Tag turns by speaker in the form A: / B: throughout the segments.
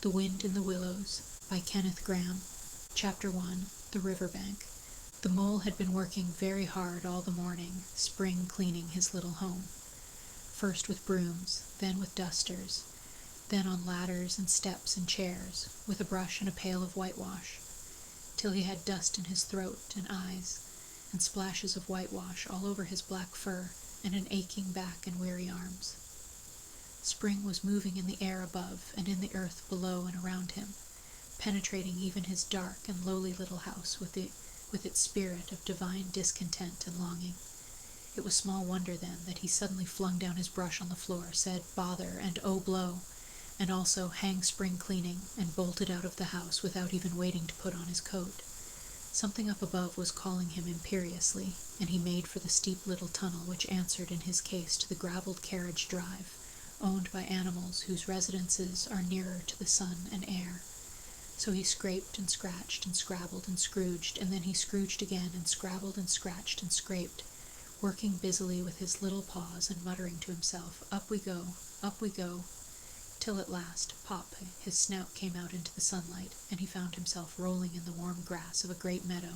A: The Wind in the Willows by Kenneth Grahame. Chapter 1. The Riverbank. The mole had been working very hard all the morning, spring cleaning his little home. First with brooms, then with dusters, then on ladders and steps and chairs, with a brush and a pail of whitewash, till he had dust in his throat and eyes, and splashes of whitewash all over his black fur, and an aching back and weary arms. Spring was moving in the air above and in the earth below and around him, penetrating even his dark and lowly little house with its spirit of divine discontent and longing. It was small wonder, then, that he suddenly flung down his brush on the floor, said "bother" and "oh blow," and also "hang spring cleaning," and bolted out of the house without even waiting to put on his coat. Something up above was calling him imperiously, and he made for the steep little tunnel which answered in his case to the gravelled carriage drive, owned by animals whose residences are nearer to the sun and air. So he scraped and scratched and scrabbled and scrooged, and then he scrooged again and scrabbled and scratched and scraped, working busily with his little paws and muttering to himself, up we go, till at last, pop, his snout came out into the sunlight, and he found himself rolling in the warm grass of a great meadow.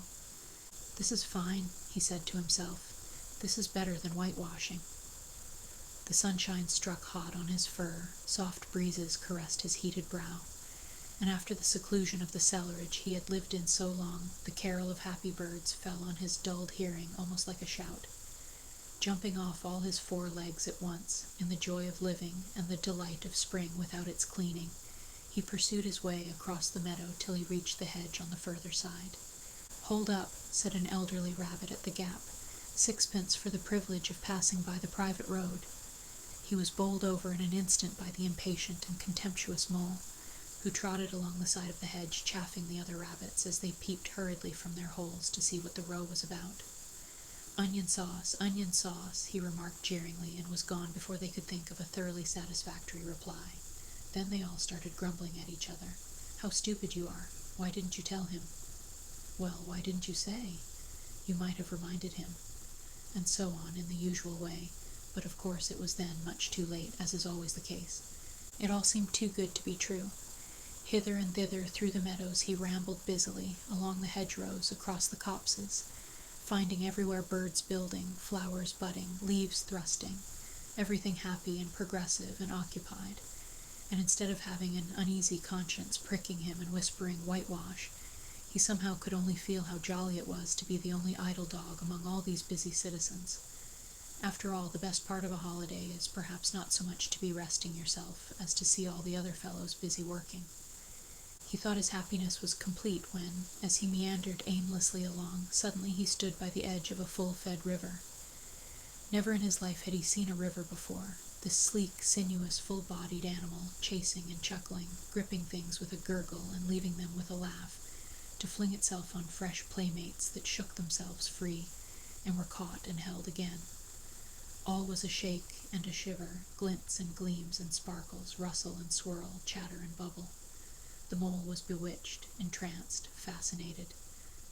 A: This is fine, he said to himself. This is better than whitewashing. The sunshine struck hot on his fur, soft breezes caressed his heated brow, and after the seclusion of the cellarage he had lived in so long, the carol of happy birds fell on his dulled hearing almost like a shout. Jumping off all his 4 legs at once, in the joy of living and the delight of spring without its cleaning, he pursued his way across the meadow till he reached the hedge on the further side. "Hold up," said an elderly rabbit at the gap. "6pence for the privilege of passing by the private road." He was bowled over in an instant by the impatient and contemptuous mole, who trotted along the side of the hedge, chaffing the other rabbits as they peeped hurriedly from their holes to see what the row was about. onion sauce," he remarked jeeringly, and was gone before they could think of a thoroughly satisfactory reply. Then they all started grumbling at each other. "How stupid you are. Why didn't you tell him?" "Well, why didn't you say? You might have reminded him." And so on in the usual way, but of course it was then much too late, as is always the case. It all seemed too good to be true. Hither and thither through the meadows he rambled busily, along the hedgerows, across the copses, finding everywhere birds building, flowers budding, leaves thrusting, everything happy and progressive and occupied, and instead of having an uneasy conscience pricking him and whispering whitewash, he somehow could only feel how jolly it was to be the only idle dog among all these busy citizens. After all, the best part of a holiday is perhaps not so much to be resting yourself as to see all the other fellows busy working. He thought his happiness was complete when, as he meandered aimlessly along, suddenly he stood by the edge of a full-fed river. Never in his life had he seen a river before, this sleek, sinuous, full-bodied animal, chasing and chuckling, gripping things with a gurgle and leaving them with a laugh, to fling itself on fresh playmates that shook themselves free and were caught and held again. All was a shake and a shiver, glints and gleams and sparkles, rustle and swirl, chatter and bubble. The mole was bewitched, entranced, fascinated.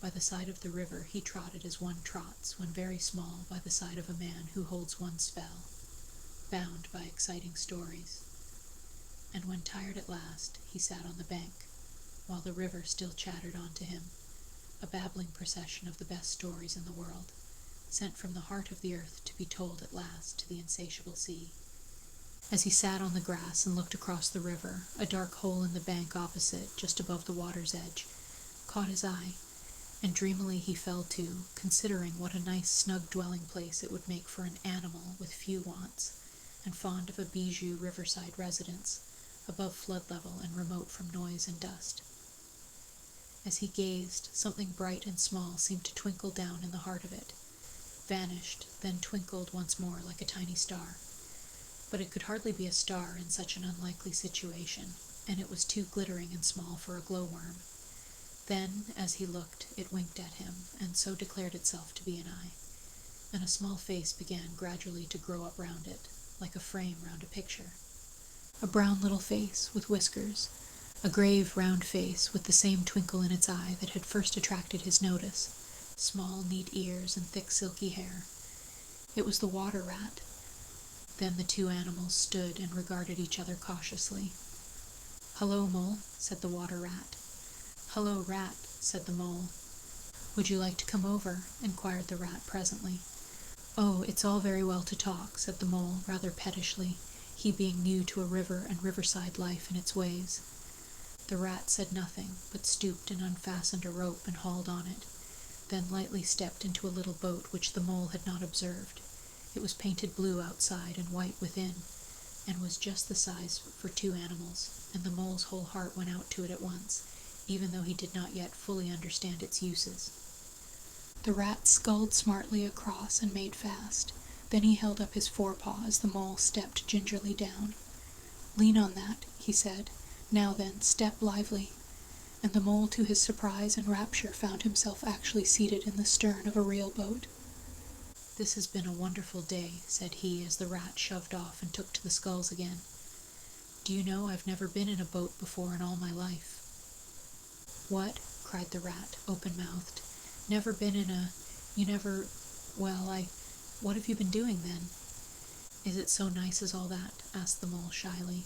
A: By the side of the river he trotted as one trots, when very small, by the side of a man who holds one's spell, bound by exciting stories. And when tired at last, he sat on the bank, while the river still chattered on to him, a babbling procession of the best stories in the world, sent from the heart of the earth to be told at last to the insatiable sea. As he sat on the grass and looked across the river, a dark hole in the bank opposite, just above the water's edge, caught his eye, and dreamily he fell to, considering what a nice snug dwelling place it would make for an animal with few wants, and fond of a bijou riverside residence, above flood level and remote from noise and dust. As he gazed, something bright and small seemed to twinkle down in the heart of it, vanished, then twinkled once more like a tiny star. But it could hardly be a star in such an unlikely situation, and it was too glittering and small for a glowworm. Then, as he looked, it winked at him, and so declared itself to be an eye, and a small face began gradually to grow up round it, like a frame round a picture. A brown little face, with whiskers, a grave round face with the same twinkle in its eye that had first attracted his notice, small neat ears and thick silky hair. It was the water rat. Then the two animals stood and regarded each other cautiously. "Hello, Mole," said the water rat. "Hello, Rat," said the mole. "Would you like to come over?" inquired the rat presently. "Oh, it's all very well to talk," said the mole, rather pettishly, he being new to a river and riverside life and its ways. The rat said nothing, but stooped and unfastened a rope and hauled on it, then lightly stepped into a little boat which the mole had not observed. It was painted blue outside and white within, and was just the size for 2 animals, and the mole's whole heart went out to it at once, even though he did not yet fully understand its uses. The rat sculled smartly across and made fast. Then he held up his forepaw as the mole stepped gingerly down. "Lean on that," he said. "Now then, step lively." And the mole, to his surprise and rapture, found himself actually seated in the stern of a real boat. "This has been a wonderful day," said he, as the rat shoved off and took to the sculls again. "Do you know, I've never been in a boat before in all my life." "What?" cried the rat, open-mouthed. "Never been in a... You never... Well, What have you been doing, then?" "Is it so nice as all that?" asked the mole shyly,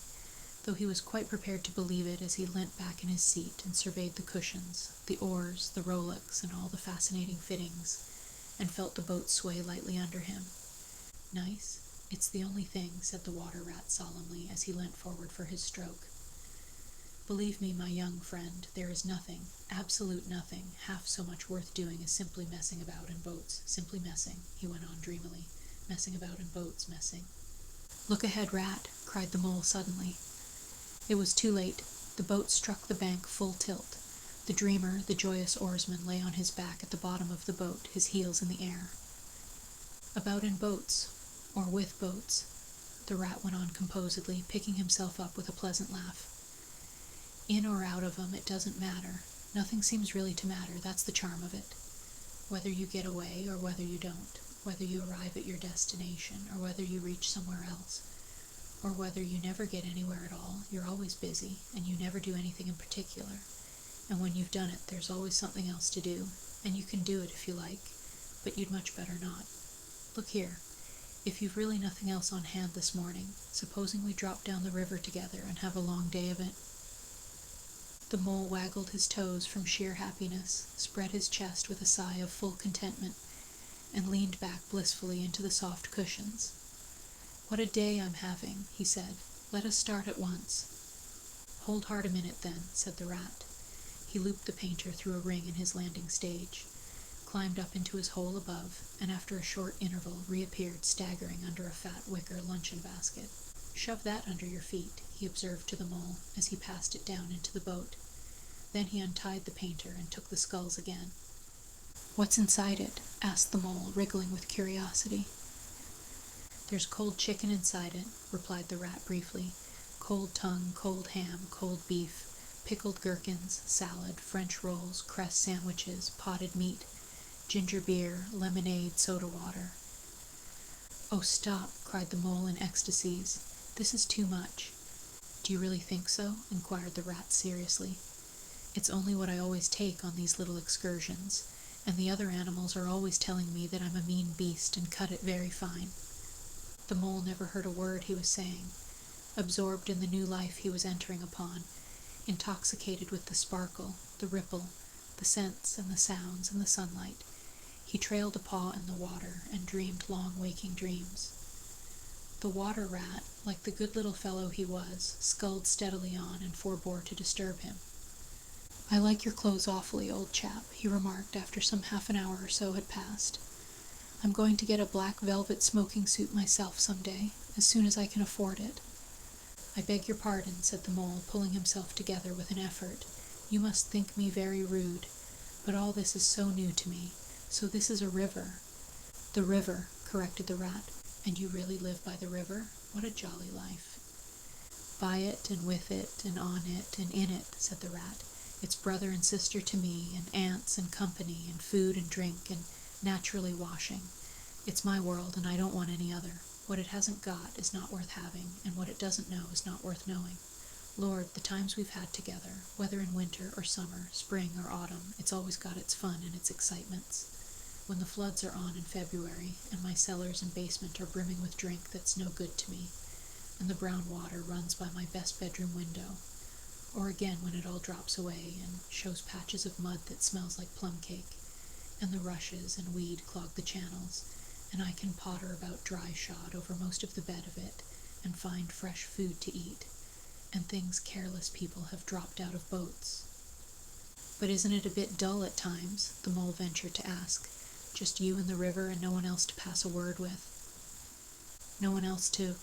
A: though he was quite prepared to believe it as he leant back in his seat and surveyed the cushions, the oars, the rowlocks, and all the fascinating fittings, and felt the boat sway lightly under him. "Nice? It's the only thing," said the water rat solemnly as he leant forward for his stroke. "Believe me, my young friend, there is nothing, absolute nothing, half so much worth doing as simply messing about in boats, simply messing," he went on dreamily, "messing about in boats, messing." "Look ahead, Rat," cried the mole suddenly. It was too late. The boat struck the bank full tilt. The dreamer, the joyous oarsman, lay on his back at the bottom of the boat, his heels in the air. "About in boats, or with boats," the rat went on composedly, picking himself up with a pleasant laugh. "In or out of 'em, it doesn't matter. Nothing seems really to matter, that's the charm of it. Whether you get away or whether you don't, whether you arrive at your destination or whether you reach somewhere else, or whether you never get anywhere at all, you're always busy, and you never do anything in particular, and when you've done it, there's always something else to do, and you can do it if you like, but you'd much better not. Look here, if you've really nothing else on hand this morning, supposing we drop down the river together and have a long day of it?" The mole waggled his toes from sheer happiness, spread his chest with a sigh of full contentment, and leaned back blissfully into the soft cushions. "What a day I'm having," he said. "Let us start at once." "Hold hard a minute, then," said the rat. He looped the painter through a ring in his landing stage, climbed up into his hole above, and after a short interval reappeared staggering under a fat wicker luncheon basket. "Shove that under your feet," he observed to the mole as he passed it down into the boat. Then he untied the painter and took the sculls again. "What's inside it?" asked the mole, wriggling with curiosity. "There's cold chicken inside it," replied the rat briefly. "Cold tongue, cold ham, cold beef, pickled gherkins, salad, French rolls, cress sandwiches, potted meat, ginger beer, lemonade, soda water." "Oh, stop," cried the mole in ecstasies. "This is too much." "Do you really think so?" inquired the rat seriously. "It's only what I always take on these little excursions, and the other animals are always telling me that I'm a mean beast and cut it very fine." The mole never heard a word he was saying, absorbed in the new life he was entering upon, intoxicated with the sparkle, the ripple, the scents and the sounds and the sunlight. He trailed a paw in the water and dreamed long waking dreams. The water rat, like the good little fellow he was, sculled steadily on and forbore to disturb him. "I like your clothes awfully, old chap," he remarked after some half an hour or so had passed. "I'm going to get a black velvet smoking suit myself some day, as soon as I can afford it." "I beg your pardon," said the mole, pulling himself together with an effort. "You must think me very rude, but all this is so new to me. So this is a river." "The river," corrected the rat. "And you really live by the river? What a jolly life." "By it, and with it, and on it, and in it," said the rat. "It's brother and sister to me, and aunts and company, and food and drink, and naturally washing. It's my world, and I don't want any other. What it hasn't got is not worth having, and what it doesn't know is not worth knowing. Lord, the times we've had together, whether in winter or summer, spring or autumn, it's always got its fun and its excitements. When the floods are on in February, and my cellars and basement are brimming with drink that's no good to me, and the brown water runs by my best bedroom window. or again when it all drops away and shows patches of mud that smells like plum cake, and the rushes and weed clog the channels, and I can potter about dry shod over most of the bed of it and find fresh food to eat, and things careless people have dropped out of boats. But isn't it a bit dull at times? The mole ventured to ask. Just you and the river and no one else to pass a word with. No one else to...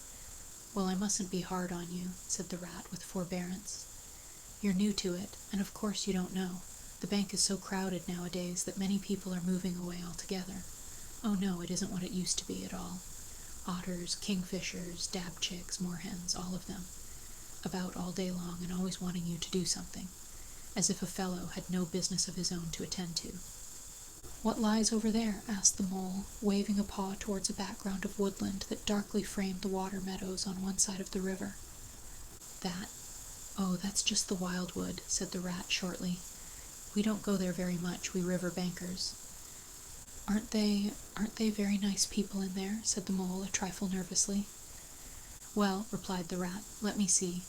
A: Well, I mustn't be hard on you, said the rat with forbearance. You're new to it, and of course you don't know. The bank is so crowded nowadays that many people are moving away altogether. Oh no, it isn't what it used to be at all. Otters, kingfishers, dab chicks, moorhens, all of them. About all day long and always wanting you to do something, as if a fellow had no business of his own to attend to. What lies over there? Asked the mole, waving a paw towards a background of woodland that darkly framed the water meadows on one side of the river. That? Oh, that's just the wildwood, said the rat shortly. We don't go there very much, we riverbankers. Aren't they very nice people in there? Said the mole a trifle nervously. Well, replied the rat, let me see.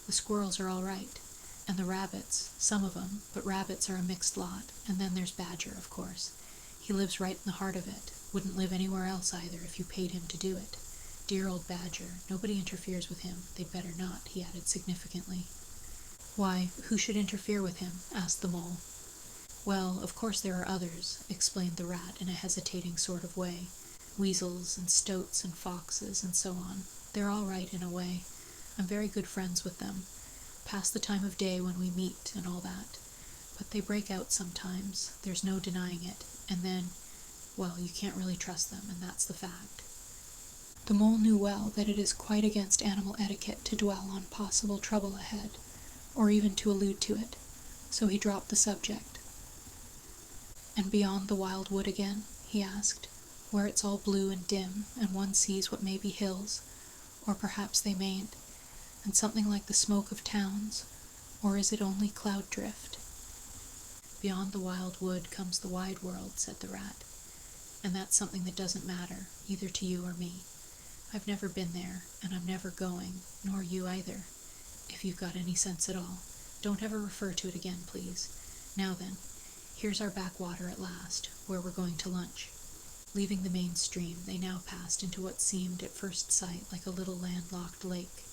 A: The squirrels are all right, and the rabbits, some of 'em, but rabbits are a mixed lot, and then there's Badger, of course. He lives right in the heart of it, wouldn't live anywhere else either if you paid him to do it. Dear old Badger, nobody interferes with him, they'd better not, he added significantly. Why, who should interfere with him? Asked the mole. Well, of course there are others, explained the rat in a hesitating sort of way. Weasels and stoats and foxes and so on. They're all right in a way. I'm very good friends with them. Past the time of day when we meet and all that. But they break out sometimes, there's no denying it, and then, well, you can't really trust them, and that's the fact. The mole knew well that it is quite against animal etiquette to dwell on possible trouble ahead, or even to allude to it, so he dropped the subject. And beyond the wild wood again, he asked, where it's all blue and dim, and one sees what may be hills, or perhaps they mayn't, and something like the smoke of towns, or is it only cloud drift? Beyond the wild wood comes the wide world, said the rat, and that's something that doesn't matter, either to you or me. I've never been there, and I'm never going, nor you either, if you've got any sense at all. Don't ever refer to it again, please. Now then, here's our backwater at last, where we're going to lunch. Leaving the main stream, they now passed into what seemed at first sight like a little landlocked lake.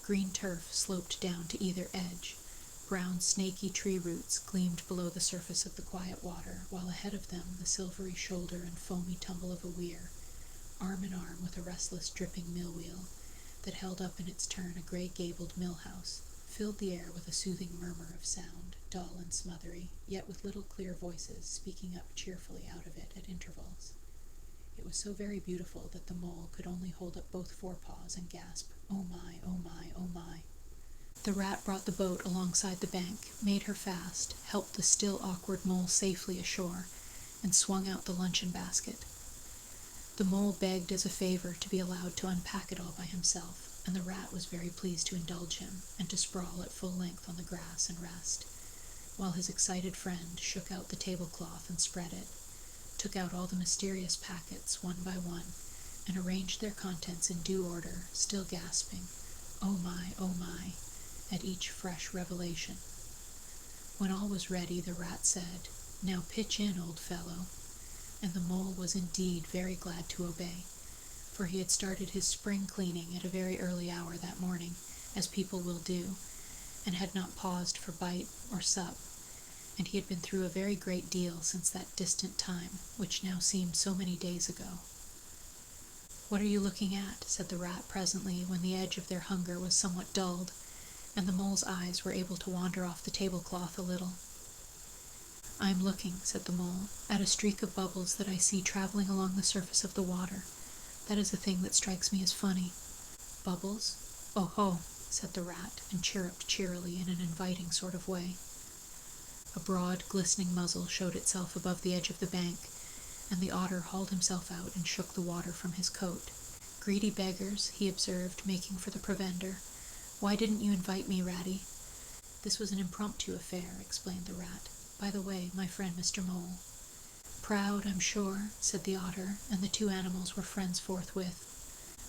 A: Green turf sloped down to either edge. Brown snaky tree roots gleamed below the surface of the quiet water, while ahead of them the silvery shoulder and foamy tumble of a weir, arm in arm with a restless dripping mill wheel, that held up in its turn a grey-gabled mill-house, filled the air with a soothing murmur of sound, dull and smothery, yet with little clear voices speaking up cheerfully out of it at intervals. It was so very beautiful that the mole could only hold up both forepaws and gasp, "Oh my, oh my, oh my." The rat brought the boat alongside the bank, made her fast, helped the still awkward mole safely ashore, and swung out the luncheon basket. The mole begged as a favor to be allowed to unpack it all by himself, and the rat was very pleased to indulge him, and to sprawl at full length on the grass and rest, while his excited friend shook out the tablecloth and spread it, took out all the mysterious packets one by one, and arranged their contents in due order, still gasping, "Oh my," at each fresh revelation. When all was ready, the rat said, "Now pitch in, old fellow," and the mole was indeed very glad to obey, for he had started his spring cleaning at a very early hour that morning, as people will do, and had not paused for bite or sup, and he had been through a very great deal since that distant time, which now seemed so many days ago. "What are you looking at?" said the rat presently, when the edge of their hunger was somewhat dulled, and the mole's eyes were able to wander off the tablecloth a little. "I am looking," said the mole, "at a streak of bubbles that I see traveling along the surface of the water. That is the thing that strikes me as funny." "Bubbles? Oh ho," said the rat, and chirruped cheerily in an inviting sort of way. A broad, glistening muzzle showed itself above the edge of the bank, and the otter hauled himself out and shook the water from his coat. "Greedy beggars," he observed, making for the provender. "Why didn't you invite me, Ratty?" "This was an impromptu affair," explained the rat. "By the way, my friend Mr. Mole." "Proud, I'm sure," said the otter, and the two animals were friends forthwith.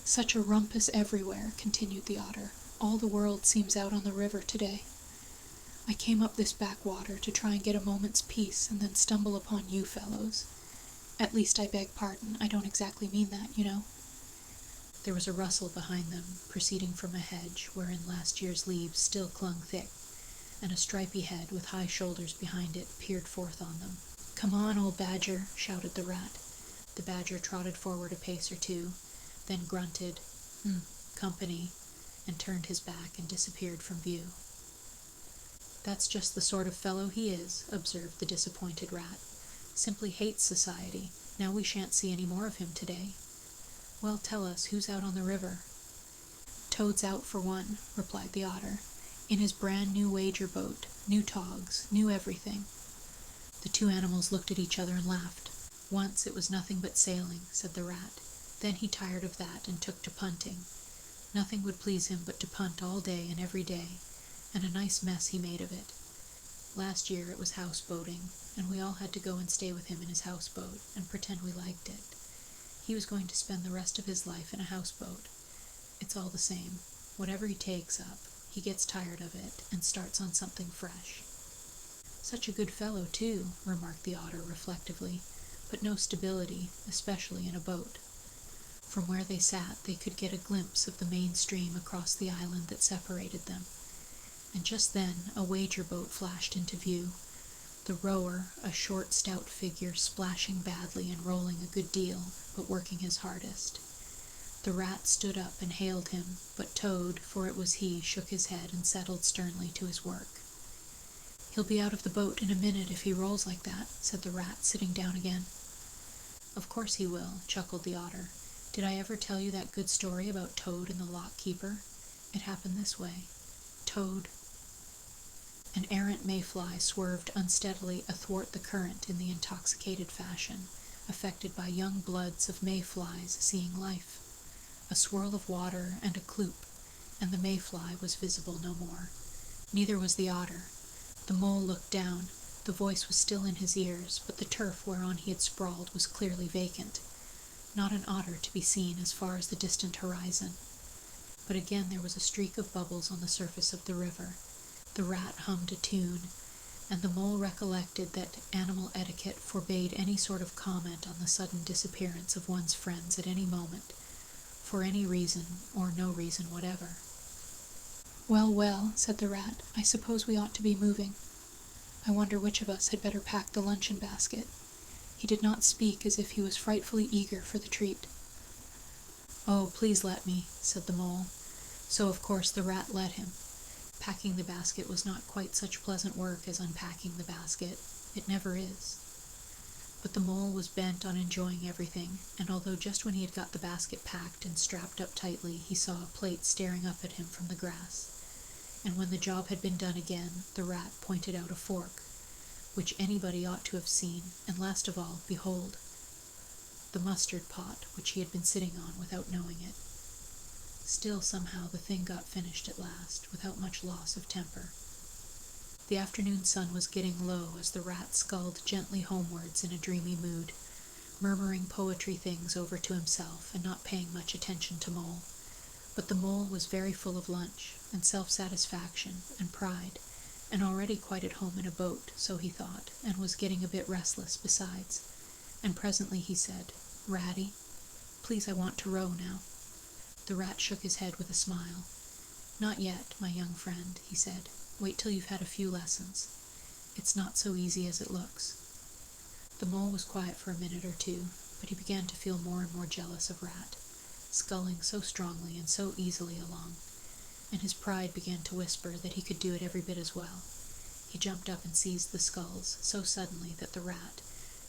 A: "Such a rumpus everywhere," continued the otter. "All the world seems out on the river today." I came up this backwater to try and get a moment's peace and then stumble upon you fellows. At least I beg pardon, I don't exactly mean that, you know." There was a rustle behind them, proceeding from a hedge wherein last year's leaves still clung thick, and a stripy head with high shoulders behind it peered forth on them. "Come on, old badger," shouted the rat. The badger trotted forward a pace or two, then grunted, company, and turned his back and disappeared from view. "That's just the sort of fellow he is," observed the disappointed rat. "Simply hates society. Now we shan't see any more of him today. Well, tell us, who's out on the river?" "Toad's out for one," replied the otter, "in his brand new wager boat, new togs, new everything." The two animals looked at each other and laughed. "Once it was nothing but sailing," said the rat. "Then he tired of that and took to punting. Nothing would please him but to punt all day and every day, and a nice mess he made of it. Last year it was houseboating, and we all had to go and stay with him in his houseboat and pretend we liked it. He was going to spend the rest of his life in a houseboat. It's all the same. Whatever he takes up, he gets tired of it and starts on something fresh." "Such a good fellow, too," remarked the otter reflectively, "but no stability, especially in a boat." From where they sat they could get a glimpse of the main stream across the island that separated them, and just then a wager boat flashed into view, the rower a short, stout figure splashing badly and rolling a good deal, but working his hardest. The rat stood up and hailed him, but Toad, for it was he, shook his head and settled sternly to his work. "He'll be out of the boat in a minute if he rolls like that," said the rat, sitting down again. "Of course he will," chuckled the otter. "Did I ever tell you that good story about Toad and the lock keeper? It happened this way. Toad—" An errant mayfly swerved unsteadily athwart the current in the intoxicated fashion, affected by young bloods of mayflies seeing life. A swirl of water and a cloop, and the mayfly was visible no more. Neither was the otter. The mole looked down. The voice was still in his ears, but the turf whereon he had sprawled was clearly vacant. Not an otter to be seen as far as the distant horizon. But again there was a streak of bubbles on the surface of the river. The rat hummed a tune, and the mole recollected that animal etiquette forbade any sort of comment on the sudden disappearance of one's friends at any moment, for any reason or no reason whatever. "Well, well," said the rat, "I suppose we ought to be moving. I wonder which of us had better pack the luncheon basket." He did not speak as if he was frightfully eager for the treat. "Oh, please let me," said the mole. So of course the rat let him. Packing the basket was not quite such pleasant work as unpacking the basket. It never is. But the mole was bent on enjoying everything, and although just when he had got the basket packed and strapped up tightly he saw a plate staring up at him from the grass, and when the job had been done again, the rat pointed out a fork, which anybody ought to have seen, and last of all, behold, the mustard pot which he had been sitting on without knowing it. Still, somehow, the thing got finished at last, without much loss of temper. The afternoon sun was getting low as the rat sculled gently homewards in a dreamy mood, murmuring poetry things over to himself and not paying much attention to Mole. But the mole was very full of lunch, and self-satisfaction, and pride, and already quite at home in a boat, so he thought, and was getting a bit restless besides. And presently he said, "Ratty, please, I want to row now." The rat shook his head with a smile. "Not yet, my young friend," he said. "Wait till you've had a few lessons. It's not so easy as it looks." The mole was quiet for a minute or two, but he began to feel more and more jealous of Rat, sculling so strongly and so easily along, and his pride began to whisper that he could do it every bit as well. He jumped up and seized the sculls so suddenly that the rat,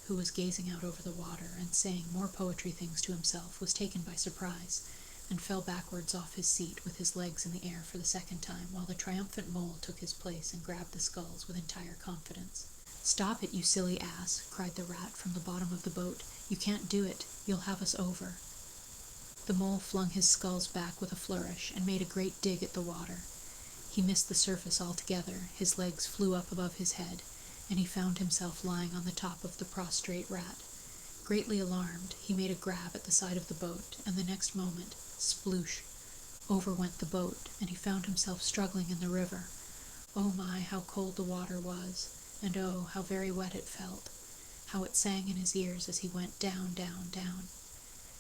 A: who was gazing out over the water and saying more poetry things to himself, was taken by surprise, and fell backwards off his seat with his legs in the air for the second time, while the triumphant mole took his place and grabbed the sculls with entire confidence. "Stop it, you silly ass," cried the rat from the bottom of the boat. "You can't do it. You'll have us over." The mole flung his sculls back with a flourish and made a great dig at the water. He missed the surface altogether, his legs flew up above his head, and he found himself lying on the top of the prostrate rat. Greatly alarmed, he made a grab at the side of the boat, and the next moment, sploosh, over went the boat, and he found himself struggling in the river, Oh my, how cold the water was, and oh, how very wet it felt, how it sang in his ears as he went down, down, down.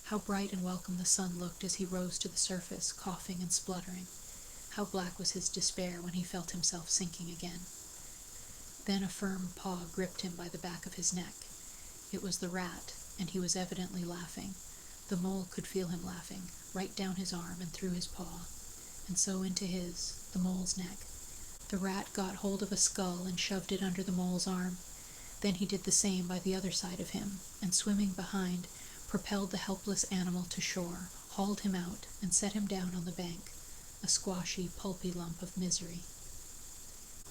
A: How bright and welcome the sun looked as he rose to the surface, coughing and spluttering. How black was his despair when he felt himself sinking again. Then a firm paw gripped him by the back of his neck. It was the rat, and he was evidently laughing. The mole could feel him laughing, right down his arm and through his paw, and so into his, the mole's neck. The rat got hold of a skull and shoved it under the mole's arm. Then he did the same by the other side of him, and swimming behind, propelled the helpless animal to shore, hauled him out, and set him down on the bank, a squashy, pulpy lump of misery.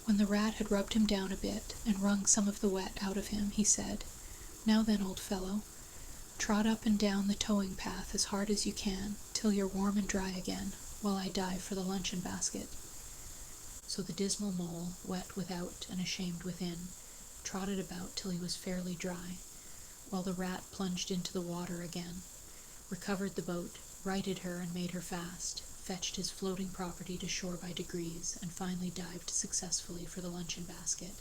A: When the rat had rubbed him down a bit and wrung some of the wet out of him, he said, "Now then, old fellow, trot up and down the towing path as hard as you can, till you're warm and dry again, while I dive for the luncheon basket." So the dismal mole, wet without and ashamed within, trotted about till he was fairly dry, while the rat plunged into the water again, recovered the boat, righted her and made her fast, fetched his floating property to shore by degrees, and finally dived successfully for the luncheon basket,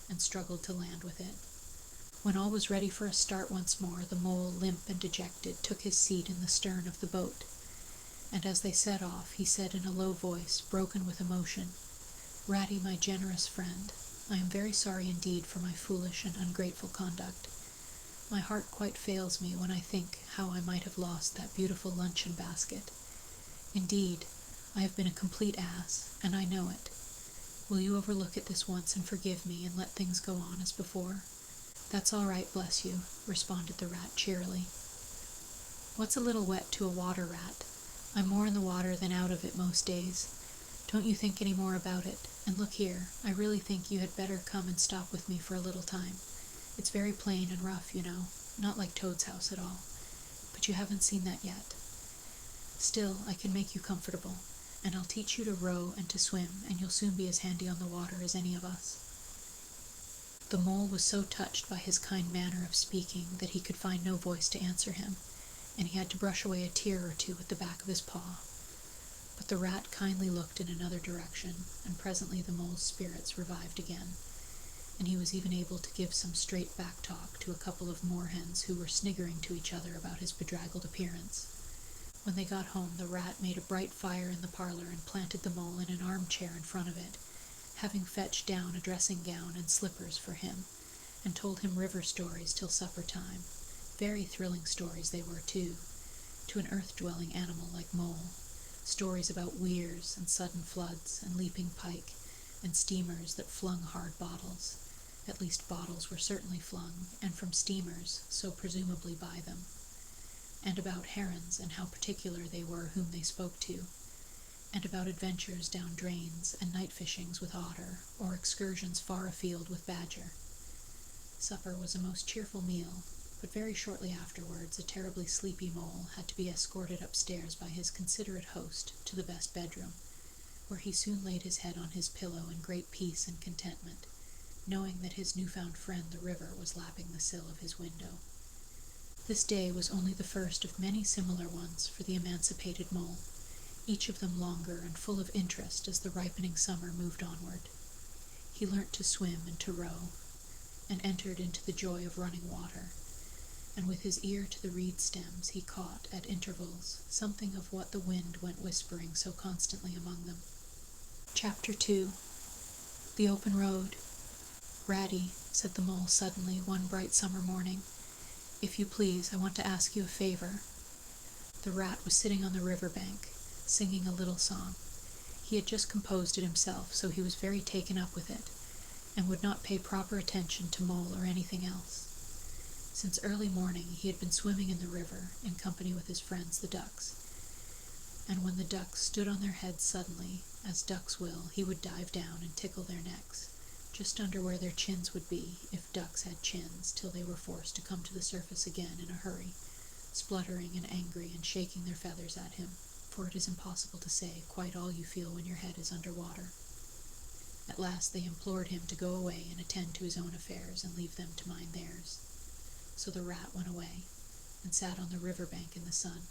A: and struggled to land with it. When all was ready for a start once more, the mole, limp and dejected, took his seat in the stern of the boat, and as they set off, he said in a low voice, broken with emotion, "Ratty, my generous friend, I am very sorry indeed for my foolish and ungrateful conduct. My heart quite fails me when I think how I might have lost that beautiful luncheon basket. Indeed, I have been a complete ass, and I know it. Will you overlook it this once and forgive me and let things go on as before?" "That's all right, bless you," responded the rat cheerily. "What's a little wet to a water rat? I'm more in the water than out of it most days. Don't you think any more about it, and look here, I really think you had better come and stop with me for a little time. It's very plain and rough, you know, not like Toad's house at all, but you haven't seen that yet. Still, I can make you comfortable, and I'll teach you to row and to swim, and you'll soon be as handy on the water as any of us." The mole was so touched by his kind manner of speaking that he could find no voice to answer him, and he had to brush away a tear or two with the back of his paw. But the rat kindly looked in another direction, and presently the mole's spirits revived again, and he was even able to give some straight back talk to a couple of moorhens who were sniggering to each other about his bedraggled appearance. When they got home, the rat made a bright fire in the parlor and planted the mole in an armchair in front of it, having fetched down a dressing gown and slippers for him, and told him river stories till supper time. Very thrilling stories they were, too, to an earth-dwelling animal like mole. Stories about weirs and sudden floods and leaping pike and steamers that flung hard bottles. At least bottles were certainly flung, and from steamers, so presumably by them. And about herons and how particular they were whom they spoke to, and about adventures down drains and night fishings with otter, or excursions far afield with badger. Supper was a most cheerful meal, but very shortly afterwards a terribly sleepy mole had to be escorted upstairs by his considerate host to the best bedroom, where he soon laid his head on his pillow in great peace and contentment, knowing that his newfound friend the river was lapping the sill of his window. This day was only the first of many similar ones for the emancipated mole, each of them longer and full of interest as the ripening summer moved onward. He learnt to swim and to row, and entered into the joy of running water, and with his ear to the reed stems he caught, at intervals, something of what the wind went whispering so constantly among them. Chapter 2. The Open Road. "Ratty," said the mole suddenly one bright summer morning, "if you please, I want to ask you a favor." The rat was sitting on the river bank, singing a little song. He had just composed it himself, so he was very taken up with it, and would not pay proper attention to mole or anything else. Since early morning he had been swimming in the river, in company with his friends the ducks, and when the ducks stood on their heads suddenly, as ducks will, he would dive down and tickle their necks, just under where their chins would be, if ducks had chins, till they were forced to come to the surface again in a hurry, spluttering and angry and shaking their feathers at him, for it is impossible to say quite all you feel when your head is under water. At last they implored him to go away and attend to his own affairs and leave them to mind theirs. So the rat went away, and sat on the river bank in the sun,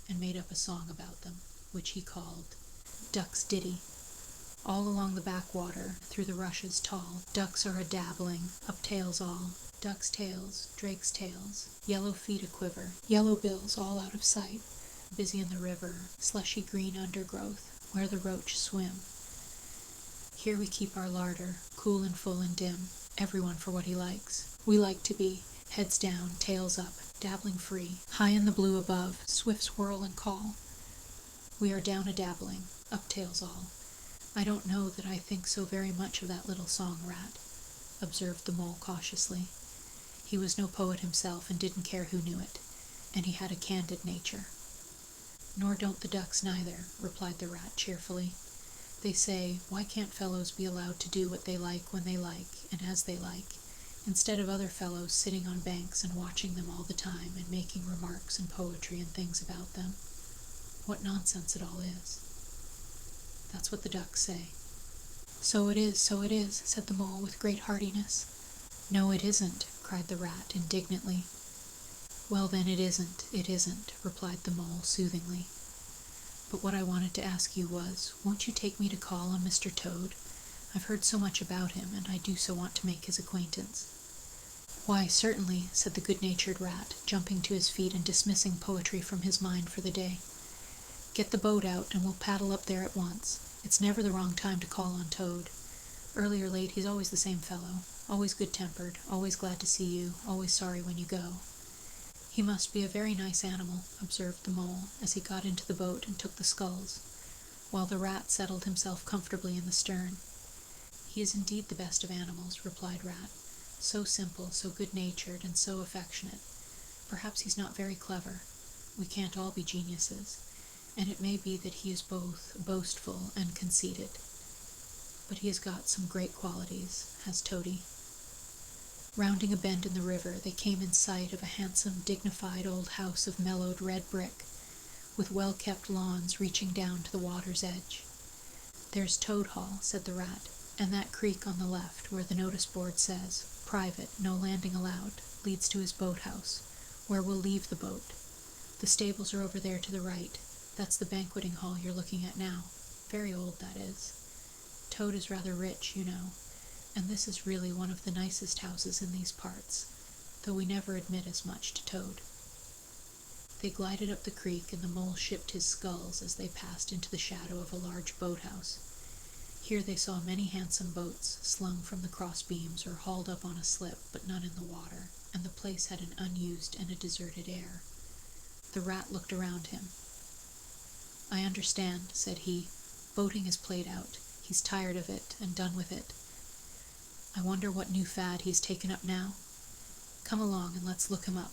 A: and made up a song about them, which he called Duck's Ditty. All along the backwater, through the rushes tall, ducks are a-dabbling, up tails all, ducks' tails, drakes' tails, yellow feet a-quiver, yellow bills all out of sight, busy in the river, slushy green undergrowth, where the roach swim. Here we keep our larder, cool and full and dim, everyone for what he likes. We like to be, heads down, tails up, dabbling free, high in the blue above, swifts whirl and call. We are down a-dabbling, up tails all. I don't know that I think so very much of that little song, Rat, observed the mole cautiously. He was no poet himself and didn't care who knew it, and he had a candid nature. Nor don't the ducks neither, replied the Rat cheerfully. They say, why can't fellows be allowed to do what they like when they like and as they like, instead of other fellows sitting on banks and watching them all the time and making remarks and poetry and things about them? What nonsense it all is. That's what the ducks say. So it is, said the mole with great heartiness. No, it isn't, cried the Rat indignantly. Well then, it isn't, replied the mole soothingly. But what I wanted to ask you was, won't you take me to call on Mr. Toad? I've heard so much about him, and I do so want to make his acquaintance. Why, certainly, said the good-natured Rat, jumping to his feet and dismissing poetry from his mind for the day. Get the boat out, and we'll paddle up there at once. It's never the wrong time to call on Toad. Early or late, he's always the same fellow, always good-tempered, always glad to see you, always sorry when you go. He must be a very nice animal, observed the mole, as he got into the boat and took the sculls, while the Rat settled himself comfortably in the stern. He is indeed the best of animals, replied Rat. So simple, so good-natured, and so affectionate. Perhaps he's not very clever. We can't all be geniuses. And it may be that he is both boastful and conceited. But he has got some great qualities, has Toady. Rounding a bend in the river, they came in sight of a handsome, dignified old house of mellowed red brick, with well-kept lawns reaching down to the water's edge. There's Toad Hall, said the Rat, and that creek on the left, where the notice board says, private, no landing allowed, leads to his boathouse, where we'll leave the boat. The stables are over there to the right. That's the banqueting hall you're looking at now. Very old, that is. Toad is rather rich, you know, and this is really one of the nicest houses in these parts, though we never admit as much to Toad. They glided up the creek, and the mole shipped his sculls as they passed into the shadow of a large boathouse. Here they saw many handsome boats, slung from the cross beams or hauled up on a slip, but none in the water, and the place had an unused and a deserted air. The Rat looked around him. I understand, said he. Boating is played out. He's tired of it and done with it. I wonder what new fad he's taken up now. Come along and let's look him up.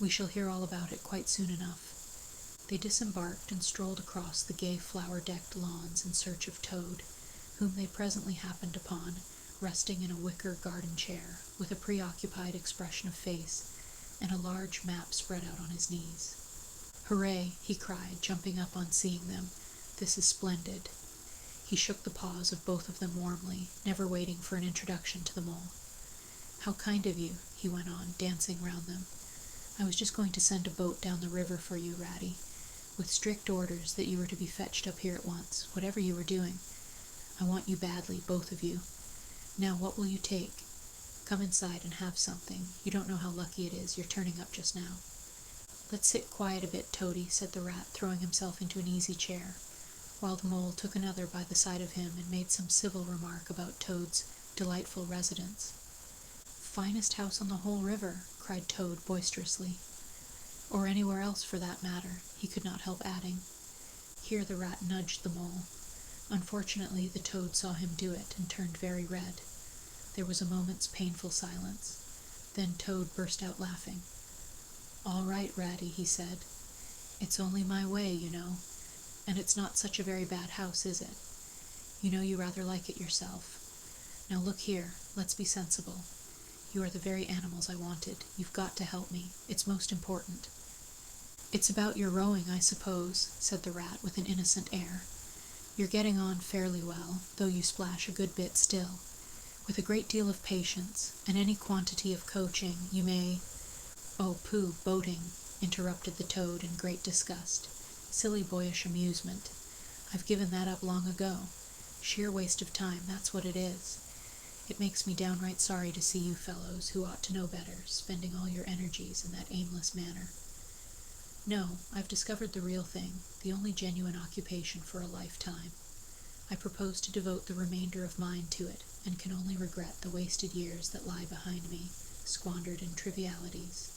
A: We shall hear all about it quite soon enough. They disembarked and strolled across the gay flower-decked lawns in search of Toad, whom they presently happened upon, resting in a wicker garden chair, with a preoccupied expression of face, and a large map spread out on his knees. Hooray, he cried, jumping up on seeing them. This is splendid. He shook the paws of both of them warmly, never waiting for an introduction to the mole. How kind of you, he went on, dancing round them. I was just going to send a boat down the river for you, Ratty, with strict orders that you were to be fetched up here at once, whatever you were doing. I want you badly, both of you. Now, what will you take? Come inside and have something. You don't know how lucky it is you're turning up just now. Let's sit quiet a bit, Toady, said the Rat, throwing himself into an easy chair, while the mole took another by the side of him and made some civil remark about Toad's delightful residence. Finest house on the whole river, cried Toad boisterously. Or anywhere else for that matter, he could not help adding. Here the Rat nudged the mole. Unfortunately, the Toad saw him do it and turned very red. There was a moment's painful silence. Then Toad burst out laughing. All right, Ratty, he said. It's only my way, you know. And it's not such a very bad house, is it? You know you rather like it yourself. Now look here, let's be sensible. You are the very animals I wanted. You've got to help me. It's most important. It's about your rowing, I suppose, said the Rat with an innocent air. You're getting on fairly well, though you splash a good bit still. With a great deal of patience, and any quantity of coaching, you may— Oh, pooh, boating, interrupted the Toad in great disgust. Silly boyish amusement. I've given that up long ago. Sheer waste of time, that's what it is. It makes me downright sorry to see you fellows, who ought to know better, spending all your energies in that aimless manner. No, I've discovered the real thing, the only genuine occupation for a lifetime. I propose to devote the remainder of mine to it, and can only regret the wasted years that lie behind me, squandered in trivialities.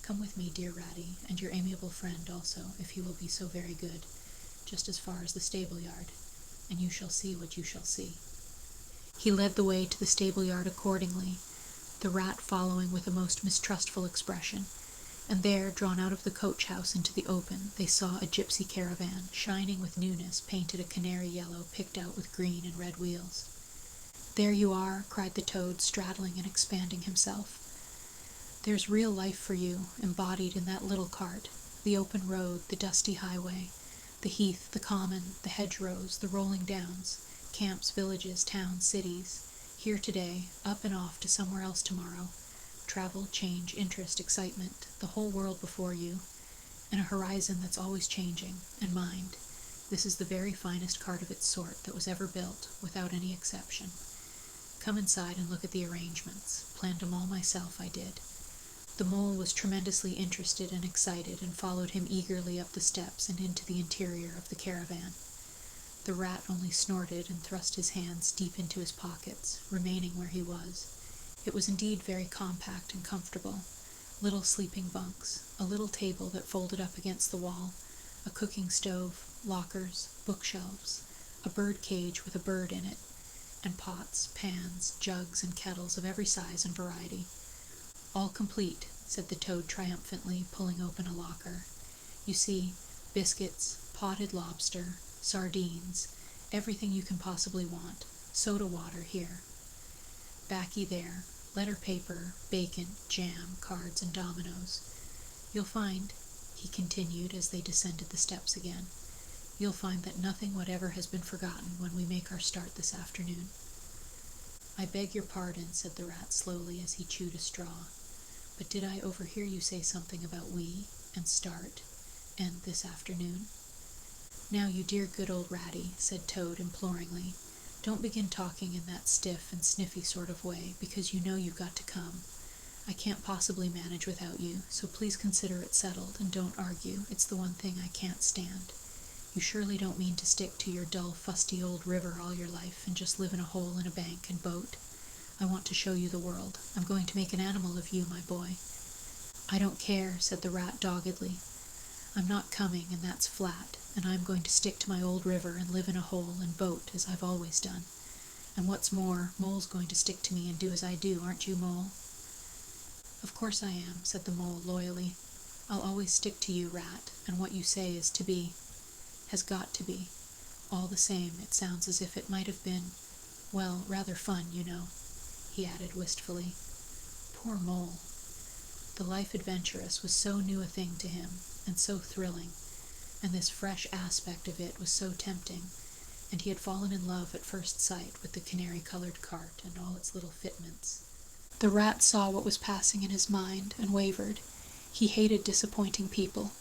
A: Come with me, dear Ratty, and your amiable friend also, if he will be so very good, just as far as the stable-yard, and you shall see what you shall see. He led the way to the stable-yard accordingly, the rat following with a most mistrustful expression, and there, drawn out of the coach-house into the open, they saw a gypsy caravan, shining with newness, painted a canary yellow, picked out with green and red wheels. "There you are," cried the toad, straddling and expanding himself. "There's real life for you, embodied in that little cart, the open road, the dusty highway, the heath, the common, the hedgerows, the rolling downs, camps, villages, towns, cities, here today, up and off to somewhere else tomorrow, travel, change, interest, excitement, the whole world before you, and a horizon that's always changing, and mind, this is the very finest cart of its sort that was ever built, without any exception. Come inside and look at the arrangements. Planned 'em all myself, I did." The mole was tremendously interested and excited, and followed him eagerly up the steps and into the interior of the caravan. The rat only snorted and thrust his hands deep into his pockets, remaining where he was. It was indeed very compact and comfortable. Little sleeping bunks, a little table that folded up against the wall, a cooking stove, lockers, bookshelves, a bird cage with a bird in it, and pots, pans, jugs, and kettles of every size and variety. "All complete," said the toad triumphantly, pulling open a locker. "You see, biscuits, potted lobster, sardines, everything you can possibly want, soda water here. Baccy there, letter paper, bacon, jam, cards, and dominoes. You'll find," he continued as they descended the steps again, "you'll find that nothing whatever has been forgotten when we make our start this afternoon." "I beg your pardon," said the rat slowly as he chewed a straw, "but did I overhear you say something about we, and start, and this afternoon?" "Now, you dear good old Ratty," said Toad imploringly, "don't begin talking in that stiff and sniffy sort of way, because you know you've got to come. I can't possibly manage without you, so please consider it settled, and don't argue. It's the one thing I can't stand. You surely don't mean to stick to your dull, fusty old river all your life, and just live in a hole in a bank and boat. I want to show you the world. I'm going to make an animal of you, my boy." "I don't care," said the rat doggedly. "I'm not coming, and that's flat, and I'm going to stick to my old river and live in a hole and boat, as I've always done. And what's more, Mole's going to stick to me and do as I do, aren't you, Mole?" "Of course I am," said the mole loyally. "I'll always stick to you, Rat, and what you say is to be, has got to be. All the same, it sounds as if it might have been, well, rather fun, you know," he added wistfully. Poor Mole! The life adventurous was so new a thing to him, and so thrilling, and this fresh aspect of it was so tempting, and he had fallen in love at first sight with the canary-colored cart and all its little fitments. The rat saw what was passing in his mind, and wavered. He hated disappointing people,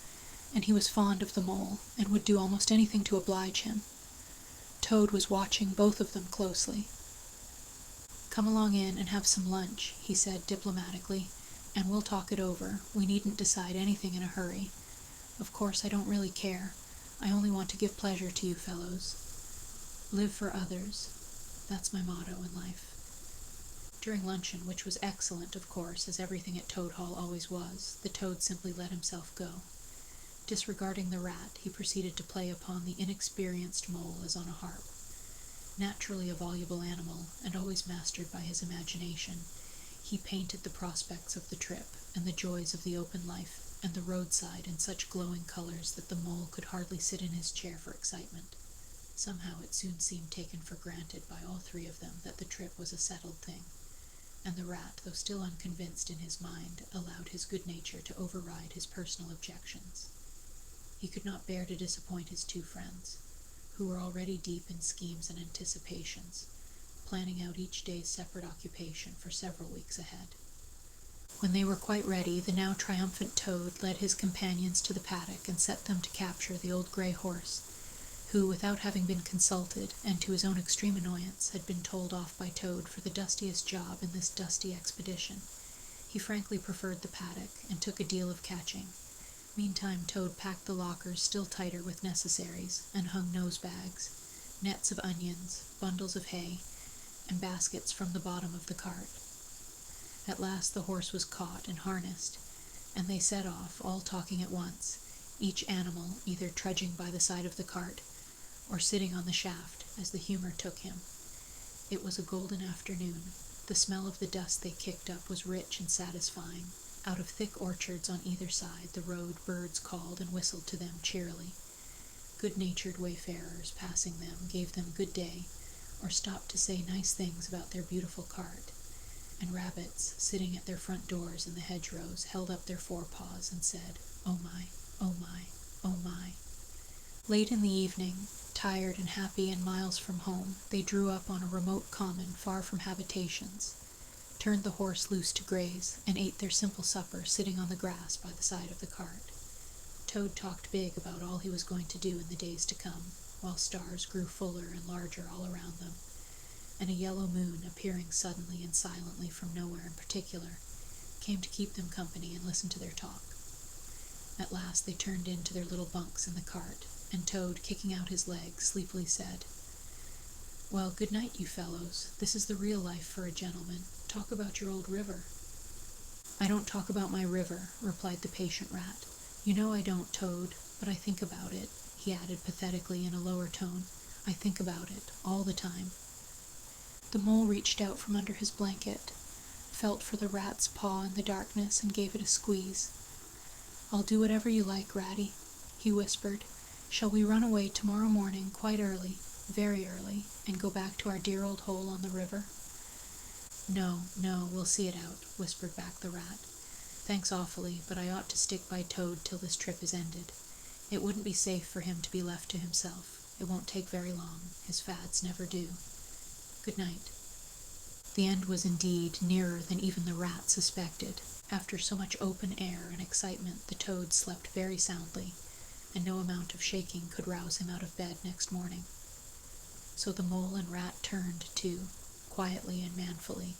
A: and he was fond of the mole, and would do almost anything to oblige him. Toad was watching both of them closely. "Come along in and have some lunch," he said diplomatically, "and we'll talk it over. We needn't decide anything in a hurry. Of course, I don't really care. I only want to give pleasure to you fellows. Live for others. That's my motto in life." During luncheon, which was excellent, of course, as everything at Toad Hall always was, the toad simply let himself go. Disregarding the rat, he proceeded to play upon the inexperienced mole as on a harp. Naturally a voluble animal, and always mastered by his imagination, he painted the prospects of the trip, and the joys of the open life, and the roadside in such glowing colors that the mole could hardly sit in his chair for excitement. Somehow it soon seemed taken for granted by all three of them that the trip was a settled thing, and the rat, though still unconvinced in his mind, allowed his good nature to override his personal objections. He could not bear to disappoint his two friends, who were already deep in schemes and anticipations, planning out each day's separate occupation for several weeks ahead. When they were quite ready, the now triumphant Toad led his companions to the paddock and set them to capture the old gray horse, who, without having been consulted, and to his own extreme annoyance, had been told off by Toad for the dustiest job in this dusty expedition. He frankly preferred the paddock, and took a deal of catching. Meantime, Toad packed the lockers still tighter with necessaries, and hung nose-bags, nets of onions, bundles of hay, and baskets from the bottom of the cart. At last the horse was caught and harnessed, and they set off, all talking at once, each animal either trudging by the side of the cart, or sitting on the shaft, as the humor took him. It was a golden afternoon. The smell of the dust they kicked up was rich and satisfying. Out of thick orchards on either side, the road birds called and whistled to them cheerily. Good-natured wayfarers passing them gave them good day, or stopped to say nice things about their beautiful cart, and rabbits, sitting at their front doors in the hedgerows, held up their forepaws and said, "Oh my, oh my, oh my." Late in the evening, tired and happy and miles from home, they drew up on a remote common far from habitations, turned the horse loose to graze, and ate their simple supper sitting on the grass by the side of the cart. Toad talked big about all he was going to do in the days to come, while stars grew fuller and larger all around them, and a yellow moon, appearing suddenly and silently from nowhere in particular, came to keep them company and listen to their talk. At last they turned in to their little bunks in the cart, and Toad, kicking out his legs, sleepily said, "Well, good night, you fellows. This is the real life for a gentleman. Talk about your old river." "I don't talk about my river," replied the patient rat. "You know I don't, Toad, but I think about it," he added pathetically in a lower tone. "I think about it, all the time." The mole reached out from under his blanket, felt for the rat's paw in the darkness, and gave it a squeeze. "I'll do whatever you like, Ratty," he whispered. "Shall we run away tomorrow morning quite early, very early, and go back to our dear old hole on the river?" "No, we'll see it out," whispered back the rat. "Thanks awfully, but I ought to stick by Toad till this trip is ended. It wouldn't be safe for him to be left to himself. It won't take very long. His fads never do. Good night." The end was indeed nearer than even the rat suspected. After so much open air and excitement, the Toad slept very soundly, and no amount of shaking could rouse him out of bed next morning. So the mole and rat turned, too, quietly and manfully,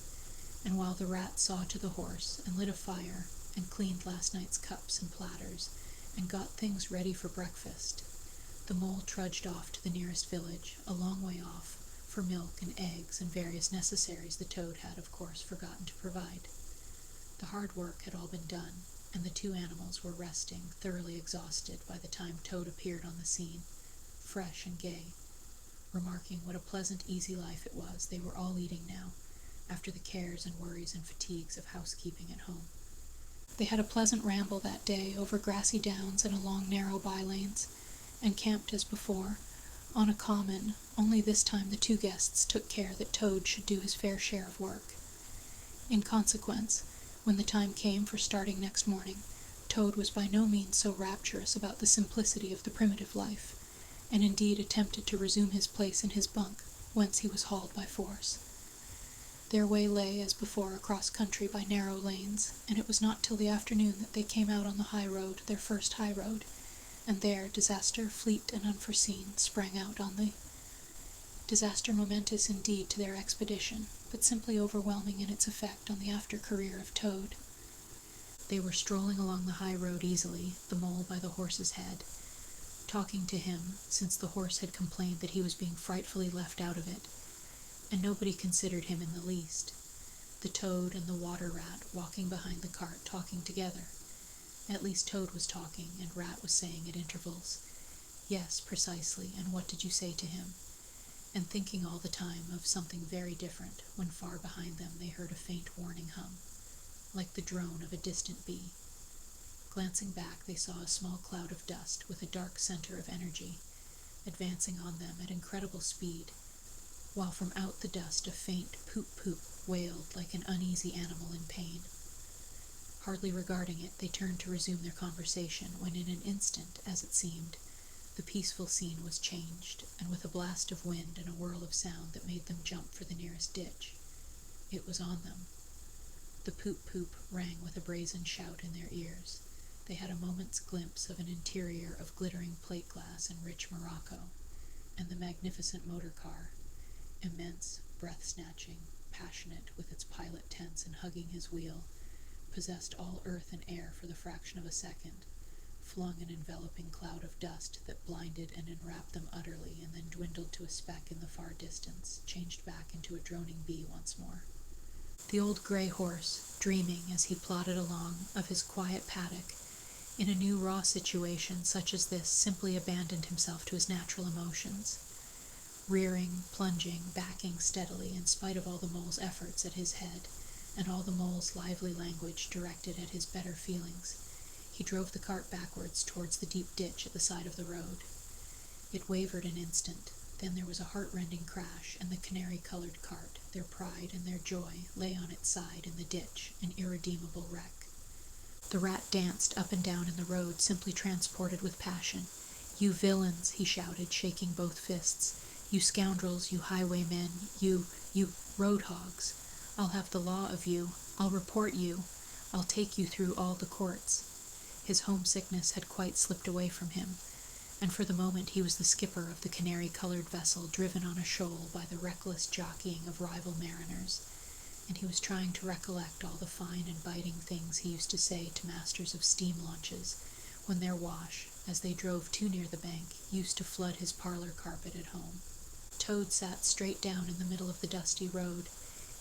A: and while the rat saw to the horse, and lit a fire, and cleaned last night's cups and platters, and got things ready for breakfast, the mole trudged off to the nearest village, a long way off, for milk and eggs and various necessaries the Toad had, of course, forgotten to provide. The hard work had all been done, and the two animals were resting, thoroughly exhausted, by the time Toad appeared on the scene, fresh and gay, remarking what a pleasant, easy life it was they were all leading now, after the cares and worries and fatigues of housekeeping at home. They had a pleasant ramble that day over grassy downs and along narrow by-lanes, and camped as before, on a common, only this time the two guests took care that Toad should do his fair share of work. In consequence, when the time came for starting next morning, Toad was by no means so rapturous about the simplicity of the primitive life, and indeed attempted to resume his place in his bunk, whence he was hauled by force. Their way lay, as before, across country by narrow lanes, and it was not till the afternoon that they came out on the high road, their first high road, and there disaster, fleet and unforeseen, sprang out on the disaster momentous indeed to their expedition, but simply overwhelming in its effect on the after-career of Toad. They were strolling along the high road easily, the mole by the horse's head, talking to him, since the horse had complained that he was being frightfully left out of it, and nobody considered him in the least. The Toad and the water rat walking behind the cart, talking together. At least Toad was talking, and Rat was saying at intervals, "Yes, precisely, and what did you say to him?" and thinking all the time of something very different, when far behind them they heard a faint warning hum, like the drone of a distant bee. Glancing back, they saw a small cloud of dust with a dark center of energy, advancing on them at incredible speed, while from out the dust a faint poop-poop wailed like an uneasy animal in pain. Hardly regarding it, they turned to resume their conversation, when in an instant, as it seemed, the peaceful scene was changed, and with a blast of wind and a whirl of sound that made them jump for the nearest ditch, it was on them. The poop-poop rang with a brazen shout in their ears. They had a moment's glimpse of an interior of glittering plate glass and rich morocco, and the magnificent motor car, immense, breath-snatching, passionate with its pilot tense and hugging his wheel, possessed all earth and air for the fraction of a second, flung an enveloping cloud of dust that blinded and enwrapped them utterly, and then dwindled to a speck in the far distance, changed back into a droning bee once more. The old gray horse, dreaming as he plodded along of his quiet paddock, in a new raw situation such as this, simply abandoned himself to his natural emotions, rearing, plunging, backing steadily in spite of all the mole's efforts at his head, and all the mole's lively language directed at his better feelings. He drove the cart backwards towards the deep ditch at the side of the road. It wavered an instant, then there was a heart-rending crash, and the canary-colored cart, their pride and their joy, lay on its side in the ditch, an irredeemable wreck. The rat danced up and down in the road, simply transported with passion. "You villains," he shouted, shaking both fists. "You scoundrels, you highwaymen, you road hogs. I'll have the law of you. I'll report you. I'll take you through all the courts." His homesickness had quite slipped away from him, and for the moment he was the skipper of the canary-colored vessel driven on a shoal by the reckless jockeying of rival mariners, and he was trying to recollect all the fine and biting things he used to say to masters of steam launches when their wash, as they drove too near the bank, used to flood his parlor carpet at home. Toad sat straight down in the middle of the dusty road,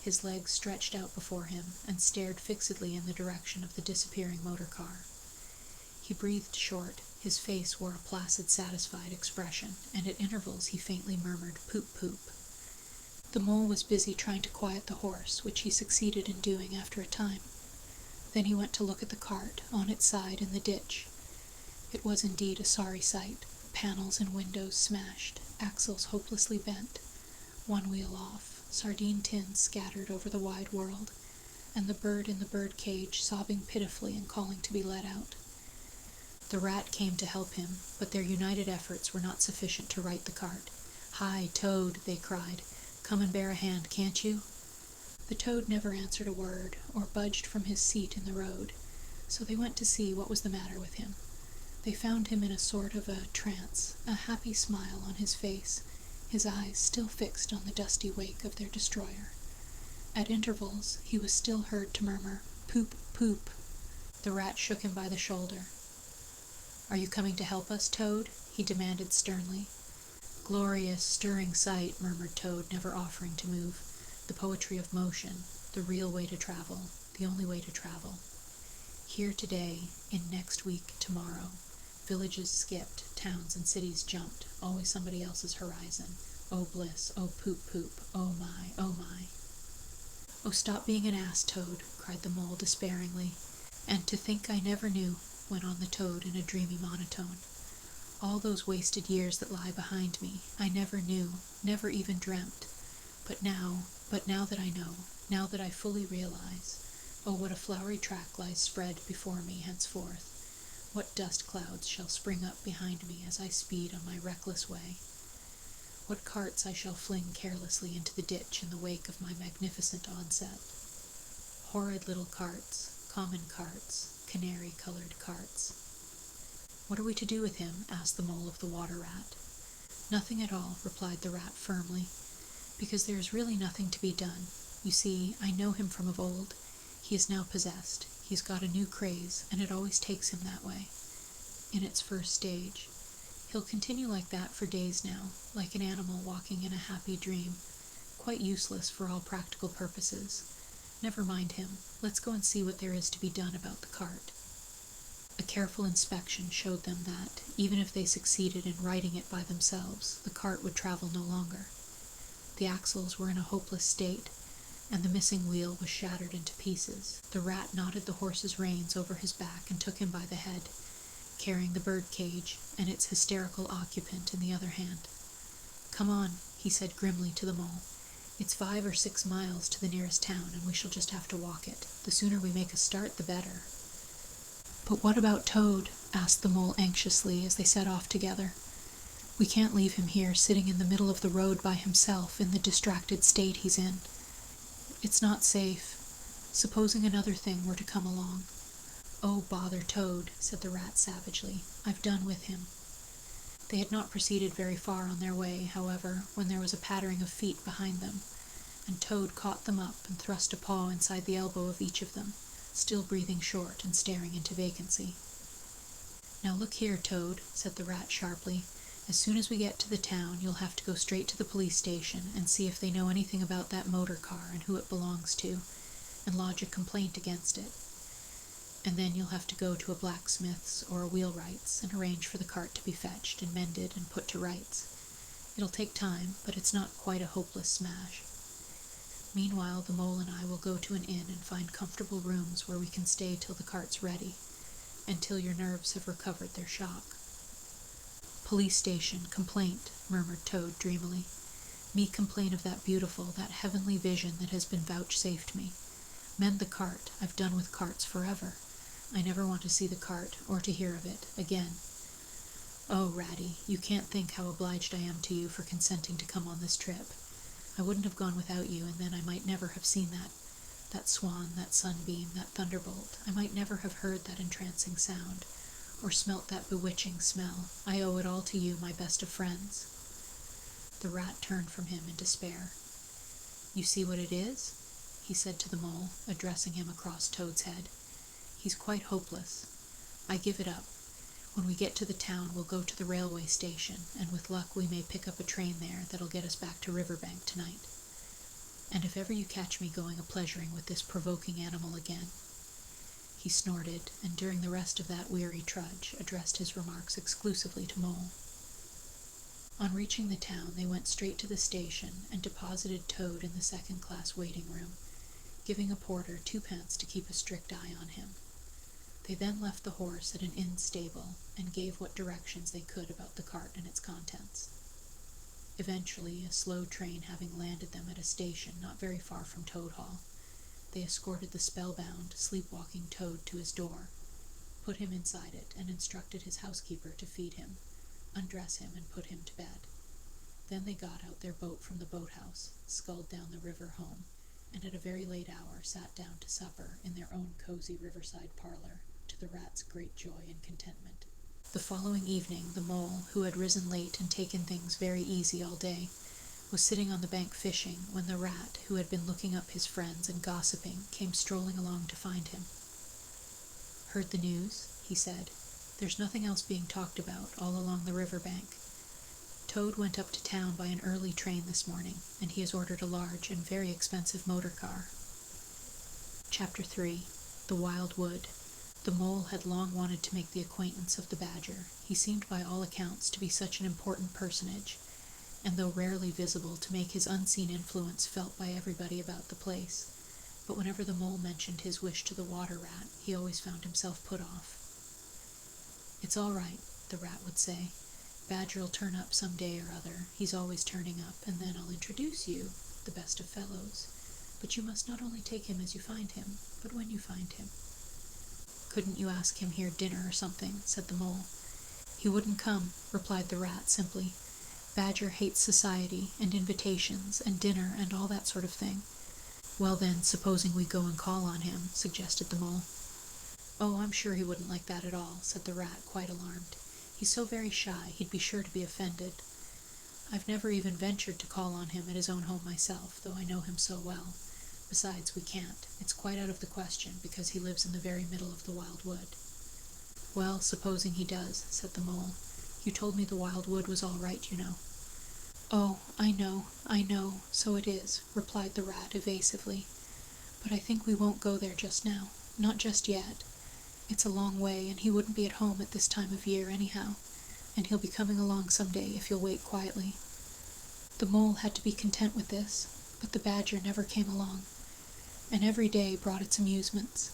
A: his legs stretched out before him, and stared fixedly in the direction of the disappearing motor car. He breathed short, his face wore a placid, satisfied expression, and at intervals he faintly murmured, "Poop, poop." The mole was busy trying to quiet the horse, which he succeeded in doing after a time. Then he went to look at the cart, on its side in the ditch. It was indeed a sorry sight, panels and windows smashed, axles hopelessly bent, one wheel off, sardine tins scattered over the wide world, and the bird in the bird cage sobbing pitifully and calling to be let out. The rat came to help him, but their united efforts were not sufficient to right the cart. "Hi, Toad," they cried. "Come and bear a hand, can't you?" The toad never answered a word, or budged from his seat in the road, so they went to see what was the matter with him. They found him in a sort of a trance, a happy smile on his face, his eyes still fixed on the dusty wake of their destroyer. At intervals, he was still heard to murmur, "Poop, poop." The rat shook him by the shoulder. "Are you coming to help us, Toad?" he demanded sternly. "Glorious, stirring sight," murmured Toad, never offering to move. "The poetry of motion, the real way to travel, the only way to travel. Here today, in next week tomorrow. Villages skipped, towns and cities jumped, always somebody else's horizon. Oh bliss, oh poop poop, oh my, oh my." "Oh, stop being an ass, Toad," cried the mole despairingly. "And to think I never knew," went on the toad in a dreamy monotone. "All those wasted years that lie behind me, I never knew, never even dreamt. But now that I know, now that I fully realize, oh, what a flowery track lies spread before me henceforth. What dust clouds shall spring up behind me as I speed on my reckless way. What carts I shall fling carelessly into the ditch in the wake of my magnificent onset. Horrid little carts, common carts, canary-colored carts." "What are we to do with him?" asked the mole of the water rat. "Nothing at all," replied the rat firmly, "because there is really nothing to be done. You see, I know him from of old. He is now possessed. He's got a new craze, and it always takes him that way, in its first stage. He'll continue like that for days now, like an animal walking in a happy dream, quite useless for all practical purposes. Never mind him. Let's go and see what there is to be done about the cart." A careful inspection showed them that, even if they succeeded in righting it by themselves, the cart would travel no longer. The axles were in a hopeless state, and the missing wheel was shattered into pieces. The rat knotted the horse's reins over his back and took him by the head, carrying the bird cage and its hysterical occupant in the other hand. "Come on," he said grimly to the mole. "It's 5 or 6 miles to the nearest town, and we shall just have to walk it. The sooner we make a start, the better." "But what about Toad?" asked the mole anxiously as they set off together. "We can't leave him here sitting in the middle of the road by himself in the distracted state he's in. It's not safe. Supposing another thing were to come along." "Oh, bother Toad," said the rat savagely. "I've done with him." They had not proceeded very far on their way, however, when there was a pattering of feet behind them, and Toad caught them up and thrust a paw inside the elbow of each of them, still breathing short and staring into vacancy. "Now look here, Toad," said the rat sharply. "As soon as we get to the town, you'll have to go straight to the police station and see if they know anything about that motor car and who it belongs to, and lodge a complaint against it. And then you'll have to go to a blacksmith's or a wheelwright's and arrange for the cart to be fetched and mended and put to rights. It'll take time, but it's not quite a hopeless smash. Meanwhile, the mole and I will go to an inn and find comfortable rooms where we can stay till the cart's ready, and till your nerves have recovered their shock." "Police station, complaint," murmured Toad dreamily. "Me complain of that beautiful, that heavenly vision that has been vouchsafed me. Mend the cart. I've done with carts forever. I never want to see the cart, or to hear of it, again. Oh, Ratty, you can't think how obliged I am to you for consenting to come on this trip. I wouldn't have gone without you, and then I might never have seen that swan, that sunbeam, that thunderbolt. I might never have heard that entrancing sound, or smelt that bewitching smell. I owe it all to you, my best of friends." The rat turned from him in despair. "You see what it is?" he said to the mole, addressing him across Toad's head. "He's quite hopeless. I give it up. When we get to the town, we'll go to the railway station, and with luck we may pick up a train there that'll get us back to Riverbank tonight. And if ever you catch me going a-pleasuring with this provoking animal again—" He snorted, and during the rest of that weary trudge addressed his remarks exclusively to Mole. On reaching the town, they went straight to the station and deposited Toad in the second-class waiting room, giving a porter 2 pence to keep a strict eye on him. They then left the horse at an inn stable and gave what directions they could about the cart and its contents. Eventually, a slow train having landed them at a station not very far from Toad Hall, they escorted the spellbound, sleepwalking Toad to his door, put him inside it, and instructed his housekeeper to feed him, undress him, and put him to bed. Then they got out their boat from the boathouse, sculled down the river home, and at a very late hour sat down to supper in their own cozy riverside parlor, to the rat's great joy and contentment. The following evening, the mole, who had risen late and taken things very easy all day, was sitting on the bank fishing when the rat, who had been looking up his friends and gossiping, came strolling along to find him. "Heard the news?" he said. "There's nothing else being talked about all along the river bank. Toad went up to town by an early train this morning, and he has ordered a large and very expensive motor car." Chapter 3. The Wild Wood. The mole had long wanted to make the acquaintance of the badger. He seemed by all accounts to be such an important personage, and though rarely visible, to make his unseen influence felt by everybody about the place. But whenever the mole mentioned his wish to the water rat, he always found himself put off. "It's all right," the rat would say. "Badger'll turn up some day or other. He's always turning up, and then I'll introduce you, the best of fellows. But you must not only take him as you find him, but when you find him." "Couldn't you ask him here dinner or something?" said the mole. "He wouldn't come," replied the rat simply. "Badger hates society, and invitations, and dinner, and all that sort of thing." "Well then, supposing we go and call on him," suggested the mole. "Oh, I'm sure he wouldn't like that at all," said the rat, quite alarmed. "He's so very shy, he'd be sure to be offended. I've never even ventured to call on him at his own home myself, though I know him so well. Besides, we can't. It's quite out of the question, because he lives in the very middle of the wild wood." "Well, supposing he does," said the mole. "You told me the wild wood was all right, you know." "Oh, I know, so it is," replied the rat evasively. "But I think we won't go there just now. Not just yet. It's a long way, and he wouldn't be at home at this time of year anyhow, and he'll be coming along some day if you'll wait quietly." The mole had to be content with this, but the badger never came along, and every day brought its amusements,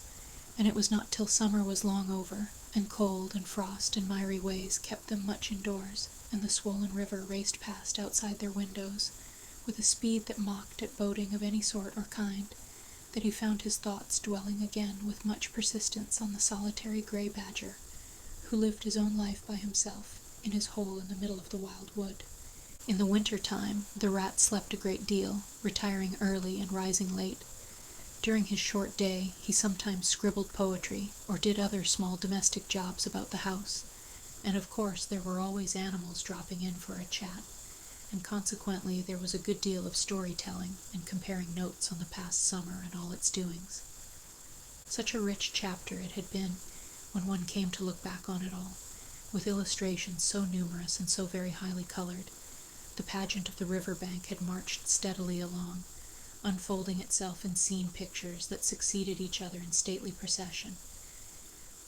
A: and it was not till summer was long over, and cold and frost and miry ways kept them much indoors, and the swollen river raced past outside their windows with a speed that mocked at boating of any sort or kind, that he found his thoughts dwelling again with much persistence on the solitary gray badger, who lived his own life by himself in his hole in the middle of the wild wood. In the winter time, the rat slept a great deal, retiring early and rising late. During his short day, he sometimes scribbled poetry, or did other small domestic jobs about the house, and of course there were always animals dropping in for a chat, and consequently there was a good deal of storytelling and comparing notes on the past summer and all its doings. Such a rich chapter it had been when one came to look back on it all, with illustrations so numerous and so very highly colored. The pageant of the riverbank had marched steadily along, unfolding itself in scene pictures that succeeded each other in stately procession.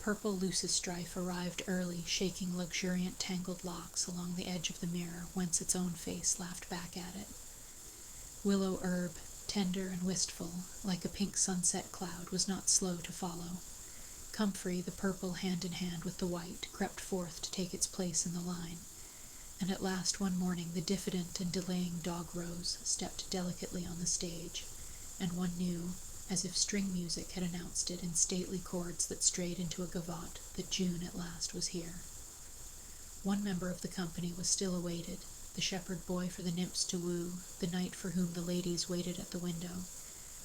A: Purple Lucistrife arrived early, shaking luxuriant tangled locks along the edge of the mirror whence its own face laughed back at it. Willow herb, tender and wistful, like a pink sunset cloud, was not slow to follow. Comfrey, the purple hand in hand with the white, crept forth to take its place in the line, and at last one morning the diffident and delaying dog Rose stepped delicately on the stage, and one knew, as if string music had announced it in stately chords that strayed into a gavotte, that June at last was here. One member of the company was still awaited, the shepherd boy for the nymphs to woo, the knight for whom the ladies waited at the window,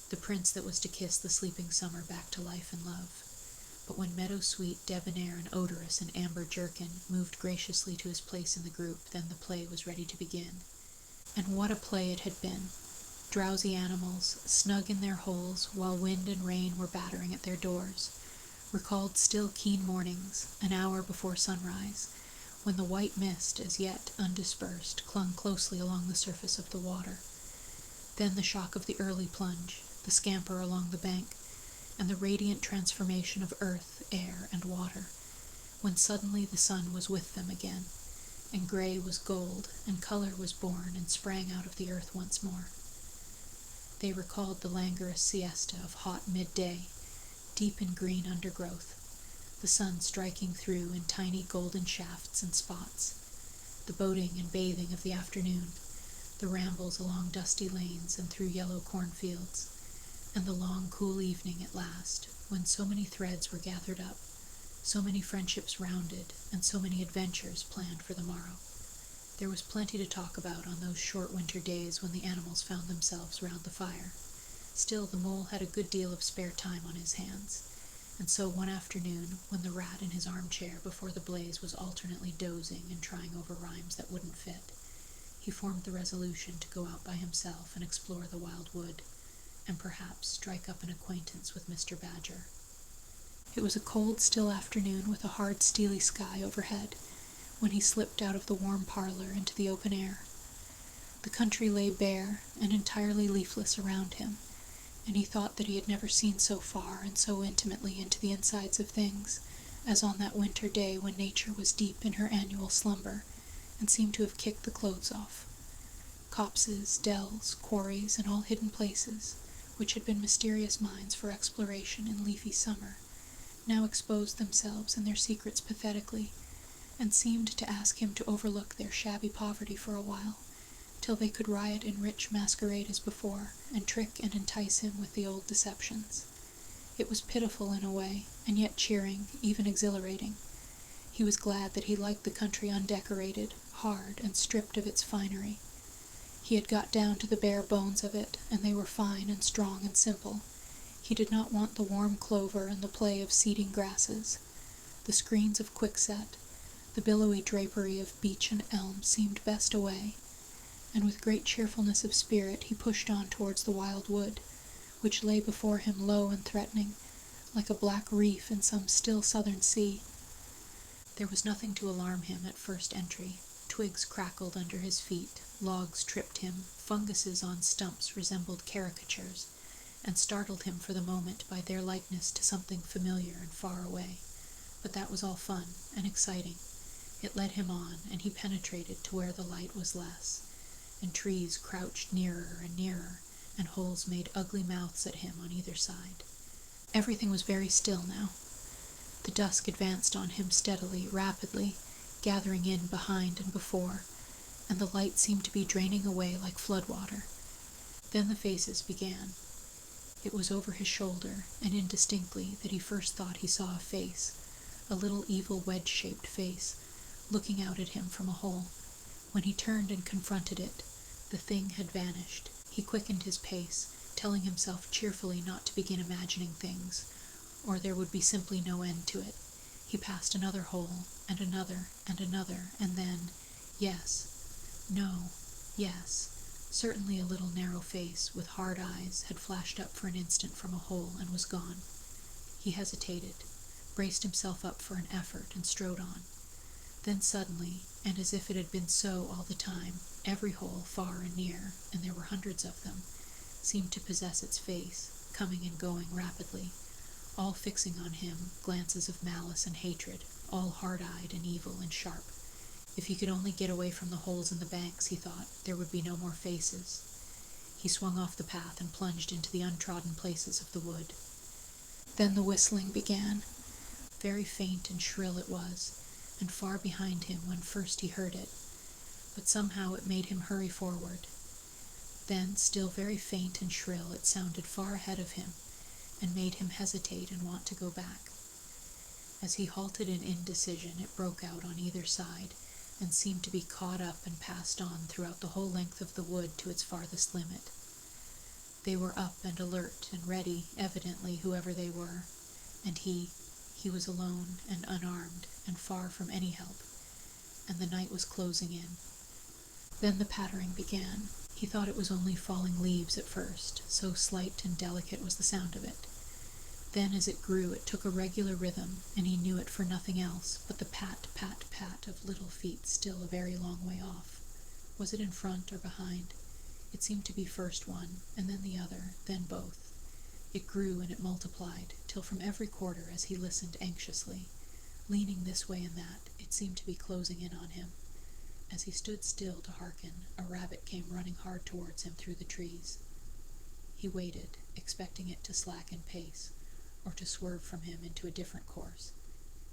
A: the prince that was to kiss the sleeping summer back to life and love. But when meadow-sweet, debonair, and odorous in amber jerkin moved graciously to his place in the group, then the play was ready to begin. And what a play it had been! Drowsy animals, snug in their holes, while wind and rain were battering at their doors, recalled still keen mornings, an hour before sunrise, when the white mist, as yet undispersed, clung closely along the surface of the water. Then the shock of the early plunge, the scamper along the bank, and the radiant transformation of earth, air, and water, when suddenly the sun was with them again, and gray was gold, and color was born and sprang out of the earth once more. They recalled the languorous siesta of hot midday, deep in green undergrowth, the sun striking through in tiny golden shafts and spots, the boating and bathing of the afternoon, the rambles along dusty lanes and through yellow cornfields, and the long, cool evening at last, when so many threads were gathered up, so many friendships rounded, and so many adventures planned for the morrow. There was plenty to talk about on those short winter days when the animals found themselves round the fire. Still, the mole had a good deal of spare time on his hands, and so one afternoon, when the rat in his armchair before the blaze was alternately dozing and trying over rhymes that wouldn't fit, he formed the resolution to go out by himself and explore the wild wood, and perhaps strike up an acquaintance with Mr. Badger. It was a cold, still afternoon with a hard, steely sky overhead, when he slipped out of the warm parlor into the open air. The country lay bare and entirely leafless around him, and he thought that he had never seen so far and so intimately into the insides of things as on that winter day when nature was deep in her annual slumber and seemed to have kicked the clothes off. Copses, dells, quarries, and all hidden places, which had been mysterious mines for exploration in leafy summer, now exposed themselves and their secrets pathetically, and seemed to ask him to overlook their shabby poverty for a while, till they could riot in rich masquerade as before, and trick and entice him with the old deceptions. It was pitiful in a way, and yet cheering, even exhilarating. He was glad that he liked the country undecorated, hard, and stripped of its finery. He had got down to the bare bones of it, and they were fine and strong and simple. He did not want the warm clover and the play of seeding grasses. The screens of quickset, the billowy drapery of beech and elm seemed best away, and with great cheerfulness of spirit he pushed on towards the wild wood, which lay before him low and threatening, like a black reef in some still southern sea. There was nothing to alarm him at first entry. Twigs crackled under his feet, logs tripped him, funguses on stumps resembled caricatures, and startled him for the moment by their likeness to something familiar and far away. But that was all fun and exciting. It led him on, and he penetrated to where the light was less, and trees crouched nearer and nearer, and holes made ugly mouths at him on either side. Everything was very still now. The dusk advanced on him steadily, rapidly, gathering in behind and before, and the light seemed to be draining away like flood-water. Then the faces began. It was over his shoulder, and indistinctly, that he first thought he saw a face, a little evil wedge-shaped face, looking out at him from a hole. When he turned and confronted it, the thing had vanished. He quickened his pace, telling himself cheerfully not to begin imagining things, or there would be simply no end to it. He passed another hole, and another, and then, yes, no, yes. Certainly a little narrow face with hard eyes had flashed up for an instant from a hole and was gone. He hesitated, braced himself up for an effort, and strode on. Then suddenly, and as if it had been so all the time, every hole far and near, and there were hundreds of them, seemed to possess its face, coming and going rapidly, all fixing on him glances of malice and hatred, all hard-eyed and evil and sharp. If he could only get away from the holes in the banks, he thought, there would be no more faces. He swung off the path and plunged into the untrodden places of the wood. Then the whistling began. Very faint and shrill it was, and far behind him when first he heard it, but somehow it made him hurry forward. Then, still very faint and shrill, it sounded far ahead of him, and made him hesitate and want to go back. As he halted in indecision, it broke out on either side, and seemed to be caught up and passed on throughout the whole length of the wood to its farthest limit. They were up and alert and ready, evidently, whoever they were, and he was alone and unarmed and far from any help, and the night was closing in. Then the pattering began. He thought it was only falling leaves at first, so slight and delicate was the sound of it. Then as it grew it took a regular rhythm, and he knew it for nothing else but the pat, pat, pat of little feet still a very long way off. Was it in front or behind? It seemed to be first one, and then the other, then both. It grew and it multiplied, till from every quarter as he listened anxiously, leaning this way and that, it seemed to be closing in on him. As he stood still to hearken, a rabbit came running hard towards him through the trees. He waited, expecting it to slacken pace, or to swerve from him into a different course.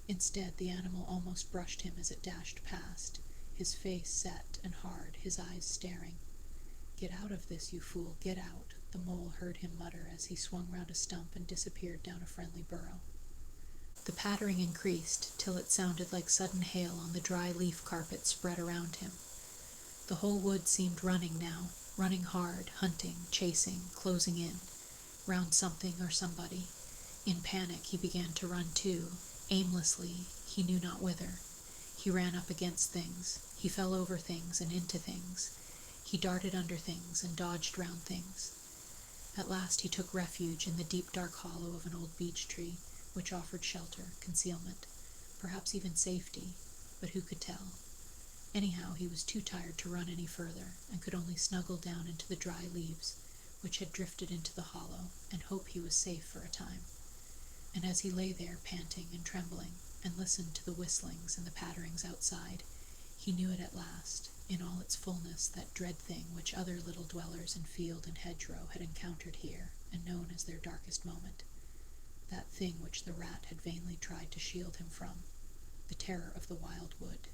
A: Instead, the animal almost brushed him as it dashed past, his face set and hard, his eyes staring. "Get out of this, you fool, get out," the mole heard him mutter as he swung round a stump and disappeared down a friendly burrow. The pattering increased, till it sounded like sudden hail on the dry leaf carpet spread around him. The whole wood seemed running now, running hard, hunting, chasing, closing in, round something or somebody. In panic he began to run too, aimlessly, he knew not whither. He ran up against things, he fell over things and into things. He darted under things and dodged round things. At last he took refuge in the deep dark hollow of an old beech tree, which offered shelter, concealment, perhaps even safety, but who could tell? Anyhow, he was too tired to run any further, and could only snuggle down into the dry leaves, which had drifted into the hollow, and hope he was safe for a time. And as he lay there, panting and trembling, and listened to the whistlings and the patterings outside, he knew it at last, in all its fullness, that dread thing which other little dwellers in field and hedgerow had encountered here, and known as their darkest moment. That thing which the rat had vainly tried to shield him from, the terror of the wild wood.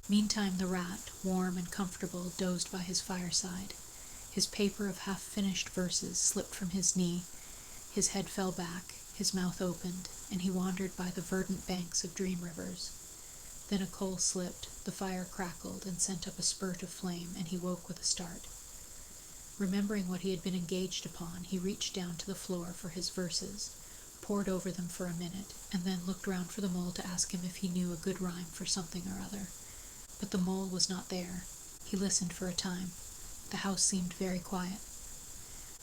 A: Meantime the rat, warm and comfortable, dozed by his fireside. His paper of half-finished verses slipped from his knee, his head fell back, his mouth opened, and he wandered by the verdant banks of dream rivers. Then a coal slipped, the fire crackled and sent up a spurt of flame, and he woke with a start. Remembering what he had been engaged upon, he reached down to the floor for his verses, pored over them for a minute, and then looked round for the mole to ask him if he knew a good rhyme for something or other. But the mole was not there. He listened for a time. The house seemed very quiet.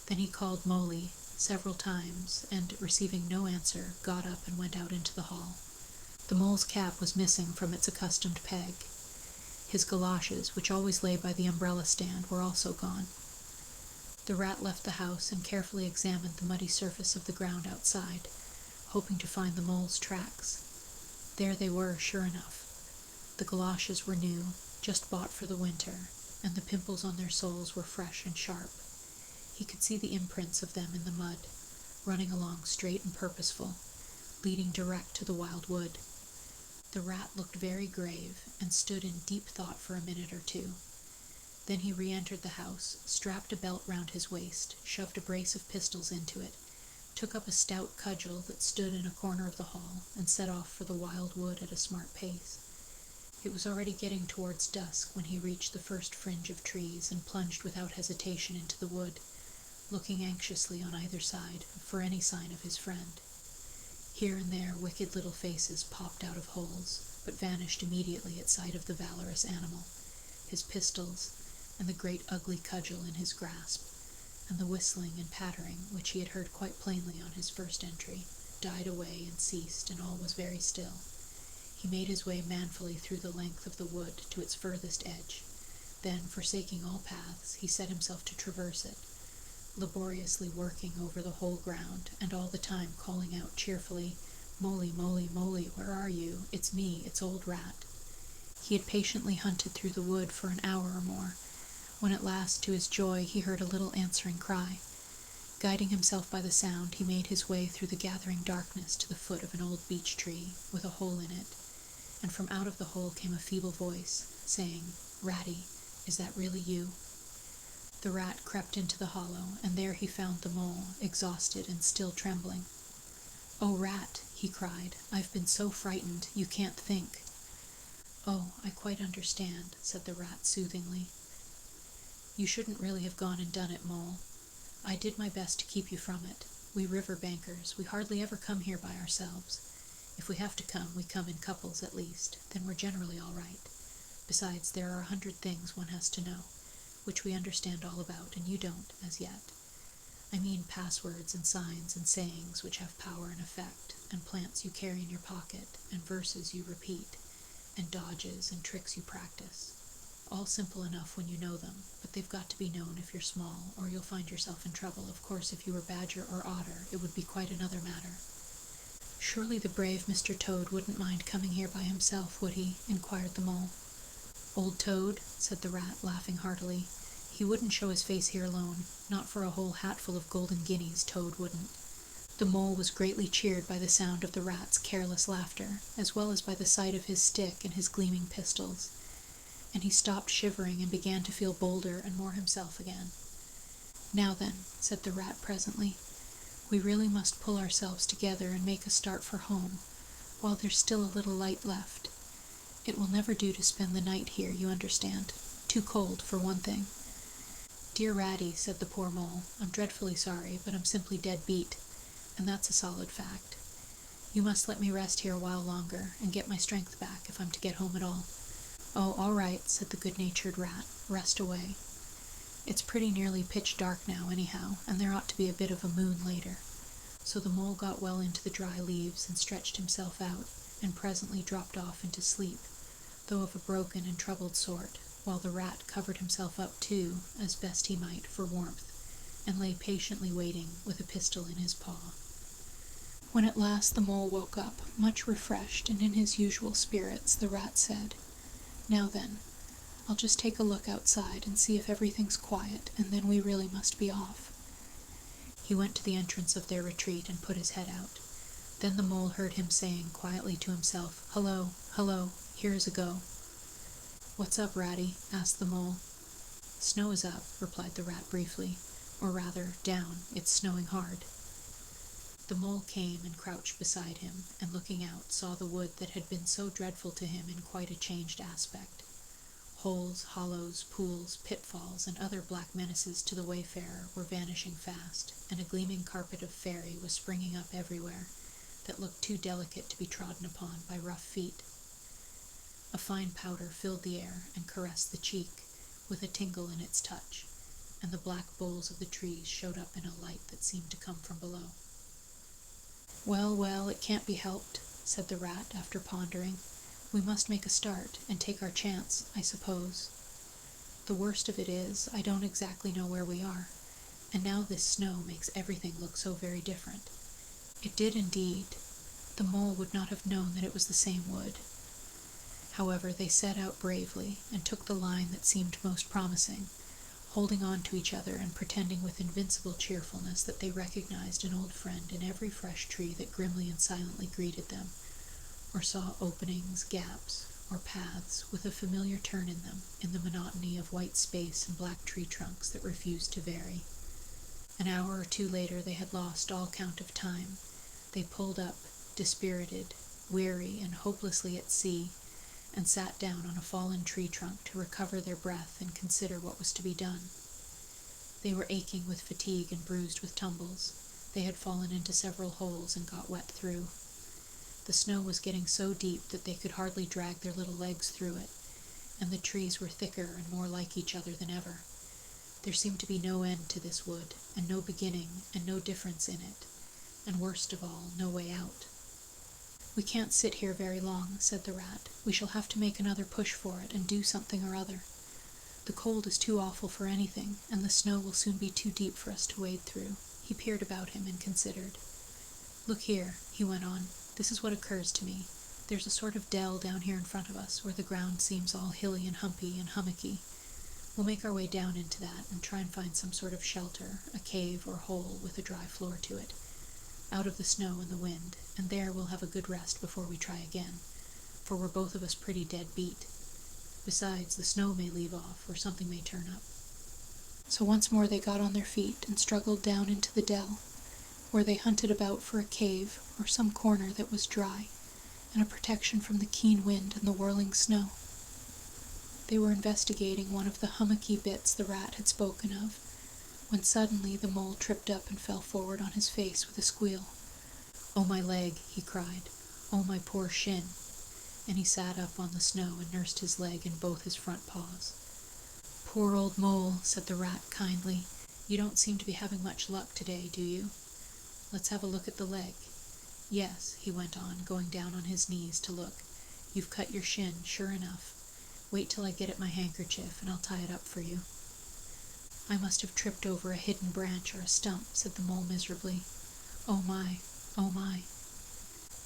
A: Then he called Molly several times, and, receiving no answer, got up and went out into the hall. The mole's cap was missing from its accustomed peg. His galoshes, which always lay by the umbrella stand, were also gone. The rat left the house and carefully examined the muddy surface of the ground outside, hoping to find the mole's tracks. There they were, sure enough. The galoshes were new, just bought for the winter, and the pimples on their soles were fresh and sharp. He could see the imprints of them in the mud, running along straight and purposeful, leading direct to the wild wood. The rat looked very grave, and stood in deep thought for a minute or two. Then he re-entered the house, strapped a belt round his waist, shoved a brace of pistols into it, took up a stout cudgel that stood in a corner of the hall, and set off for the wild wood at a smart pace. It was already getting towards dusk when he reached the first fringe of trees and plunged without hesitation into the wood, looking anxiously on either side for any sign of his friend. Here and there wicked little faces popped out of holes, but vanished immediately at sight of the valorous animal, his pistols, and the great ugly cudgel in his grasp, and the whistling and pattering, which he had heard quite plainly on his first entry, died away and ceased, and all was very still. He made his way manfully through the length of the wood to its furthest edge. Then, forsaking all paths, he set himself to traverse it, laboriously working over the whole ground, and all the time calling out cheerfully, "Moly, Moly, Moly, where are you? It's me, it's old Rat." He had patiently hunted through the wood for an hour or more, when at last, to his joy, he heard a little answering cry. Guiding himself by the sound, he made his way through the gathering darkness to the foot of an old beech tree, with a hole in it, and from out of the hole came a feeble voice, saying, "Ratty, is that really you?" The rat crept into the hollow, and there he found the mole, exhausted and still trembling. "Oh, Rat," he cried, "I've been so frightened, you can't think." "Oh, I quite understand," said the rat soothingly. "You shouldn't really have gone and done it, Mole. I did my best to keep you from it. We riverbankers, we hardly ever come here by ourselves. If we have to come, we come in couples at least, then we're generally all right. Besides, there are 100 things one has to know, which we understand all about, and you don't, as yet. I mean passwords and signs and sayings which have power and effect, and plants you carry in your pocket, and verses you repeat, and dodges and tricks you practice. All simple enough when you know them, but they've got to be known if you're small, or you'll find yourself in trouble. Of course, if you were badger or otter, it would be quite another matter." "Surely the brave Mr. Toad wouldn't mind coming here by himself, would he?" inquired the mole. "Old Toad," said the rat, laughing heartily. "He wouldn't show his face here alone. Not for a whole hatful of golden guineas, Toad wouldn't." The mole was greatly cheered by the sound of the rat's careless laughter, as well as by the sight of his stick and his gleaming pistols, and he stopped shivering and began to feel bolder and more himself again. "Now then," said the rat presently, "we really must pull ourselves together and make a start for home, while there's still a little light left. It will never do to spend the night here, you understand. Too cold, for one thing." "Dear Ratty," said the poor mole, "I'm dreadfully sorry, but I'm simply dead beat, and that's a solid fact. You must let me rest here a while longer, and get my strength back, if I'm to get home at all." "Oh, all right," said the good-natured rat. "Rest away. It's pretty nearly pitch dark now, anyhow, and there ought to be a bit of a moon later." So the mole got well into the dry leaves and stretched himself out, and presently dropped off into sleep, though of a broken and troubled sort, while the rat covered himself up too, as best he might, for warmth, and lay patiently waiting with a pistol in his paw. When at last the mole woke up, much refreshed and in his usual spirits, the rat said, "Now then, I'll just take a look outside and see if everything's quiet, and then we really must be off." He went to the entrance of their retreat and put his head out. Then the mole heard him saying quietly to himself, "Hello, hello, here's a go." "What's up, Ratty?" asked the mole. "Snow is up," replied the rat briefly, "or rather, down. It's snowing hard." The mole came and crouched beside him, and looking out saw the wood that had been so dreadful to him in quite a changed aspect. Holes, hollows, pools, pitfalls, and other black menaces to the wayfarer were vanishing fast, and a gleaming carpet of fairy was springing up everywhere, that looked too delicate to be trodden upon by rough feet. A fine powder filled the air and caressed the cheek, with a tingle in its touch, and the black boles of the trees showed up in a light that seemed to come from below. "Well, well, it can't be helped," said the rat, after pondering. "We must make a start, and take our chance, I suppose. The worst of it is, I don't exactly know where we are, and now this snow makes everything look so very different." It did indeed. The mole would not have known that it was the same wood. However, they set out bravely, and took the line that seemed most promising, holding on to each other and pretending with invincible cheerfulness that they recognized an old friend in every fresh tree that grimly and silently greeted them, or saw openings, gaps, or paths with a familiar turn in them, in the monotony of white space and black tree trunks that refused to vary. An hour or two later they had lost all count of time. They pulled up, dispirited, weary, and hopelessly at sea, and sat down on a fallen tree trunk to recover their breath and consider what was to be done. They were aching with fatigue and bruised with tumbles. They had fallen into several holes and got wet through. The snow was getting so deep that they could hardly drag their little legs through it, and the trees were thicker and more like each other than ever. There seemed to be no end to this wood, and no beginning, and no difference in it, and worst of all, no way out. "We can't sit here very long," said the rat. "We shall have to make another push for it, and do something or other. The cold is too awful for anything, and the snow will soon be too deep for us to wade through." He peered about him and considered. "Look here," he went on. "This is what occurs to me. There's a sort of dell down here in front of us, where the ground seems all hilly and humpy and hummocky. We'll make our way down into that, and try and find some sort of shelter, a cave or hole with a dry floor to it, out of the snow and the wind, and there we'll have a good rest before we try again, for we're both of us pretty dead beat. Besides, the snow may leave off, or something may turn up." So once more they got on their feet and struggled down into the dell, where they hunted about for a cave or some corner that was dry, and a protection from the keen wind and the whirling snow. They were investigating one of the hummocky bits the rat had spoken of, when suddenly the mole tripped up and fell forward on his face with a squeal. "Oh, my leg," he cried. "Oh, my poor shin." And he sat up on the snow and nursed his leg in both his front paws. "Poor old mole," said the rat kindly. "You don't seem to be having much luck today, do you? Let's have a look at the leg. Yes," he went on, going down on his knees to look. "You've cut your shin, sure enough. Wait till I get at my handkerchief, and I'll tie it up for you." "I must have tripped over a hidden branch or a stump," said the mole miserably. "Oh my, oh my."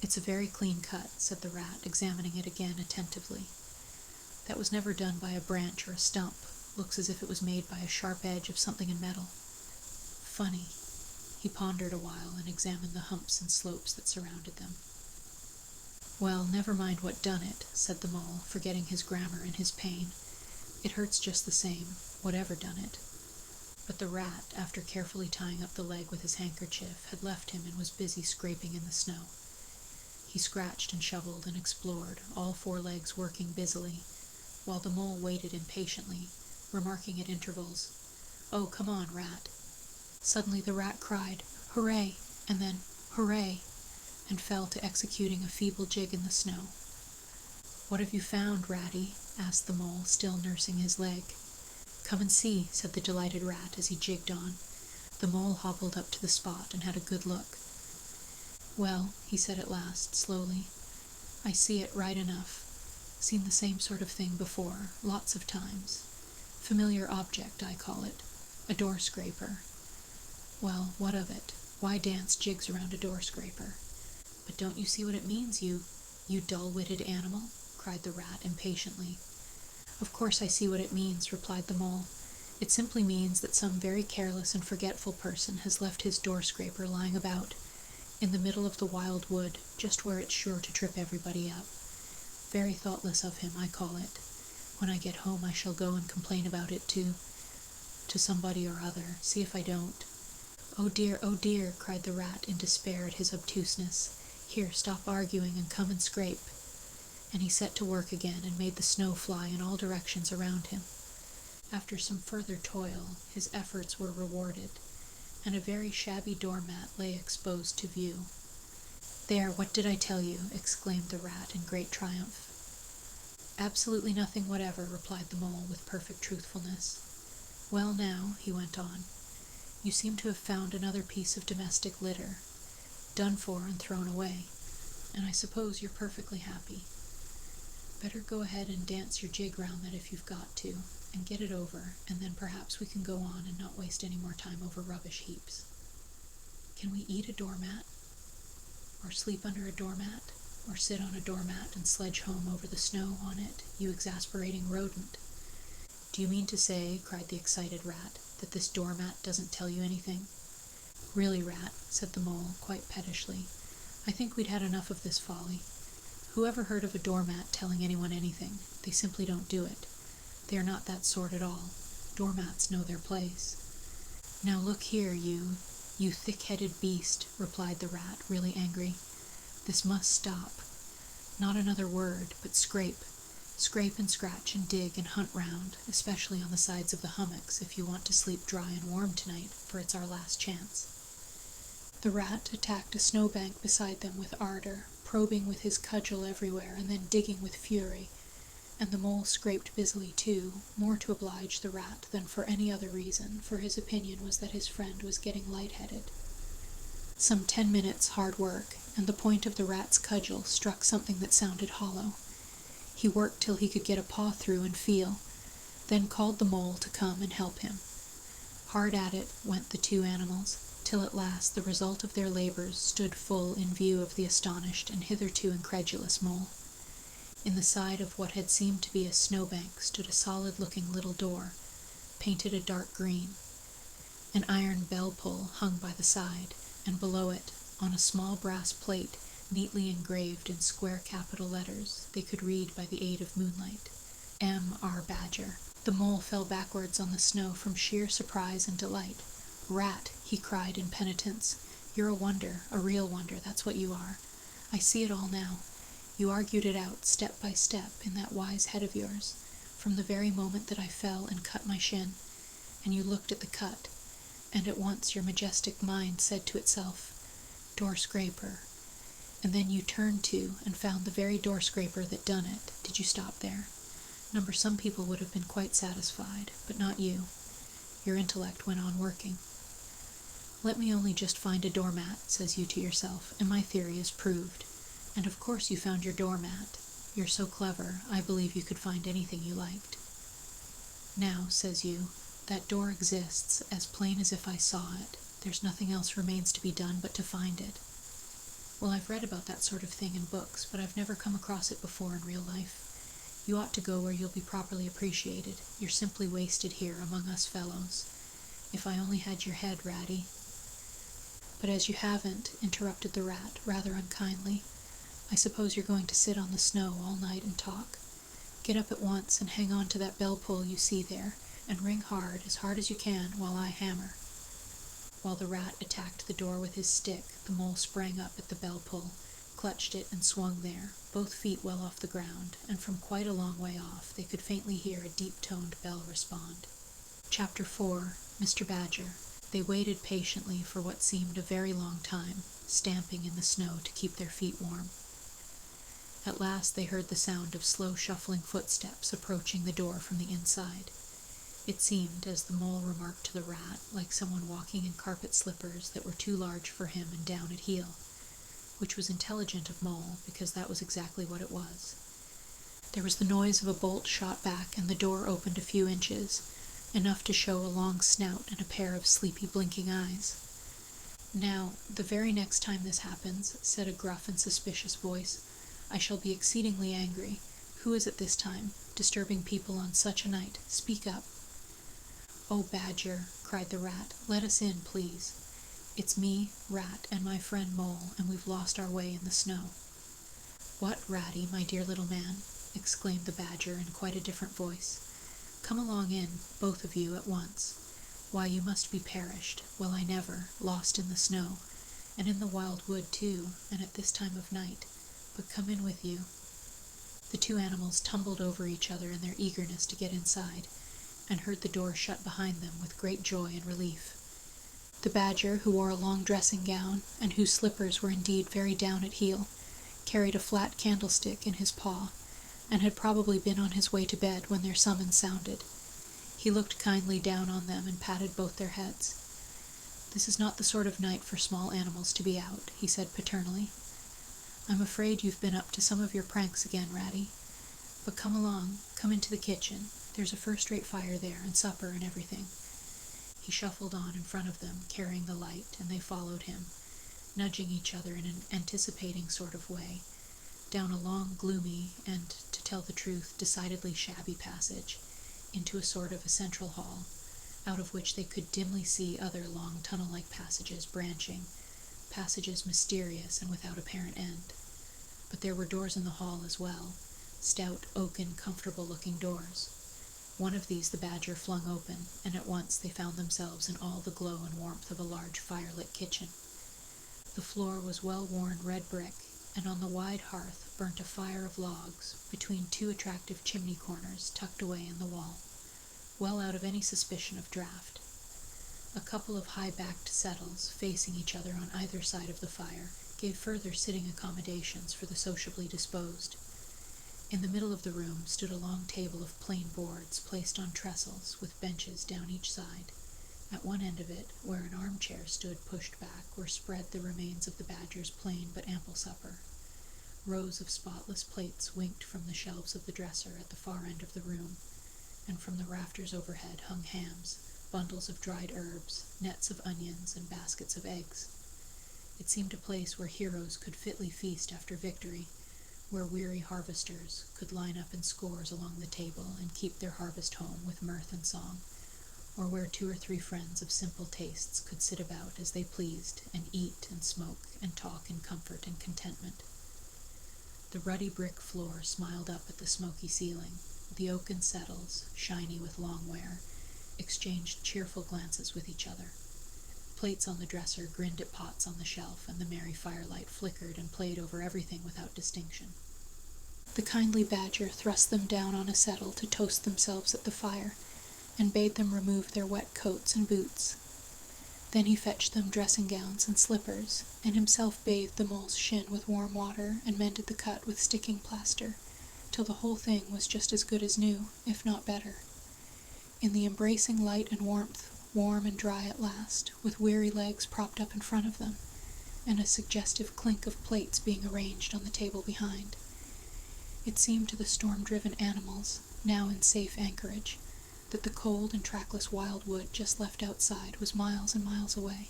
A: "It's a very clean cut," said the rat, examining it again attentively. "That was never done by a branch or a stump. Looks as if it was made by a sharp edge of something in metal. Funny." He pondered a while and examined the humps and slopes that surrounded them. "Well, never mind what done it," said the mole, forgetting his grammar in his pain. "It hurts just the same, whatever done it." But the rat, after carefully tying up the leg with his handkerchief, had left him and was busy scraping in the snow. He scratched and shoveled and explored, all four legs working busily, while the mole waited impatiently, remarking at intervals, "Oh, come on, rat." Suddenly the rat cried, "Hooray!" and then, "Hooray!" and fell to executing a feeble jig in the snow. "What have you found, Ratty?" asked the mole, still nursing his leg. "Come and see," said the delighted rat as he jigged on. The mole hobbled up to the spot and had a good look. "Well," he said at last, slowly, "I see it right enough. Seen the same sort of thing before, lots of times. Familiar object, I call it. A door scraper. Well, what of it? Why dance jigs around a door scraper? But don't you see what it means, you dull-witted animal?" cried the rat impatiently. "Of course I see what it means," replied the mole. "It simply means that some very careless and forgetful person has left his door scraper lying about, in the middle of the wild wood, just where it's sure to trip everybody up. Very thoughtless of him, I call it. When I get home I shall go and complain about it to somebody or other. See if I don't." "Oh dear," cried the rat in despair at his obtuseness. "Here, stop arguing and come and scrape." And he set to work again and made the snow fly in all directions around him. After some further toil, his efforts were rewarded, and a very shabby doormat lay exposed to view. "There, what did I tell you?" exclaimed the rat in great triumph. "Absolutely nothing whatever," replied the mole with perfect truthfulness. "Well now," he went on, "you seem to have found another piece of domestic litter, done for and thrown away, and I suppose you're perfectly happy. Better go ahead and dance your jig round that if you've got to, and get it over, and then perhaps we can go on and not waste any more time over rubbish heaps. Can we eat a doormat? Or sleep under a doormat? Or sit on a doormat and sledge home over the snow on it, you exasperating rodent?" "Do you mean to say," cried the excited rat, "that this doormat doesn't tell you anything?" "Really, rat," said the mole, quite pettishly, "I think we'd had enough of this folly. Who ever heard of a doormat telling anyone anything? They simply don't do it. They are not that sort at all. Doormats know their place." "Now look here, you thick-headed beast," replied the rat, really angry. "This must stop. Not another word, but scrape. Scrape and scratch and dig and hunt round, especially on the sides of the hummocks, if you want to sleep dry and warm tonight, for it's our last chance." The rat attacked a snowbank beside them with ardor, probing with his cudgel everywhere and then digging with fury, and the mole scraped busily too, more to oblige the rat than for any other reason, for his opinion was that his friend was getting light-headed. Some 10 minutes' hard work, and the point of the rat's cudgel struck something that sounded hollow. He worked till he could get a paw through and feel, then called the mole to come and help him. Hard at it went the two animals, till at last the result of their labors stood full in view of the astonished and hitherto incredulous mole. In the side of what had seemed to be a snowbank stood a solid-looking little door, painted a dark green. An iron bell-pull hung by the side, and below it, on a small brass plate, neatly engraved in square capital letters, they could read by the aid of moonlight, M.R. Badger. The mole fell backwards on the snow from sheer surprise and delight. "Rat," he cried in penitence, "you're a wonder, a real wonder, that's what you are. I see it all now. You argued it out, step by step, in that wise head of yours, from the very moment that I fell and cut my shin, and you looked at the cut, and at once your majestic mind said to itself, 'Door-scraper,' and then you turned to and found the very door-scraper that done it. Did you stop there? Some people would have been quite satisfied, but not you. Your intellect went on working. 'Let me only just find a doormat,' says you to yourself, and my theory is proved. And of course you found your doormat. You're so clever, I believe you could find anything you liked. 'Now,' says you, 'that door exists, as plain as if I saw it. There's nothing else remains to be done but to find it.' Well, I've read about that sort of thing in books, but I've never come across it before in real life. You ought to go where you'll be properly appreciated. You're simply wasted here among us fellows. If I only had your head, Ratty." "But as you haven't," interrupted the rat, rather unkindly, "I suppose you're going to sit on the snow all night and talk. Get up at once and hang on to that bell-pull you see there, and ring hard as you can, while I hammer." While the rat attacked the door with his stick, the mole sprang up at the bell-pull, clutched it and swung there, both feet well off the ground, and from quite a long way off they could faintly hear a deep-toned bell respond. Chapter 4. Mr. Badger. They waited patiently for what seemed a very long time, stamping in the snow to keep their feet warm. At last they heard the sound of slow shuffling footsteps approaching the door from the inside. It seemed, as the mole remarked to the rat, like someone walking in carpet slippers that were too large for him and down at heel, which was intelligent of Mole, because that was exactly what it was. There was the noise of a bolt shot back, and the door opened a few inches, enough to show a long snout and a pair of sleepy blinking eyes. "Now, the very next time this happens," said a gruff and suspicious voice, "I shall be exceedingly angry. Who is it this time, disturbing people on such a night? Speak up." "Oh, Badger," cried the rat, "let us in, please. It's me, Rat, and my friend Mole, and we've lost our way in the snow." "What, Ratty, my dear little man?" exclaimed the Badger in quite a different voice. "Come along in, both of you, at once. Why, you must be perished. Well, I never, lost in the snow, and in the wild wood, too, and at this time of night. But come in with you." The two animals tumbled over each other in their eagerness to get inside, and heard the door shut behind them with great joy and relief. The Badger, who wore a long dressing-gown, and whose slippers were indeed very down at heel, carried a flat candlestick in his paw, and had probably been on his way to bed when their summons sounded. He looked kindly down on them and patted both their heads. "This is not the sort of night for small animals to be out," he said paternally. "I'm afraid you've been up to some of your pranks again, Ratty. But come along, come into the kitchen. There's a first-rate fire there, and supper and everything." He shuffled on in front of them, carrying the light, and they followed him, nudging each other in an anticipating sort of way, down a long, gloomy, and, to tell the truth, decidedly shabby passage, into a sort of a central hall, out of which they could dimly see other long tunnel-like passages branching, passages mysterious and without apparent end. But there were doors in the hall as well, stout, oaken, comfortable-looking doors. One of these the Badger flung open, and at once they found themselves in all the glow and warmth of a large fire-lit kitchen. The floor was well-worn red brick, and on the wide hearth burnt a fire of logs, between two attractive chimney corners tucked away in the wall, well out of any suspicion of draught. A couple of high-backed settles, facing each other on either side of the fire, gave further sitting accommodations for the sociably disposed. In the middle of the room stood a long table of plain boards placed on trestles with benches down each side. At one end of it, where an armchair stood pushed back, were spread the remains of the badger's plain but ample supper. Rows of spotless plates winked from the shelves of the dresser at the far end of the room, and from the rafters overhead hung hams, bundles of dried herbs, nets of onions, and baskets of eggs. It seemed a place where heroes could fitly feast after victory, where weary harvesters could line up in scores along the table and keep their harvest home with mirth and song, or where 2 or 3 friends of simple tastes could sit about as they pleased and eat and smoke and talk in comfort and contentment. The ruddy brick floor smiled up at the smoky ceiling. The oaken settles, shiny with long wear, exchanged cheerful glances with each other. Plates on the dresser grinned at pots on the shelf, and the merry firelight flickered and played over everything without distinction. The kindly badger thrust them down on a settle to toast themselves at the fire, and bade them remove their wet coats and boots. Then he fetched them dressing gowns and slippers, and himself bathed the mole's shin with warm water and mended the cut with sticking plaster, till the whole thing was just as good as new, if not better. In the embracing light and warmth, warm and dry at last, with weary legs propped up in front of them, and a suggestive clink of plates being arranged on the table behind, it seemed to the storm-driven animals, now in safe anchorage, that the cold and trackless wild wood just left outside was miles and miles away,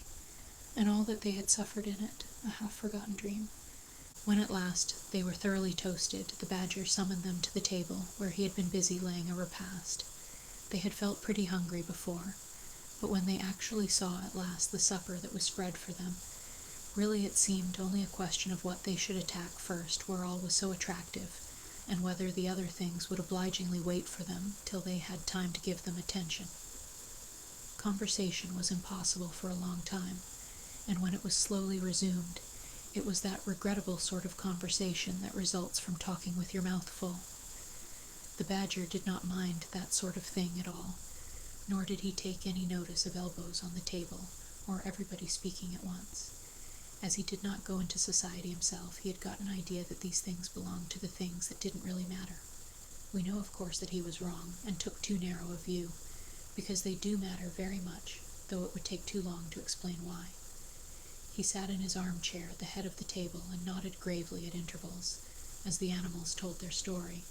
A: and all that they had suffered in it, a half-forgotten dream. When at last they were thoroughly toasted, the badger summoned them to the table, where he had been busy laying a repast. They had felt pretty hungry before, but when they actually saw at last the supper that was spread for them, really it seemed only a question of what they should attack first, where all was so attractive, and whether the other things would obligingly wait for them till they had time to give them attention. Conversation was impossible for a long time, and when it was slowly resumed, it was that regrettable sort of conversation that results from talking with your mouth full. The badger did not mind that sort of thing at all, nor did he take any notice of elbows on the table, or everybody speaking at once. As he did not go into society himself, he had got an idea that these things belonged to the things that didn't really matter. We know, of course, that he was wrong, and took too narrow a view, because they do matter very much, though it would take too long to explain why. He sat in his armchair at the head of the table and nodded gravely at intervals, as the animals told their story,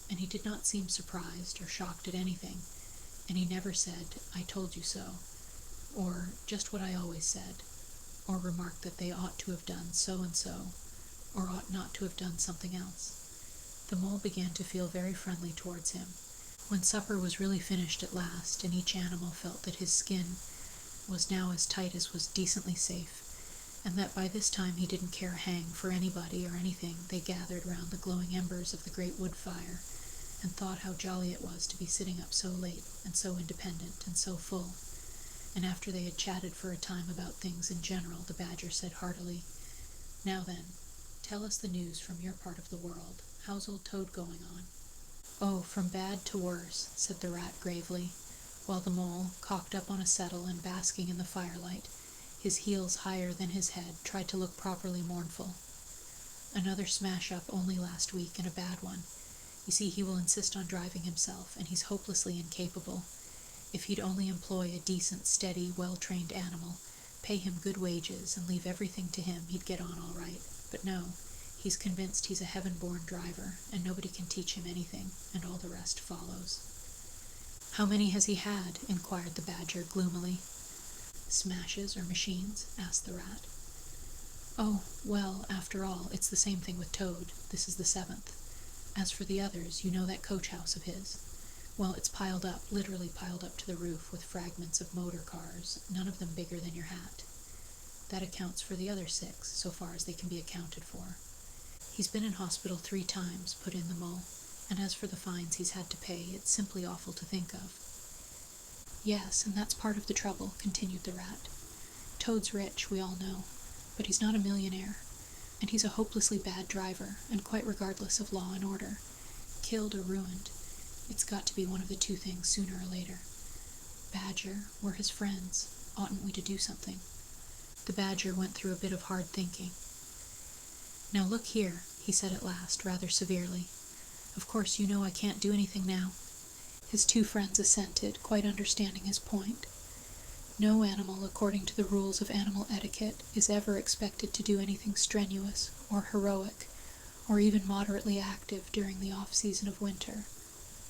A: and he did not seem surprised or shocked at anything, and he never said, "I told you so," or "just what I always said," or remarked that they ought to have done so and so, or ought not to have done something else. The mole began to feel very friendly towards him. When supper was really finished at last, and each animal felt that his skin was now as tight as was decently safe, and that by this time he didn't care a hang for anybody or anything, they gathered round the glowing embers of the great wood fire, and thought how jolly it was to be sitting up so late, and so independent, and so full. And after they had chatted for a time about things in general, the badger said heartily, "Now then, tell us the news from your part of the world. How's old Toad going on?" "Oh, from bad to worse," said the rat gravely, while the mole, cocked up on a settle and basking in the firelight, his heels higher than his head, tried to look properly mournful. "Another smash-up only last week, and a bad one. You see, he will insist on driving himself, and he's hopelessly incapable. If he'd only employ a decent, steady, well-trained animal, pay him good wages, and leave everything to him, he'd get on all right. But no, he's convinced he's a heaven-born driver, and nobody can teach him anything, and all the rest follows." "How many has he had?" inquired the badger gloomily. "Smashes or machines?" asked the rat. "Oh, well, after all, it's the same thing with Toad. This is the 7th. As for the others, you know that coach-house of his? Well, it's piled up, literally piled up to the roof, with fragments of motor cars, none of them bigger than your hat. That accounts for the other 6, so far as they can be accounted for. He's been in hospital 3 times, put in the mole, and as for the fines he's had to pay, it's simply awful to think of." "Yes, and that's part of the trouble," continued the rat. "Toad's rich, we all know, but he's not a millionaire, and he's a hopelessly bad driver, and quite regardless of law and order. Killed or ruined. It's got to be one of the 2 things sooner or later. Badger, we're his friends. Oughtn't we to do something?" The badger went through a bit of hard thinking. "Now look here," he said at last, rather severely. "Of course you know I can't do anything now." His two friends assented, quite understanding his point. No animal, according to the rules of animal etiquette, is ever expected to do anything strenuous or heroic, or even moderately active during the off-season of winter.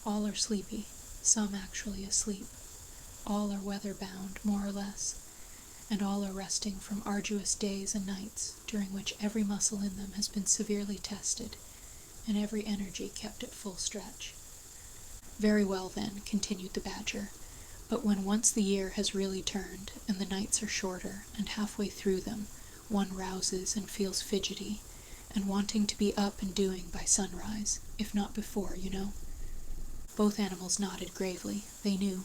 A: All are sleepy, some actually asleep. All are weather-bound, more or less, and all are resting from arduous days and nights, during which every muscle in them has been severely tested, and every energy kept at full stretch. "Very well, then," continued the Badger, "but when once the year has really turned, and the nights are shorter, and halfway through them one rouses and feels fidgety, and wanting to be up and doing by sunrise, if not before, you know." Both animals nodded gravely. They knew.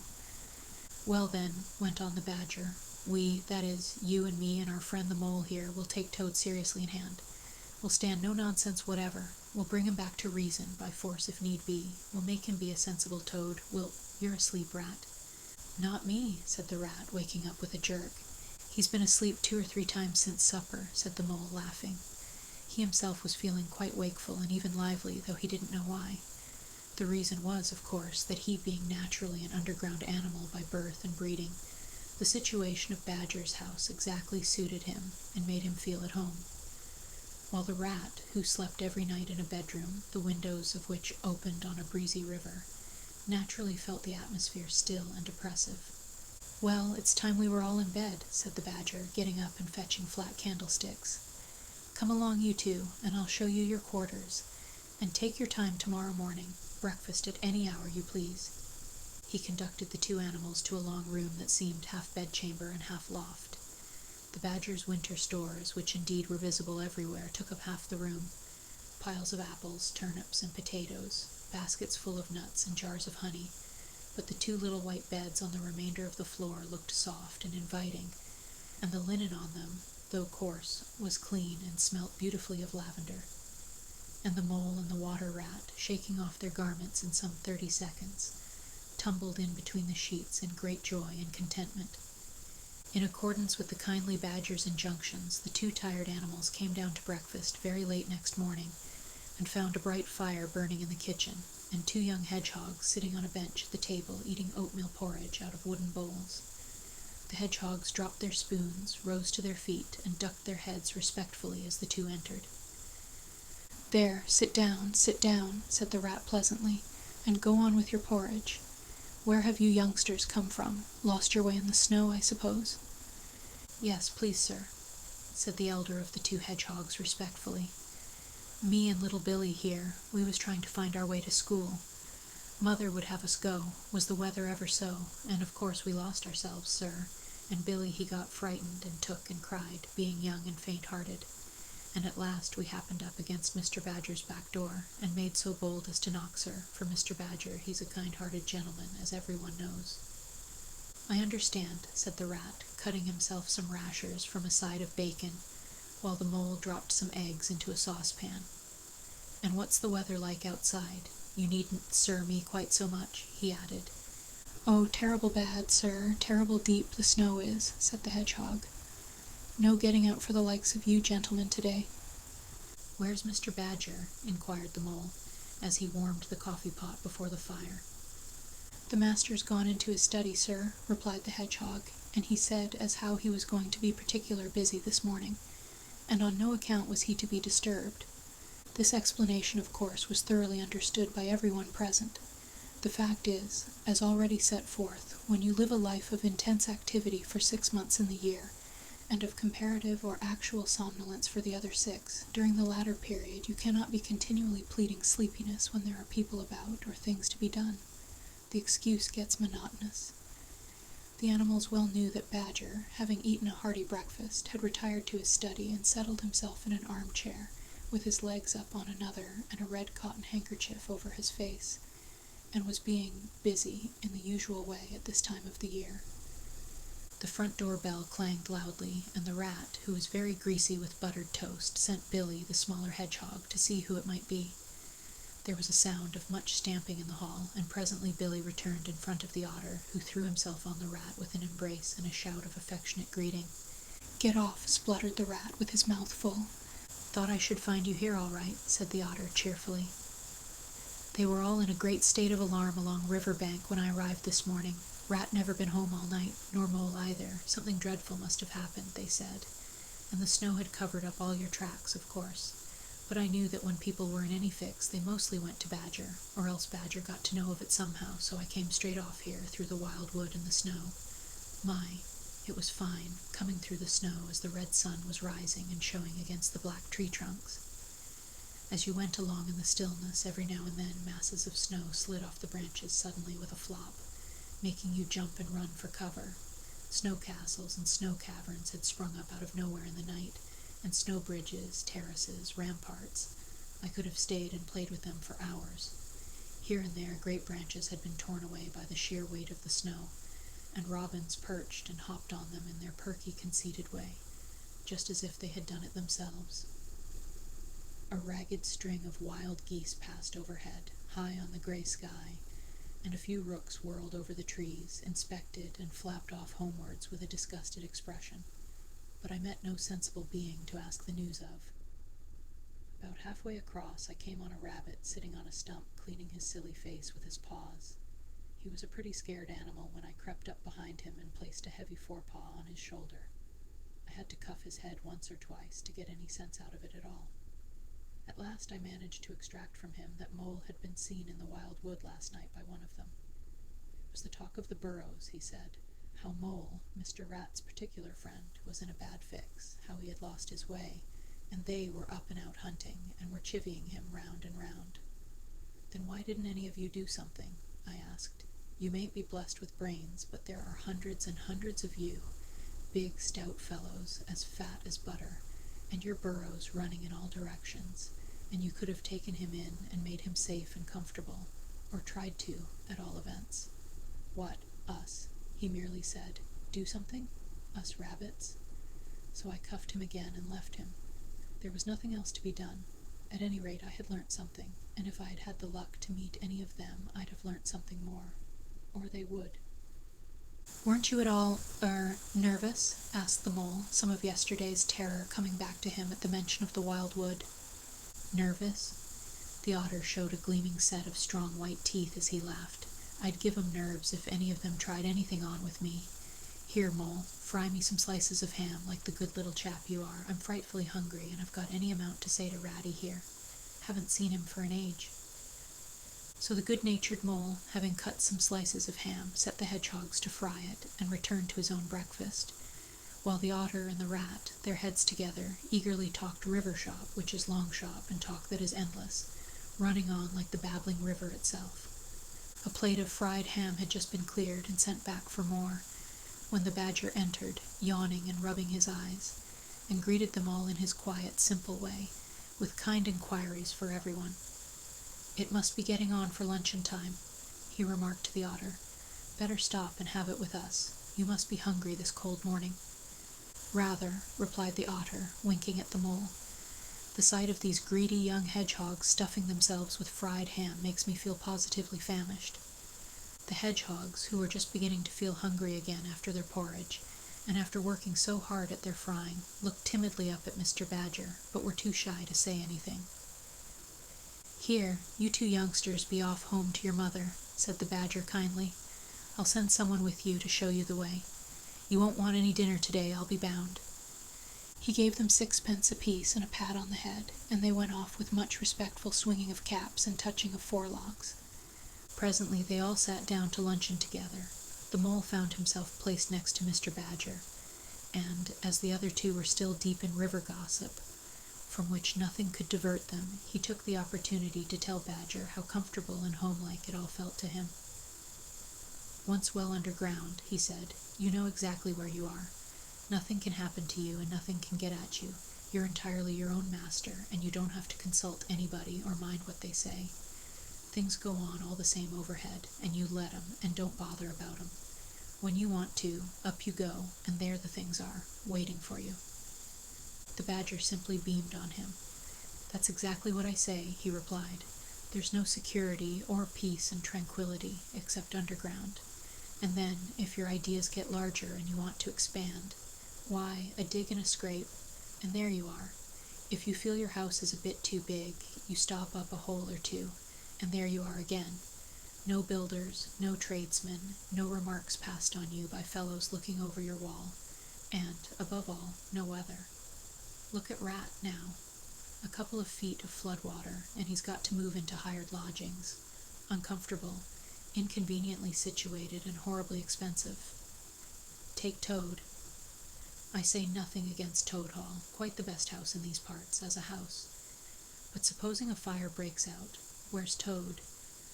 A: "Well then," went on the Badger, "we, that is, you and me and our friend the Mole here, will take Toad seriously in hand. We'll stand no nonsense whatever. We'll bring him back to reason, by force if need be. We'll make him be a sensible Toad. You're asleep, Rat." "Not me," said the Rat, waking up with a jerk. "He's been asleep 2 or 3 times since supper," said the Mole, laughing. He himself was feeling quite wakeful and even lively, though he didn't know why. The reason was, of course, that he being naturally an underground animal by birth and breeding, the situation of Badger's house exactly suited him and made him feel at home. While the Rat, who slept every night in a bedroom, the windows of which opened on a breezy river, naturally felt the atmosphere still and oppressive. "Well, it's time we were all in bed," said the Badger, getting up and fetching flat candlesticks. "Come along, you two, and I'll show you your quarters, and take your time tomorrow morning. Breakfast at any hour you please." He conducted the 2 animals to a long room that seemed half bedchamber and half loft. The Badger's winter stores, which indeed were visible everywhere, took up half the room. Piles of apples, turnips, and potatoes, baskets full of nuts, and jars of honey, but the 2 little white beds on the remainder of the floor looked soft and inviting, and the linen on them, though coarse, was clean and smelt beautifully of lavender. And the Mole and the Water Rat, shaking off their garments in some 30 seconds, tumbled in between the sheets in great joy and contentment. In accordance with the kindly Badger's injunctions, the 2 tired animals came down to breakfast very late next morning, and found a bright fire burning in the kitchen, and 2 young hedgehogs sitting on a bench at the table eating oatmeal porridge out of wooden bowls. The hedgehogs dropped their spoons, rose to their feet, and ducked their heads respectfully as the 2 entered. "There, sit down," said the Rat pleasantly, "and go on with your porridge. Where have you youngsters come from? Lost your way in the snow, I suppose?" "Yes, please, sir," said the elder of the 2 hedgehogs respectfully. "Me and little Billy here, we was trying to find our way to school. Mother would have us go, was the weather ever so, and of course we lost ourselves, sir, and Billy he got frightened and took and cried, being young and faint-hearted. And at last we happened up against Mr. Badger's back door, and made so bold as to knock, sir, for Mr. Badger, he's a kind-hearted gentleman, as everyone knows." "I understand," said the Rat, cutting himself some rashers from a side of bacon, while the Mole dropped some eggs into a saucepan. "And what's the weather like outside? You needn't sir me quite so much," he added. "Oh, terrible bad, sir, terrible deep the snow is," said the hedgehog. "No getting out for the likes of you gentlemen today." "Where's Mr. Badger?" inquired the Mole, as he warmed the coffee-pot before the fire. "The master's gone into his study, sir," replied the hedgehog, "and he said as how he was going to be particular busy this morning, and on no account was he to be disturbed." This explanation, of course, was thoroughly understood by everyone present. The fact is, as already set forth, when you live a life of intense activity for 6 months in the year, and of comparative or actual somnolence for the other 6, during the latter period you cannot be continually pleading sleepiness when there are people about or things to be done. The excuse gets monotonous. The animals well knew that Badger, having eaten a hearty breakfast, had retired to his study and settled himself in an armchair, with his legs up on another and a red cotton handkerchief over his face, and was being busy in the usual way at this time of the year. The front door bell clanged loudly, and the Rat, who was very greasy with buttered toast, sent Billy, the smaller hedgehog, to see who it might be. There was a sound of much stamping in the hall, and presently Billy returned in front of the otter, who threw himself on the Rat with an embrace and a shout of affectionate greeting. "Get off," spluttered the Rat with his mouth full. "Thought I should find you here all right," said the otter cheerfully. "They were all in a great state of alarm along riverbank when I arrived this morning. Rat never been home all night, nor Mole either. Something dreadful must have happened, they said. And the snow had covered up all your tracks, of course. But I knew that when people were in any fix, they mostly went to Badger, or else Badger got to know of it somehow, so I came straight off here through the wild wood and the snow. My, it was fine, coming through the snow as the red sun was rising and showing against the black tree trunks. As you went along in the stillness, every now and then masses of snow slid off the branches suddenly with a flop, making you jump and run for cover. Snow castles and snow caverns had sprung up out of nowhere in the night, and snow bridges, terraces, ramparts. I could have stayed and played with them for hours. Here and there great branches had been torn away by the sheer weight of the snow, and robins perched and hopped on them in their perky, conceited way, just as if they had done it themselves. A ragged string of wild geese passed overhead, high on the gray sky, and a few rooks whirled over the trees, inspected, and flapped off homewards with a disgusted expression. But I met no sensible being to ask the news of. About halfway across, I came on a rabbit sitting on a stump, cleaning his silly face with his paws. He was a pretty scared animal when I crept up behind him and placed a heavy forepaw on his shoulder. I had to cuff his head once or twice to get any sense out of it at all. At last I managed to extract from him that Mole had been seen in the wild wood last night by one of them. It was the talk of the burrows, he said, how Mole, Mr. Rat's particular friend, was in a bad fix, how he had lost his way, and they were up and out hunting, and were chivying him round and round. Then why didn't any of you do something? I asked. You mayn't be blessed with brains, but there are hundreds and hundreds of you, big, stout fellows, as fat as butter, and your burrows running in all directions, and you could have taken him in and made him safe and comfortable, or tried to, at all events. What, us? He merely said, do something? Us rabbits? So I cuffed him again and left him. There was nothing else to be done. At any rate, I had learnt something, and if I had had the luck to meet any of them, I'd have learnt something more. Or they would. Weren't you at all, nervous? Asked the Mole, some of yesterday's terror coming back to him at the mention of the wild wood. Nervous? The otter showed a gleaming set of strong white teeth as he laughed. I'd give 'em nerves if any of them tried anything on with me. Here, Mole, fry me some slices of ham, like the good little chap you are. I'm frightfully hungry, and I've got any amount to say to Ratty here. Haven't seen him for an age. So the good-natured Mole, having cut some slices of ham, set the hedgehogs to fry it, and returned to his own breakfast, while the otter and the rat, their heads together, eagerly talked river shop, which is long shop, and talk that is endless, running on like the babbling river itself. A plate of fried ham had just been cleared and sent back for more, when the Badger entered, yawning and rubbing his eyes, and greeted them all in his quiet, simple way, with kind inquiries for everyone. It must be getting on for luncheon time, he remarked to the otter. Better stop and have it with us. You must be hungry this cold morning. Rather, replied the otter, winking at the Mole. The sight of these greedy young hedgehogs stuffing themselves with fried ham makes me feel positively famished. The hedgehogs, who were just beginning to feel hungry again after their porridge, and after working so hard at their frying, looked timidly up at Mr. Badger, but were too shy to say anything. Here, you two youngsters be off home to your mother, said the Badger kindly. I'll send someone with you to show you the way. You won't want any dinner today, I'll be bound. He gave them 6 pence apiece and a pat on the head, and they went off with much respectful swinging of caps and touching of forelocks. Presently they all sat down to luncheon together. The Mole found himself placed next to Mr. Badger, and, as the other two were still deep in river gossip, from which nothing could divert them, he took the opportunity to tell Badger how comfortable and homelike it all felt to him. Once well underground, he said, you know exactly where you are. Nothing can happen to you, and nothing can get at you. You're entirely your own master, and you don't have to consult anybody or mind what they say. Things go on all the same overhead, and you let 'em, and don't bother about 'em. When you want to, up you go, and there the things are, waiting for you. The Badger simply beamed on him. That's exactly what I say, he replied. There's no security or peace and tranquility except underground. And then, if your ideas get larger and you want to expand, why, a dig and a scrape, and there you are. If you feel your house is a bit too big, you stop up a hole or two, and there you are again. No builders, no tradesmen, no remarks passed on you by fellows looking over your wall, and, above all, no other. Look at Rat now. A couple of feet of flood water, and he's got to move into hired lodgings. Uncomfortable, inconveniently situated, and horribly expensive. Take Toad. I say nothing against Toad Hall, quite the best house in these parts, as a house. But supposing a fire breaks out, where's Toad?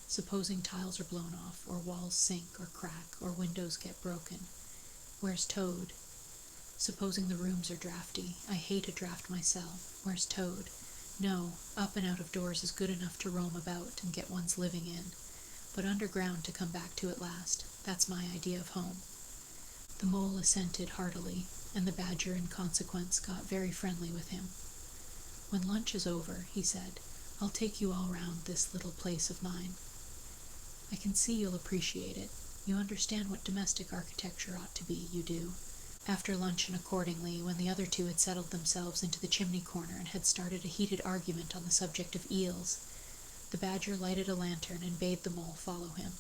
A: Supposing tiles are blown off, or walls sink or crack, or windows get broken, where's Toad? Supposing the rooms are drafty. I hate a draft myself. Where's Toad? No, up and out of doors is good enough to roam about and get one's living in, but underground to come back to at last. That's my idea of home. The mole assented heartily, and the badger in consequence got very friendly with him. When lunch is over, he said, I'll take you all round this little place of mine. I can see you'll appreciate it. You understand what domestic architecture ought to be, you do. After luncheon accordingly, when the other two had settled themselves into the chimney corner and had started a heated argument on the subject of eels, the badger lighted a lantern and bade the mole follow him.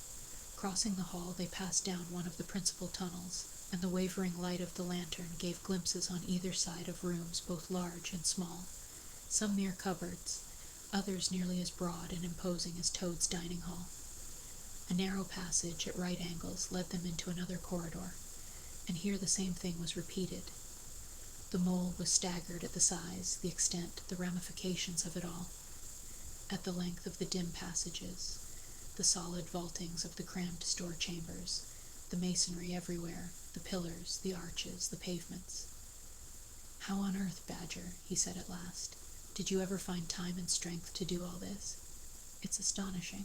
A: Crossing the hall, they passed down one of the principal tunnels, and the wavering light of the lantern gave glimpses on either side of rooms both large and small, some mere cupboards, others nearly as broad and imposing as Toad's dining hall. A narrow passage at right angles led them into another corridor, and here the same thing was repeated. The mole was staggered at the size, the extent, the ramifications of it all, at the length of the dim passages, the solid vaultings of the crammed store chambers, the masonry everywhere, the pillars, the arches, the pavements. How on earth, Badger, he said at last, did you ever find time and strength to do all this? It's astonishing.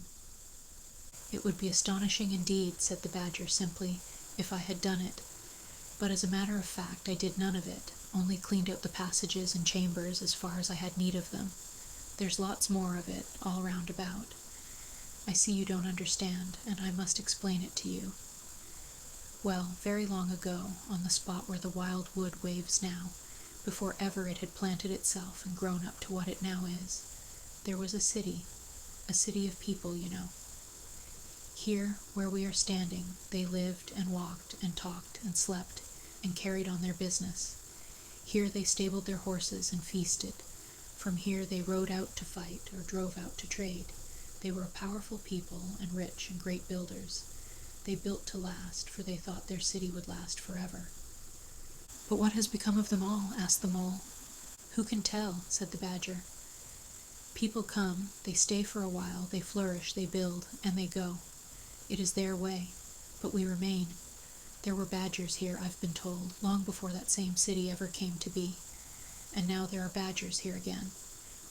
A: It would be astonishing indeed, said the badger simply, if I had done it. But as a matter of fact, I did none of it, only cleaned out the passages and chambers as far as I had need of them. There's lots more of it, all round about. I see you don't understand, and I must explain it to you. Well, very long ago, on the spot where the wild wood waves now, before ever it had planted itself and grown up to what it now is, there was a city of people, you know. Here, where we are standing, they lived and walked and talked and slept and carried on their business. Here they stabled their horses and feasted. From here they rode out to fight or drove out to trade. They were a powerful people and rich and great builders. They built to last, for they thought their city would last forever. But what has become of them all? Asked the mole. Who can tell? Said the badger. People come, they stay for a while, they flourish, they build, and they go. It is their way, but we remain. There were badgers here, I've been told, long before that same city ever came to be. And now there are badgers here again.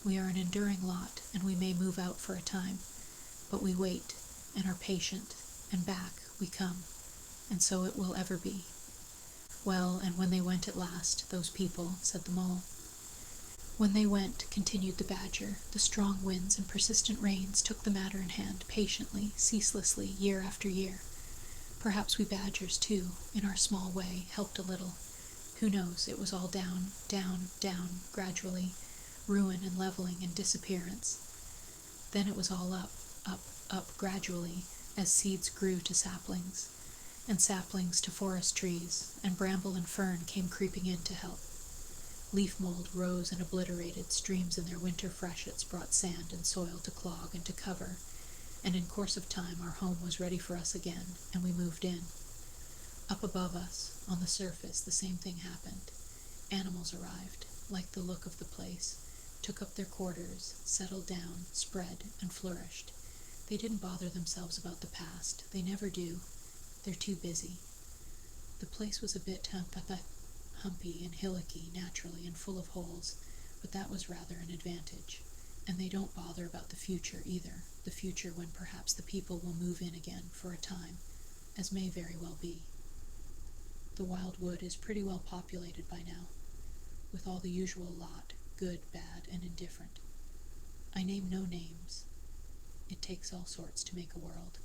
A: We are an enduring lot, and we may move out for a time. But we wait, and are patient, and back we come. And so it will ever be. Well, and when they went at last, those people, said the mole. When they went, continued the badger, the strong winds and persistent rains took the matter in hand patiently, ceaselessly, year after year. Perhaps we badgers, too, in our small way, helped a little. Who knows, it was all down, down, down, gradually, ruin and leveling and disappearance. Then it was all up, up, up, gradually, as seeds grew to saplings, and saplings to forest trees, and bramble and fern came creeping in to help. Leaf mold rose and obliterated, streams in their winter freshets brought sand and soil to clog and to cover, and in course of time our home was ready for us again, and we moved in. Up above us, on the surface, the same thing happened. Animals arrived, liked the look of the place, took up their quarters, settled down, spread, and flourished. They didn't bother themselves about the past. They never do. They're too busy. The place was a bit humpy and hillocky, naturally, and full of holes, but that was rather an advantage. And they don't bother about the future either, the future when perhaps the people will move in again for a time, as may very well be. The wild wood is pretty well populated by now, with all the usual lot, good, bad, and indifferent. I name no names. It takes all sorts to make a world,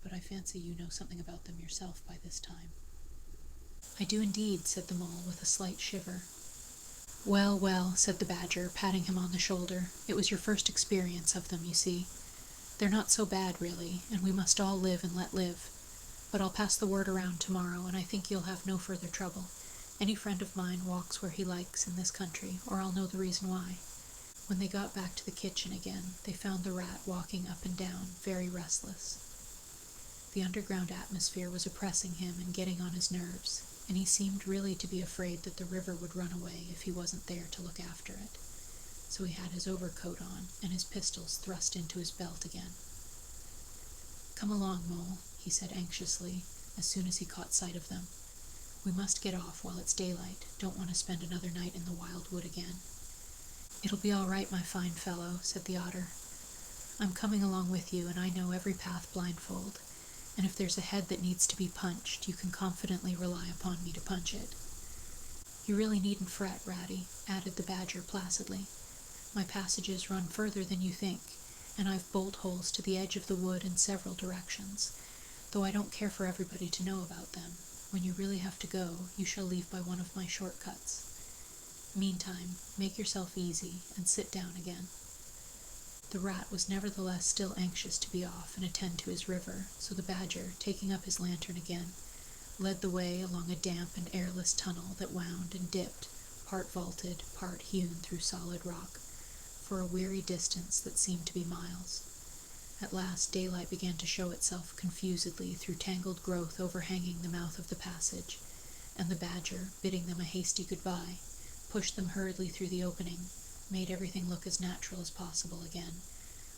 A: but I fancy you know something about them yourself by this time. I do indeed, said the mole with a slight shiver. "Well, well," said the badger, patting him on the shoulder. "It was your first experience of them, you see. They're not so bad, really, and we must all live and let live. But I'll pass the word around tomorrow, and I think you'll have no further trouble. Any friend of mine walks where he likes in this country, or I'll know the reason why." When they got back to the kitchen again, they found the rat walking up and down, very restless. The underground atmosphere was oppressing him and getting on his nerves, and he seemed really to be afraid that the river would run away if he wasn't there to look after it. So he had his overcoat on and his pistols thrust into his belt again. "Come along, Mole," he said anxiously, as soon as he caught sight of them. "We must get off while it's daylight. Don't want to spend another night in the wild wood again." "It'll be all right, my fine fellow," said the otter. "I'm coming along with you, and I know every path blindfold, and if there's a head that needs to be punched, you can confidently rely upon me to punch it." "You really needn't fret, Ratty," added the badger placidly. "My passages run further than you think, and I've bolt holes to the edge of the wood in several directions, though I don't care for everybody to know about them. When you really have to go, you shall leave by one of my shortcuts. Meantime, make yourself easy, and sit down again." The rat was nevertheless still anxious to be off and attend to his river, so the badger, taking up his lantern again, led the way along a damp and airless tunnel that wound and dipped, part vaulted, part hewn through solid rock, for a weary distance that seemed to be miles. At last daylight began to show itself confusedly through tangled growth overhanging the mouth of the passage, and the badger, bidding them a hasty goodbye, pushed them hurriedly through the opening, made everything look as natural as possible again,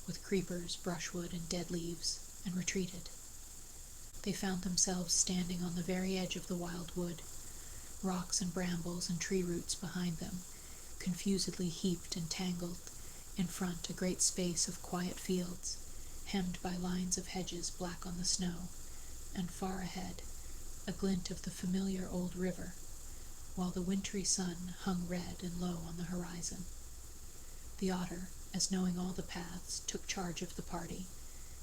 A: with creepers, brushwood, and dead leaves, and retreated. They found themselves standing on the very edge of the wild wood, rocks and brambles and tree roots behind them, confusedly heaped and tangled, in front a great space of quiet fields, hemmed by lines of hedges black on the snow, and far ahead, a glint of the familiar old river, while the wintry sun hung red and low on the horizon. The otter, as knowing all the paths, took charge of the party,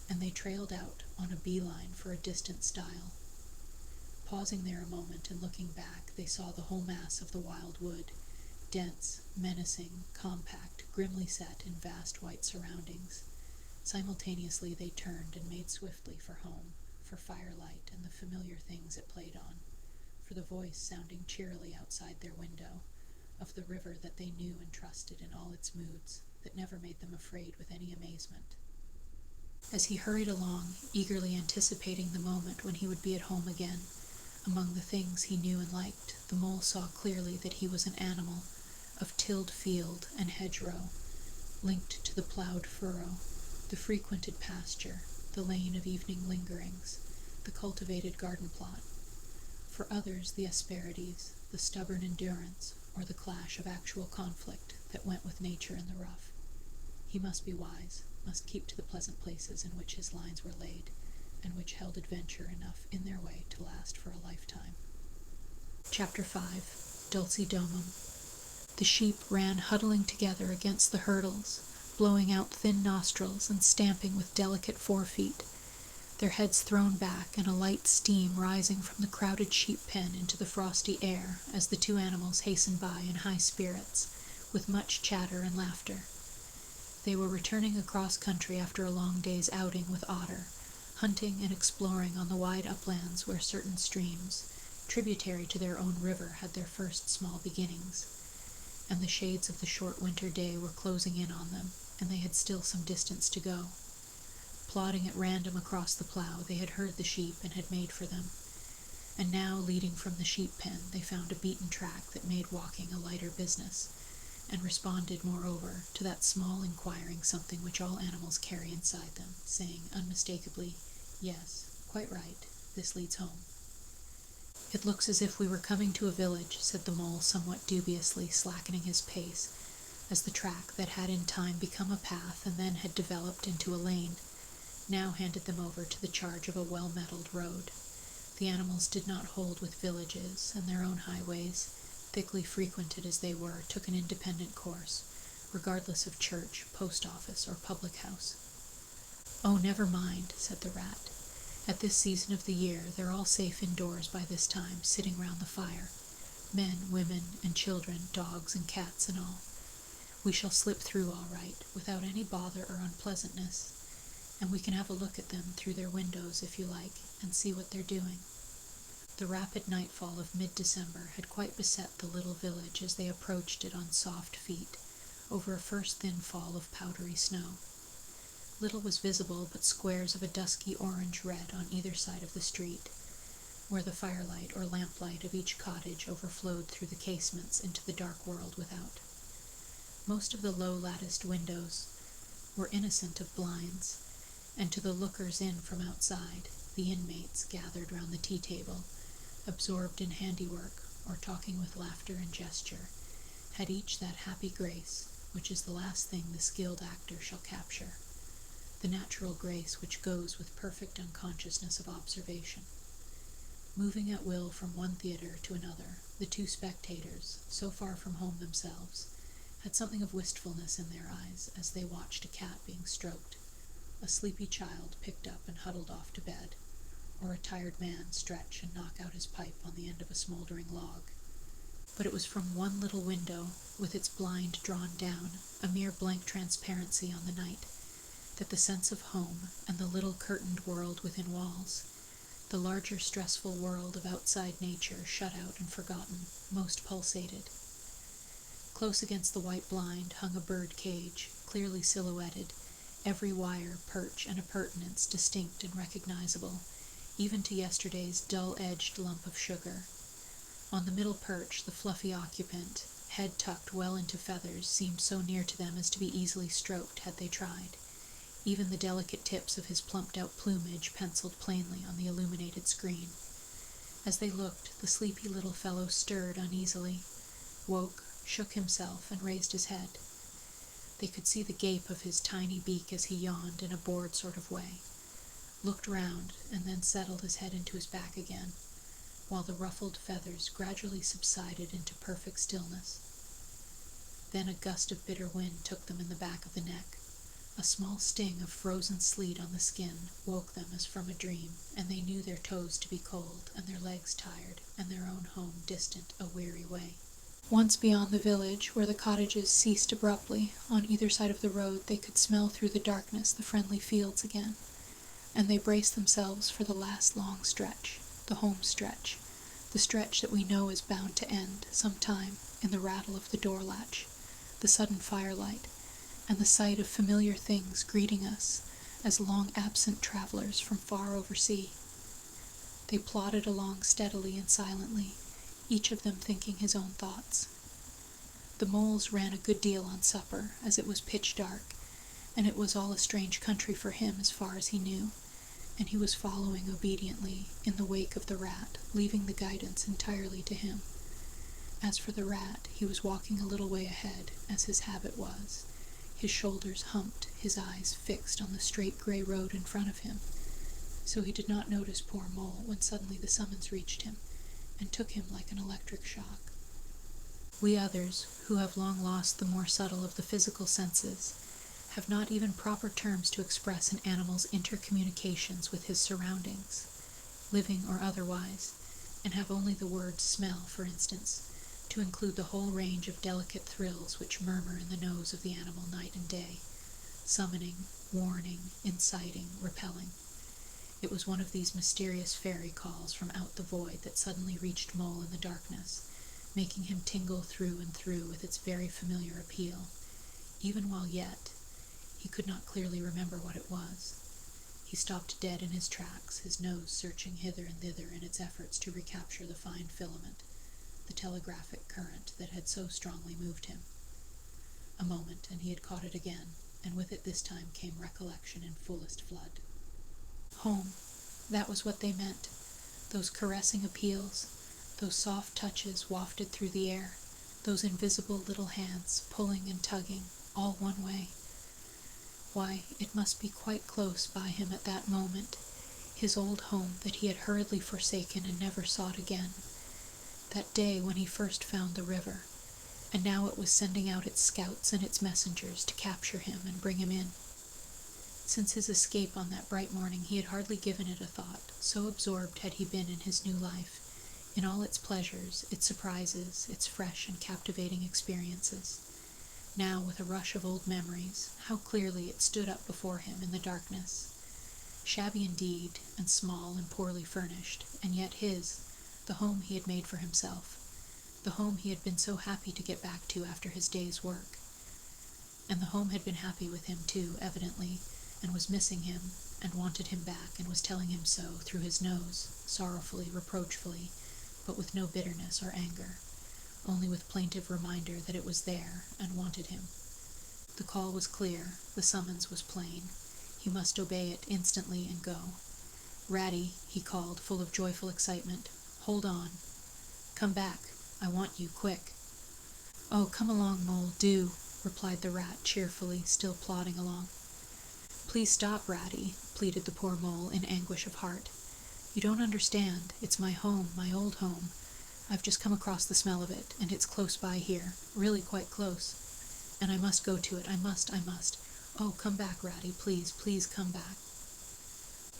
A: and they trailed out on a bee-line for a distant stile. Pausing there a moment and looking back, they saw the whole mass of the wild wood, dense, menacing, compact, grimly set in vast white surroundings. Simultaneously they turned and made swiftly for home, for firelight and the familiar things it played on, for the voice sounding cheerily outside their window, of the river that they knew and trusted in all its moods, that never made them afraid with any amazement. As he hurried along, eagerly anticipating the moment when he would be at home again, among the things he knew and liked, the mole saw clearly that he was an animal of tilled field and hedgerow, linked to the ploughed furrow, the frequented pasture, the lane of evening lingerings, the cultivated garden plot. For others, the asperities, the stubborn endurance, or the clash of actual conflict that went with nature in the rough. He must be wise, must keep to the pleasant places in which his lines were laid, and which held adventure enough in their way to last for a lifetime. Chapter 5. Dulce Domum. The sheep ran huddling together against the hurdles, blowing out thin nostrils and stamping with delicate forefeet, their heads thrown back and a light steam rising from the crowded sheep pen into the frosty air as the two animals hastened by in high spirits, with much chatter and laughter. They were returning across country after a long day's outing with Otter, hunting and exploring on the wide uplands where certain streams, tributary to their own river, had their first small beginnings, and the shades of the short winter day were closing in on them, and they had still some distance to go. Plodding at random across the plough, they had heard the sheep and had made for them, and now, leading from the sheep pen, they found a beaten track that made walking a lighter business, and responded, moreover, to that small inquiring something which all animals carry inside them, saying unmistakably, "Yes, quite right, this leads home." "It looks as if we were coming to a village," said the mole somewhat dubiously, slackening his pace, as the track that had in time become a path and then had developed into a lane now handed them over to the charge of a well-metalled road. The animals did not hold with villages, and their own highways, thickly frequented as they were, took an independent course, regardless of church, post office, or public house. "Oh, never mind," said the rat. "At this season of the year they're all safe indoors by this time, sitting round the fire. Men, women, and children, dogs and cats and all. We shall slip through all right, without any bother or unpleasantness, and we can have a look at them through their windows if you like, and see what they're doing. The rapid nightfall of mid-December had quite beset the little village as they approached it on soft feet, over a first thin fall of powdery snow. Little was visible but squares of a dusky orange-red on either side of the street, where the firelight or lamplight of each cottage overflowed through the casements into the dark world without. Most of the low-latticed windows were innocent of blinds, and to the lookers in from outside, the inmates gathered round the tea-table, absorbed in handiwork or talking with laughter and gesture, had each that happy grace which is the last thing the skilled actor shall capture, the natural grace which goes with perfect unconsciousness of observation. Moving at will from one theater to another, the two spectators, so far from home themselves, had something of wistfulness in their eyes as they watched a cat being stroked, a sleepy child picked up and huddled off to bed, or a tired man stretch and knock out his pipe on the end of a smoldering log. But it was from one little window, with its blind drawn down, a mere blank transparency on the night, that the sense of home and the little curtained world within walls, the larger stressful world of outside nature shut out and forgotten, most pulsated. Close against the white blind hung a bird cage, clearly silhouetted, every wire, perch, and appurtenance distinct and recognizable, even to yesterday's dull-edged lump of sugar. On the middle perch, the fluffy occupant, head tucked well into feathers, seemed so near to them as to be easily stroked had they tried, even the delicate tips of his plumped-out plumage penciled plainly on the illuminated screen. As they looked, the sleepy little fellow stirred uneasily, woke, shook himself, and raised his head. They could see the gape of his tiny beak as he yawned in a bored sort of way, looked round, and then settled his head into his back again, while the ruffled feathers gradually subsided into perfect stillness. Then a gust of bitter wind took them in the back of the neck. A small sting of frozen sleet on the skin woke them as from a dream, and they knew their toes to be cold, and their legs tired, and their own home distant a weary way. Once beyond the village, where the cottages ceased abruptly, on either side of the road they could smell through the darkness the friendly fields again, and they braced themselves for the last long stretch, the home stretch, the stretch that we know is bound to end, some time, in the rattle of the door latch, the sudden firelight, and the sight of familiar things greeting us as long-absent travelers from far oversea. They plodded along steadily and silently, each of them thinking his own thoughts. The moles ran a good deal on supper, as it was pitch dark, and it was all a strange country for him as far as he knew, and he was following obediently in the wake of the rat, leaving the guidance entirely to him. As for the rat, he was walking a little way ahead, as his habit was, his shoulders humped, his eyes fixed on the straight gray road in front of him, so he did not notice poor Mole when suddenly the summons reached him, and took him like an electric shock. We others, who have long lost the more subtle of the physical senses, have not even proper terms to express an animal's intercommunications with his surroundings, living or otherwise, and have only the word smell, for instance, to include the whole range of delicate thrills which murmur in the nose of the animal night and day, summoning, warning, inciting, repelling. It was one of these mysterious fairy calls from out the void that suddenly reached Mole in the darkness, making him tingle through and through with its very familiar appeal, even while yet he could not clearly remember what it was. He stopped dead in his tracks, his nose searching hither and thither in its efforts to recapture the fine filament, the telegraphic current that had so strongly moved him. A moment, and he had caught it again, and with it this time came recollection in fullest flood. Home, that was what they meant, those caressing appeals, those soft touches wafted through the air, those invisible little hands pulling and tugging, all one way. Why, it must be quite close by him at that moment, his old home that he had hurriedly forsaken and never sought again, that day when he first found the river, and now it was sending out its scouts and its messengers to capture him and bring him in. Since his escape on that bright morning he had hardly given it a thought, so absorbed had he been in his new life, in all its pleasures, its surprises, its fresh and captivating experiences. Now, with a rush of old memories, how clearly it stood up before him in the darkness. Shabby indeed, and small and poorly furnished, and yet his, the home he had made for himself, the home he had been so happy to get back to after his day's work. And the home had been happy with him too, evidently, and was missing him, and wanted him back, and was telling him so through his nose, sorrowfully, reproachfully, but with no bitterness or anger, only with plaintive reminder that it was there, and wanted him. The call was clear, the summons was plain. He must obey it instantly and go. "Ratty," he called, full of joyful excitement, "hold on. Come back. I want you, quick." "Oh, come along, Mole, do," replied the rat cheerfully, still plodding along. "Please stop, Ratty," pleaded the poor mole in anguish of heart. "You don't understand. It's my home, my old home. I've just come across the smell of it, and it's close by here, really quite close. And I must go to it, I must. Oh, come back, Ratty, please, please come back."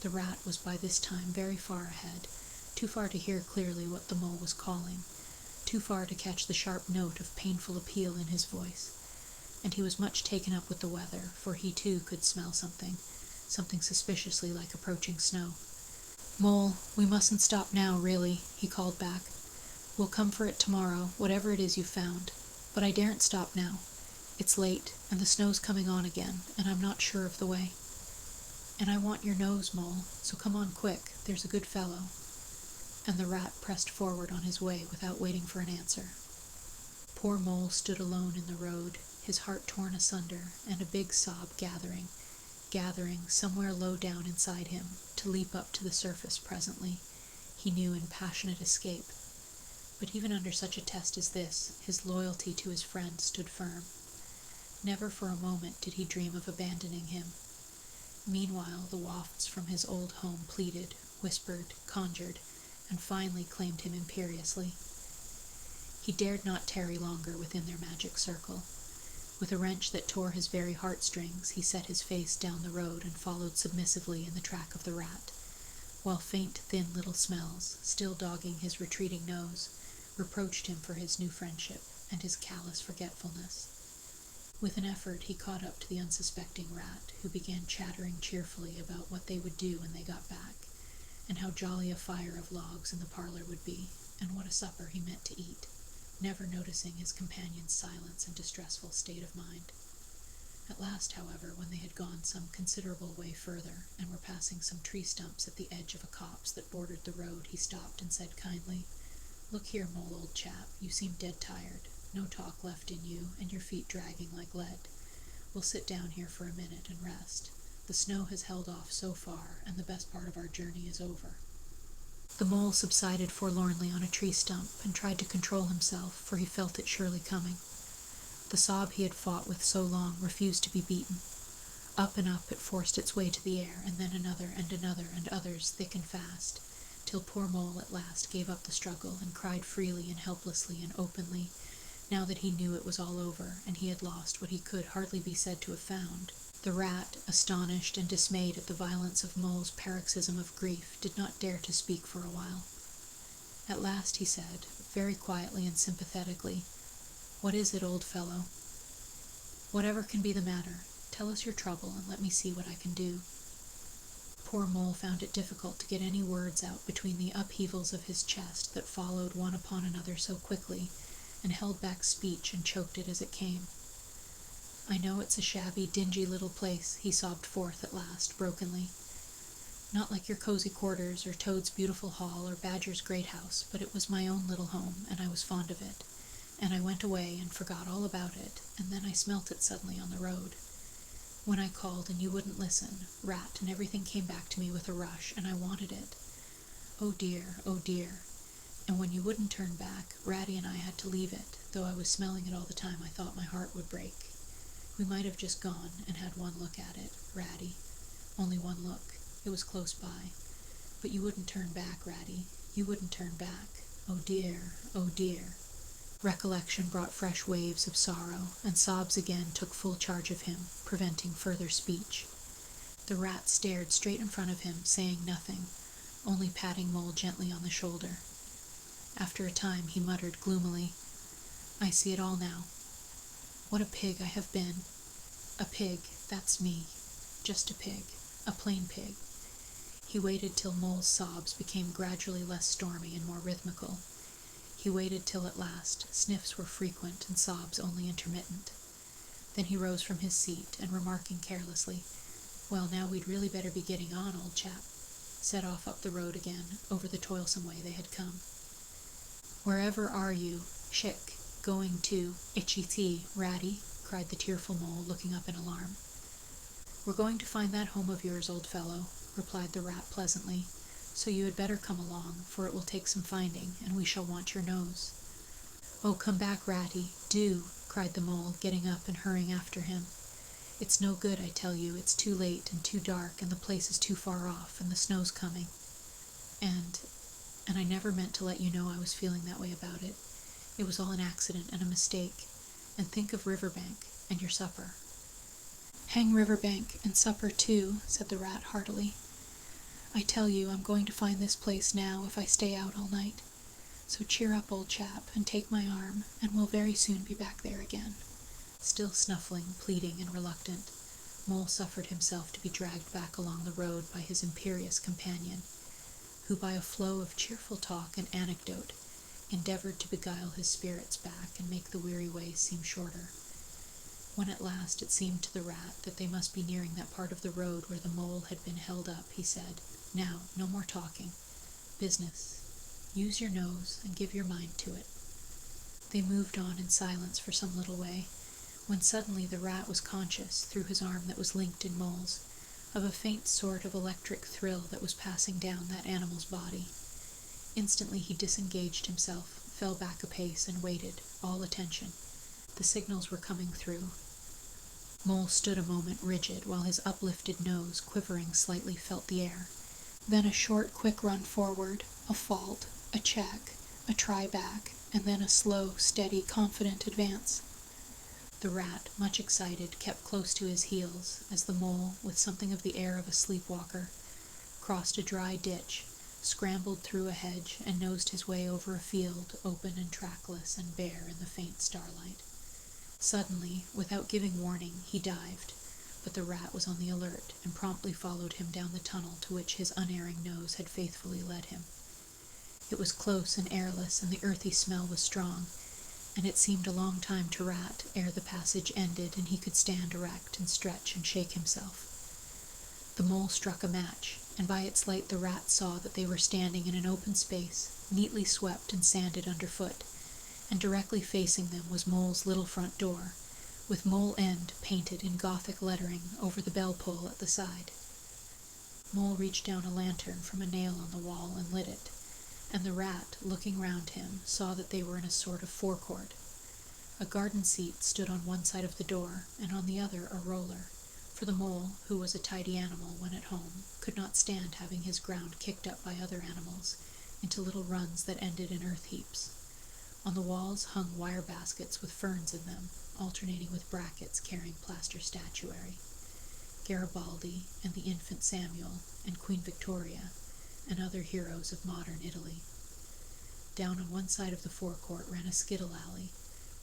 A: The rat was by this time very far ahead, too far to hear clearly what the mole was calling, too far to catch the sharp note of painful appeal in his voice, and he was much taken up with the weather, for he too could smell something suspiciously like approaching snow. "Mole, we mustn't stop now, really," he called back. "We'll come for it tomorrow, whatever it is you've found, but I daren't stop now. It's late, and the snow's coming on again, and I'm not sure of the way. And I want your nose, Mole, so come on quick, there's a good fellow." And the rat pressed forward on his way without waiting for an answer. Poor Mole stood alone in the road, his heart torn asunder, and a big sob gathering, somewhere low down inside him, to leap up to the surface presently, he knew in passionate escape. But even under such a test as this, his loyalty to his friend stood firm. Never for a moment did he dream of abandoning him. Meanwhile, the wafts from his old home pleaded, whispered, conjured, and finally claimed him imperiously. He dared not tarry longer within their magic circle. With a wrench that tore his very heartstrings, he set his face down the road and followed submissively in the track of the rat, while faint, thin little smells, still dogging his retreating nose, reproached him for his new friendship and his callous forgetfulness. With an effort he caught up to the unsuspecting rat, who began chattering cheerfully about what they would do when they got back, and how jolly a fire of logs in the parlor would be, and what a supper he meant to eat, never noticing his companion's silence and distressful state of mind. At last, however, when they had gone some considerable way further, and were passing some tree stumps at the edge of a copse that bordered the road, he stopped and said kindly, "Look here, Mole, old chap, you seem dead tired. No talk left in you, and your feet dragging like lead. We'll sit down here for a minute and rest. The snow has held off so far, and the best part of our journey is over." The mole subsided forlornly on a tree stump, and tried to control himself, for he felt it surely coming. The sob he had fought with so long refused to be beaten. Up and up it forced its way to the air, and then another, and others, thick and fast, till poor Mole at last gave up the struggle, and cried freely and helplessly and openly, now that he knew it was all over, and he had lost what he could hardly be said to have found. The rat, astonished and dismayed at the violence of Mole's paroxysm of grief, did not dare to speak for a while. At last he said, very quietly and sympathetically, "What is it, old fellow? Whatever can be the matter, tell us your trouble, and let me see what I can do." Poor Mole found it difficult to get any words out between the upheavals of his chest that followed one upon another so quickly, and held back speech and choked it as it came. "I know it's a shabby, dingy little place," he sobbed forth at last, brokenly. "Not like your cozy quarters, or Toad's beautiful hall, or Badger's great house, but it was my own little home, and I was fond of it. And I went away and forgot all about it, and then I smelt it suddenly on the road. When I called and you wouldn't listen, rat, and everything came back to me with a rush, and I wanted it. Oh dear, oh dear. And when you wouldn't turn back, Ratty and I had to leave it, though I was smelling it all the time I thought my heart would break. We might have just gone and had one look at it, Ratty. Only one look. It was close by. But you wouldn't turn back, Ratty. You wouldn't turn back. Oh dear, oh dear." Recollection brought fresh waves of sorrow, and sobs again took full charge of him, preventing further speech. The rat stared straight in front of him, saying nothing, only patting Mole gently on the shoulder. After a time he muttered gloomily, "I see it all now. What a pig I have been. A pig, that's me. Just a pig. A plain pig." He waited till Mole's sobs became gradually less stormy and more rhythmical. He waited till at last sniffs were frequent and sobs only intermittent. Then he rose from his seat and, remarking carelessly, "Well, now we'd really better be getting on, old chap," set off up the road again, over the toilsome way they had come. "Wherever are you, Chick, going to, itchy-thee, Ratty?" cried the tearful Mole, looking up in alarm. "We're going to find that home of yours, old fellow," replied the Rat pleasantly, "so you had better come along, for it will take some finding, and we shall want your nose." "Oh, come back, Ratty, do," cried the Mole, getting up and hurrying after him. "It's no good, I tell you. It's too late and too dark, and the place is too far off, and the snow's coming. And I never meant to let you know I was feeling that way about it. It was all an accident and a mistake. And think of Riverbank and your supper." "Hang Riverbank and supper too," said the Rat heartily. "I tell you I'm going to find this place now if I stay out all night. So cheer up, old chap, and take my arm, and we'll very soon be back there again." Still snuffling, pleading, and reluctant, Mole suffered himself to be dragged back along the road by his imperious companion, who by a flow of cheerful talk and anecdote endeavored to beguile his spirits back and make the weary way seem shorter. When at last it seemed to the Rat that they must be nearing that part of the road where the Mole had been held up, he said, "Now, no more talking. Business. Use your nose and give your mind to it." They moved on in silence for some little way, when suddenly the Rat was conscious, through his arm that was linked in Mole's, of a faint sort of electric thrill that was passing down that animal's body. Instantly he disengaged himself, fell back a pace, and waited, all attention. The signals were coming through. Mole stood a moment rigid, while his uplifted nose, quivering slightly, felt the air. Then a short, quick run forward, a fault, a check, a try back, and then a slow, steady, confident advance. The Rat, much excited, kept close to his heels, as the Mole, with something of the air of a sleepwalker, crossed a dry ditch, scrambled through a hedge, and nosed his way over a field, open and trackless and bare in the faint starlight. Suddenly, without giving warning, he dived, but the Rat was on the alert, and promptly followed him down the tunnel to which his unerring nose had faithfully led him. It was close and airless, and the earthy smell was strong, and it seemed a long time to Rat ere the passage ended and he could stand erect and stretch and shake himself. The Mole struck a match, and by its light the Rat saw that they were standing in an open space, neatly swept and sanded underfoot, and directly facing them was Mole's little front door, with Mole End painted in Gothic lettering over the bell-pull at the side. Mole reached down a lantern from a nail on the wall and lit it, and the Rat, looking round him, saw that they were in a sort of forecourt. A garden seat stood on one side of the door, and on the other a roller, for the Mole, who was a tidy animal when at home, could not stand having his ground kicked up by other animals into little runs that ended in earth heaps. On the walls hung wire baskets with ferns in them, alternating with brackets carrying plaster statuary. Garibaldi and the infant Samuel and Queen Victoria and other heroes of modern Italy. Down on one side of the forecourt ran a skittle alley,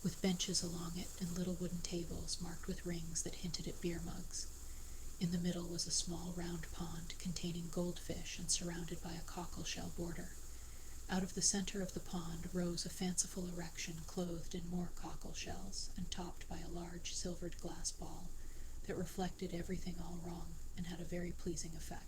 A: with benches along it and little wooden tables marked with rings that hinted at beer mugs. In the middle was a small round pond containing goldfish and surrounded by a cockle-shell border. Out of the center of the pond rose a fanciful erection clothed in more cockle shells and topped by a large silvered glass ball that reflected everything all wrong and had a very pleasing effect.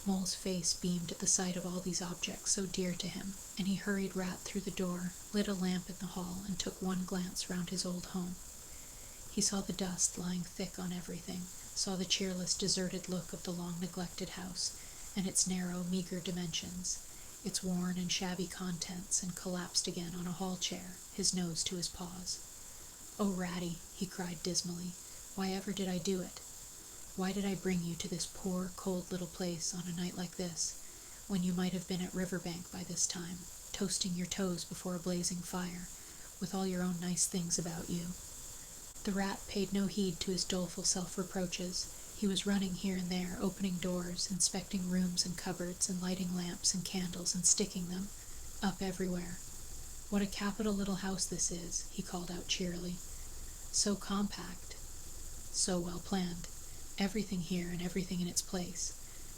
A: Mole's face beamed at the sight of all these objects so dear to him, and he hurried Rat through the door, lit a lamp in the hall, and took one glance round his old home. He saw the dust lying thick on everything, saw the cheerless, deserted look of the long-neglected house, and its narrow, meager dimensions, its worn and shabby contents, and collapsed again on a hall chair, his nose to his paws. "Oh, Ratty," he cried dismally, "why ever did I do it? Why did I bring you to this poor, cold little place on a night like this, when you might have been at Riverbank by this time, toasting your toes before a blazing fire, with all your own nice things about you?" The Rat paid no heed to his doleful self-reproaches. He was running here and there, opening doors, inspecting rooms and cupboards, and lighting lamps and candles and sticking them, up everywhere. "What a capital little house this is," he called out cheerily. "So compact, so well planned. Everything here and everything in its place.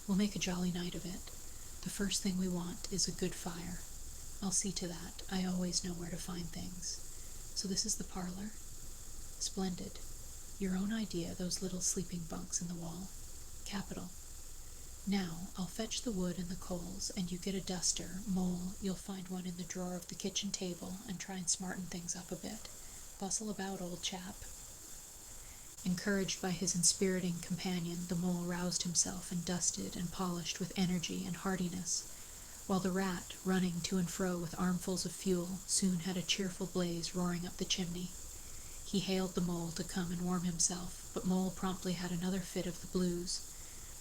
A: We'll make a jolly night of it. The first thing we want is a good fire. I'll see to that. I always know where to find things. So this is the parlor? Splendid. Your own idea, those little sleeping bunks in the wall. Capital. Now, I'll fetch the wood and the coals, and you get a duster. Mole, you'll find one in the drawer of the kitchen table, and try and smarten things up a bit. Bustle about, old chap." Encouraged by his inspiriting companion, the mole roused himself and dusted and polished with energy and heartiness, while the rat, running to and fro with armfuls of fuel, soon had a cheerful blaze roaring up the chimney. He hailed the mole to come and warm himself, but Mole promptly had another fit of the blues,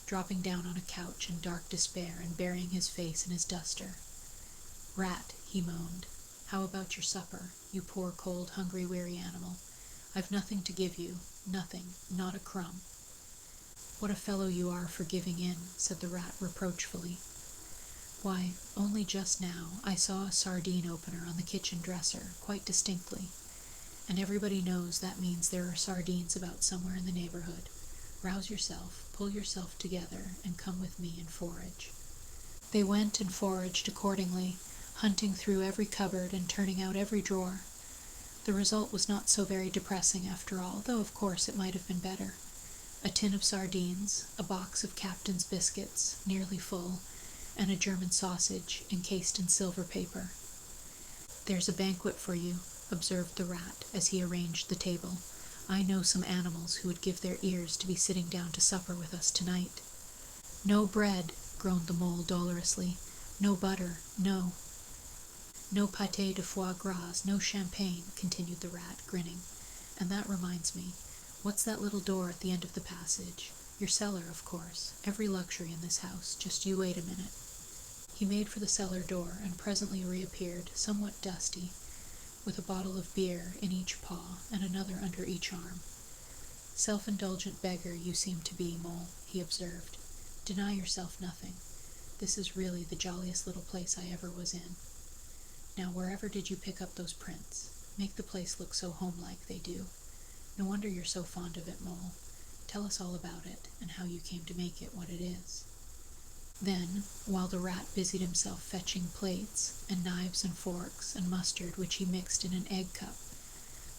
A: dropping down on a couch in dark despair and burying his face in his duster. "Rat," he moaned, "how about your supper, you poor, cold, hungry, weary animal? I've nothing to give you, nothing, not a crumb." "What a fellow you are for giving in," said the rat reproachfully. "Why, only just now I saw a sardine opener on the kitchen dresser, quite distinctly, and everybody knows that means there are sardines about somewhere in the neighborhood. Rouse yourself, pull yourself together, and come with me and forage." They went and foraged accordingly, hunting through every cupboard and turning out every drawer. The result was not so very depressing after all, though of course it might have been better. A tin of sardines, a box of Captain's biscuits, nearly full, and a German sausage encased in silver paper. "There's a banquet for you," observed the rat as he arranged the table. "I know some animals who would give their ears to be sitting down to supper with us tonight." "No bread," groaned the mole dolorously. "No butter, no pâté de foie gras, no champagne," continued the rat, grinning. "And that reminds me, what's that little door at the end of the passage? Your cellar, of course. Every luxury in this house. Just you wait a minute." He made for the cellar door, and presently reappeared, somewhat dusty, with a bottle of beer in each paw and another under each arm. "Self-indulgent beggar you seem to be, Mole," he observed. "Deny yourself nothing. This is really the jolliest little place I ever was in. Now, wherever did you pick up those prints? Make the place look so homelike, they do. No wonder you're so fond of it, Mole. Tell us all about it, and how you came to make it what it is." Then, while the rat busied himself fetching plates, and knives and forks, and mustard which he mixed in an egg cup,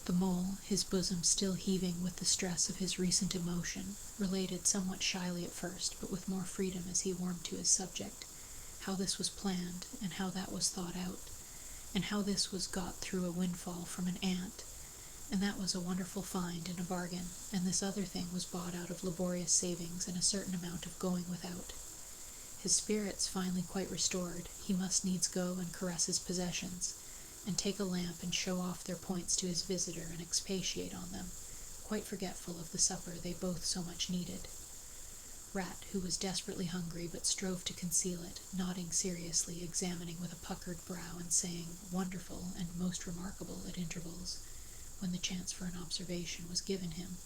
A: the mole, his bosom still heaving with the stress of his recent emotion, related somewhat shyly at first, but with more freedom as he warmed to his subject, how this was planned, and how that was thought out, and how this was got through a windfall from an ant, and that was a wonderful find and a bargain, and this other thing was bought out of laborious savings and a certain amount of going without. His spirits finally quite restored, he must needs go and caress his possessions, and take a lamp and show off their points to his visitor and expatiate on them, quite forgetful of the supper they both so much needed. Rat, who was desperately hungry but strove to conceal it, nodding seriously, examining with a puckered brow, and saying "wonderful" and "most remarkable" at intervals, when the chance for an observation was given him.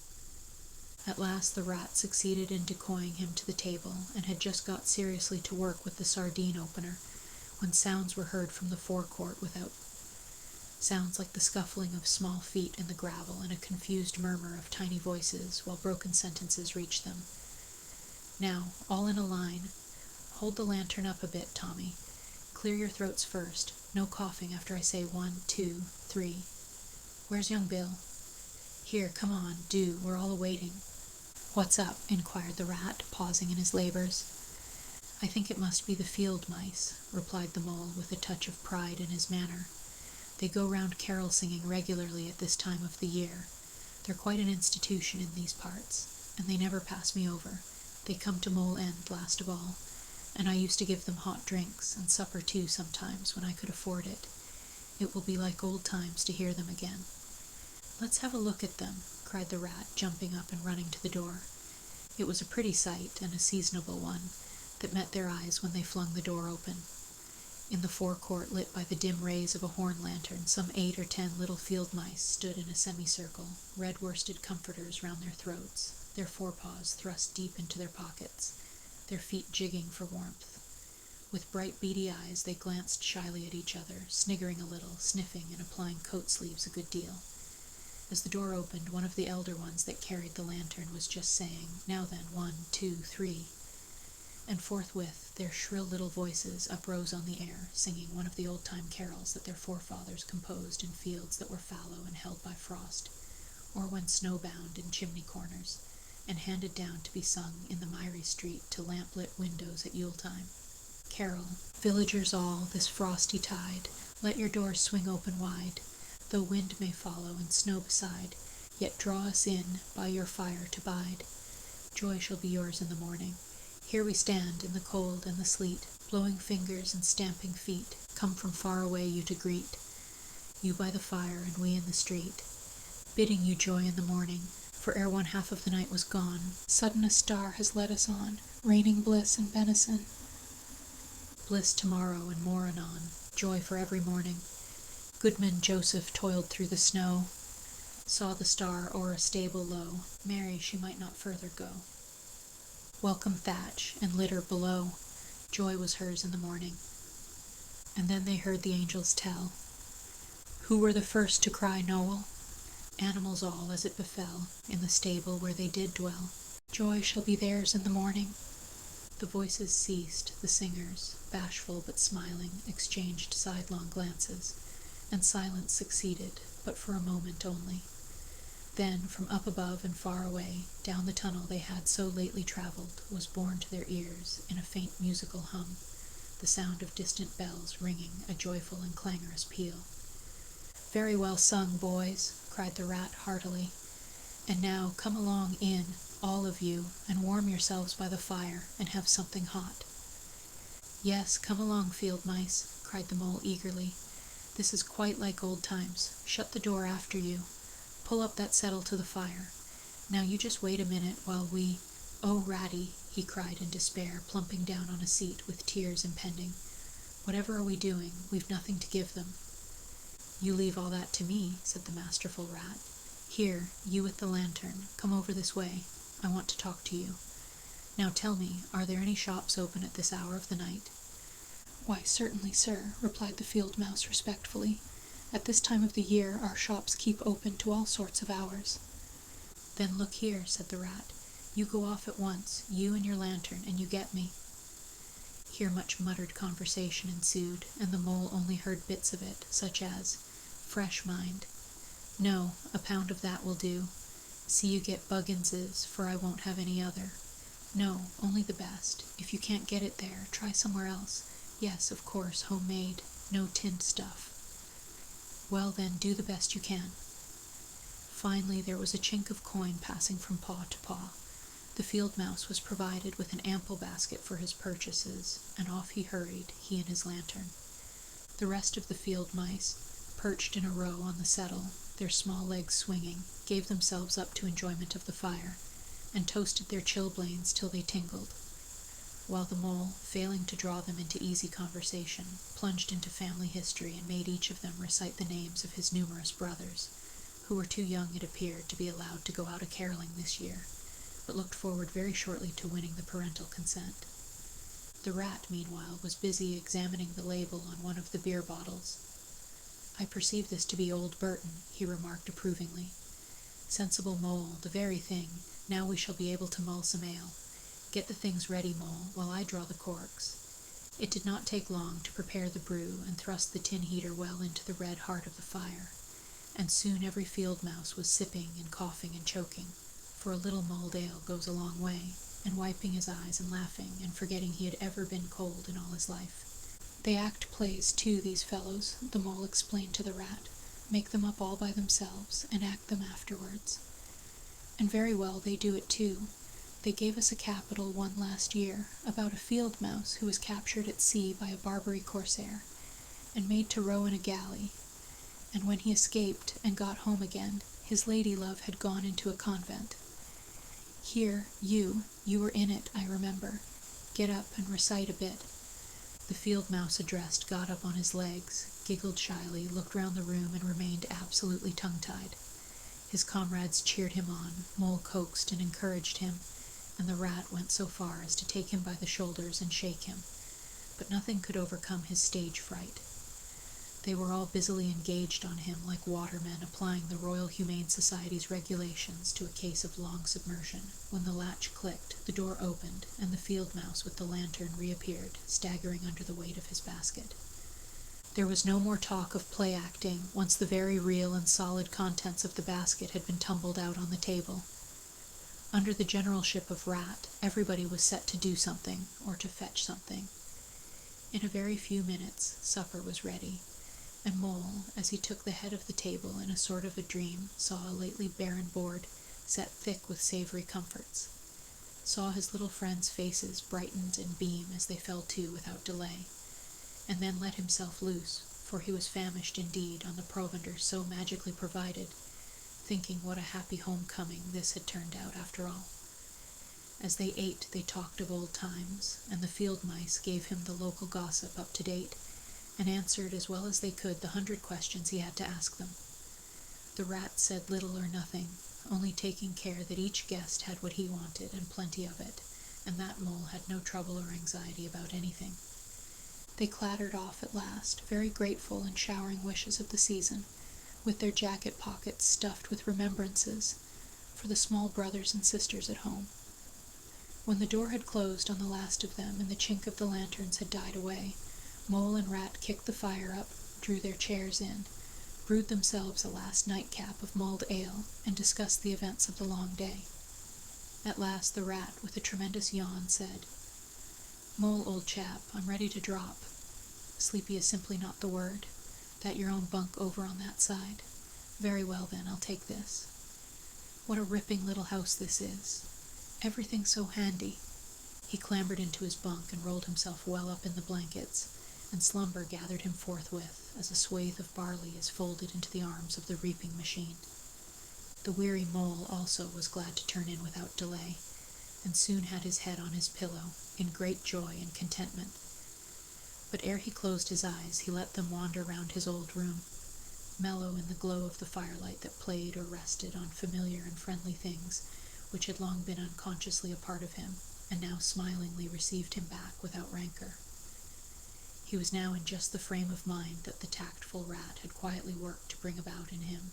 A: At last the rat succeeded in decoying him to the table, and had just got seriously to work with the sardine opener, when sounds were heard from the forecourt without, sounds like the scuffling of small feet in the gravel and a confused murmur of tiny voices, while broken sentences reached them. "Now, all in a line. Hold the lantern up a bit, Tommy. Clear your throats first. No coughing after I say 1, 2, 3. Where's young Bill? Here, come on, do, we're all awaiting." "What's up?" inquired the rat, pausing in his labors. "I think it must be the field mice," replied the mole, with a touch of pride in his manner. "They go round carol-singing regularly at this time of the year. They're quite an institution in these parts, and they never pass me over. They come to Mole End last of all, and I used to give them hot drinks, and supper too sometimes, when I could afford it. It will be like old times to hear them again." "Let's have a look at them," cried the rat, jumping up and running to the door. It was a pretty sight, and a seasonable one, that met their eyes when they flung the door open. In the forecourt, lit by the dim rays of a horn lantern, some 8 or 10 little field mice stood in a semicircle, red worsted comforters round their throats, their forepaws thrust deep into their pockets, their feet jigging for warmth. With bright beady eyes they glanced shyly at each other, sniggering a little, sniffing, and applying coat sleeves a good deal. As the door opened, one of the elder ones that carried the lantern was just saying, "Now then, 1, 2, 3. And forthwith their shrill little voices uprose on the air, singing one of the old-time carols that their forefathers composed in fields that were fallow and held by frost, or when snowbound in chimney corners, and handed down to be sung in the miry street to lamp-lit windows at Yuletime. Carol, villagers all, this frosty tide, let your doors swing open wide, though wind may follow and snow beside, yet draw us in by your fire to bide. Joy shall be yours in the morning. Here we stand in the cold and the sleet, blowing fingers and stamping feet, come from far away you to greet, you by the fire and we in the street, bidding you joy in the morning, for ere one half of the night was gone, sudden a star has led us on, raining bliss and benison. Bliss tomorrow and more anon, joy for every morning. Goodman Joseph toiled through the snow, saw the star o'er a stable low, merry she might not further go. Welcome thatch and litter below, joy was hers in the morning. And then they heard the angels tell, who were the first to cry Noel? Animals all, as it befell, in the stable where they did dwell. Joy shall be theirs in the morning. The voices ceased, the singers, bashful but smiling, exchanged sidelong glances, and silence succeeded, but for a moment only. Then, from up above and far away, down the tunnel they had so lately travelled, was borne to their ears, in a faint musical hum, the sound of distant bells ringing a joyful and clangorous peal. "Very well sung, boys," cried the rat heartily. "And now come along in, all of you, and warm yourselves by the fire, and have something hot." "Yes, come along, field mice," cried the mole eagerly. "This is quite like old times. Shut the door after you. Pull up that settle to the fire. Now you just wait a minute while we— Oh, Ratty," he cried in despair, plumping down on a seat with tears impending. "Whatever are we doing? We've nothing to give them." "You leave all that to me," said the masterful rat. "Here, you with the lantern, come over this way. I want to talk to you. Now tell me, are there any shops open at this hour of the night?" "Why, certainly, sir," replied the field mouse respectfully. "At this time of the year our shops keep open to all sorts of hours." "Then look here," said the rat. "You go off at once, you and your lantern, and you get me." Here much muttered conversation ensued, and the mole only heard bits of it, such as, "Fresh, mind." "No, a pound of that will do." "See you get Buggins's, for I won't have any other." "No, only the best. If you can't get it there, try somewhere else. Yes, of course, homemade. No tinned stuff." "Well then, do the best you can." Finally there was a chink of coin passing from paw to paw. The field mouse was provided with an ample basket for his purchases, and off he hurried, he and his lantern. The rest of the field mice, perched in a row on the settle, their small legs swinging, gave themselves up to enjoyment of the fire, and toasted their chilblains till they tingled, while the mole, failing to draw them into easy conversation, plunged into family history and made each of them recite the names of his numerous brothers, who were too young, it appeared, to be allowed to go out a-caroling this year, but looked forward very shortly to winning the parental consent. The rat, meanwhile, was busy examining the label on one of the beer bottles. "I perceive this to be Old Burton," he remarked approvingly. "Sensible mole, the very thing. Now we shall be able to mull some ale. Get the things ready, mole, while I draw the corks." It did not take long to prepare the brew and thrust the tin heater well into the red heart of the fire, and soon every field mouse was sipping and coughing and choking, for a little mulled ale goes a long way, and wiping his eyes and laughing and forgetting he had ever been cold in all his life. "They act plays, too, these fellows," the mole explained to the rat. "Make them up all by themselves, and act them afterwards. And very well they do it, too. They gave us a capital one last year, about a field mouse who was captured at sea by a Barbary corsair, and made to row in a galley, and when he escaped and got home again, his lady-love had gone into a convent. Here, you were in it, I remember. Get up and recite a bit." The field mouse addressed got up on his legs, giggled shyly, looked round the room, and remained absolutely tongue-tied. His comrades cheered him on, Mole coaxed and encouraged him, and the rat went so far as to take him by the shoulders and shake him. but nothing could overcome his stage fright. They were all busily engaged on him like watermen applying the Royal Humane Society's regulations to a case of long submersion, when the latch clicked, the door opened, and the field mouse with the lantern reappeared, staggering under the weight of his basket. There was no more talk of play acting once the very real and solid contents of the basket had been tumbled out on the table. Under the generalship of Rat, everybody was set to do something, or to fetch something. In a very few minutes, supper was ready, and Mole, as he took the head of the table in a sort of a dream, saw a lately barren board set thick with savory comforts, saw his little friends' faces brighten and beam as they fell to without delay, and then let himself loose, for he was famished indeed on the provender so magically provided, thinking what a happy homecoming this had turned out after all. As they ate, they talked of old times, and the field mice gave him the local gossip up to date, and answered as well as they could the 100 questions he had to ask them. The Rat said little or nothing, only taking care that each guest had what he wanted and plenty of it, and that Mole had no trouble or anxiety about anything. They clattered off at last, very grateful and showering wishes of the season, with their jacket pockets stuffed with remembrances for the small brothers and sisters at home. When the door had closed on the last of them and the chink of the lanterns had died away, Mole and Rat kicked the fire up, drew their chairs in, brewed themselves a last nightcap of mulled ale, and discussed the events of the long day. At last the Rat, with a tremendous yawn, said, "Mole, old chap, I'm ready to drop. Sleepy is simply not the word. That your own bunk over on that side? Very well then, I'll take this. What a ripping little house this is. Everything so handy." He clambered into his bunk and rolled himself well up in the blankets, and slumber gathered him forthwith, as a swathe of barley is folded into the arms of the reaping machine. The weary Mole also was glad to turn in without delay, and soon had his head on his pillow, in great joy and contentment. But ere he closed his eyes, he let them wander round his old room, mellow in the glow of the firelight that played or rested on familiar and friendly things which had long been unconsciously a part of him, and now smilingly received him back without rancor. He was now in just the frame of mind that the tactful Rat had quietly worked to bring about in him.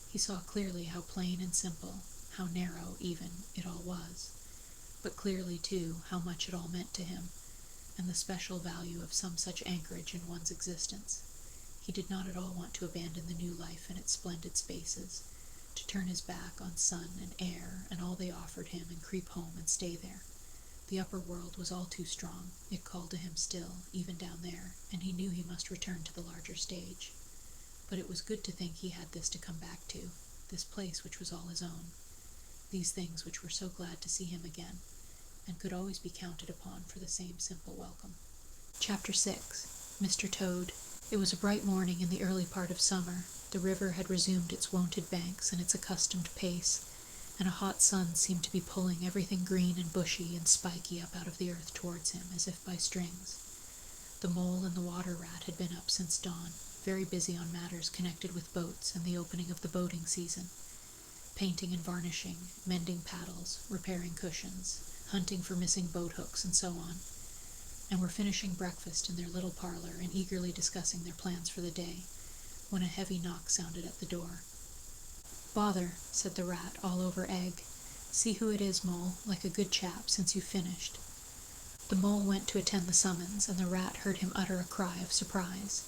A: He saw clearly how plain and simple, how narrow, even, it all was, but clearly, too, how much it all meant to him, and the special value of some such anchorage in one's existence. He did not at all want to abandon the new life in its splendid spaces, to turn his back on sun and air and all they offered him and creep home and stay there. The upper world was all too strong. It called to him still, even down there, and he knew he must return to the larger stage. But it was good to think he had this to come back to, this place which was all his own, these things which were so glad to see him again, and could always be counted upon for the same simple welcome. Chapter 6. Mr. Toad. It was a bright morning in the early part of summer. The river had resumed its wonted banks and its accustomed pace, and a hot sun seemed to be pulling everything green and bushy and spiky up out of the earth towards him, as if by strings. The Mole and the Water Rat had been up since dawn, very busy on matters connected with boats and the opening of the boating season, painting and varnishing, mending paddles, repairing cushions, hunting for missing boat hooks, and so on, and were finishing breakfast in their little parlor and eagerly discussing their plans for the day, when a heavy knock sounded at the door. "Bother," said the Rat, all over egg. "See who it is, Mole, like a good chap, since you've finished." The Mole went to attend the summons, and the Rat heard him utter a cry of surprise.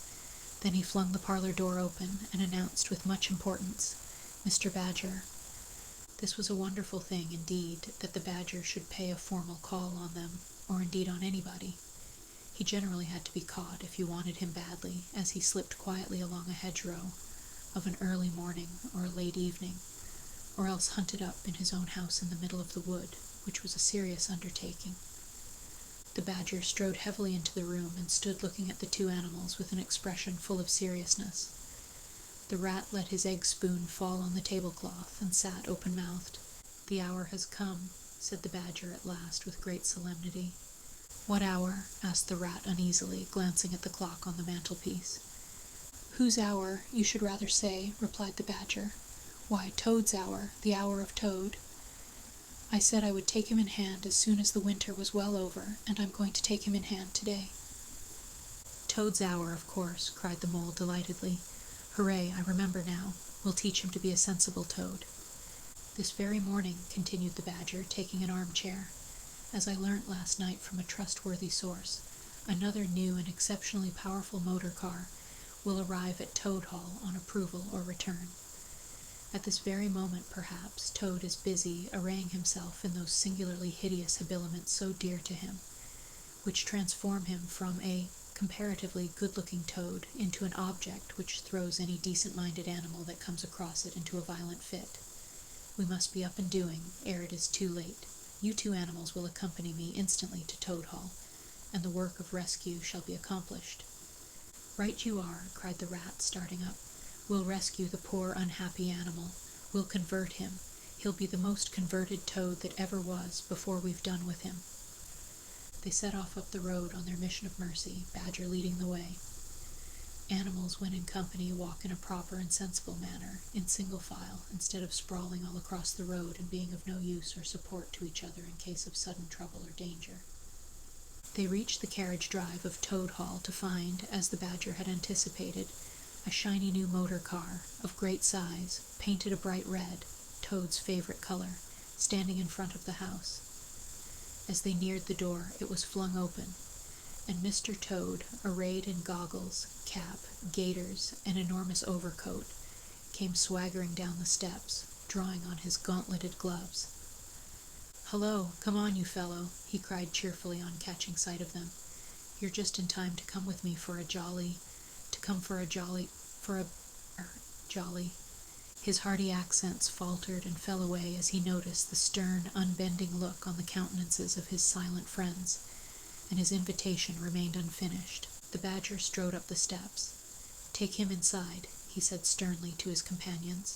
A: Then he flung the parlor door open, and announced with much importance, "Mr. Badger." This was a wonderful thing, indeed, that the Badger should pay a formal call on them, or indeed on anybody. He generally had to be caught, if you wanted him badly, as he slipped quietly along a hedgerow, of an early morning or a late evening, or else hunted up in his own house in the middle of the wood, which was a serious undertaking. The Badger strode heavily into the room and stood looking at the two animals with an expression full of seriousness. The Rat let his egg spoon fall on the tablecloth and sat open-mouthed. "The hour has come," said the Badger at last with great solemnity. "What hour?" asked the Rat uneasily, glancing at the clock on the mantelpiece. "Whose hour, you should rather say," replied the Badger. "Why, Toad's hour, the hour of Toad. I said I would take him in hand as soon as the winter was well over, and I'm going to take him in hand today. Toad's hour, of course, cried the mole delightedly. Hooray, I remember now. We'll teach him to be a sensible toad. This very morning, continued the badger, taking an armchair, as I learnt last night from a trustworthy source, another new and exceptionally powerful motor car will arrive at Toad Hall on approval or return. At this very moment, perhaps, Toad is busy arraying himself in those singularly hideous habiliments so dear to him, which transform him from a comparatively good-looking toad into an object which throws any decent-minded animal that comes across it into a violent fit. We must be up and doing ere it is too late. You two animals will accompany me instantly to Toad Hall, and the work of rescue shall be accomplished. Right you are, cried the rat, starting up. We'll rescue the poor unhappy animal. We'll convert him. He'll be the most converted toad that ever was before we've done with him. They set off up the road on their mission of mercy, Badger leading the way. Animals, when in company, walk in a proper and sensible manner, in single file, instead of sprawling all across the road and being of no use or support to each other in case of sudden trouble or danger. They reached the carriage drive of Toad Hall to find, as the badger had anticipated, a shiny new motor car, of great size, painted a bright red, Toad's favorite color, standing in front of the house. As they neared the door, it was flung open, and Mr. Toad, arrayed in goggles, cap, gaiters, and enormous overcoat, came swaggering down the steps, drawing on his gauntleted gloves. "Hello, come on, you fellow," he cried cheerfully on catching sight of them. "You're just in time to come with me for a jolly. His hearty accents faltered and fell away as he noticed the stern, unbending look on the countenances of his silent friends, and his invitation remained unfinished. The badger strode up the steps. "Take him inside," he said sternly to his companions.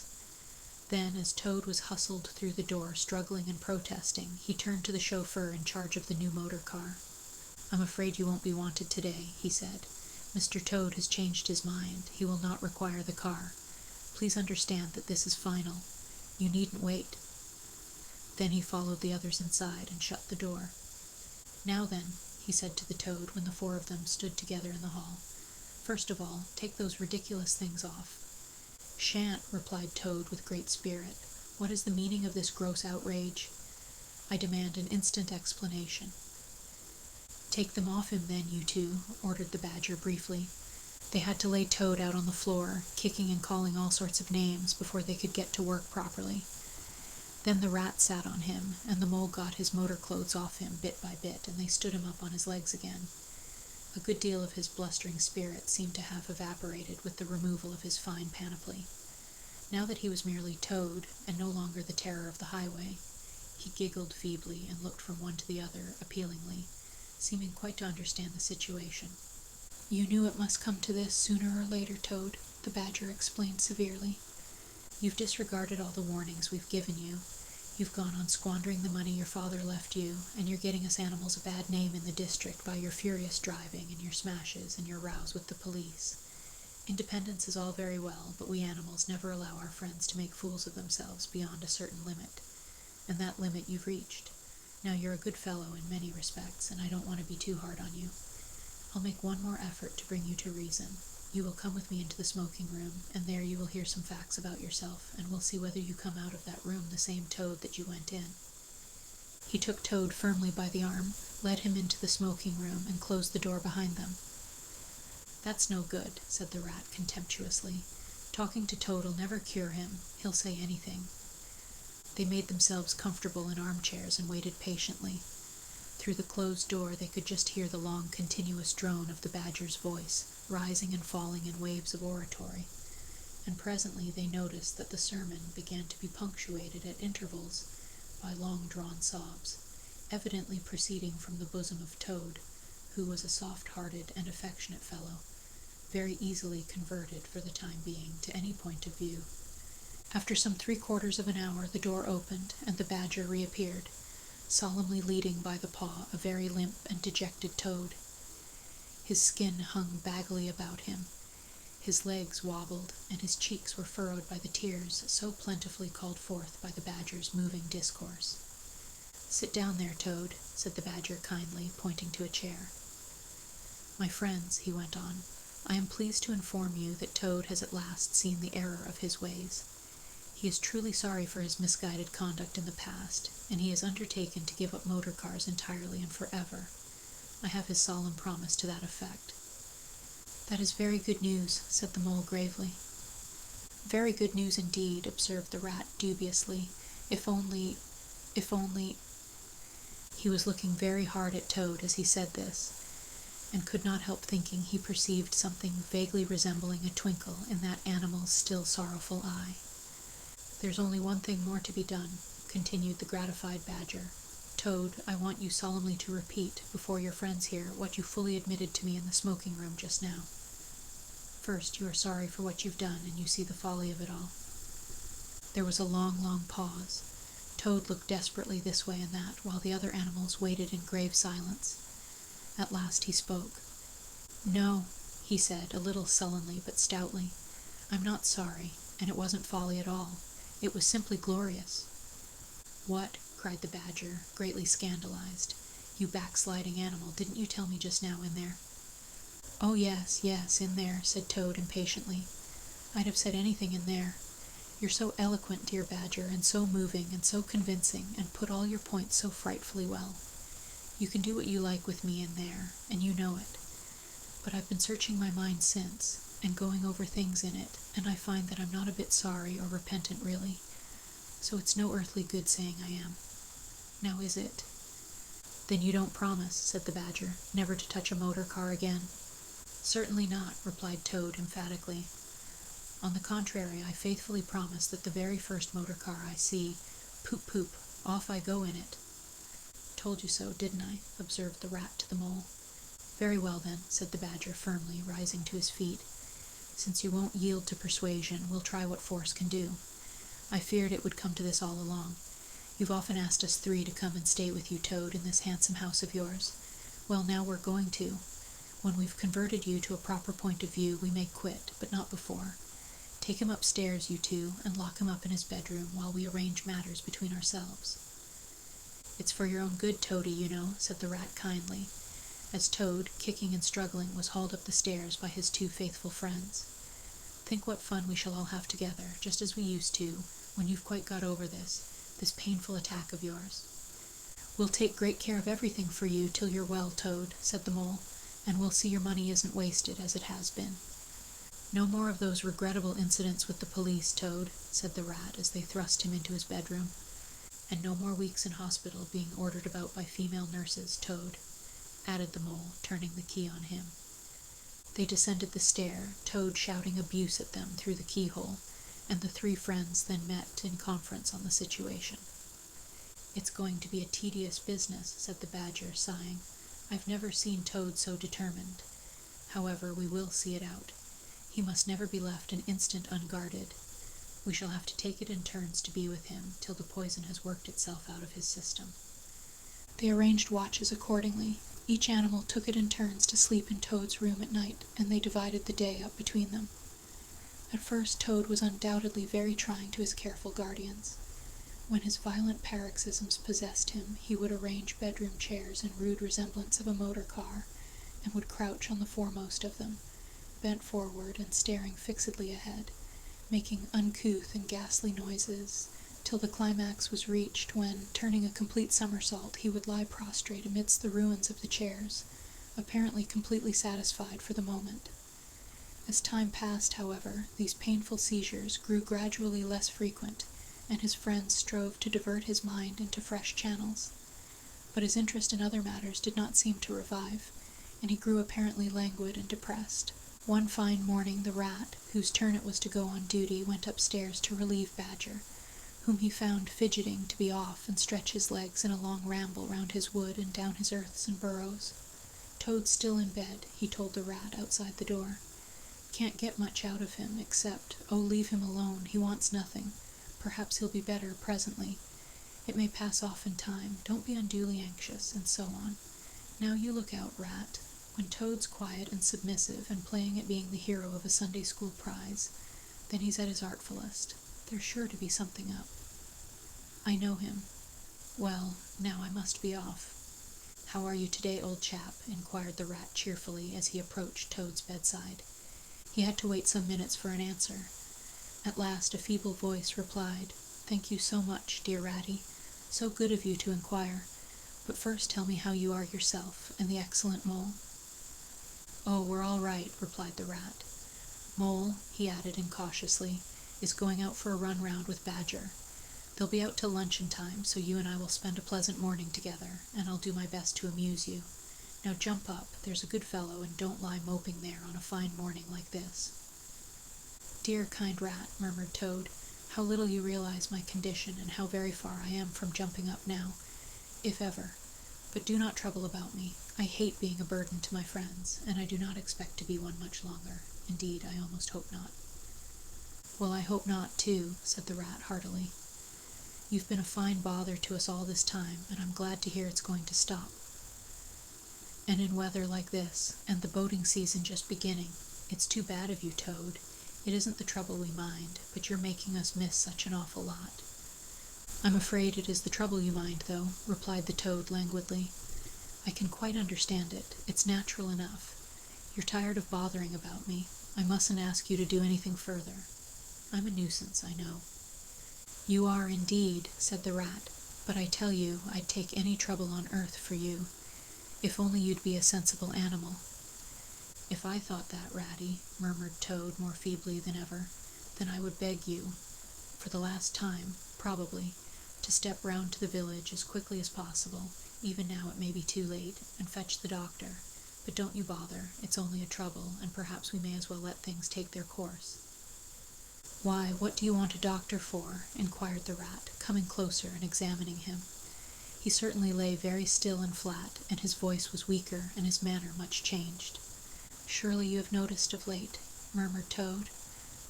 A: Then, as Toad was hustled through the door, struggling and protesting, he turned to the chauffeur in charge of the new motor car. "I'm afraid you won't be wanted today," he said. "Mr. Toad has changed his mind. He will not require the car. Please understand that this is final. You needn't wait." Then he followed the others inside and shut the door. "Now then," he said to the toad when the four of them stood together in the hall, "first of all, take those ridiculous things off." "Shan't," replied Toad with great spirit. "What is the meaning of this gross outrage? I demand an instant explanation." "Take them off him, then, you two," ordered the badger briefly. They had to lay Toad out on the floor, kicking and calling all sorts of names before they could get to work properly. Then the rat sat on him, and the mole got his motor clothes off him bit by bit, and they stood him up on his legs again. A good deal of his blustering spirit seemed to have evaporated with the removal of his fine panoply. Now that he was merely Toad, and no longer the terror of the highway, he giggled feebly and looked from one to the other appealingly, seeming quite to understand the situation. "You knew it must come to this sooner or later, Toad," the badger explained severely. "You've disregarded all the warnings we've given you. You've gone on squandering the money your father left you, and you're getting us animals a bad name in the district by your furious driving and your smashes and your rows with the police. Independence is all very well, but we animals never allow our friends to make fools of themselves beyond a certain limit, and that limit you've reached. Now you're a good fellow in many respects, and I don't want to be too hard on you. I'll make one more effort to bring you to reason. You will come with me into the smoking room, and there you will hear some facts about yourself, and we'll see whether you come out of that room the same Toad that you went in." He took Toad firmly by the arm, led him into the smoking room, and closed the door behind them. "That's no good," said the rat contemptuously. "Talking to Toad'll never cure him. He'll say anything." They made themselves comfortable in armchairs and waited patiently. Through the closed door they could just hear the long, continuous drone of the badger's voice, rising and falling in waves of oratory, and presently they noticed that the sermon began to be punctuated at intervals by long-drawn sobs, evidently proceeding from the bosom of Toad, who was a soft-hearted and affectionate fellow, very easily converted for the time being to any point of view. After some 3/4 of an hour the door opened, and the badger reappeared, solemnly leading by the paw a very limp and dejected Toad. His skin hung baggily about him, his legs wobbled, and his cheeks were furrowed by the tears so plentifully called forth by the badger's moving discourse. "Sit down there, Toad," said the badger kindly, pointing to a chair. My friends, he went on, I am pleased to inform you that Toad has at last seen the error of his ways. He is truly sorry for his misguided conduct in the past, and he has undertaken to give up motor cars entirely and forever. I have his solemn promise to that effect. That is very good news, said the Mole gravely. Very good news indeed, observed the Rat dubiously. If only... He was looking very hard at Toad as he said this, and could not help thinking he perceived something vaguely resembling a twinkle in that animal's still sorrowful eye. There's only one thing more to be done, continued the gratified Badger. Toad, I want you solemnly to repeat, before your friends here, what you fully admitted to me in the smoking room just now. First, you are sorry for what you've done, and you see the folly of it all. There was a long, long pause. Toad looked desperately this way and that, while the other animals waited in grave silence. At last he spoke. No, he said, a little sullenly but stoutly. I'm not sorry, and it wasn't folly at all. It was simply glorious. What? Cried the Badger, greatly scandalized. You backsliding animal, didn't you tell me just now in there? Oh, yes, in there, said Toad impatiently. I'd have said anything in there. You're so eloquent, dear Badger, and so moving and so convincing, and put all your points so frightfully well. You can do what you like with me in there, and you know it. But I've been searching my mind since, and going over things in it, and I find that I'm not a bit sorry or repentant, really. So it's no earthly good saying I am. Now is it? Then you don't promise, said the Badger, never to touch a motor car again? Certainly not, replied Toad emphatically. On the contrary, I faithfully promise that the very first motor car I see, poop poop, off I go in it. Told you so, didn't I? Observed the Rat to the Mole. Very well then, said the Badger firmly, rising to his feet. Since you won't yield to persuasion, we'll try what force can do. I feared it would come to this all along. You've often asked us three to come and stay with you, Toad, in this handsome house of yours. Well, now we're going to. When we've converted you to a proper point of view, we may quit, but not before. Take him upstairs, you two, and lock him up in his bedroom while we arrange matters between ourselves. It's for your own good, Toady, you know, said the Rat kindly, as Toad, kicking and struggling, was hauled up the stairs by his two faithful friends. Think what fun we shall all have together, just as we used to, when you've quite got over this painful attack of yours. We'll take great care of everything for you till you're well, Toad, said the Mole, and we'll see your money isn't wasted as it has been. No more of those regrettable incidents with the police, Toad, said the Rat as they thrust him into his bedroom. And no more weeks in hospital being ordered about by female nurses, Toad, added the Mole, turning the key on him. They descended the stair, Toad shouting abuse at them through the keyhole, and the three friends then met in conference on the situation. It's going to be a tedious business, said the Badger, sighing. I've never seen Toad so determined. However, we will see it out. He must never be left an instant unguarded. We shall have to take it in turns to be with him till the poison has worked itself out of his system. They arranged watches accordingly. Each animal took it in turns to sleep in Toad's room at night, and they divided the day up between them. At first Toad was undoubtedly very trying to his careful guardians. When his violent paroxysms possessed him, he would arrange bedroom chairs in rude resemblance of a motor car, and would crouch on the foremost of them, bent forward and staring fixedly ahead, making uncouth and ghastly noises, till the climax was reached when, turning a complete somersault, he would lie prostrate amidst the ruins of the chairs, apparently completely satisfied for the moment. As time passed, however, these painful seizures grew gradually less frequent, and his friends strove to divert his mind into fresh channels. But his interest in other matters did not seem to revive, and he grew apparently languid and depressed. One fine morning the Rat, whose turn it was to go on duty, went upstairs to relieve Badger, whom he found fidgeting to be off and stretch his legs in a long ramble round his wood and down his earths and burrows. Toad's still in bed, he told the Rat outside the door. Can't get much out of him, except, oh, leave him alone, he wants nothing. Perhaps he'll be better presently. It may pass off in time. Don't be unduly anxious, and so on. Now you look out, Rat. When Toad's quiet and submissive and playing at being the hero of a Sunday school prize, then he's at his artfulest. There's sure to be something up. I know him. Well, now I must be off. "How are you today, old chap?" inquired the rat cheerfully as he approached Toad's bedside. He had to wait some minutes for an answer. At last a feeble voice replied, "Thank you so much, dear Ratty. So good of you to inquire. But first tell me how you are yourself, and the excellent Mole." "Oh, we're all right," replied the rat. "Mole," he added incautiously, "is going out for a run round with Badger. They'll be out till luncheon time, so you and I will spend a pleasant morning together, and I'll do my best to amuse you. Now jump up, there's a good fellow, and don't lie moping there on a fine morning like this." "Dear kind rat," murmured Toad, "how little you realize my condition, and how very far I am from jumping up now, if ever. But do not trouble about me. I hate being a burden to my friends, and I do not expect to be one much longer. Indeed, I almost hope not." "Well, I hope not, too," said the rat heartily. "You've been a fine bother to us all this time, and I'm glad to hear it's going to stop. And in weather like this, and the boating season just beginning, it's too bad of you, Toad. It isn't the trouble we mind, but you're making us miss such an awful lot." "I'm afraid it is the trouble you mind, though," replied the Toad languidly. "I can quite understand it. It's natural enough. You're tired of bothering about me. I mustn't ask you to do anything further. I'm a nuisance, I know." "You are indeed," said the rat, "but I tell you I'd take any trouble on earth for you, if only you'd be a sensible animal." "If I thought that, Ratty," murmured Toad more feebly than ever, "then I would beg you, for the last time, probably, to step round to the village as quickly as possible, even now it may be too late, and fetch the doctor. But don't you bother, it's only a trouble, and perhaps we may as well let things take their course." "Why, what do you want a doctor for?" inquired the rat, coming closer and examining him. He certainly lay very still and flat, and his voice was weaker and his manner much changed. "Surely you have noticed of late," murmured Toad.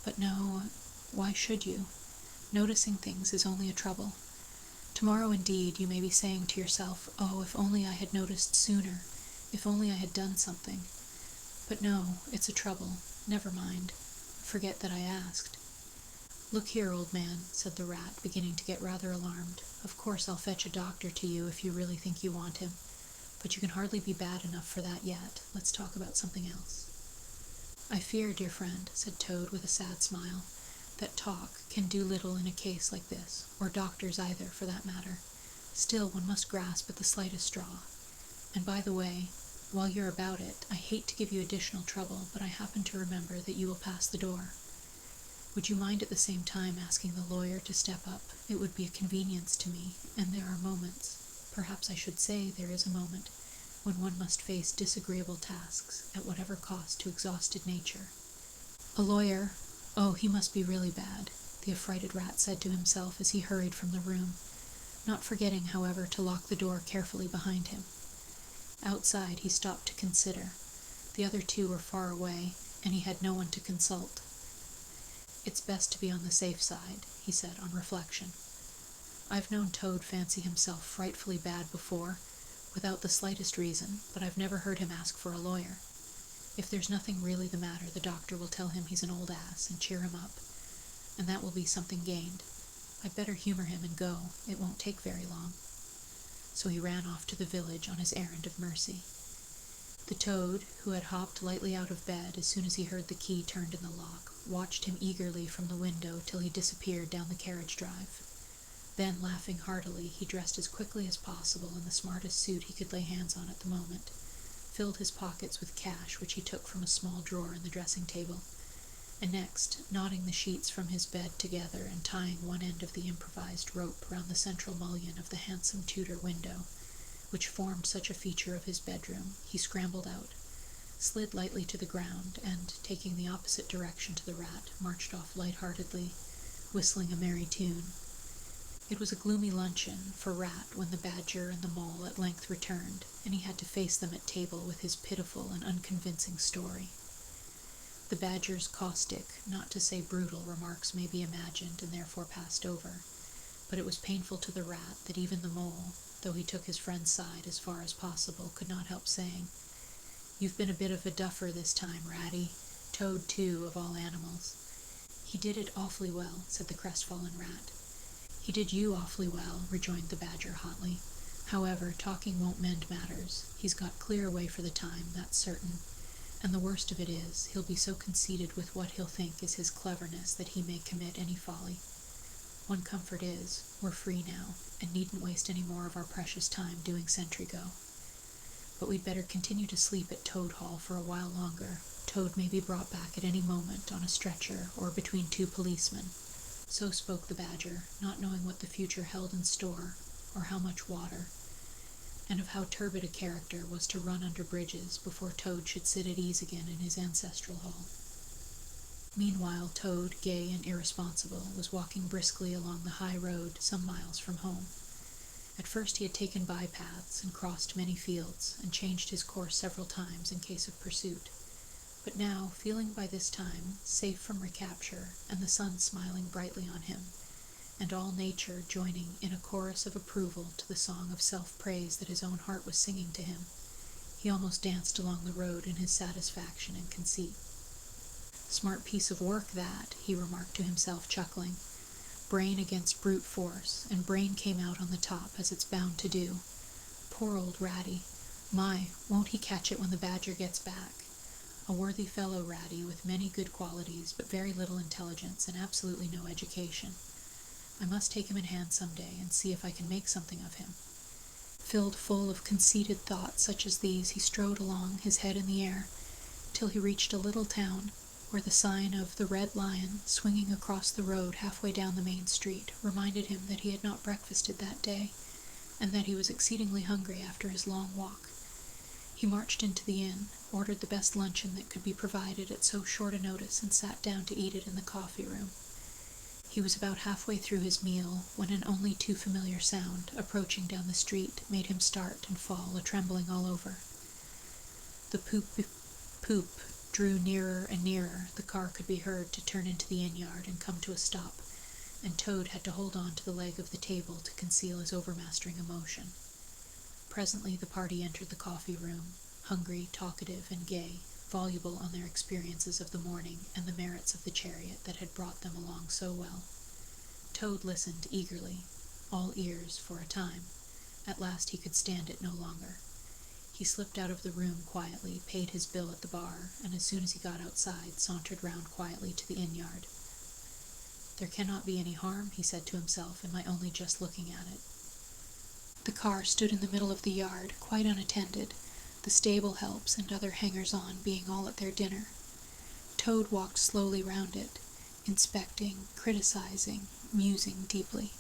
A: "But no, why should you? Noticing things is only a trouble. Tomorrow, indeed, you may be saying to yourself, 'Oh, if only I had noticed sooner, if only I had done something.' But no, it's a trouble. Never mind. Forget that I asked." "Look here, old man," said the rat, beginning to get rather alarmed. "Of course I'll fetch a doctor to you if you really think you want him. But you can hardly be bad enough for that yet. Let's talk about something else." "I fear, dear friend," said Toad with a sad smile, "that talk can do little in a case like this, or doctors either, for that matter. Still, one must grasp at the slightest straw. And by the way, while you're about it, I hate to give you additional trouble, but I happen to remember that you will pass the door. Would you mind at the same time asking the lawyer to step up? It would be a convenience to me, and there are moments, perhaps I should say there is a moment, when one must face disagreeable tasks, at whatever cost to exhausted nature." "A lawyer? Oh, he must be really bad," the affrighted rat said to himself as he hurried from the room, not forgetting, however, to lock the door carefully behind him. Outside he stopped to consider. The other two were far away, and he had no one to consult. "It's best to be on the safe side," he said on reflection. "I've known Toad fancy himself frightfully bad before, without the slightest reason, but I've never heard him ask for a lawyer. If there's nothing really the matter, the doctor will tell him he's an old ass and cheer him up, and that will be something gained. I'd better humor him and go. It won't take very long." So he ran off to the village on his errand of mercy. The Toad, who had hopped lightly out of bed as soon as he heard the key turned in the lock, watched him eagerly from the window till he disappeared down the carriage drive. Then, laughing heartily, he dressed as quickly as possible in the smartest suit he could lay hands on at the moment, filled his pockets with cash which he took from a small drawer in the dressing-table, and next, knotting the sheets from his bed together and tying one end of the improvised rope round the central mullion of the handsome Tudor window, which formed such a feature of his bedroom, he scrambled out, slid lightly to the ground, and, taking the opposite direction to the rat, marched off light-heartedly, whistling a merry tune. It was a gloomy luncheon for Rat when the Badger and the Mole at length returned, and he had to face them at table with his pitiful and unconvincing story. The Badger's caustic, not to say brutal, remarks may be imagined and therefore passed over, but it was painful to the Rat that even the Mole, though he took his friend's side as far as possible, could not help saying, "You've been a bit of a duffer this time, Ratty. Toad, too, of all animals." "He did it awfully well," said the crestfallen Rat. "He did you awfully well," rejoined the Badger hotly. However, talking won't mend matters. He's got clear away for the time, that's certain. And the worst of it is, he'll be so conceited with what he'll think is his cleverness that he may commit any folly. One comfort is, we're free now, and needn't waste any more of our precious time doing sentry go. But we'd better continue to sleep at Toad Hall for a while longer. Toad may be brought back at any moment on a stretcher or between two policemen. So spoke the Badger, not knowing what the future held in store, or how much water, and of how turbid a character was to run under bridges before Toad should sit at ease again in his ancestral hall. Meanwhile, Toad, gay and irresponsible, was walking briskly along the high road some miles from home. At first he had taken bypaths and crossed many fields, and changed his course several times in case of pursuit. But now, feeling by this time safe from recapture, and the sun smiling brightly on him, and all nature joining in a chorus of approval to the song of self-praise that his own heart was singing to him, he almost danced along the road in his satisfaction and conceit. "Smart piece of work, that," he remarked to himself, chuckling. "Brain against brute force, and brain came out on the top, as it's bound to do. Poor old Ratty. My, won't he catch it when the Badger gets back? A worthy fellow, Ratty, with many good qualities, but very little intelligence, and absolutely no education. I must take him in hand some day, and see if I can make something of him." Filled full of conceited thoughts such as these, he strode along, his head in the air, till he reached a little town, where the sign of the Red Lion, swinging across the road halfway down the main street, reminded him that he had not breakfasted that day, and that he was exceedingly hungry after his long walk. He marched into the inn, ordered the best luncheon that could be provided at so short a notice, and sat down to eat it in the coffee-room. He was about halfway through his meal, when an only too familiar sound, approaching down the street, made him start and fall a-trembling all over. The poop drew nearer and nearer. The car could be heard to turn into the inn-yard and come to a stop, and Toad had to hold on to the leg of the table to conceal his overmastering emotion. Presently the party entered the coffee-room, hungry, talkative, and gay, voluble on their experiences of the morning and the merits of the chariot that had brought them along so well. Toad listened eagerly, all ears for a time. At last he could stand it no longer. He slipped out of the room quietly, paid his bill at the bar, and as soon as he got outside, sauntered round quietly to the inn-yard. "There cannot be any harm," he said to himself, "in my only just looking at it." The car stood in the middle of the yard, quite unattended, the stable helps and other hangers-on being all at their dinner. Toad walked slowly round it, inspecting, criticizing, musing deeply.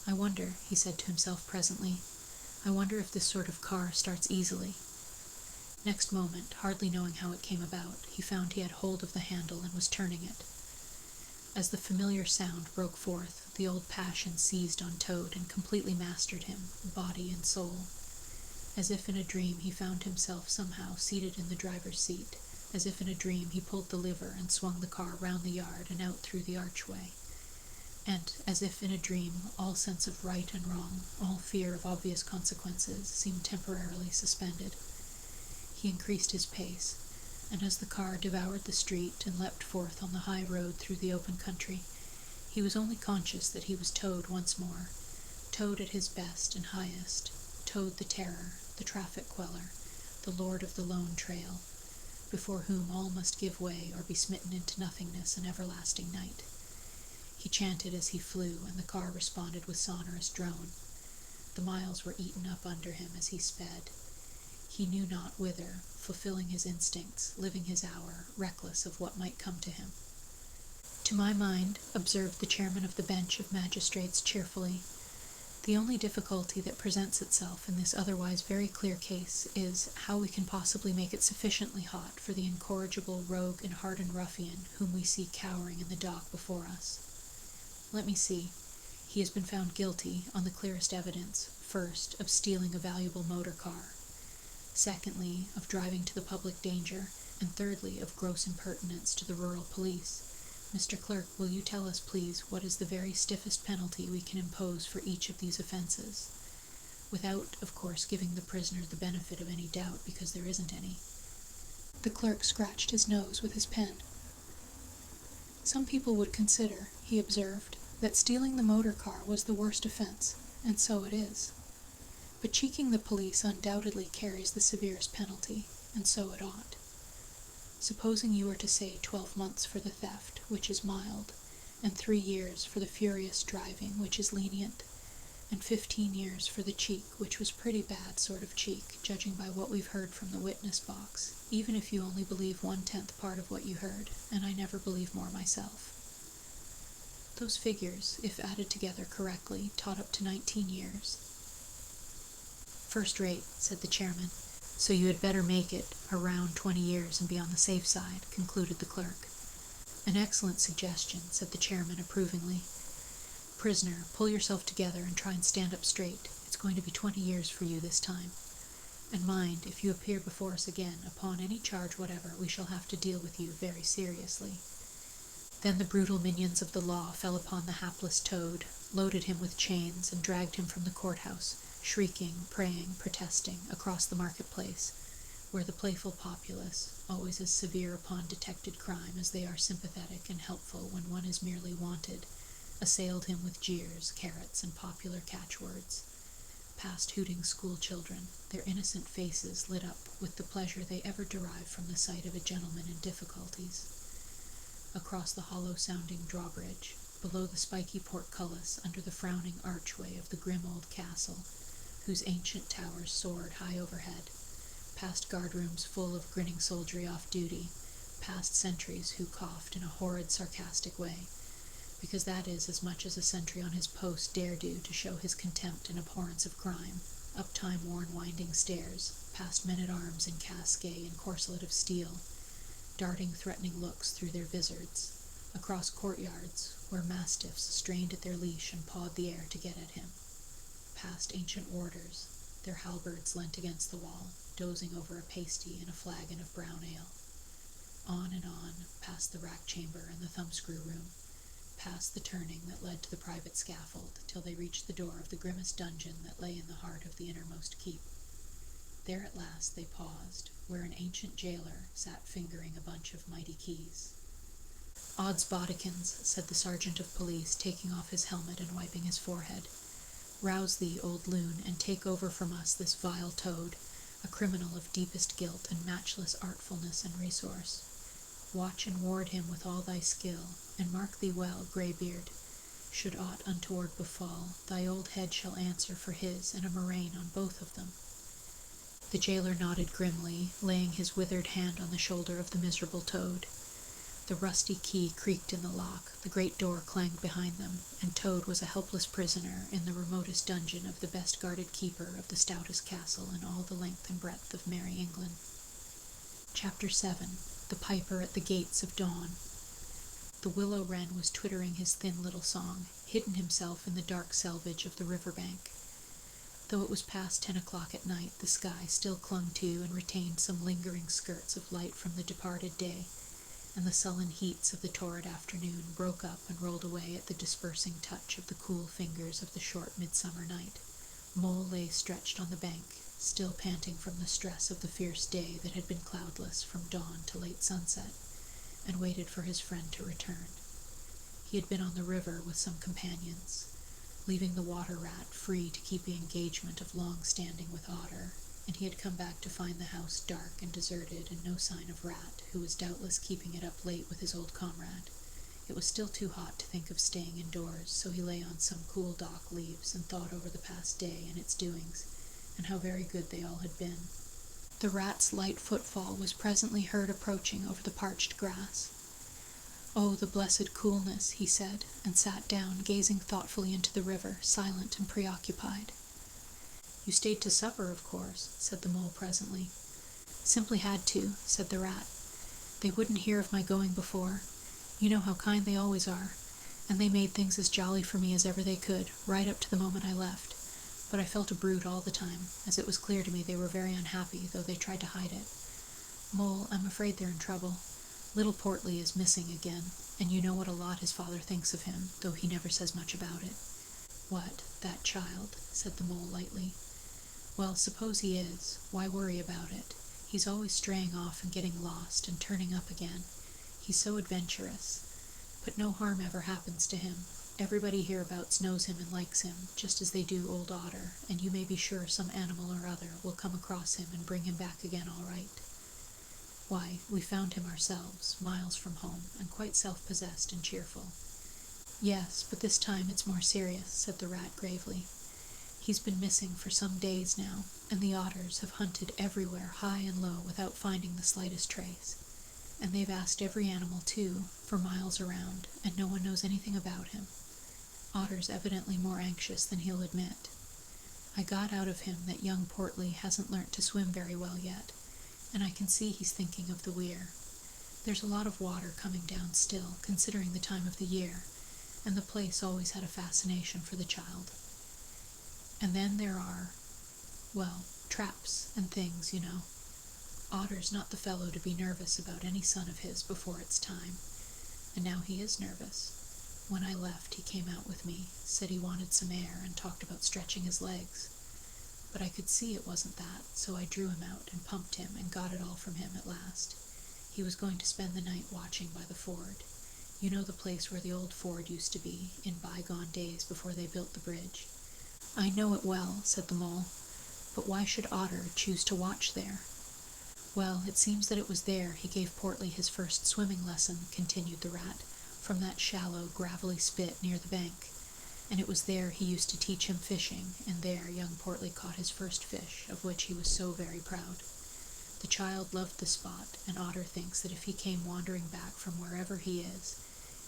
A: "I wonder," he said to himself presently, "I wonder if this sort of car starts easily." Next moment, hardly knowing how it came about, he found he had hold of the handle and was turning it. As the familiar sound broke forth, the old passion seized on Toad and completely mastered him, body and soul. As if in a dream, he found himself somehow seated in the driver's seat. As if in a dream, he pulled the lever and swung the car round the yard and out through the archway. And, as if in a dream, all sense of right and wrong, all fear of obvious consequences, seemed temporarily suspended. He increased his pace, and as the car devoured the street and leapt forth on the high road through the open country, he was only conscious that he was Toad once more, Toad at his best and highest, Toad the terror, the traffic queller, the lord of the lone trail, before whom all must give way or be smitten into nothingness and everlasting night. He chanted as he flew, and the car responded with sonorous drone. The miles were eaten up under him as he sped. He knew not whither, fulfilling his instincts, living his hour, reckless of what might come to him. "To my mind," observed the chairman of the bench of magistrates cheerfully, "the only difficulty that presents itself in this otherwise very clear case is, how we can possibly make it sufficiently hot for the incorrigible rogue and hardened ruffian whom we see cowering in the dock before us. Let me see. He has been found guilty, on the clearest evidence, first, of stealing a valuable motor car, secondly, of driving to the public danger, and thirdly, of gross impertinence to the rural police. Mr. Clerk, will you tell us, please, what is the very stiffest penalty we can impose for each of these offenses? Without, of course, giving the prisoner the benefit of any doubt, because there isn't any." The clerk scratched his nose with his pen. "Some people would consider," he observed, "that stealing the motor car was the worst offense, and so it is." But cheeking the police undoubtedly carries the severest penalty, and so it ought. Supposing you were to say 12 months for the theft, which is mild, and 3 years for the furious driving, which is lenient, and 15 years for the cheek, which was pretty bad sort of cheek, judging by what we've heard from the witness box, even if you only believe 1/10 part of what you heard, and I never believe more myself. Those figures, if added together correctly, tot up to 19 years. First rate, said the chairman, so you had better make it around 20 years and be on the safe side, concluded the clerk. An excellent suggestion, said the chairman approvingly. Prisoner, pull yourself together and try and stand up straight. It's going to be 20 years for you this time. And mind, if you appear before us again, upon any charge whatever, we shall have to deal with you very seriously. Then the brutal minions of the law fell upon the hapless Toad, loaded him with chains, and dragged him from the courthouse, shrieking, praying, protesting, across the marketplace, where the playful populace, always as severe upon detected crime as they are sympathetic and helpful when one is merely wanted, assailed him with jeers, carrots, and popular catchwords. Past hooting school children, their innocent faces lit up with the pleasure they ever derive from the sight of a gentleman in difficulties. Across the hollow-sounding drawbridge, below the spiky portcullis under the frowning archway of the grim old castle, whose ancient towers soared high overhead, past guardrooms full of grinning soldiery off duty, past sentries who coughed in a horrid sarcastic way, because that is as much as a sentry on his post dare do to show his contempt and abhorrence of crime, up time-worn winding stairs, past men-at-arms in casquet and corselet of steel, darting threatening looks through their vizards, across courtyards where mastiffs strained at their leash and pawed the air to get at him, past ancient warders, their halberds leant against the wall, dozing over a pasty and a flagon of brown ale. On and on, past the rack chamber and the thumbscrew room, past the turning that led to the private scaffold, till they reached the door of the grimmest dungeon that lay in the heart of the innermost keep. There at last they paused, where an ancient jailer sat fingering a bunch of mighty keys. Odds bodikins, said the sergeant of police, taking off his helmet and wiping his forehead. Rouse thee, old loon, and take over from us this vile Toad, a criminal of deepest guilt and matchless artfulness and resource. Watch and ward him with all thy skill, and mark thee well, greybeard. Should aught untoward befall, thy old head shall answer for his and a murrain on both of them. The jailer nodded grimly, laying his withered hand on the shoulder of the miserable Toad. The rusty key creaked in the lock, the great door clanged behind them, and Toad was a helpless prisoner in the remotest dungeon of the best-guarded keeper of the stoutest castle in all the length and breadth of merry England. Chapter 7. The Piper at the Gates of Dawn. The willow wren was twittering his thin little song, hidden himself in the dark selvage of the riverbank. Though it was past 10 o'clock at night, the sky still clung to and retained some lingering skirts of light from the departed day, and the sullen heats of the torrid afternoon broke up and rolled away at the dispersing touch of the cool fingers of the short midsummer night. Mole lay stretched on the bank, still panting from the stress of the fierce day that had been cloudless from dawn to late sunset, and waited for his friend to return. He had been on the river with some companions, leaving the water rat free to keep the engagement of long standing with Otter, and he had come back to find the house dark and deserted and no sign of Rat, who was doubtless keeping it up late with his old comrade. It was still too hot to think of staying indoors, so he lay on some cool dock leaves and thought over the past day and its doings, and how very good they all had been. The rat's light footfall was presently heard approaching over the parched grass. "Oh, the blessed coolness," he said, and sat down, gazing thoughtfully into the river, silent and preoccupied. "You stayed to supper, of course," said the mole presently. "Simply had to," said the rat. "They wouldn't hear of my going before. You know how kind they always are, and they made things as jolly for me as ever they could, right up to the moment I left. But I felt a brute all the time, as it was clear to me they were very unhappy, though they tried to hide it. Mole, I'm afraid they're in trouble. Little Portly is missing again, and you know what a lot his father thinks of him, though he never says much about it." "What, that child?" said the mole lightly. "Well, suppose he is. Why worry about it? He's always straying off and getting lost and turning up again. He's so adventurous. But no harm ever happens to him. Everybody hereabouts knows him and likes him, just as they do old Otter, and you may be sure some animal or other will come across him and bring him back again all right. Why, we found him ourselves, miles from home, and quite self-possessed and cheerful. Yes, but this time it's more serious, said the rat gravely. He's been missing for some days now, and the otters have hunted everywhere, high and low, without finding the slightest trace. And they've asked every animal, too, for miles around, and no one knows anything about him. Otter's evidently more anxious than he'll admit. I got out of him that young Portly hasn't learnt to swim very well yet, and I can see he's thinking of the weir. There's a lot of water coming down still, considering the time of the year, and the place always had a fascination for the child. And then there are, well, traps and things, you know. Otter's not the fellow to be nervous about any son of his before it's time, and now he is nervous. When I left, he came out with me, said he wanted some air, and talked about stretching his legs. But I could see it wasn't that, so I drew him out and pumped him and got it all from him at last. He was going to spend the night watching by the ford. You know the place where the old ford used to be, in bygone days before they built the bridge. I know it well, said the mole, but why should Otter choose to watch there? Well, it seems that it was there he gave Portly his first swimming lesson, continued the rat, from that shallow, gravelly spit near the bank, and it was there he used to teach him fishing, and there young Portly caught his first fish, of which he was so very proud. The child loved the spot, and Otter thinks that if he came wandering back from wherever he is,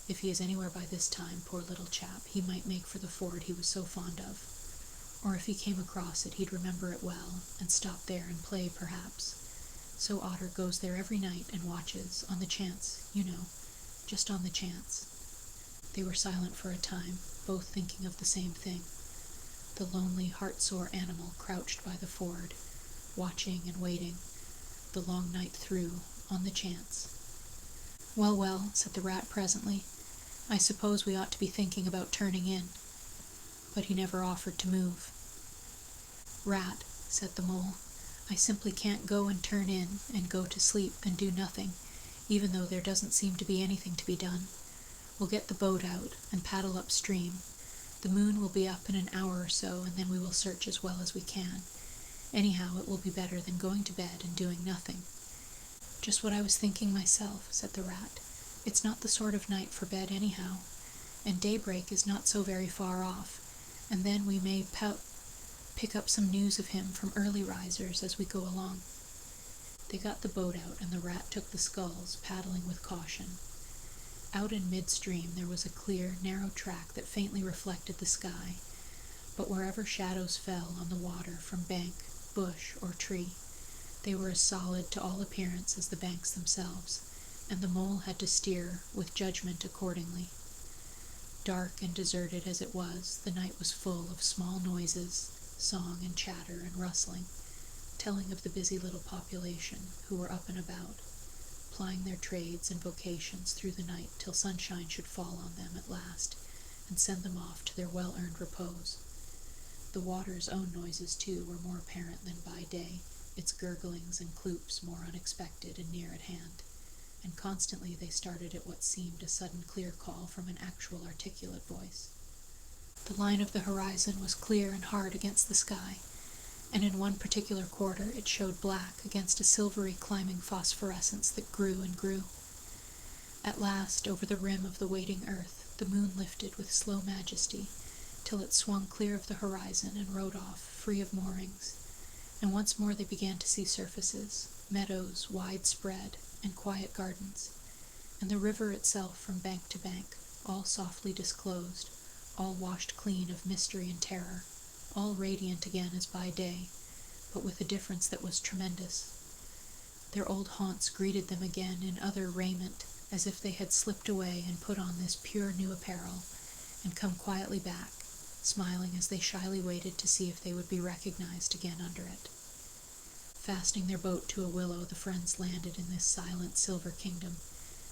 A: if he is anywhere by this time, poor little chap, he might make for the ford he was so fond of. Or if he came across it, he'd remember it well, and stop there and play, perhaps. So Otter goes there every night and watches, on the chance, you know, just on the chance. They were silent for a time, both thinking of the same thing. The lonely, heart-sore animal crouched by the ford, watching and waiting, the long night through, on the chance. Well, well, said the rat presently, I suppose we ought to be thinking about turning in. But he never offered to move. Rat, said the mole, I simply can't go and turn in, and go to sleep and do nothing, even though there doesn't seem to be anything to be done. We'll get the boat out, and paddle upstream. The moon will be up in an hour or so, and then we will search as well as we can. Anyhow, it will be better than going to bed and doing nothing. Just what I was thinking myself, said the rat. It's not the sort of night for bed anyhow, and daybreak is not so very far off, and then we may pick up some news of him from early risers as we go along. They got the boat out, and the rat took the sculls, paddling with caution. Out in midstream there was a clear, narrow track that faintly reflected the sky, but wherever shadows fell on the water from bank, bush, or tree, they were as solid to all appearance as the banks themselves, and the mole had to steer with judgment accordingly. Dark and deserted as it was, the night was full of small noises, song and chatter and rustling, telling of the busy little population who were up and about, plying their trades and vocations through the night till sunshine should fall on them at last, and send them off to their well-earned repose. The water's own noises, too, were more apparent than by day, its gurglings and cloops more unexpected and near at hand, and constantly they started at what seemed a sudden clear call from an actual articulate voice. The line of the horizon was clear and hard against the sky, and in one particular quarter it showed black against a silvery climbing phosphorescence that grew and grew. At last, over the rim of the waiting earth, the moon lifted with slow majesty, till it swung clear of the horizon and rode off, free of moorings, and once more they began to see surfaces, meadows wide spread, and quiet gardens, and the river itself from bank to bank, all softly disclosed, all washed clean of mystery and terror, all radiant again as by day, but with a difference that was tremendous. Their old haunts greeted them again in other raiment, as if they had slipped away and put on this pure new apparel, and come quietly back, smiling as they shyly waited to see if they would be recognized again under it. Fastening their boat to a willow, the friends landed in this silent silver kingdom,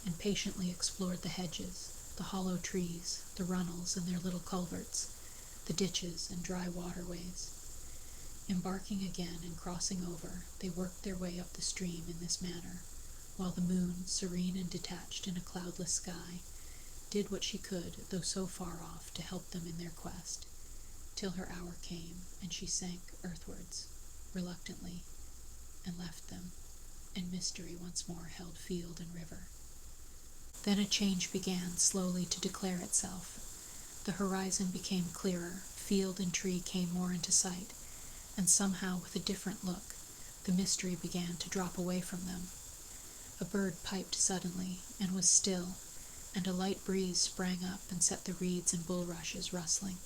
A: and patiently explored the hedges, the hollow trees, the runnels and their little culverts, the ditches and dry waterways. Embarking again and crossing over, they worked their way up the stream in this manner, while the moon, serene and detached in a cloudless sky, did what she could, though so far off, to help them in their quest, till her hour came, and she sank earthwards, reluctantly, and left them, and mystery once more held field and river. Then a change began slowly to declare itself. The horizon became clearer, field and tree came more into sight, and somehow with a different look, the mystery began to drop away from them. A bird piped suddenly, and was still, and a light breeze sprang up and set the reeds and bulrushes rustling.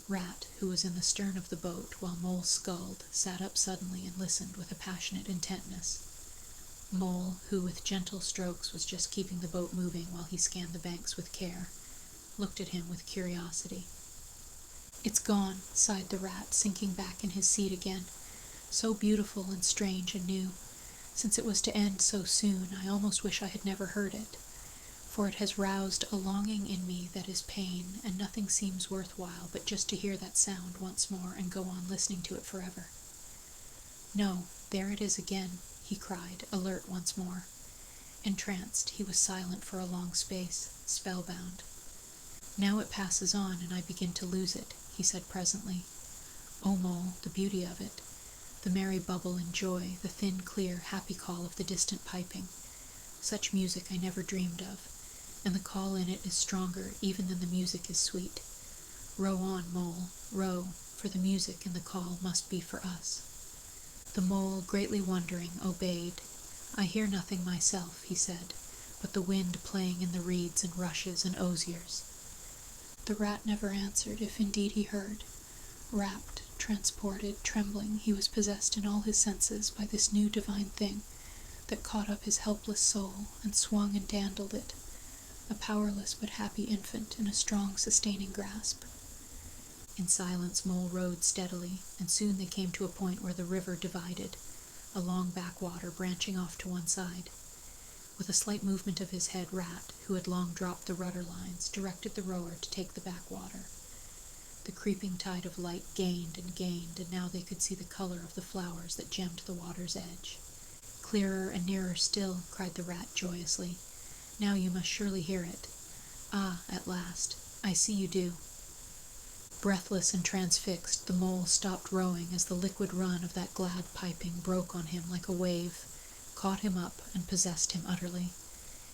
A: Rat, who was in the stern of the boat while Mole sculled, sat up suddenly and listened with a passionate intentness. Mole, who with gentle strokes was just keeping the boat moving while he scanned the banks with care, looked at him with curiosity. "It's gone," sighed the rat, sinking back in his seat again. "So beautiful and strange and new. Since it was to end so soon, I almost wish I had never heard it, for it has roused a longing in me that is pain, and nothing seems worthwhile but just to hear that sound once more and go on listening to it forever. No, there it is again," he cried, alert once more. Entranced, he was silent for a long space, spellbound. "Now it passes on, and I begin to lose it," he said presently. "O Mole, the beauty of it, the merry bubble and joy, the thin, clear, happy call of the distant piping. Such music I never dreamed of, and the call in it is stronger even than the music is sweet. Row on, Mole, row, for the music and the call must be for us." The Mole, greatly wondering, obeyed. "I hear nothing myself," he said, "but the wind playing in the reeds and rushes and osiers." The rat never answered, if indeed he heard. Rapt, transported, trembling, he was possessed in all his senses by this new divine thing that caught up his helpless soul and swung and dandled it, a powerless but happy infant in a strong, sustaining grasp. In silence Mole rowed steadily, and soon they came to a point where the river divided, a long backwater branching off to one side. With a slight movement of his head, Rat, who had long dropped the rudder lines, directed the rower to take the backwater. The creeping tide of light gained, and now they could see the color of the flowers that gemmed the water's edge. "Clearer and nearer still," cried the rat joyously. "Now you must surely hear it. Ah, at last. I see you do." Breathless and transfixed, the Mole stopped rowing as the liquid run of that glad piping broke on him like a wave, caught him up, and possessed him utterly.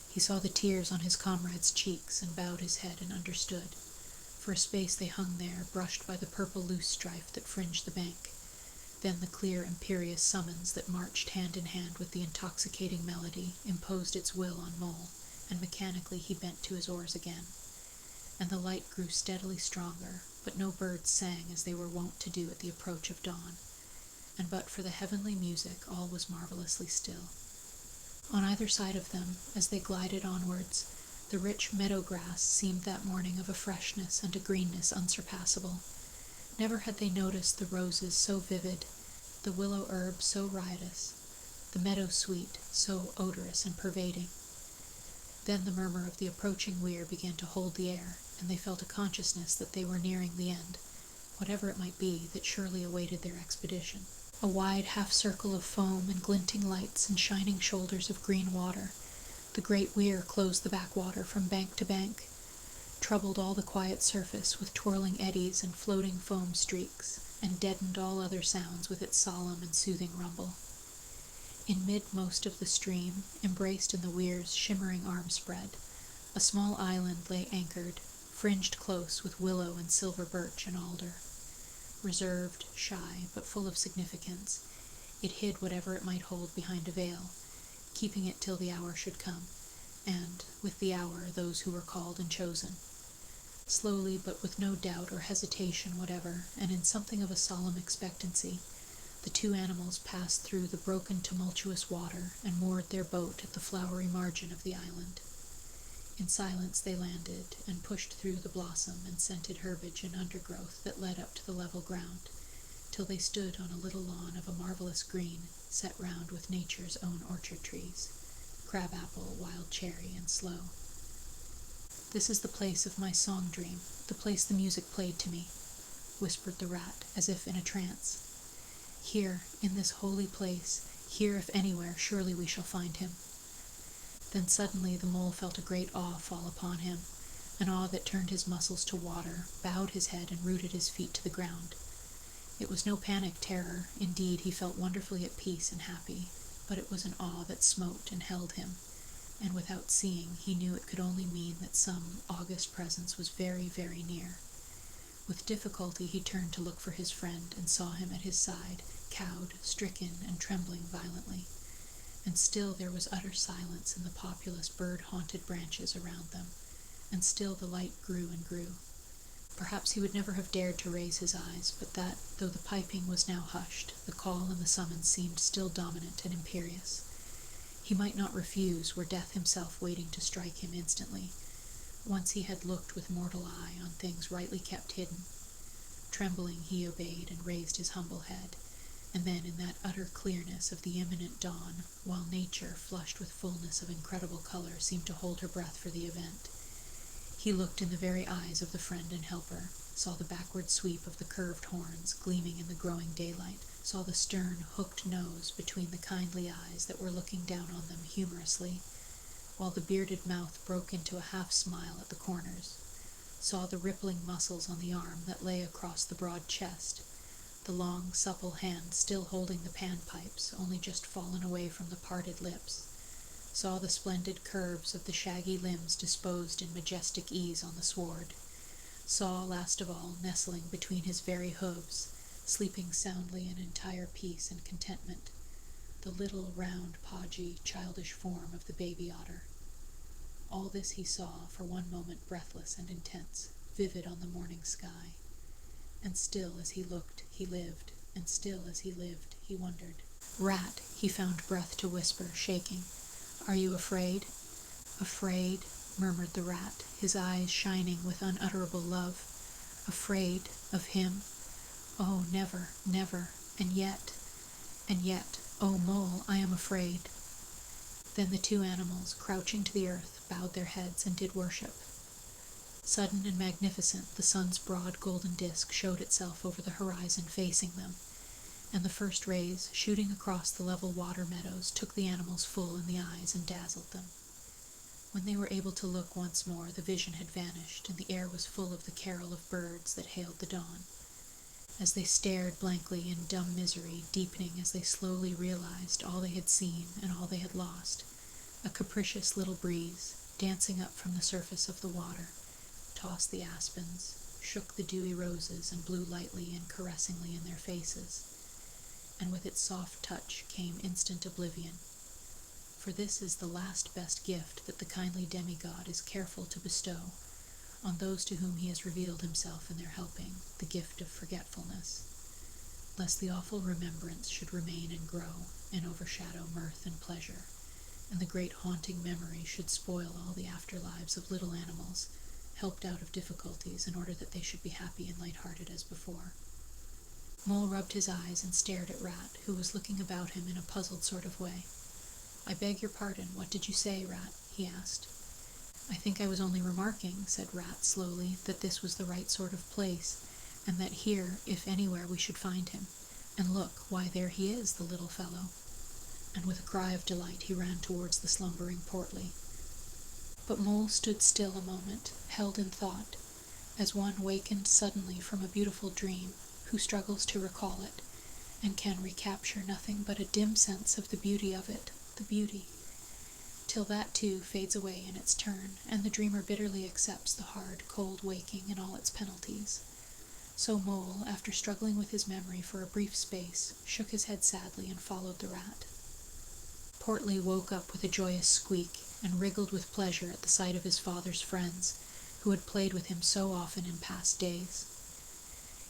A: He saw the tears on his comrade's cheeks, and bowed his head and understood. For a space they hung there, brushed by the purple loosestrife that fringed the bank. Then the clear, imperious summons that marched hand in hand with the intoxicating melody imposed its will on Mole, and mechanically he bent to his oars again. And the light grew steadily stronger, but no birds sang as they were wont to do at the approach of dawn, and but for the heavenly music all was marvelously still. On either side of them, as they glided onwards, the rich meadow grass seemed that morning of a freshness and a greenness unsurpassable. Never had they noticed the roses so vivid, the willow herb so riotous, the meadow sweet so odorous and pervading. Then the murmur of the approaching weir began to hold the air, and they felt a consciousness that they were nearing the end, whatever it might be that surely awaited their expedition. A wide half-circle of foam and glinting lights and shining shoulders of green water, the great weir closed the backwater from bank to bank, troubled all the quiet surface with twirling eddies and floating foam streaks, and deadened all other sounds with its solemn and soothing rumble. In midmost of the stream, embraced in the weir's shimmering arm spread, a small island lay anchored, fringed close with willow and silver birch and alder. Reserved, shy, but full of significance, it hid whatever it might hold behind a veil, keeping it till the hour should come, and, with the hour, those who were called and chosen. Slowly, but with no doubt or hesitation whatever, and in something of a solemn expectancy, the two animals passed through the broken, tumultuous water and moored their boat at the flowery margin of the island. In silence they landed, and pushed through the blossom and scented herbage and undergrowth that led up to the level ground, till they stood on a little lawn of a marvelous green, set round with nature's own orchard trees, crab-apple, wild cherry, and sloe. "This is the place of my song-dream, the place the music played to me," whispered the rat, as if in a trance. "Here, in this holy place, here if anywhere, surely we shall find him." Then suddenly the mole felt a great awe fall upon him, an awe that turned his muscles to water, bowed his head, and rooted his feet to the ground. It was no panic terror. Indeed, he felt wonderfully at peace and happy, but it was an awe that smote and held him, and without seeing, he knew it could only mean that some august presence was very, very near. With difficulty he turned to look for his friend, and saw him at his side, cowed, stricken, and trembling violently. And still there was utter silence in the populous bird-haunted branches around them, and still the light grew and grew. Perhaps he would never have dared to raise his eyes, but that, though the piping was now hushed, the call and the summons seemed still dominant and imperious. He might not refuse, were death himself waiting to strike him instantly. Once he had looked with mortal eye on things rightly kept hidden. Trembling he obeyed and raised his humble head, and then in that utter clearness of the imminent dawn, while nature, flushed with fullness of incredible color, seemed to hold her breath for the event, he looked in the very eyes of the friend and helper, saw the backward sweep of the curved horns gleaming in the growing daylight, saw the stern, hooked nose between the kindly eyes that were looking down on them humorously, while the bearded mouth broke into a half-smile at the corners, saw the rippling muscles on the arm that lay across the broad chest, the long, supple hand still holding the panpipes, only just fallen away from the parted lips, saw the splendid curves of the shaggy limbs disposed in majestic ease on the sward, saw, last of all, nestling between his very hooves, sleeping soundly in entire peace and contentment, the little, round, podgy, childish form of the baby otter. All this he saw, for one moment breathless and intense, vivid on the morning sky. And still as he looked, he lived, and still as he lived, he wondered. "Rat," he found breath to whisper, shaking. "Are you afraid?" "Afraid," murmured the rat, his eyes shining with unutterable love. "Afraid of him? Oh, never, never. And yet, oh, Mole, I am afraid." Then the two animals, crouching to the earth, bowed their heads and did worship. Sudden and magnificent, the sun's broad golden disk showed itself over the horizon facing them, and the first rays, shooting across the level water meadows, took the animals full in the eyes and dazzled them. When they were able to look once more, the vision had vanished, and the air was full of the carol of birds that hailed the dawn. As they stared blankly in dumb misery, deepening as they slowly realized all they had seen and all they had lost, a capricious little breeze, dancing up from the surface of the water, tossed the aspens, shook the dewy roses, and blew lightly and caressingly in their faces. And with its soft touch came instant oblivion. For this is the last best gift that the kindly demigod is careful to bestow on those to whom he has revealed himself in their helping, the gift of forgetfulness, lest the awful remembrance should remain and grow, and overshadow mirth and pleasure, and the great haunting memory should spoil all the afterlives of little animals, helped out of difficulties in order that they should be happy and light-hearted as before. Mole rubbed his eyes and stared at Rat, who was looking about him in a puzzled sort of way. "I beg your pardon, what did you say, Rat?" he asked. "I think I was only remarking," said Rat slowly, "that this was the right sort of place, and that here, if anywhere, we should find him. And look, why, there he is, the little fellow." And with a cry of delight he ran towards the slumbering Portly. But Mole stood still a moment, held in thought, as one wakened suddenly from a beautiful dream, who struggles to recall it, and can recapture nothing but a dim sense of the beauty of it, the beauty, till that too fades away in its turn, and the dreamer bitterly accepts the hard, cold waking in all its penalties. So Mole, after struggling with his memory for a brief space, shook his head sadly and followed the Rat. Portly woke up with a joyous squeak, and wriggled with pleasure at the sight of his father's friends, who had played with him so often in past days.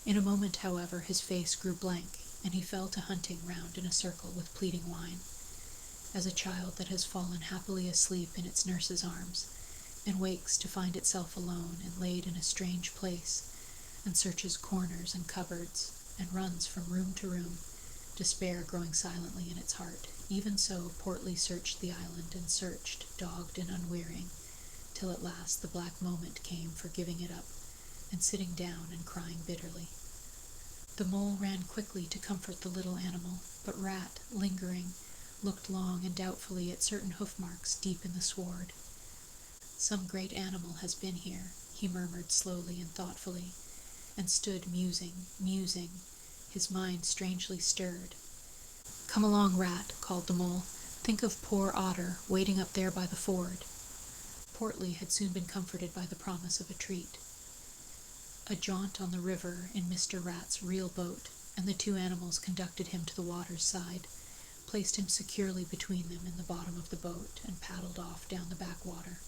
A: In a moment, however, his face grew blank, and he fell to hunting round in a circle with pleading whine, as a child that has fallen happily asleep in its nurse's arms, and wakes to find itself alone and laid in a strange place, and searches corners and cupboards, and runs from room to room, despair growing silently in its heart. Even so Portly searched the island, and searched, dogged and unwearying, till at last the black moment came for giving it up, and sitting down and crying bitterly. The Mole ran quickly to comfort the little animal, but Rat, lingering, looked long and doubtfully at certain hoof marks deep in the sward. "Some great animal has been here," he murmured slowly and thoughtfully, and stood musing, his mind strangely stirred. "Come along, Rat," called the mole. "Think of poor Otter, waiting up there by the ford." Portly had soon been comforted by the promise of a treat. A jaunt on the river in Mr. Rat's real boat, and the two animals conducted him to the water's side, placed him securely between them in the bottom of the boat, and paddled off down the backwater.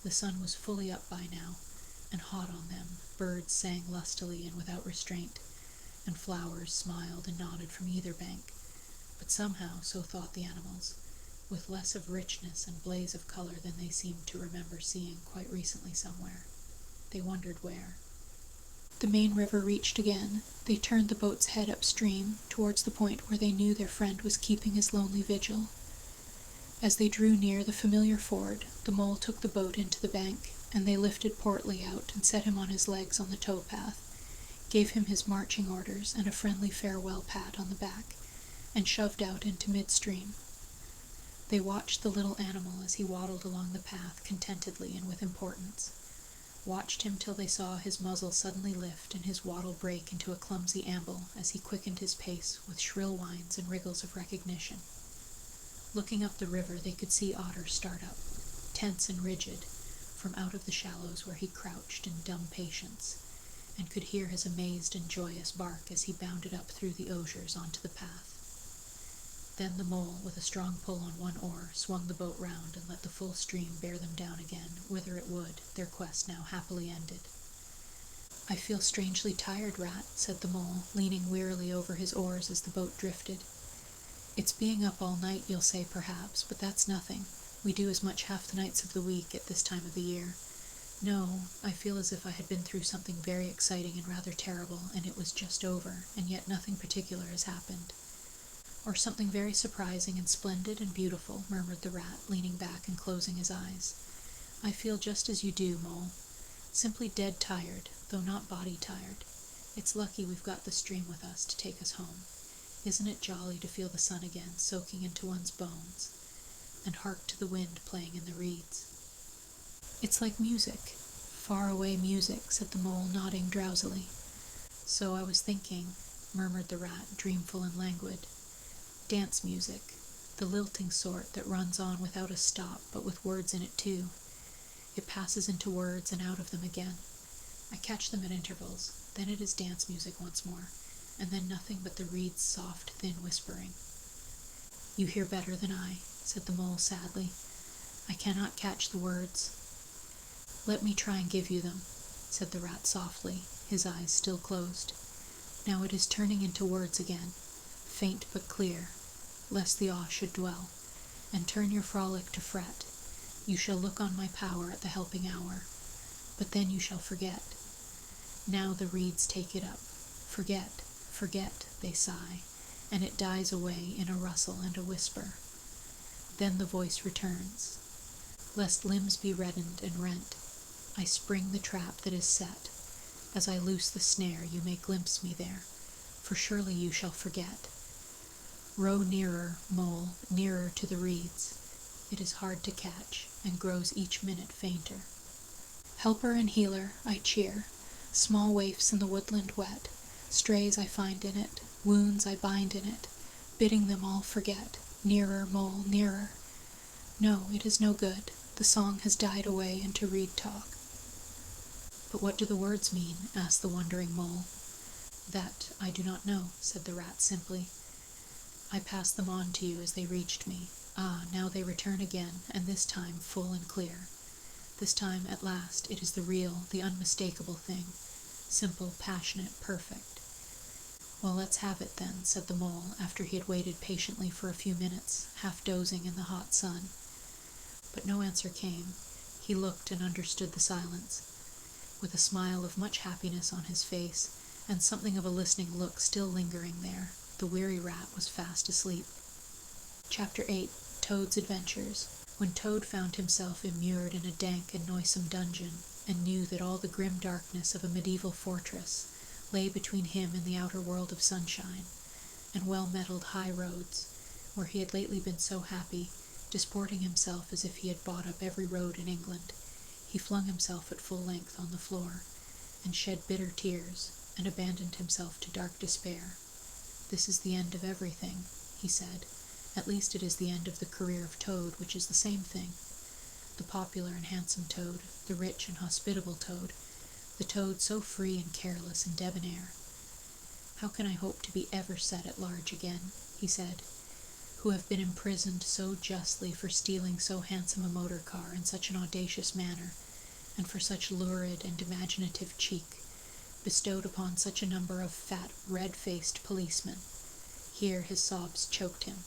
A: The sun was fully up by now, and hot on them. Birds sang lustily and without restraint, and flowers smiled and nodded from either bank, but somehow, so thought the animals, with less of richness and blaze of color than they seemed to remember seeing quite recently somewhere. They wondered where. The main river reached again. They turned the boat's head upstream, towards the point where they knew their friend was keeping his lonely vigil. As they drew near the familiar ford, the mole took the boat into the bank, and they lifted Portly out and set him on his legs on the towpath, gave him his marching orders and a friendly farewell pat on the back, and shoved out into midstream. They watched the little animal as he waddled along the path contentedly and with importance, watched him till they saw his muzzle suddenly lift and his waddle break into a clumsy amble as he quickened his pace with shrill whines and wriggles of recognition. Looking up the river, they could see Otter start up, tense and rigid, from out of the shallows where he crouched in dumb patience, and could hear his amazed and joyous bark as he bounded up through the osiers onto the path. Then the mole, with a strong pull on one oar, swung the boat round and let the full stream bear them down again, whither it would, their quest now happily ended. "I feel strangely tired, Rat," said the mole, leaning wearily over his oars as the boat drifted. "It's being up all night, you'll say, perhaps, but that's nothing. We do as much half the nights of the week at this time of the year. No, I feel as if I had been through something very exciting and rather terrible, and it was just over, and yet nothing particular has happened." "Or something very surprising and splendid and beautiful," murmured the rat, leaning back and closing his eyes. "I feel just as you do, Mole. Simply dead tired, though not body tired. It's lucky we've got the stream with us to take us home. Isn't it jolly to feel the sun again soaking into one's bones? And hark to the wind playing in the reeds." "It's like music, far-away music," said the mole, nodding drowsily. "So I was thinking," murmured the rat, dreamful and languid. "Dance music, the lilting sort that runs on without a stop, but with words in it too. It passes into words and out of them again. I catch them at intervals, then it is dance music once more, and then nothing but the reed's soft, thin whispering." "You hear better than I," said the mole sadly. "I cannot catch the words." "Let me try and give you them," said the rat softly, his eyes still closed. "Now it is turning into words again, faint but clear, lest the awe should dwell, and turn your frolic to fret. You shall look on my power at the helping hour, but then you shall forget. Now the reeds take it up. Forget, forget, they sigh, and it dies away in a rustle and a whisper. Then the voice returns. Lest limbs be reddened and rent, I spring the trap that is set. As I loose the snare, you may glimpse me there, for surely you shall forget. Row nearer, mole, nearer to the reeds. It is hard to catch, and grows each minute fainter. Helper and healer, I cheer. Small waifs in the woodland wet. Strays I find in it, wounds I bind in it, bidding them all forget. Nearer, mole, nearer. No, it is no good. The song has died away into reed talk." "But what do the words mean?" asked the wondering mole. "That I do not know," said the rat simply. "I passed them on to you as they reached me. Ah, now they return again, and this time full and clear. This time, at last, it is the real, the unmistakable thing. Simple, passionate, perfect." "Well, let's have it then," said the mole, after he had waited patiently for a few minutes, half dozing in the hot sun. But no answer came. He looked and understood the silence. With a smile of much happiness on his face, and something of a listening look still lingering there, the weary rat was fast asleep. Chapter 8. Toad's Adventures. When Toad found himself immured in a dank and noisome dungeon, and knew that all the grim darkness of a medieval fortress lay between him and the outer world of sunshine, and well-metalled high roads, where he had lately been so happy, disporting himself as if he had bought up every road in England, he flung himself at full length on the floor, and shed bitter tears, and abandoned himself to dark despair. "This is the end of everything," he said. "At least it is the end of the career of Toad, which is the same thing. The popular and handsome Toad, the rich and hospitable Toad, the Toad so free and careless and debonair. How can I hope to be ever set at large again," he said, "who have been imprisoned so justly for stealing so handsome a motor car in such an audacious manner, and for such lurid and imaginative cheek, bestowed upon such a number of fat, red-faced policemen?" Here his sobs choked him.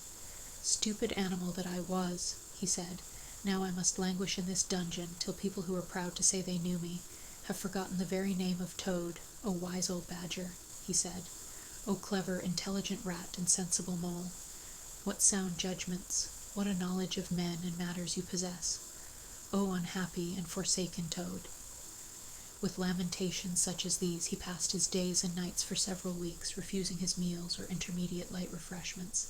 A: "Stupid animal that I was," he said, "now I must languish in this dungeon till people who are proud to say they knew me have forgotten the very name of Toad. O wise old badger," he said, "O clever, intelligent rat and sensible mole, what sound judgments, what a knowledge of men and matters you possess. O unhappy and forsaken Toad." With lamentations such as these he passed his days and nights for several weeks, refusing his meals or intermediate light refreshments,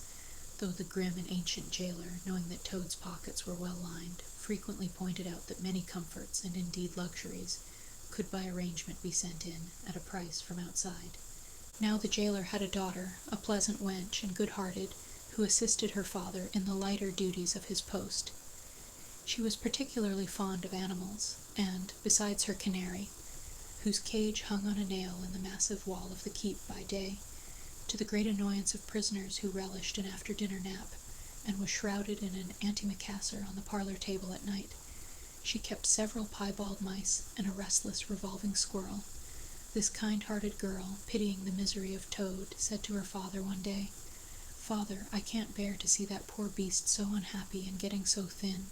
A: though the grim and ancient jailer, knowing that Toad's pockets were well lined, frequently pointed out that many comforts, and indeed luxuries, could by arrangement be sent in, at a price, from outside. Now the jailer had a daughter, a pleasant wench and good-hearted, who assisted her father in the lighter duties of his post. She was particularly fond of animals, and, besides her canary, whose cage hung on a nail in the massive wall of the keep by day, to the great annoyance of prisoners who relished an after-dinner nap, and was shrouded in an antimacassar on the parlor table at night, she kept several piebald mice and a restless revolving squirrel. This kind-hearted girl, pitying the misery of Toad, said to her father one day, "Father, I can't bear to see that poor beast so unhappy and getting so thin.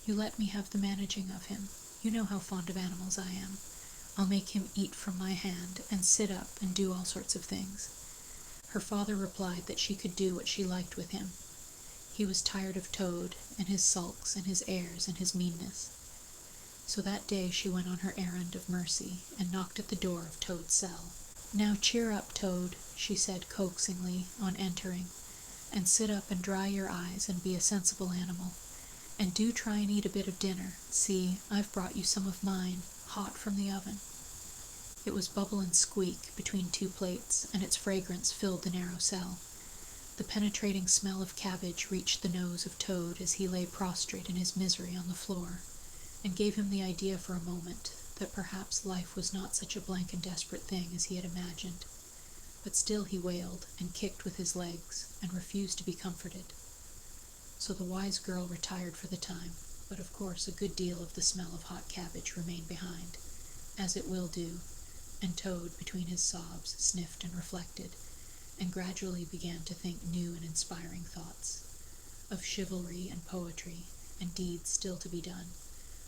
A: You let me have the managing of him. You know how fond of animals I am. I'll make him eat from my hand, and sit up, and do all sorts of things." Her father replied that she could do what she liked with him. He was tired of Toad, and his sulks, and his airs, and his meanness. So that day she went on her errand of mercy, and knocked at the door of Toad's cell. "Now cheer up, Toad," she said coaxingly, on entering, "and sit up and dry your eyes, and be a sensible animal. And do try and eat a bit of dinner. See, I've brought you some of mine, hot from the oven." It was bubble and squeak between two plates, and its fragrance filled the narrow cell. The penetrating smell of cabbage reached the nose of Toad as he lay prostrate in his misery on the floor, and gave him the idea for a moment that perhaps life was not such a blank and desperate thing as he had imagined. But still he wailed, and kicked with his legs, and refused to be comforted. So the wise girl retired for the time, but of course a good deal of the smell of hot cabbage remained behind, as it will do, and Toad, between his sobs, sniffed and reflected, and gradually began to think new and inspiring thoughts, of chivalry and poetry, and deeds still to be done,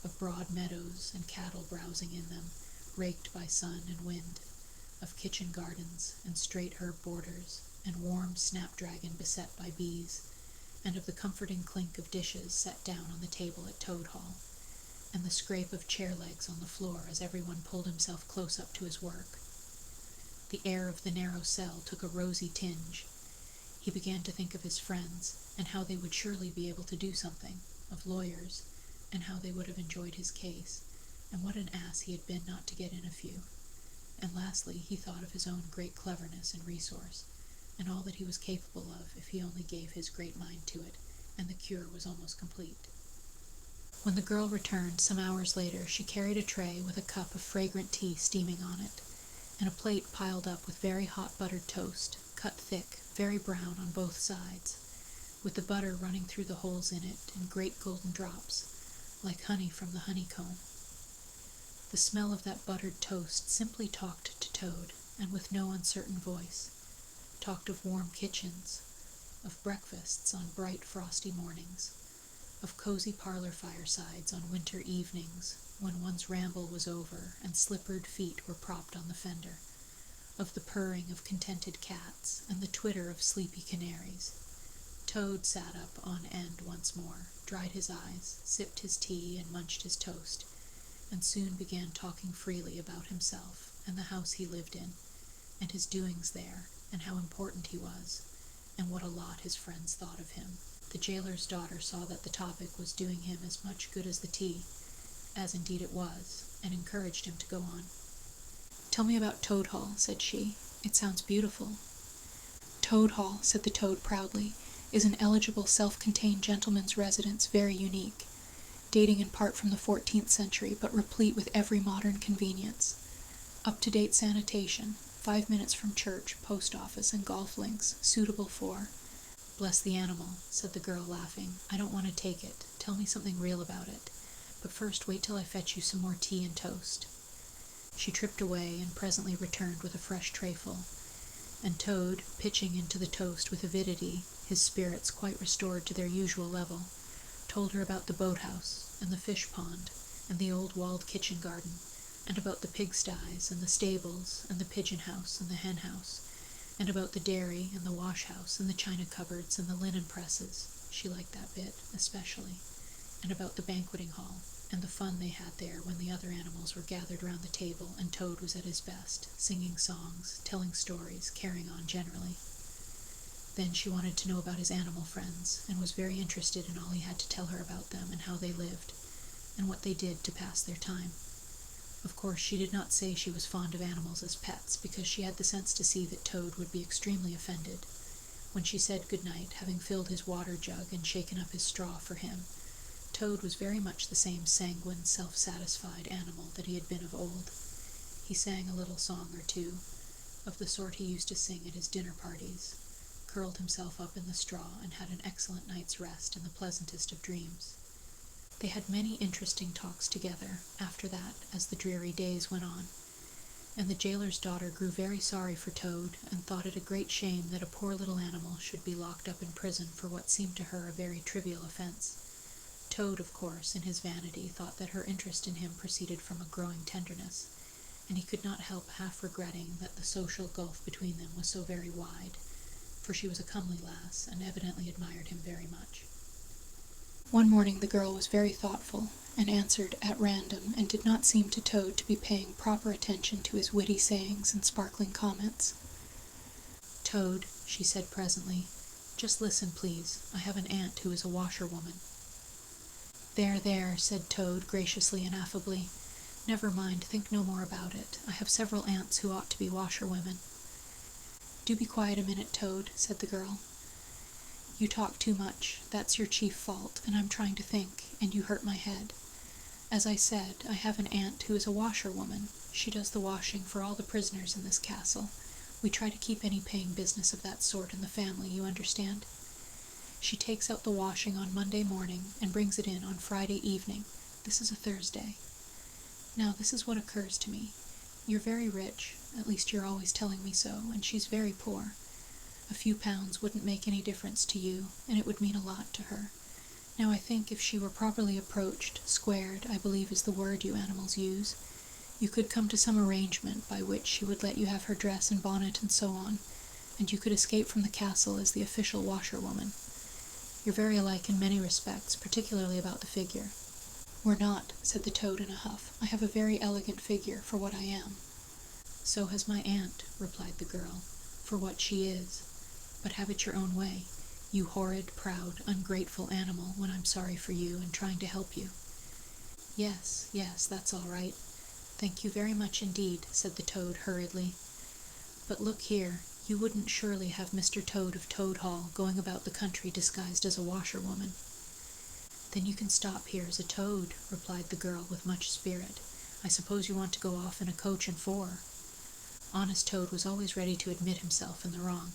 A: of broad meadows and cattle browsing in them, raked by sun and wind, of kitchen gardens and straight herb borders, and warm snapdragon beset by bees, and of the comforting clink of dishes set down on the table at Toad Hall, and the scrape of chair legs on the floor as everyone pulled himself close up to his work. The air of the narrow cell took a rosy tinge. He began to think of his friends, and how they would surely be able to do something, of lawyers, and how they would have enjoyed his case, and what an ass he had been not to get in a few. And lastly, he thought of his own great cleverness and resource, and all that he was capable of if he only gave his great mind to it, and the cure was almost complete. When the girl returned some hours later, she carried a tray with a cup of fragrant tea steaming on it, and a plate piled up with very hot buttered toast, cut thick, very brown on both sides, with the butter running through the holes in it in great golden drops, like honey from the honeycomb. The smell of that buttered toast simply talked to Toad, and with no uncertain voice, talked of warm kitchens, of breakfasts on bright frosty mornings, of cozy parlor firesides on winter evenings when one's ramble was over and slippered feet were propped on the fender, of the purring of contented cats and the twitter of sleepy canaries. Toad sat up on end once more, dried his eyes, sipped his tea, and munched his toast, and soon began talking freely about himself and the house he lived in, and his doings there, and how important he was, and what a lot his friends thought of him. The jailer's daughter saw that the topic was doing him as much good as the tea, as indeed it was, and encouraged him to go on. "Tell me about Toad Hall," said she. "It sounds beautiful." "Toad Hall," said the toad proudly, "is an eligible self-contained gentleman's residence, very unique, dating in part from the 14th century, but replete with every modern convenience. Up-to-date sanitation, 5 minutes from church, post office, and golf links, suitable for—" "Bless the animal," said the girl, laughing. "I don't want to take it. Tell me something real about it. But first wait till I fetch you some more tea and toast." She tripped away, and presently returned with a fresh trayful, and Toad, pitching into the toast with avidity, his spirits quite restored to their usual level, told her about the boathouse, and the fish pond, and the old walled kitchen garden, and about the pigsties, and the stables, and the pigeon house, and the hen house, and about the dairy, and the wash house, and the china cupboards, and the linen presses, she liked that bit especially, and about the banqueting hall, and the fun they had there when the other animals were gathered round the table and Toad was at his best, singing songs, telling stories, carrying on generally. Then she wanted to know about his animal friends, and was very interested in all he had to tell her about them and how they lived, and what they did to pass their time. Of course, she did not say she was fond of animals as pets, because she had the sense to see that Toad would be extremely offended. When she said good night, having filled his water jug and shaken up his straw for him, Toad was very much the same sanguine, self-satisfied animal that he had been of old. He sang a little song or two, of the sort he used to sing at his dinner parties, curled himself up in the straw, and had an excellent night's rest and the pleasantest of dreams. They had many interesting talks together, after that, as the dreary days went on, and the jailer's daughter grew very sorry for Toad, and thought it a great shame that a poor little animal should be locked up in prison for what seemed to her a very trivial offense. Toad, of course, in his vanity, thought that her interest in him proceeded from a growing tenderness, and he could not help half regretting that the social gulf between them was so very wide, for she was a comely lass, and evidently admired him very much. One morning the girl was very thoughtful, and answered at random, and did not seem to Toad to be paying proper attention to his witty sayings and sparkling comments. "Toad," she said presently, "just listen, please. I have an aunt who is a washerwoman." "There, there," said Toad, graciously and affably. "Never mind, think no more about it. I have several aunts who ought to be washerwomen." "Do be quiet a minute, Toad," said the girl. "You talk too much. That's your chief fault, and I'm trying to think, and you hurt my head. As I said, I have an aunt who is a washerwoman. She does the washing for all the prisoners in this castle. We try to keep any paying business of that sort in the family, you understand? She takes out the washing on Monday morning, and brings it in on Friday evening. This is a Thursday. Now, this is what occurs to me. You're very rich, at least you're always telling me so, and she's very poor. A few pounds wouldn't make any difference to you, and it would mean a lot to her. Now I think if she were properly approached, squared, I believe is the word you animals use, you could come to some arrangement by which she would let you have her dress and bonnet and so on, and you could escape from the castle as the official washerwoman. You're very alike in many respects, particularly about the figure." "We're not," said the Toad in a huff. "I have a very elegant figure for what I am." "So has my aunt," replied the girl, "for what she is. But have it your own way, you horrid, proud, ungrateful animal, when I'm sorry for you and trying to help you." "Yes, yes, that's all right. Thank you very much indeed," said the Toad hurriedly. "But look here, you wouldn't surely have Mr. Toad of Toad Hall going about the country disguised as a washerwoman?" "Then you can stop here as a toad," replied the girl with much spirit. "I suppose you want to go off in a coach and four." Honest Toad was always ready to admit himself in the wrong.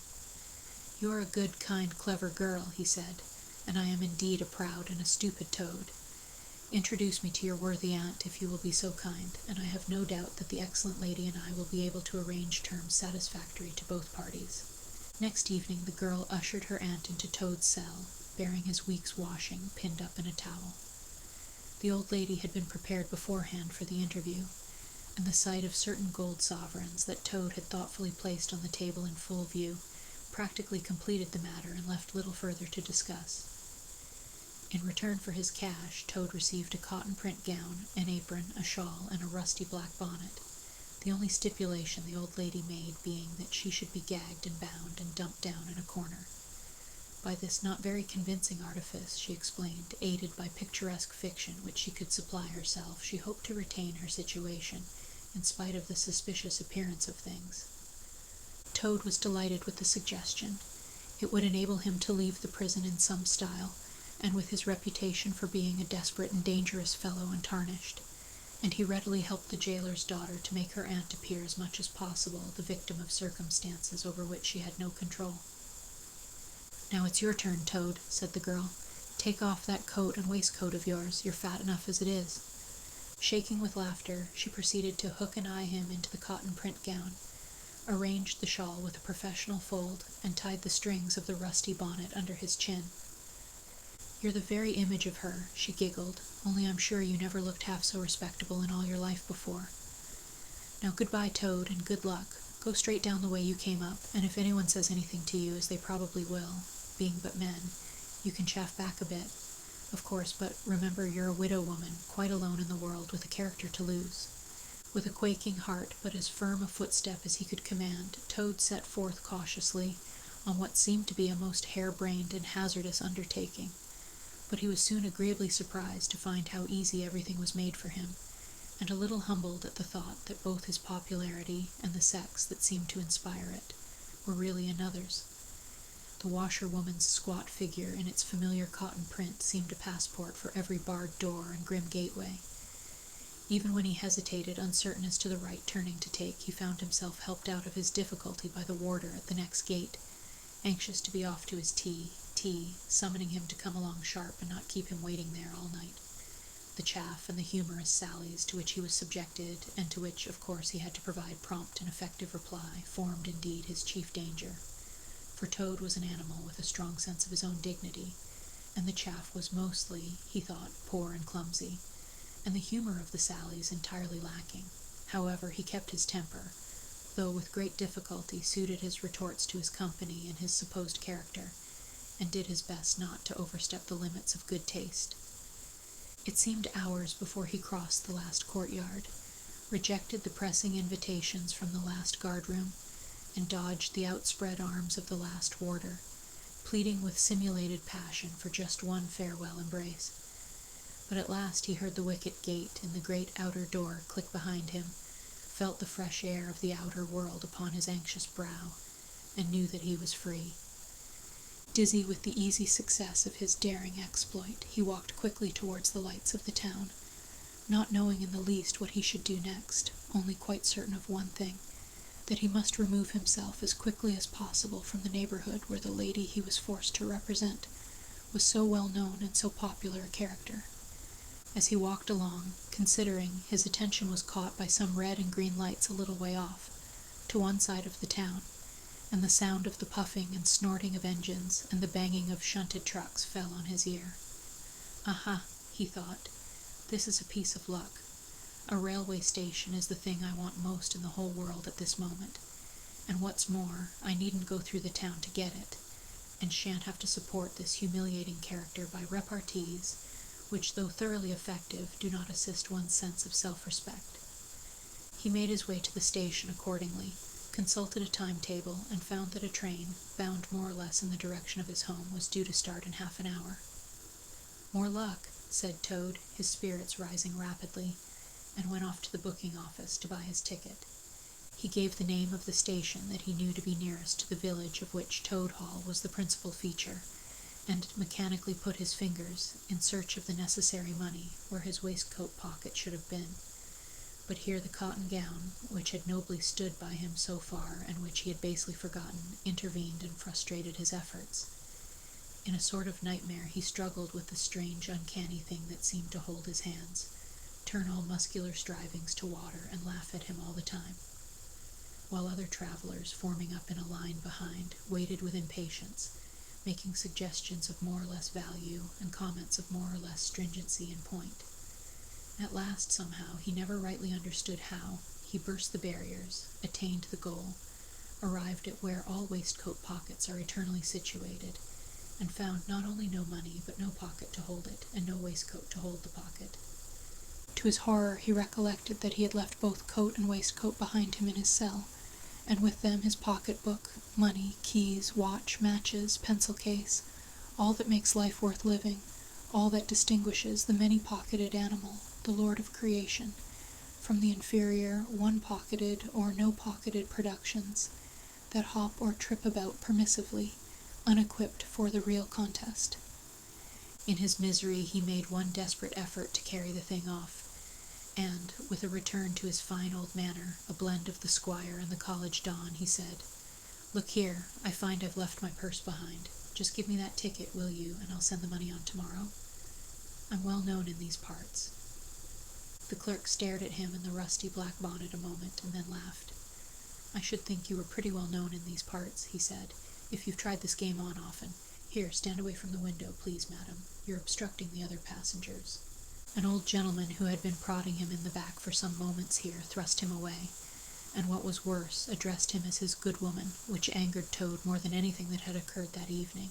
A: "You're a good, kind, clever girl," he said, "and I am indeed a proud and a stupid toad. Introduce me to your worthy aunt, if you will be so kind, and I have no doubt that the excellent lady and I will be able to arrange terms satisfactory to both parties." Next evening the girl ushered her aunt into Toad's cell, bearing his week's washing pinned up in a towel. The old lady had been prepared beforehand for the interview, and the sight of certain gold sovereigns that Toad had thoughtfully placed on the table in full view practically completed the matter and left little further to discuss. In return for his cash, Toad received a cotton print gown, an apron, a shawl, and a rusty black bonnet, the only stipulation the old lady made being that she should be gagged and bound and dumped down in a corner. By this not very convincing artifice, she explained, aided by picturesque fiction which she could supply herself, she hoped to retain her situation, in spite of the suspicious appearance of things. Toad was delighted with the suggestion. It would enable him to leave the prison in some style, and with his reputation for being a desperate and dangerous fellow untarnished, and he readily helped the jailer's daughter to make her aunt appear as much as possible the victim of circumstances over which she had no control. "Now it's your turn, Toad," said the girl. "Take off that coat and waistcoat of yours. You're fat enough as it is." Shaking with laughter, she proceeded to hook and eye him into the cotton print gown, arranged the shawl with a professional fold, and tied the strings of the rusty bonnet under his chin. "You're the very image of her," she giggled, "only I'm sure you never looked half so respectable in all your life before. Now goodbye, Toad, and good luck. Go straight down the way you came up, and if anyone says anything to you, as they probably will, being but men, you can chaff back a bit, of course, but remember you're a widow woman, quite alone in the world, with a character to lose." With a quaking heart, but as firm a footstep as he could command, Toad set forth cautiously on what seemed to be a most harebrained and hazardous undertaking, but he was soon agreeably surprised to find how easy everything was made for him, and a little humbled at the thought that both his popularity and the sex that seemed to inspire it were really another's. The washerwoman's squat figure in its familiar cotton print seemed a passport for every barred door and grim gateway. Even when he hesitated, uncertain as to the right turning to take, he found himself helped out of his difficulty by the warder at the next gate, anxious to be off to his tea, summoning him to come along sharp and not keep him waiting there all night. The chaff and the humorous sallies to which he was subjected, and to which, of course, he had to provide prompt and effective reply, formed, indeed, his chief danger. For Toad was an animal with a strong sense of his own dignity, and the chaff was mostly, he thought, poor and clumsy, and the humor of the sallies entirely lacking. However, he kept his temper, though with great difficulty suited his retorts to his company and his supposed character, and did his best not to overstep the limits of good taste. It seemed hours before he crossed the last courtyard, rejected the pressing invitations from the last guard-room, and dodged the outspread arms of the last warder, pleading with simulated passion for just one farewell embrace. But at last he heard the wicket gate in the great outer door click behind him, felt the fresh air of the outer world upon his anxious brow, and knew that he was free. Dizzy with the easy success of his daring exploit, he walked quickly towards the lights of the town, not knowing in the least what he should do next, only quite certain of one thing, that he must remove himself as quickly as possible from the neighborhood where the lady he was forced to represent was so well known and so popular a character. As he walked along, considering, his attention was caught by some red and green lights a little way off, to one side of the town, and the sound of the puffing and snorting of engines and the banging of shunted trucks fell on his ear. "Aha," he thought, "this is a piece of luck. A railway station is the thing I want most in the whole world at this moment, and what's more, I needn't go through the town to get it, and shan't have to support this humiliating character by repartees, which, though thoroughly effective, do not assist one's sense of self-respect." He made his way to the station accordingly, consulted a timetable, and found that a train, bound more or less in the direction of his home, was due to start in half an hour. "More luck," said Toad, his spirits rising rapidly, and went off to the booking office to buy his ticket. He gave the name of the station that he knew to be nearest to the village of which Toad Hall was the principal feature, and mechanically put his fingers, in search of the necessary money, where his waistcoat pocket should have been. But here the cotton gown, which had nobly stood by him so far, and which he had basely forgotten, intervened and frustrated his efforts. In a sort of nightmare he struggled with the strange, uncanny thing that seemed to hold his hands, turn all muscular strivings to water, and laugh at him all the time, while other travelers, forming up in a line behind, waited with impatience, making suggestions of more or less value and comments of more or less stringency and point. At last, somehow, he never rightly understood how, he burst the barriers, attained the goal, arrived at where all waistcoat pockets are eternally situated, and found not only no money, but no pocket to hold it, and no waistcoat to hold the pocket. To his horror, he recollected that he had left both coat and waistcoat behind him in his cell, and with them his pocket-book, money, keys, watch, matches, pencil-case, all that makes life worth living, all that distinguishes the many-pocketed animal, the lord of creation, from the inferior, one-pocketed or no-pocketed productions that hop or trip about permissively, unequipped for the real contest. In his misery he made one desperate effort to carry the thing off, and, with a return to his fine old manner, a blend of the squire and the college don, he said, "Look here, I find I've left my purse behind. Just give me that ticket, will you, and I'll send the money on tomorrow. I'm well known in these parts." The clerk stared at him in the rusty black bonnet a moment, and then laughed. "I should think you were pretty well known in these parts," he said, "if you've tried this game on often. Here, stand away from the window, please, madam. You're obstructing the other passengers." An old gentleman who had been prodding him in the back for some moments here thrust him away, and what was worse, addressed him as his good woman, which angered Toad more than anything that had occurred that evening.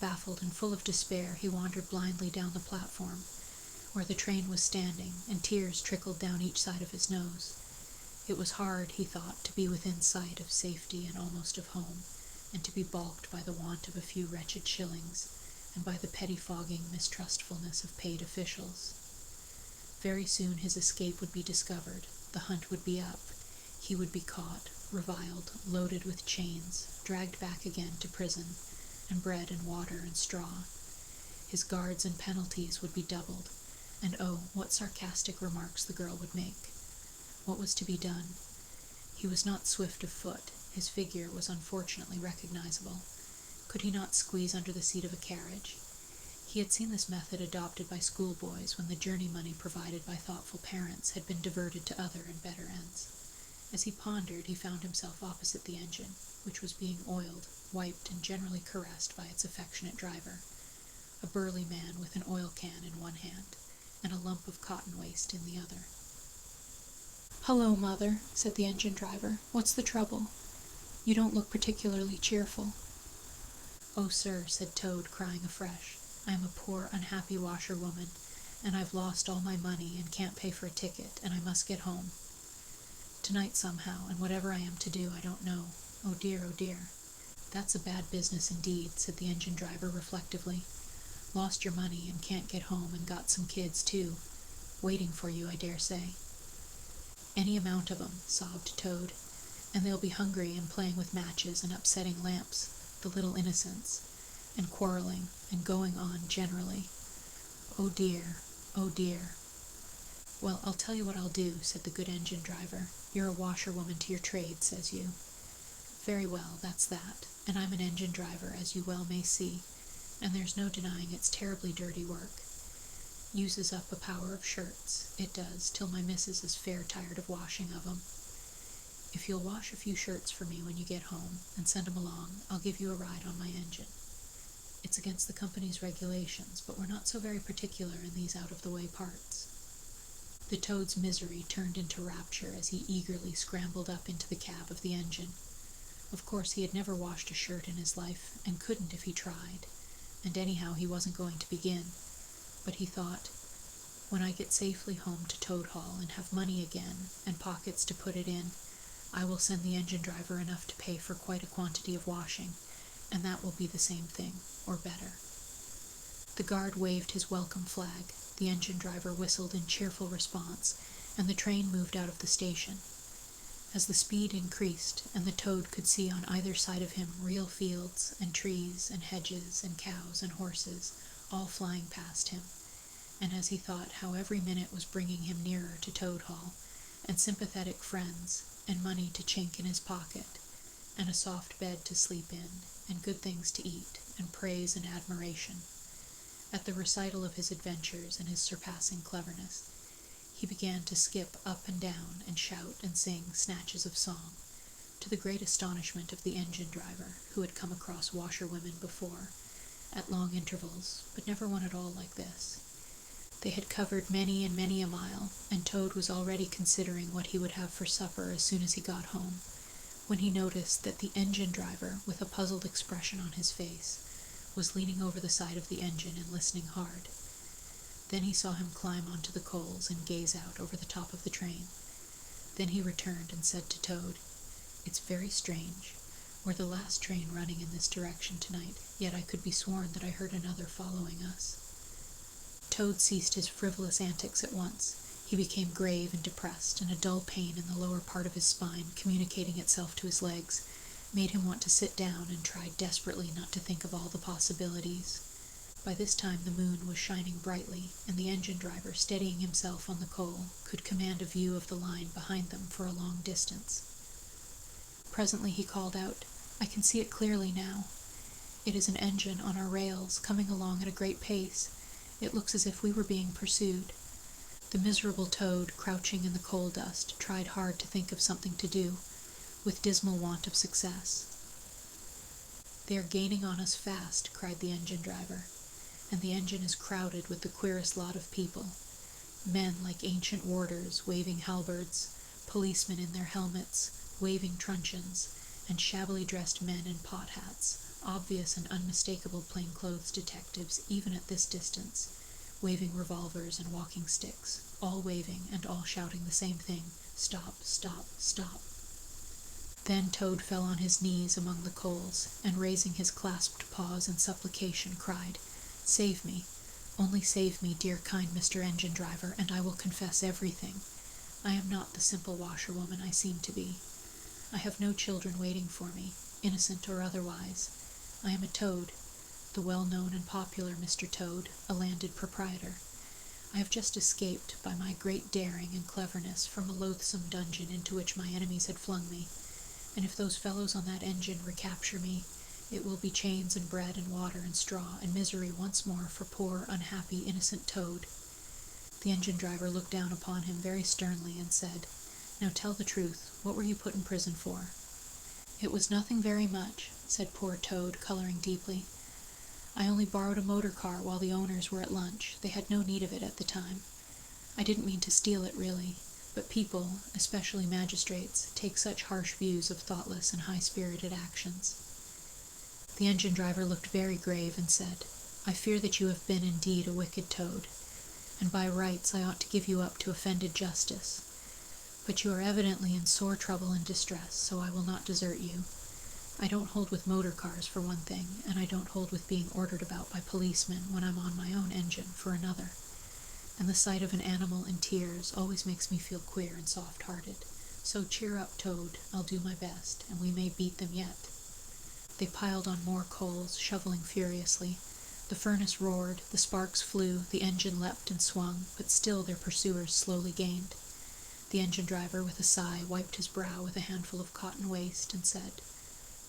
A: Baffled and full of despair, he wandered blindly down the platform, where the train was standing, and tears trickled down each side of his nose. It was hard, he thought, to be within sight of safety and almost of home, and to be balked by the want of a few wretched shillings, and by the pettifogging mistrustfulness of paid officials. Very soon his escape would be discovered, the hunt would be up, he would be caught, reviled, loaded with chains, dragged back again to prison, and bread and water and straw. His guards and penalties would be doubled, and oh, what sarcastic remarks the girl would make. What was to be done? He was not swift of foot, his figure was unfortunately recognizable. Could he not squeeze under the seat of a carriage? He had seen this method adopted by schoolboys when the journey money provided by thoughtful parents had been diverted to other and better ends. As he pondered, he found himself opposite the engine, which was being oiled, wiped, and generally caressed by its affectionate driver, a burly man with an oil can in one hand, and a lump of cotton waste in the other. "Hello, Mother," said the engine driver. "What's the trouble? You don't look particularly cheerful." "Oh, sir," said Toad, crying afresh, "I am a poor, unhappy washerwoman, and I've lost all my money and can't pay for a ticket, and I must get home. Tonight somehow, and whatever I am to do, I don't know. Oh dear, oh dear." "That's a bad business indeed," said the engine driver reflectively. "Lost your money and can't get home, and got some kids, too. Waiting for you, I dare say." "Any amount of 'em," sobbed Toad, "and they'll be hungry and playing with matches and upsetting lamps, the little innocents, and quarreling, and going on generally. Oh dear, oh dear." "Well, I'll tell you what I'll do," said the good engine driver. "You're a washerwoman to your trade, says you. Very well, that's that, and I'm an engine driver, as you well may see, and there's no denying it's terribly dirty work. Uses up a power of shirts, it does, till my missus is fair tired of washing of 'em. If you'll wash a few shirts for me when you get home, and send 'em along, I'll give you a ride on my engine. It's against the company's regulations, but we're not so very particular in these out-of-the-way parts." The Toad's misery turned into rapture as he eagerly scrambled up into the cab of the engine. Of course he had never washed a shirt in his life, and couldn't if he tried, and anyhow he wasn't going to begin. But he thought, when I get safely home to Toad Hall and have money again, and pockets to put it in, I will send the engine driver enough to pay for quite a quantity of washing, and that will be the same thing, or better. The guard waved his welcome flag, the engine driver whistled in cheerful response, and the train moved out of the station. As the speed increased, and the Toad could see on either side of him real fields, and trees, and hedges, and cows, and horses, all flying past him, and as he thought how every minute was bringing him nearer to Toad Hall, and sympathetic friends, and money to chink in his pocket, and a soft bed to sleep in, and good things to eat, and praise and admiration, at the recital of his adventures and his surpassing cleverness, he began to skip up and down and shout and sing snatches of song, to the great astonishment of the engine driver, who had come across washerwomen before, at long intervals, but never one at all like this. They had covered many and many a mile, and Toad was already considering what he would have for supper as soon as he got home, when he noticed that the engine driver, with a puzzled expression on his face, was leaning over the side of the engine and listening hard. Then he saw him climb onto the coals and gaze out over the top of the train. Then he returned and said to Toad, "It's very strange. We're the last train running in this direction tonight, yet I could be sworn that I heard another following us. Toad ceased his frivolous antics at once. He became grave and depressed, and a dull pain in the lower part of his spine, communicating itself to his legs, made him want to sit down and try desperately not to think of all the possibilities. By this time the moon was shining brightly, and the engine driver, steadying himself on the coal, could command a view of the line behind them for a long distance. Presently he called out, "I can see it clearly now. It is an engine on our rails, coming along at a great pace. It looks as if we were being pursued." The miserable Toad, crouching in the coal dust, tried hard to think of something to do, with dismal want of success. "They are gaining on us fast," cried the engine driver, "and the engine is crowded with the queerest lot of people. Men like ancient warders, waving halberds, policemen in their helmets, waving truncheons, and shabbily dressed men in pot hats, obvious and unmistakable plainclothes detectives even at this distance, waving revolvers and walking sticks, all waving and all shouting the same thing, 'Stop, stop, stop.'" Then Toad fell on his knees among the coals, and raising his clasped paws in supplication, cried, "Save me, only save me, dear kind Mr. Engine Driver, and I will confess everything. I am not the simple washerwoman I seem to be. I have no children waiting for me, innocent or otherwise. I am a Toad, the well-known and popular Mr. Toad, a landed proprietor. I have just escaped, by my great daring and cleverness, from a loathsome dungeon into which my enemies had flung me, and if those fellows on that engine recapture me, it will be chains and bread and water and straw and misery once more for poor, unhappy, innocent Toad." The engine driver looked down upon him very sternly and said, "Now tell the truth, what were you put in prison for?" "It was nothing very much," said poor Toad, coloring deeply. "I only borrowed a motor car while the owners were at lunch. They had no need of it at the time. I didn't mean to steal it, really, but people, especially magistrates, take such harsh views of thoughtless and high-spirited actions." The engine driver looked very grave and said, "I fear that you have been indeed a wicked Toad, and by rights I ought to give you up to offended justice. But you are evidently in sore trouble and distress, so I will not desert you. I don't hold with motor cars, for one thing, and I don't hold with being ordered about by policemen when I'm on my own engine, for another. And the sight of an animal in tears always makes me feel queer and soft-hearted. So cheer up, Toad, I'll do my best, and we may beat them yet." They piled on more coals, shoveling furiously. The furnace roared, the sparks flew, the engine leapt and swung, but still their pursuers slowly gained. The engine driver, with a sigh, wiped his brow with a handful of cotton waste, and said,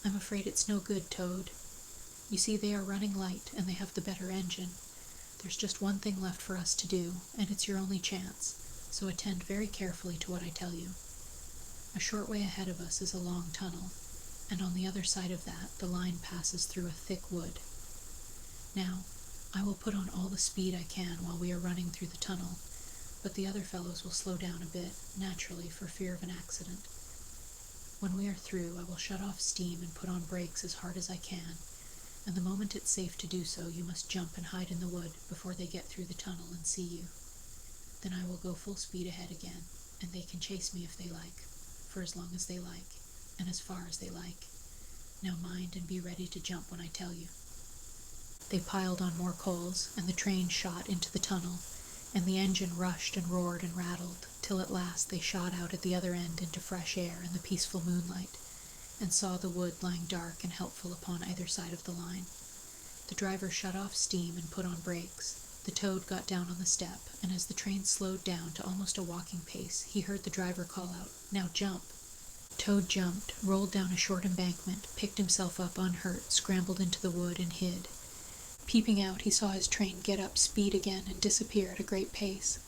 A: "I'm afraid it's no good, Toad. You see, they are running light, and they have the better engine. There's just one thing left for us to do, and it's your only chance, so attend very carefully to what I tell you. A short way ahead of us is a long tunnel, and on the other side of that the line passes through a thick wood. Now, I will put on all the speed I can while we are running through the tunnel, but the other fellows will slow down a bit, naturally, for fear of an accident. When we are through, I will shut off steam and put on brakes as hard as I can, and the moment it's safe to do so, you must jump and hide in the wood before they get through the tunnel and see you. Then I will go full speed ahead again, and they can chase me if they like, for as long as they like, and as far as they like. Now mind and be ready to jump when I tell you." They piled on more coals, and the train shot into the tunnel, and the engine rushed and roared and rattled, till at last they shot out at the other end into fresh air and the peaceful moonlight, and saw the wood lying dark and helpful upon either side of the line. The driver shut off steam and put on brakes. The Toad got down on the step, and as the train slowed down to almost a walking pace, he heard the driver call out, "Now jump." Toad jumped, rolled down a short embankment, picked himself up unhurt, scrambled into the wood, and hid. Peeping out, he saw his train get up speed again and disappear at a great pace.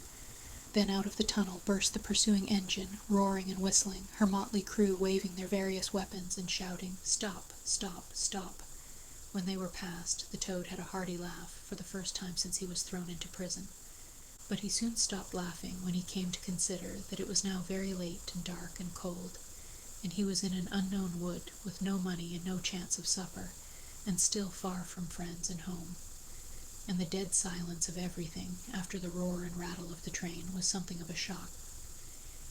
A: Then out of the tunnel burst the pursuing engine, roaring and whistling, her motley crew waving their various weapons and shouting, "Stop, stop, stop." When they were past, the Toad had a hearty laugh, for the first time since he was thrown into prison. But he soon stopped laughing when he came to consider that it was now very late and dark and cold, and he was in an unknown wood, with no money and no chance of supper, and still far from friends and home. And the dead silence of everything, after the roar and rattle of the train, was something of a shock.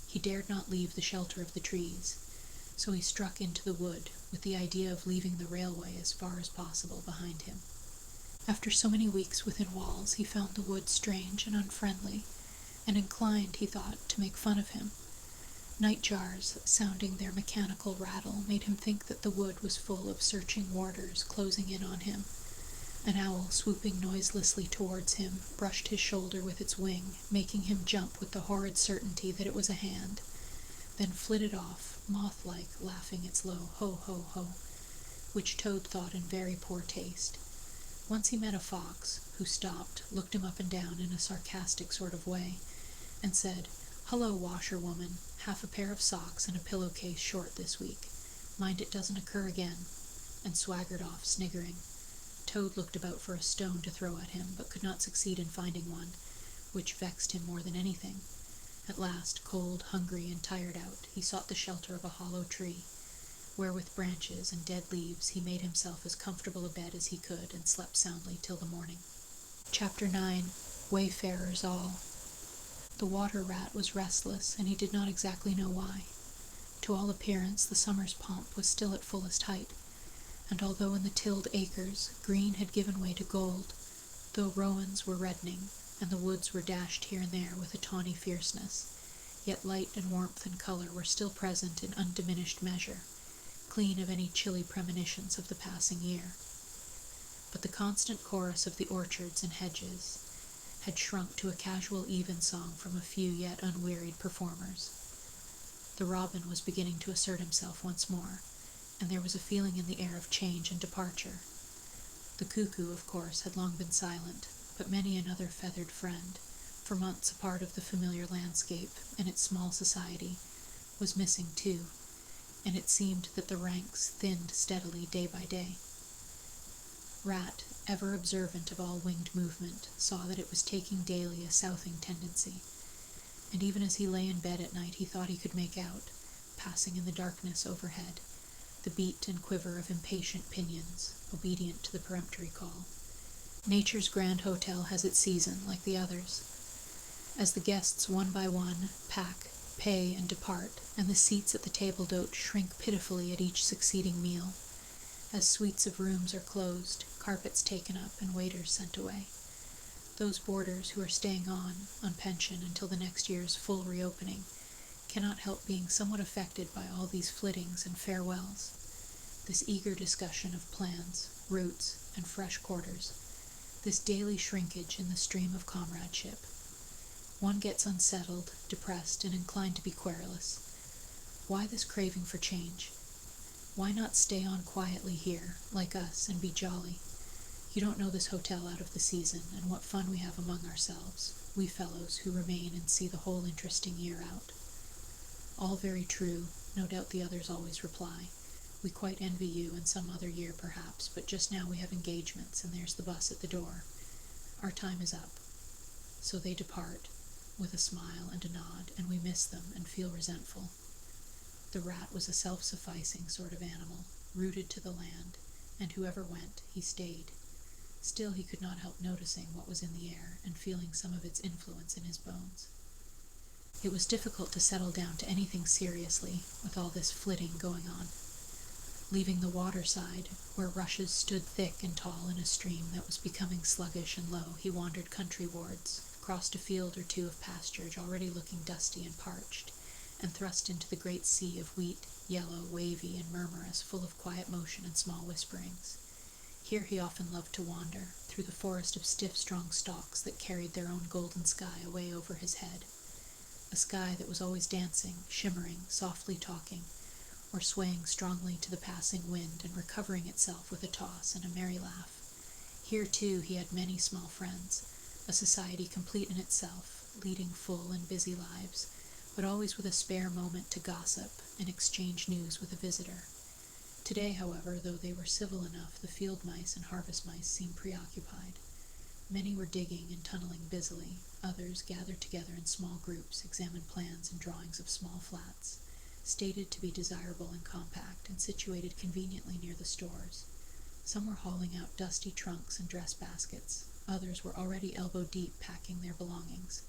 A: He dared not leave the shelter of the trees, so he struck into the wood with the idea of leaving the railway as far as possible behind him. After so many weeks within walls, he found the wood strange and unfriendly, and inclined, he thought, to make fun of him. Nightjars sounding their mechanical rattle made him think that the wood was full of searching warders closing in on him. An owl, swooping noiselessly towards him, brushed his shoulder with its wing, making him jump with the horrid certainty that it was a hand, then flitted off, moth-like, laughing its low ho-ho-ho, which Toad thought in very poor taste. Once he met a fox, who stopped, looked him up and down in a sarcastic sort of way, and said, "Hullo, washerwoman, half a pair of socks and a pillowcase short this week. Mind it doesn't occur again," and swaggered off, sniggering. Toad looked about for a stone to throw at him, but could not succeed in finding one, which vexed him more than anything. At last, cold, hungry, and tired out, he sought the shelter of a hollow tree, where with branches and dead leaves he made himself as comfortable a bed as he could, and slept soundly till the morning. Chapter 9. Wayfarers All. The water rat was restless, and he did not exactly know why. To all appearance, the summer's pomp was still at fullest height, and although in the tilled acres green had given way to gold, though rowans were reddening, and the woods were dashed here and there with a tawny fierceness, yet light and warmth and color were still present in undiminished measure, clean of any chilly premonitions of the passing year. But the constant chorus of the orchards and hedges had shrunk to a casual evensong from a few yet unwearied performers. The robin was beginning to assert himself once more, and there was a feeling in the air of change and departure. The cuckoo, of course, had long been silent, but many another feathered friend, for months a part of the familiar landscape and its small society, was missing too, and it seemed that the ranks thinned steadily day by day. Rat, ever observant of all winged movement, saw that it was taking daily a southing tendency, and even as he lay in bed at night he thought he could make out, passing in the darkness overhead, the beat and quiver of impatient pinions, obedient to the peremptory call. Nature's grand hotel has its season, like the others. As the guests one by one pack, pay, and depart, and the seats at the table d'hote shrink pitifully at each succeeding meal, as suites of rooms are closed, carpets taken up, and waiters sent away, those boarders who are staying on pension until the next year's full reopening, cannot help being somewhat affected by all these flittings and farewells, this eager discussion of plans, routes, and fresh quarters, this daily shrinkage in the stream of comradeship. One gets unsettled, depressed, and inclined to be querulous. Why this craving for change? Why not stay on quietly here, like us, and be jolly? You don't know this hotel out of the season, and what fun we have among ourselves, we fellows who remain and see the whole interesting year out. All very true, no doubt the others always reply. We quite envy you in some other year perhaps, but just now we have engagements, and there's the bus at the door. Our time is up. So they depart, with a smile and a nod, and we miss them and feel resentful. The rat was a self-sufficing sort of animal, rooted to the land, and whoever went, he stayed. Still he could not help noticing what was in the air, and feeling some of its influence in his bones. It was difficult to settle down to anything seriously, with all this flitting going on. Leaving the water side, where rushes stood thick and tall in a stream that was becoming sluggish and low, he wandered countrywards, crossed a field or two of pasturage already looking dusty and parched, and thrust into the great sea of wheat, yellow, wavy, and murmurous, full of quiet motion and small whisperings. Here he often loved to wander, through the forest of stiff, strong stalks that carried their own golden sky away over his head, a sky that was always dancing, shimmering, softly talking, or swaying strongly to the passing wind and recovering itself with a toss and a merry laugh. Here, too, he had many small friends, a society complete in itself, leading full and busy lives, but always with a spare moment to gossip and exchange news with a visitor. Today, however, though they were civil enough, the field mice and harvest mice seemed preoccupied. Many were digging and tunneling busily, others, gathered together in small groups, examined plans and drawings of small flats, stated to be desirable and compact, and situated conveniently near the stores. Some were hauling out dusty trunks and dress baskets, others were already elbow-deep packing their belongings,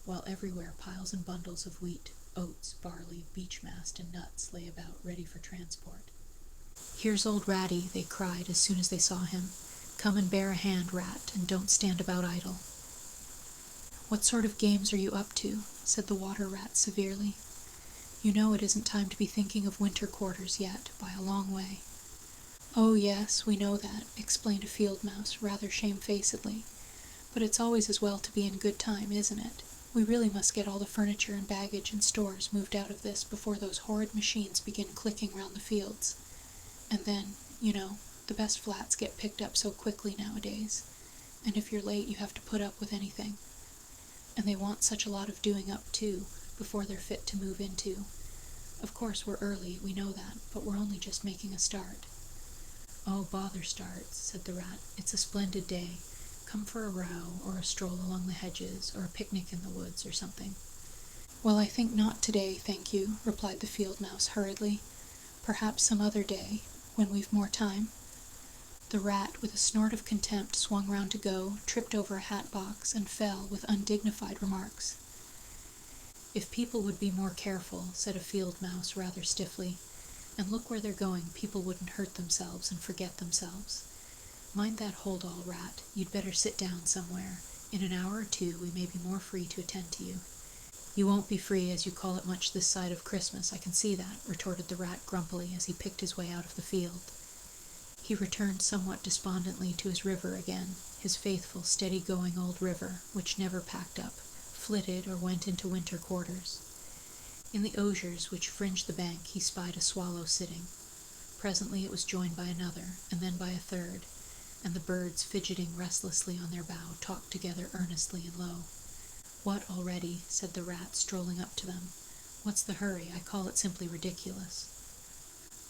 A: while everywhere piles and bundles of wheat, Oats, barley, beech mast, and nuts lay about, ready for transport. "Here's old Ratty," they cried as soon as they saw him. "Come and bear a hand, Rat, and don't stand about idle." "What sort of games are you up to?" said the water rat severely. "You know it isn't time to be thinking of winter quarters yet, by a long way." "Oh, yes, we know that," explained a field mouse, rather shamefacedly. "But it's always as well to be in good time, isn't it? We really must get all the furniture and baggage and stores moved out of this before those horrid machines begin clicking round the fields. And then, you know, the best flats get picked up so quickly nowadays, and if you're late you have to put up with anything. And they want such a lot of doing up, too, before they're fit to move into. Of course we're early, we know that, but we're only just making a start." "Oh, bother starts," said the rat. "It's a splendid day. Come for a row, or a stroll along the hedges, or a picnic in the woods, or something." "Well, I think not today, thank you," replied the field mouse hurriedly. "Perhaps some other day, when we've more time." The rat, with a snort of contempt, swung round to go, tripped over a hat box, and fell with undignified remarks. "If people would be more careful," said a field mouse rather stiffly, "and look where they're going, people wouldn't hurt themselves and forget themselves. Mind that hold-all, Rat. You'd better sit down somewhere. In an hour or two we may be more free to attend to you." "You won't be free, as you call it, much this side of Christmas, I can see that," retorted the rat grumpily as he picked his way out of the field. He returned somewhat despondently to his river again, his faithful, steady-going old river, which never packed up, flitted, or went into winter quarters. In the osiers which fringed the bank he spied a swallow sitting. Presently it was joined by another, and then by a third, and the birds, fidgeting restlessly on their bough, talked together earnestly and low. "What, already?" said the rat, strolling up to them. "What's the hurry? I call it simply ridiculous."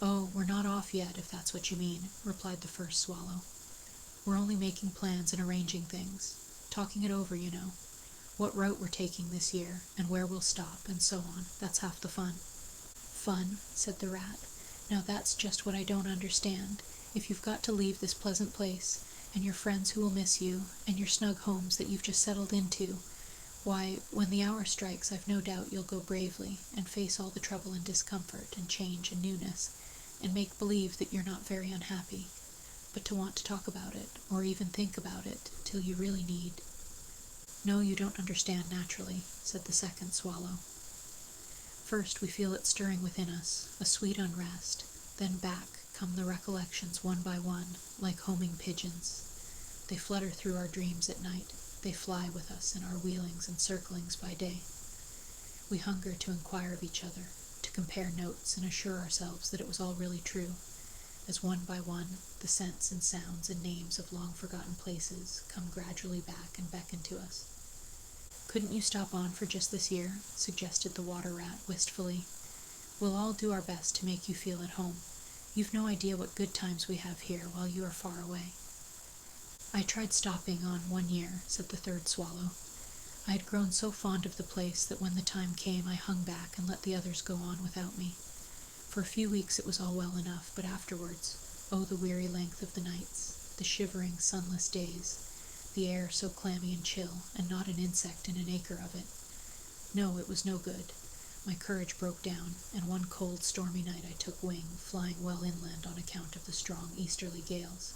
A: "Oh, we're not off yet, if that's what you mean," replied the first swallow. "We're only making plans and arranging things. Talking it over, you know. What route we're taking this year, and where we'll stop, and so on. That's half the fun." "Fun?" said the rat. "Now that's just what I don't understand. If you've got to leave this pleasant place, and your friends who will miss you, and your snug homes that you've just settled into, why, when the hour strikes, I've no doubt you'll go bravely, and face all the trouble and discomfort, and change and newness, and make believe that you're not very unhappy. But to want to talk about it, or even think about it, till you really need—" "No, you don't understand naturally," said the second swallow. "First we feel it stirring within us, a sweet unrest, then back come the recollections one by one, like homing pigeons. They flutter through our dreams at night, they fly with us in our wheelings and circlings by day. We hunger to inquire of each other, to compare notes and assure ourselves that it was all really true, as one by one the scents and sounds and names of long-forgotten places come gradually back and beckon to us." "Couldn't you stop on for just this year?" suggested the water rat wistfully. "We'll all do our best to make you feel at home. You've no idea what good times we have here while you are far away." "I tried stopping on 1 year," said the third swallow. "I had grown so fond of the place that when the time came I hung back and let the others go on without me. For a few weeks it was all well enough, but afterwards, oh, the weary length of the nights, the shivering, sunless days, the air so clammy and chill, and not an insect in an acre of it. No, it was no good. My courage broke down, and one cold, stormy night I took wing, flying well inland on account of the strong easterly gales.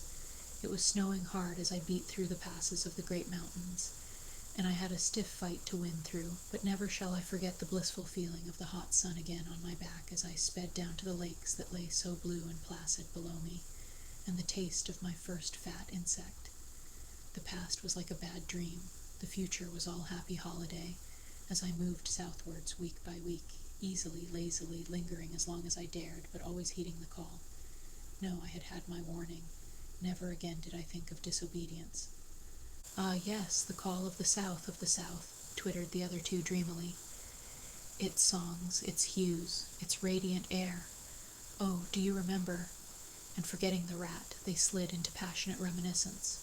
A: It was snowing hard as I beat through the passes of the great mountains, and I had a stiff fight to win through, but never shall I forget the blissful feeling of the hot sun again on my back as I sped down to the lakes that lay so blue and placid below me, and the taste of my first fat insect. The past was like a bad dream, the future was all happy holiday, as I moved southwards week by week, easily, lazily, lingering as long as I dared, but always heeding the call. No, I had had my warning. Never again did I think of disobedience." "Ah, yes, the call of the south, twittered the other two dreamily. "Its songs, its hues, its radiant air. Oh, do you remember?" And forgetting the rat, they slid into passionate reminiscence,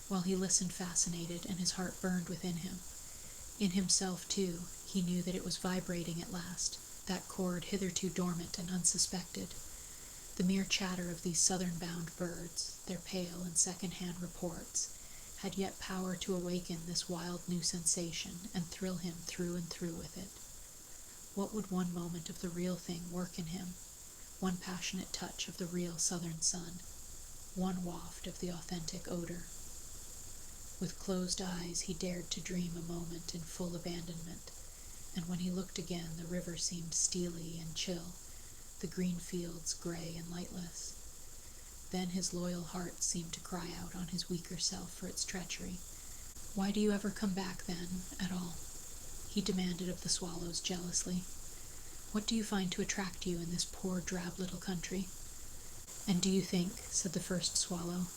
A: while he listened fascinated and his heart burned within him. In himself, too, he knew that it was vibrating at last, that chord hitherto dormant and unsuspected. The mere chatter of these southern-bound birds, their pale and second-hand reports, had yet power to awaken this wild new sensation and thrill him through and through with it. What would one moment of the real thing work in him? One passionate touch of the real southern sun, one waft of the authentic odor. With closed eyes he dared to dream a moment in full abandonment, and when he looked again the river seemed steely and chill, the green fields gray and lightless. Then his loyal heart seemed to cry out on his weaker self for its treachery. "Why do you ever come back, then, at all?" he demanded of the swallows jealously. "What do you find to attract you in this poor, drab little country?" "And do you think," said the first swallow,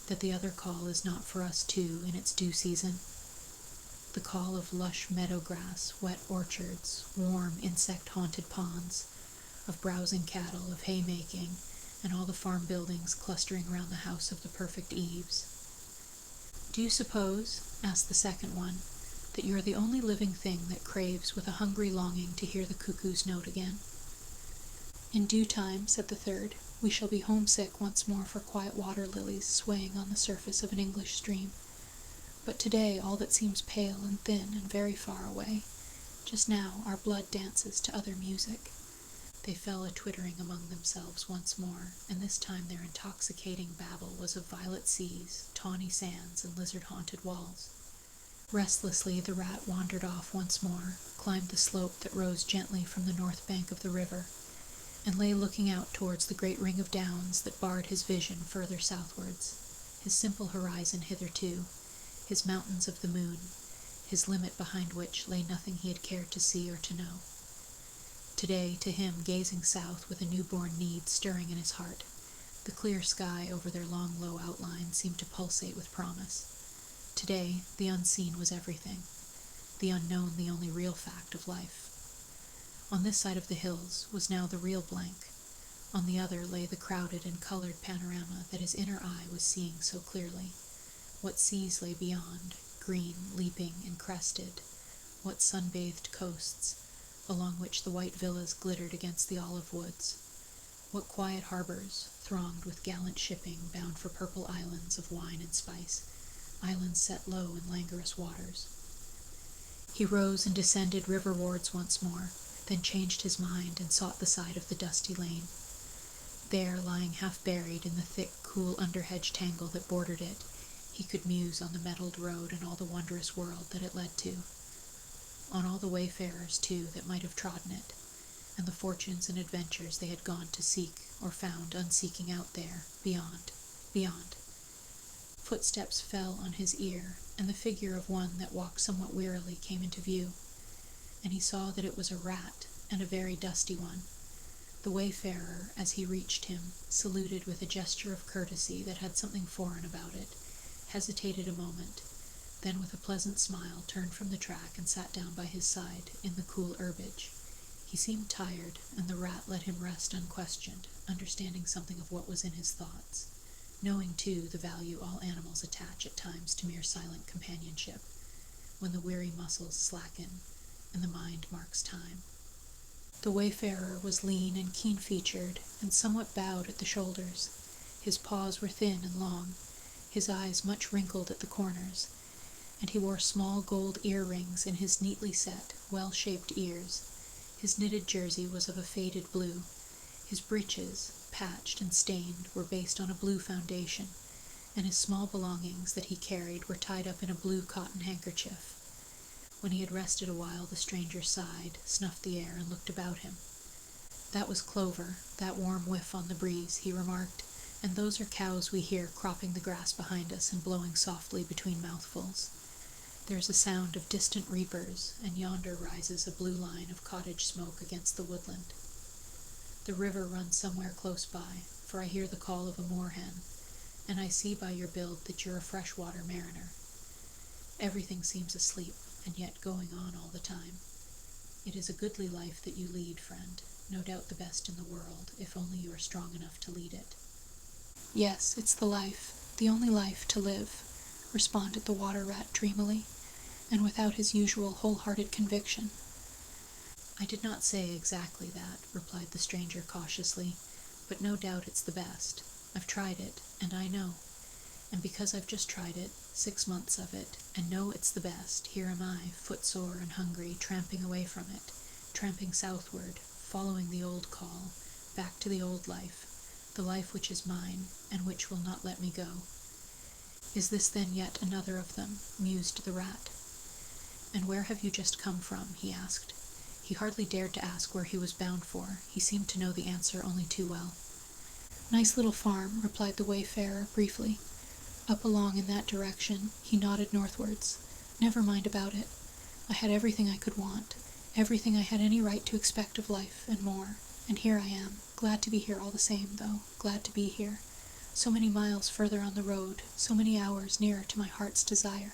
A: "that the other call is not for us too in its due season? The call of lush meadow grass, wet orchards, warm, insect-haunted ponds, of browsing cattle, of haymaking, and all the farm buildings clustering around the house of the perfect eaves." "Do you suppose," asked the second one, "that you are the only living thing that craves with a hungry longing to hear the cuckoo's note again?" "In due time," said the third, "we shall be homesick once more for quiet water lilies swaying on the surface of an English stream. But today all that seems pale and thin and very far away. Just now our blood dances to other music." They fell a-twittering among themselves once more, and this time their intoxicating babble was of violet seas, tawny sands, and lizard-haunted walls. Restlessly the rat wandered off once more, climbed the slope that rose gently from the north bank of the river, and lay looking out towards the great ring of downs that barred his vision further southwards, his simple horizon hitherto, his mountains of the moon, his limit behind which lay nothing he had cared to see or to know. Today, to him, gazing south with a newborn need stirring in his heart, the clear sky over their long low outline seemed to pulsate with promise. Today, the unseen was everything, the unknown the only real fact of life. On this side of the hills was now the real blank. On the other lay the crowded and colored panorama that his inner eye was seeing so clearly. What seas lay beyond, green, leaping, and crested, what sun-bathed coasts, along which the white villas glittered against the olive woods, what quiet harbors, thronged with gallant shipping bound for purple islands of wine and spice, islands set low in languorous waters. He rose and descended riverwards once more, then changed his mind and sought the side of the dusty lane. There, lying half-buried in the thick, cool underhedge tangle that bordered it, he could muse on the metalled road and all the wondrous world that it led to. On all the wayfarers, too, that might have trodden it, and the fortunes and adventures they had gone to seek or found unseeking out there, beyond. Footsteps fell on his ear, and the figure of one that walked somewhat wearily came into view, and he saw that it was a rat, and a very dusty one. The wayfarer, as he reached him, saluted with a gesture of courtesy that had something foreign about it, hesitated a moment, then with a pleasant smile turned from the track and sat down by his side in the cool herbage. He seemed tired, and the rat let him rest unquestioned, understanding something of what was in his thoughts, knowing, too, the value all animals attach at times to mere silent companionship, when the weary muscles slacken and the mind marks time. The wayfarer was lean and keen-featured, and somewhat bowed at the shoulders. His paws were thin and long, his eyes much wrinkled at the corners, and he wore small gold ear-rings in his neatly set, well-shaped ears. His knitted jersey was of a faded blue. His breeches, patched and stained, were based on a blue foundation, and his small belongings that he carried were tied up in a blue cotton handkerchief. When he had rested a while, the stranger sighed, snuffed the air, and looked about him. "That was clover, that warm whiff on the breeze," he remarked, "and those are cows we hear cropping the grass behind us and blowing softly between mouthfuls. There's a sound of distant reapers, and yonder rises a blue line of cottage smoke against the woodland. The river runs somewhere close by, for I hear the call of a moorhen, and I see by your build that you're a freshwater mariner. Everything seems asleep, and yet going on all the time. It is a goodly life that you lead, friend, no doubt the best in the world, if only you are strong enough to lead it." "Yes, it's the life, the only life to live," responded the water-rat dreamily, and without his usual wholehearted conviction. "I did not say exactly that," replied the stranger cautiously, "but no doubt it's the best. I've tried it, and I know. And because I've just tried it, 6 months of it, and know it's the best, here am I, footsore and hungry, tramping away from it, tramping southward, following the old call, back to the old life, the life which is mine, and which will not let me go. Is this then yet another of them? Mused the rat. And where have you just come from? He asked. He hardly dared to ask where he was bound for. He seemed to know the answer only too well. Nice little farm, replied the wayfarer briefly. Up along in that direction. He nodded northwards. Never mind about it. I had everything I could want, everything I had any right to expect of life, and more. And here I am, glad to be here all the same, though, glad to be here. So many miles further on the road, so many hours nearer to my heart's desire.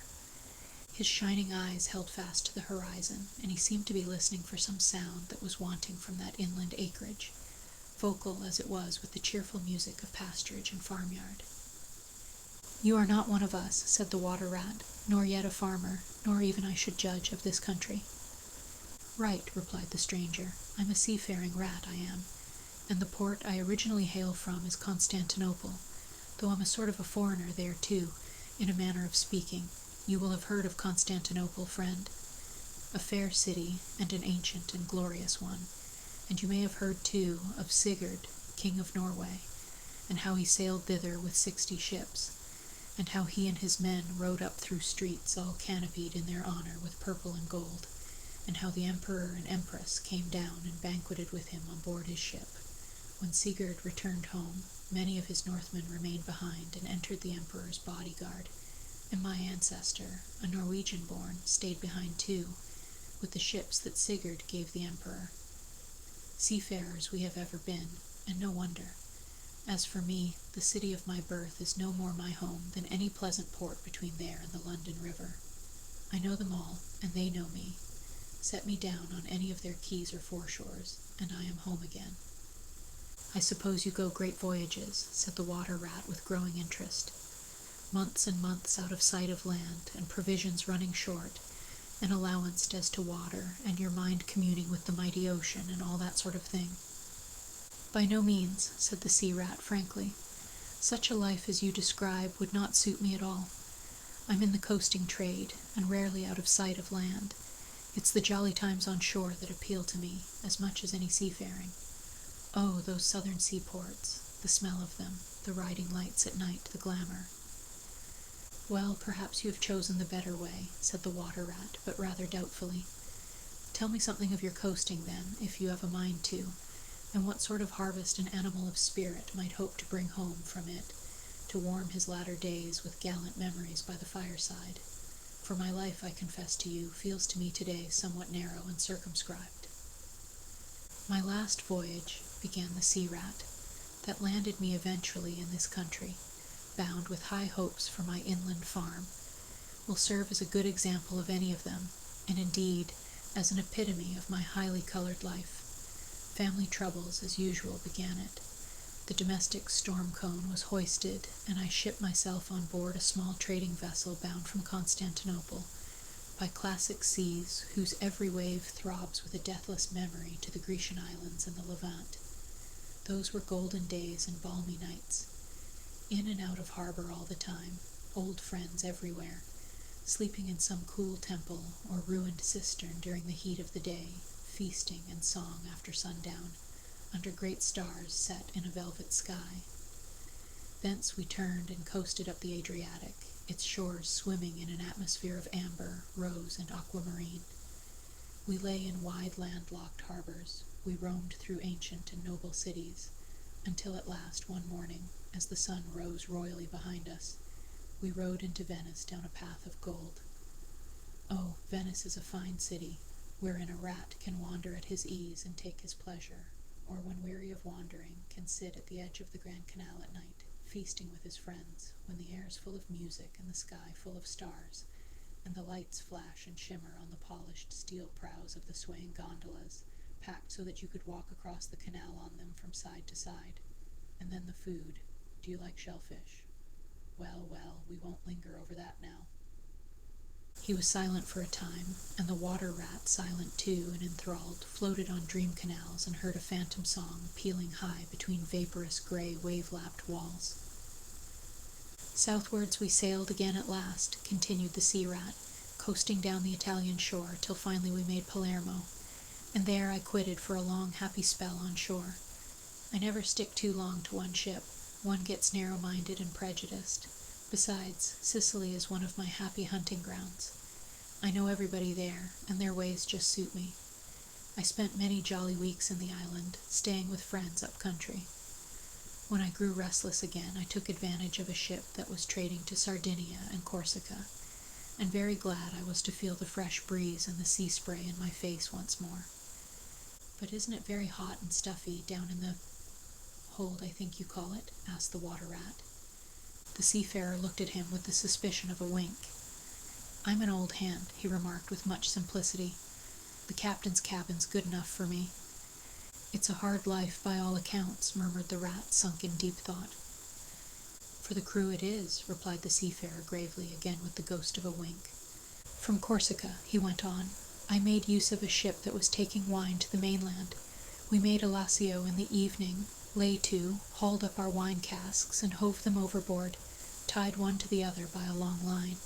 A: His shining eyes held fast to the horizon, and he seemed to be listening for some sound that was wanting from that inland acreage, vocal as it was with the cheerful music of pasturage and farmyard. You are not one of us, said the water rat, nor yet a farmer, nor even, I should judge, of this country. Right, replied the stranger. I'm a seafaring rat, I am, and the port I originally hail from is Constantinople, though I'm a sort of a foreigner there, too, in a manner of speaking. You will have heard of Constantinople, friend. A fair city, and an ancient and glorious one, and you may have heard, too, of Sigurd, king of Norway, and how he sailed thither with 60 ships, and how he and his men rode up through streets all canopied in their honor with purple and gold, and how the emperor and empress came down and banqueted with him on board his ship. When Sigurd returned home, many of his Northmen remained behind and entered the emperor's bodyguard, and my ancestor, a Norwegian-born, stayed behind too, with the ships that Sigurd gave the emperor. Seafarers we have ever been, and no wonder. As for me, the city of my birth is no more my home than any pleasant port between there and the London River. I know them all, and they know me. Set me down on any of their quays or foreshores, and I am home again. I suppose you go great voyages, said the water rat with growing interest. Months and months out of sight of land, and provisions running short, and allowanced as to water, and your mind communing with the mighty ocean, and all that sort of thing. By no means, said the sea rat frankly. Such a life as you describe would not suit me at all. I'm in the coasting trade, and rarely out of sight of land. It's the jolly times on shore that appeal to me, as much as any seafaring. Oh, those southern seaports, the smell of them, the riding lights at night, the glamour. Well, perhaps you have chosen the better way, said the water rat, but rather doubtfully. Tell me something of your coasting, then, if you have a mind to, and what sort of harvest an animal of spirit might hope to bring home from it, to warm his latter days with gallant memories by the fireside. For my life, I confess to you, feels to me today somewhat narrow and circumscribed. My last voyage, began the sea rat, that landed me eventually in this country, bound with high hopes for my inland farm, will serve as a good example of any of them, and indeed as an epitome of my highly colored life. Family troubles, as usual, began it. The domestic storm cone was hoisted, and I shipped myself on board a small trading vessel bound from Constantinople, by classic seas whose every wave throbs with a deathless memory to the Grecian islands and the Levant. Those were golden days and balmy nights. In and out of harbor all the time, old friends everywhere, sleeping in some cool temple or ruined cistern during the heat of the day, feasting and song after sundown, under great stars set in a velvet sky. Thence we turned and coasted up the Adriatic, its shores swimming in an atmosphere of amber, rose, and aquamarine. We lay in wide landlocked harbors, we roamed through ancient and noble cities, until at last one morning, as the sun rose royally behind us, we rode into Venice down a path of gold. Oh, Venice is a fine city, wherein a rat can wander at his ease and take his pleasure, or when weary of wandering, can sit at the edge of the Grand Canal at night, feasting with his friends, when the air is full of music and the sky full of stars, and the lights flash and shimmer on the polished steel prows of the swaying gondolas, packed so that you could walk across the canal on them from side to side. And then the food. Do you like shellfish? Well, well, we won't linger over that now. He was silent for a time, and the water rat, silent too and enthralled, floated on dream canals and heard a phantom song pealing high between vaporous gray wave-lapped walls. Southwards we sailed again at last, continued the sea rat, coasting down the Italian shore till finally we made Palermo, and there I quitted for a long happy spell on shore. I never stick too long to one ship. One gets narrow-minded and prejudiced. Besides, Sicily is one of my happy hunting grounds. I know everybody there, and their ways just suit me. I spent many jolly weeks in the island, staying with friends up country. When I grew restless again, I took advantage of a ship that was trading to Sardinia and Corsica, and very glad I was to feel the fresh breeze and the sea spray in my face once more. But isn't it very hot and stuffy down in the hold, I think you call it? Asked the water rat. The seafarer looked at him with the suspicion of a wink. I'm an old hand, he remarked with much simplicity. The captain's cabin's good enough for me. It's a hard life by all accounts, murmured the rat, sunk in deep thought. For the crew it is, replied the seafarer gravely, again with the ghost of a wink. From Corsica, he went on, I made use of a ship that was taking wine to the mainland. We made a lacio in the evening, lay to, hauled up our wine casks, and hove them overboard, tied one to the other by a long line.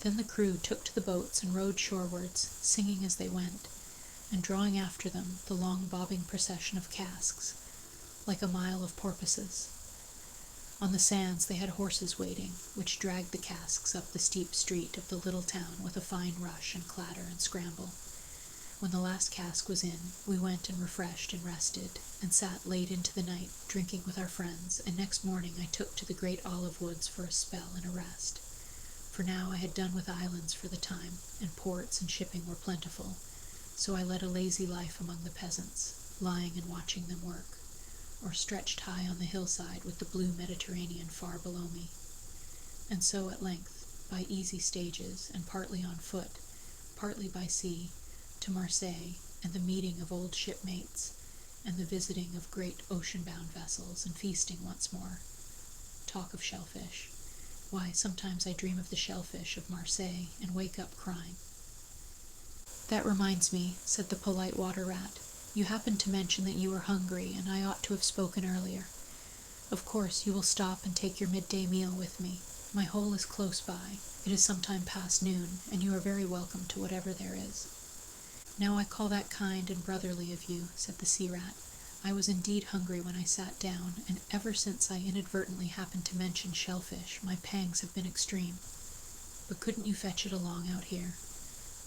A: Then the crew took to the boats and rowed shorewards, singing as they went, and drawing after them the long bobbing procession of casks, like a mile of porpoises. On the sands they had horses waiting, which dragged the casks up the steep street of the little town with a fine rush and clatter and scramble. When the last cask was in, we went and refreshed and rested, and sat late into the night, drinking with our friends, and next morning I took to the great olive woods for a spell and a rest. For now I had done with islands for the time, and ports and shipping were plentiful, so I led a lazy life among the peasants, lying and watching them work, or stretched high on the hillside with the blue Mediterranean far below me. And so at length, by easy stages, and partly on foot, partly by sea, to Marseille, and the meeting of old shipmates, and the visiting of great ocean-bound vessels, and feasting once more. Talk of shellfish. Why, sometimes I dream of the shellfish of Marseille, and wake up crying. That reminds me, said the polite water rat, you happened to mention that you were hungry, and I ought to have spoken earlier. Of course, you will stop and take your midday meal with me. My hole is close by. It is some time past noon, and you are very welcome to whatever there is. Now I call that kind and brotherly of you, said the sea rat. I was indeed hungry when I sat down, and ever since I inadvertently happened to mention shellfish, my pangs have been extreme. But couldn't you fetch it along out here?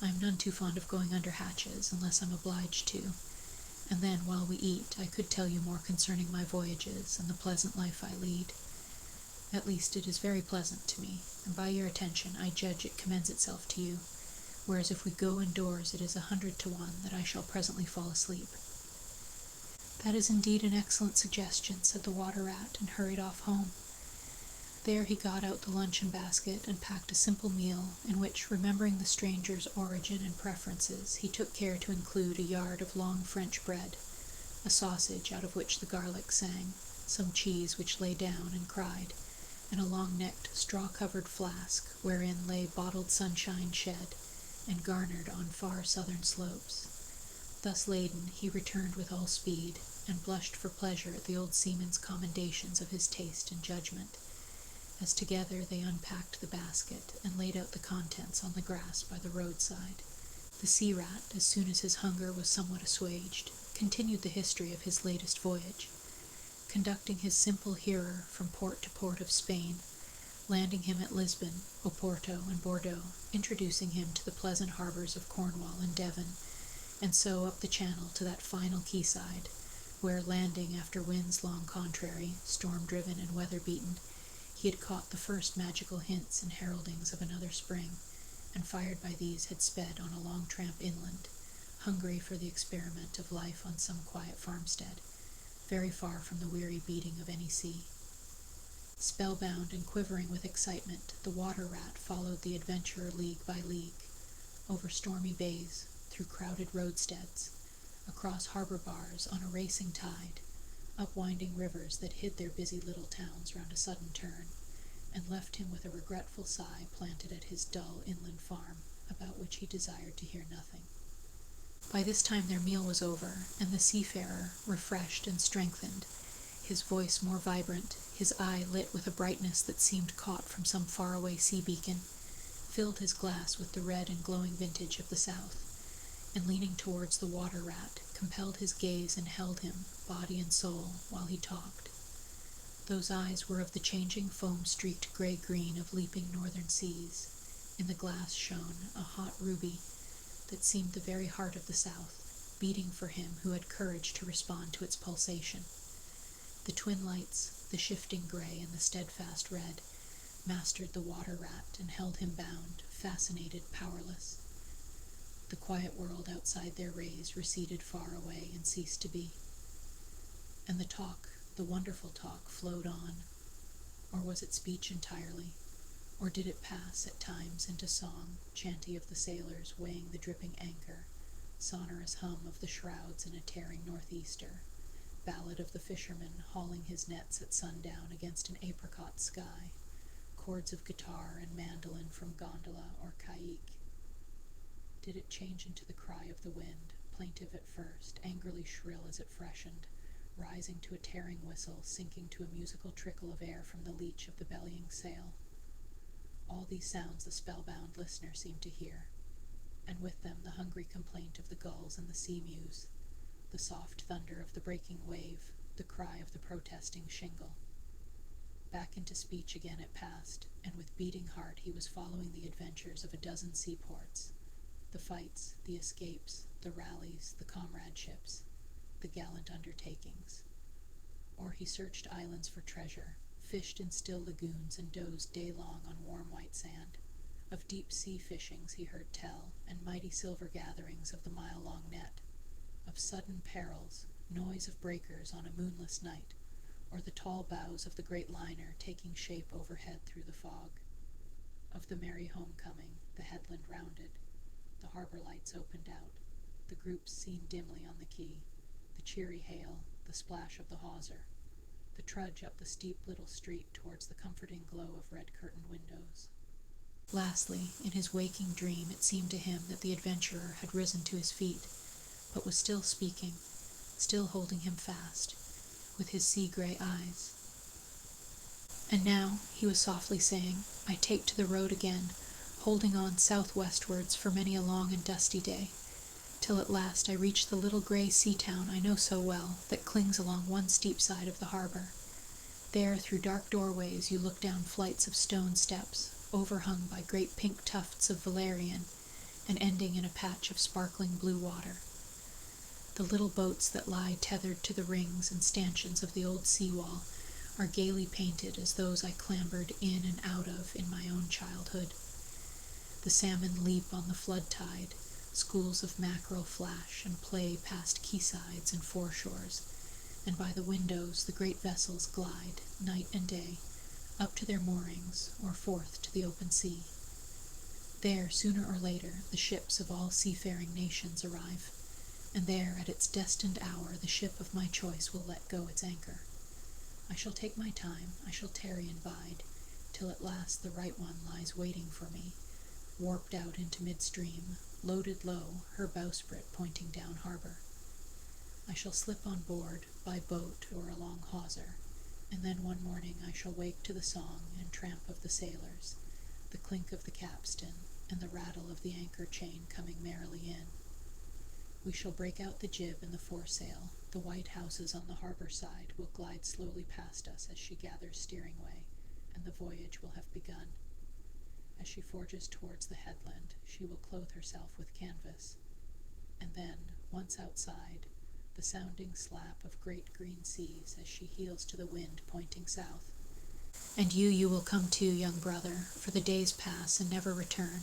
A: I am none too fond of going under hatches, unless I'm obliged to, and then, while we eat, I could tell you more concerning my voyages and the pleasant life I lead. At least it is very pleasant to me, and by your attention I judge it commends itself to you, whereas if we go indoors it is 100 to 1 that I shall presently fall asleep. That is indeed an excellent suggestion, said the water rat, and hurried off home. There he got out the luncheon basket and packed a simple meal, in which, remembering the stranger's origin and preferences, he took care to include a yard of long French bread, a sausage out of which the garlic sang, some cheese which lay down and cried, and a long-necked, straw-covered flask, wherein lay bottled sunshine shed, and garnered on far southern slopes. Thus laden, he returned with all speed, and blushed for pleasure at the old seaman's commendations of his taste and judgment, as together they unpacked the basket and laid out the contents on the grass by the roadside. The sea rat, as soon as his hunger was somewhat assuaged, continued the history of his latest voyage, conducting his simple hearer from port to port of Spain, landing him at Lisbon, Oporto, and Bordeaux, introducing him to the pleasant harbors of Cornwall and Devon, and so up the channel to that final quayside, where, landing after winds long contrary, storm-driven and weather-beaten, he had caught the first magical hints and heraldings of another spring, and fired by these had sped on a long tramp inland, hungry for the experiment of life on some quiet farmstead, very far from the weary beating of any sea. Spellbound and quivering with excitement, the water rat followed the adventurer league by league, over stormy bays, through crowded roadsteads, across harbor bars on a racing tide, up winding rivers that hid their busy little towns round a sudden turn, and left him with a regretful sigh planted at his dull inland farm, about which he desired to hear nothing. By this time their meal was over, and the seafarer, refreshed and strengthened, his voice more vibrant, his eye lit with a brightness that seemed caught from some faraway sea beacon, filled his glass with the red and glowing vintage of the south, and leaning towards the water rat, compelled his gaze and held him, body and soul, while he talked. Those eyes were of the changing foam-streaked gray-green of leaping northern seas. In the glass shone a hot ruby that seemed the very heart of the south, beating for him who had courage to respond to its pulsation. The twin lights, the shifting gray and the steadfast red, mastered the water rat and held him bound, fascinated, powerless. The quiet world outside their rays receded far away and ceased to be. And the talk, the wonderful talk, flowed on. Or was it speech entirely? Or did it pass at times into song, chanty of the sailors weighing the dripping anchor, sonorous hum of the shrouds in a tearing northeaster, ballad of the fisherman hauling his nets at sundown against an apricot sky, chords of guitar and mandolin from gondola or caique? Did it change into the cry of the wind, plaintive at first, angrily shrill as it freshened, rising to a tearing whistle, sinking to a musical trickle of air from the leach of the bellying sail? All these sounds the spellbound listener seemed to hear, and with them the hungry complaint of the gulls and the sea-mews, the soft thunder of the breaking wave, the cry of the protesting shingle. Back into speech again it passed, and with beating heart he was following the adventures of a dozen seaports, the fights, the escapes, the rallies, the comradeships, the gallant undertakings. Or he searched islands for treasure, fished in still lagoons, and dozed day-long on warm white sand. Of deep-sea fishings he heard tell, and mighty silver gatherings of the mile-long net, of sudden perils, noise of breakers on a moonless night, or the tall bows of the great liner taking shape overhead through the fog, of the merry homecoming, the headland rounded, the harbor lights opened out, the groups seen dimly on the quay, the cheery hail, the splash of the hawser, the trudge up the steep little street towards the comforting glow of red-curtained windows. Lastly, in his waking dream, it seemed to him that the adventurer had risen to his feet, but was still speaking, still holding him fast, with his sea-gray eyes. And now, he was softly saying, I take to the road again, holding on southwestwards for many a long and dusty day, till at last I reach the little gray sea-town I know so well, that clings along one steep side of the harbor. There, through dark doorways, you look down flights of stone steps, overhung by great pink tufts of valerian, and ending in a patch of sparkling blue water. The little boats that lie tethered to the rings and stanchions of the old seawall are gaily painted as those I clambered in and out of in my own childhood. The salmon leap on the flood tide, schools of mackerel flash and play past quaysides and foreshores, and by the windows the great vessels glide, night and day, up to their moorings or forth to the open sea. There, sooner or later, the ships of all seafaring nations arrive, and there, at its destined hour, the ship of my choice will let go its anchor. I shall take my time, I shall tarry and bide, till at last the right one lies waiting for me, warped out into midstream, loaded low, her bowsprit pointing down harbor. I shall slip on board, by boat or along hawser, and then one morning I shall wake to the song and tramp of the sailors, the clink of the capstan, and the rattle of the anchor chain coming merrily in. We shall break out the jib and the foresail. The white houses on the harbor side will glide slowly past us as she gathers steering way, and the voyage will have begun. As she forges towards the headland, she will clothe herself with canvas, and then, once outside, the sounding slap of great green seas as she heels to the wind pointing south. And you will come too, young brother, for the days pass and never return,